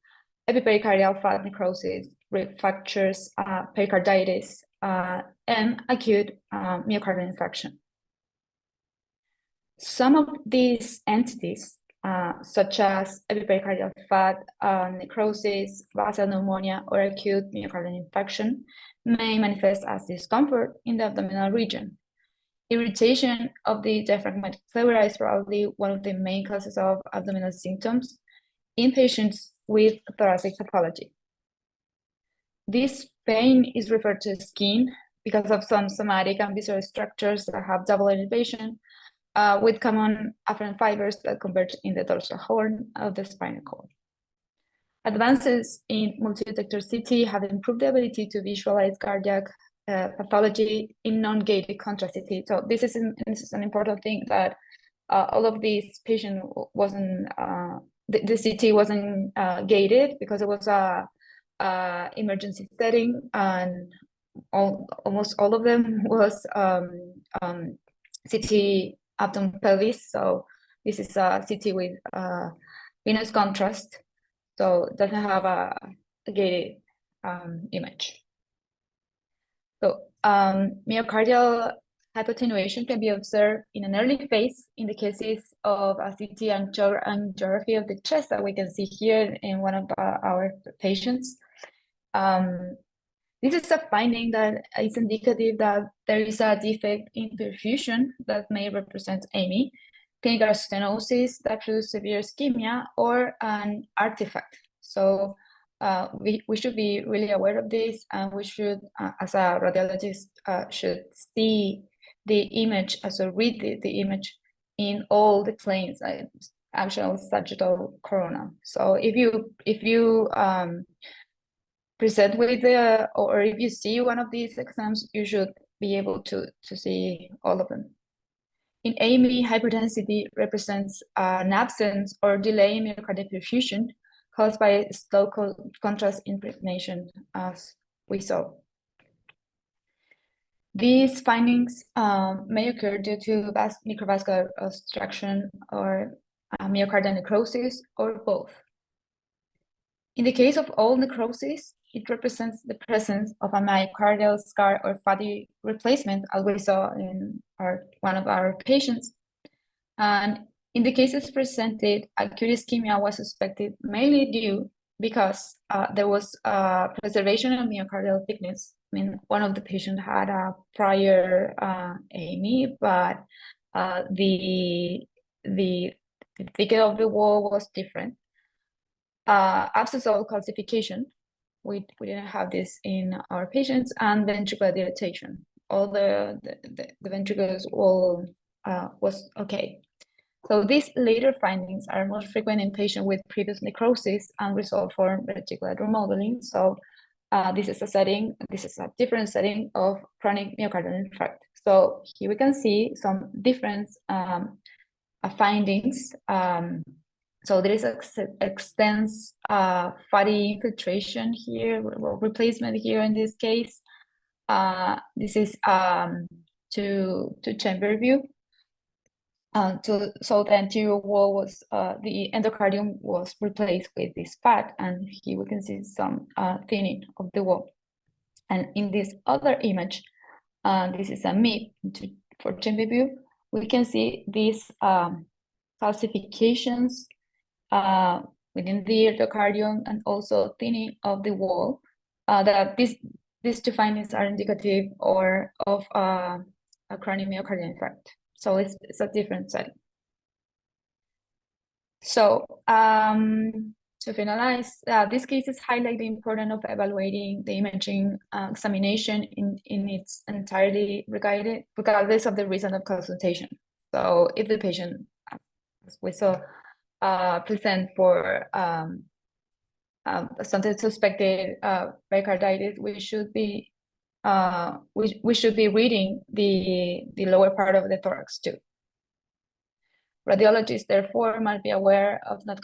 epipericardial fat necrosis, rib fractures, pericarditis, and acute myocardial infarction. Some of these entities, such as epipericardial fat necrosis, basal pneumonia, or acute myocardial infarction, may manifest as discomfort in the abdominal region. Irritation of the diaphragmatic pleura is probably one of the main causes of abdominal symptoms in patients with thoracic pathology. This pain is referred to skin because of some somatic and visceral structures that have double elevation with common afferent fibers that converge in the dorsal horn of the spinal cord. Advances in multi-detector CT have improved the ability to visualize cardiac pathology in non-gated contrast CT. So this is an important thing, that all of these patients wasn't, the CT wasn't gated because it was a emergency setting, and almost all of them was CT abdomen pelvis. So this is a CT with venous contrast, so it doesn't have a gated image. So myocardial hypotenuation can be observed in an early phase in the cases of a CT angiography of the chest that we can see here in one of our patients. This is a finding that is indicative that there is a defect in perfusion that may represent AMI, clinical stenosis that produces severe ischemia, or an artifact. So we should be really aware of this, and we should, as a radiologist, should see the image, also read the image in all the planes, like axial, sagittal, coronal. So if you present with or if you see one of these exams, you should be able to see all of them. In AMI, hypertensity represents an absence or delay in myocardial perfusion caused by slow contrast impregnation, as we saw. These findings may occur due to microvascular obstruction or myocardial necrosis, or both. In the case of all necrosis, it represents the presence of a myocardial scar or fatty replacement, as we saw in one of our patients. And in the cases presented, acute ischemia was suspected mainly due because there was preservation of myocardial thickness. I mean, one of the patients had a prior AMI, but the thickness of the wall was different. Absence of calcification, we didn't have this in our patients, and ventricular dilatation. All the ventricles all was okay. So these later findings are more frequent in patients with previous necrosis and resolve for reticular remodeling. So this is a different setting of chronic myocardial infarct. So here we can see some different findings. So there is extensive fatty infiltration here, replacement here in this case. This is to chamber view. So the anterior wall was, the endocardium was replaced with this fat, and here we can see some thinning of the wall. And in this other image, this is a MIP for chamber view, we can see these calcifications within the endocardium and also thinning of the wall. That these two findings are indicative of a chronic myocardial infarct. So it's a different setting. So to finalize, these cases highlight the importance of evaluating the imaging examination in its entirety, regardless of the reason of consultation. So if the patient, as we saw, present for something suspected pericarditis, we should be reading the lower part of the thorax too. Radiologists, therefore, must be aware of not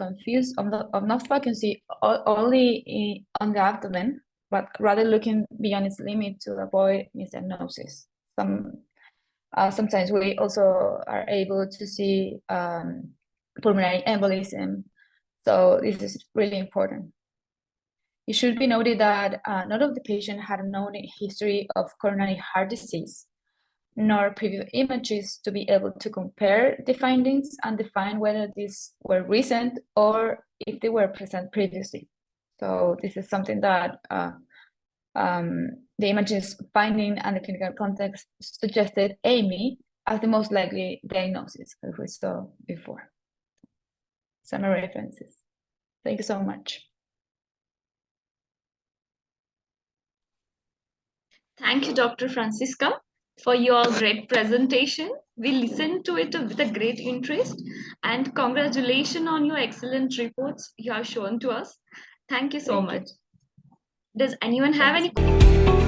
focusing only on the abdomen, but rather looking beyond its limit to avoid misdiagnosis. Sometimes we also are able to see pulmonary embolism, so this is really important. It should be noted that none of the patients had a known history of coronary heart disease, nor previous images to be able to compare the findings and define whether these were recent or if they were present previously. So this is something that the images finding and the clinical context suggested AMI as the most likely diagnosis, as we saw before. Some references. Thank you so much. Thank you, Dr. Francisca, for your great presentation. We listened to it with a great interest, and congratulations on your excellent reports you have shown to us. Thank you so much. Does anyone have any questions?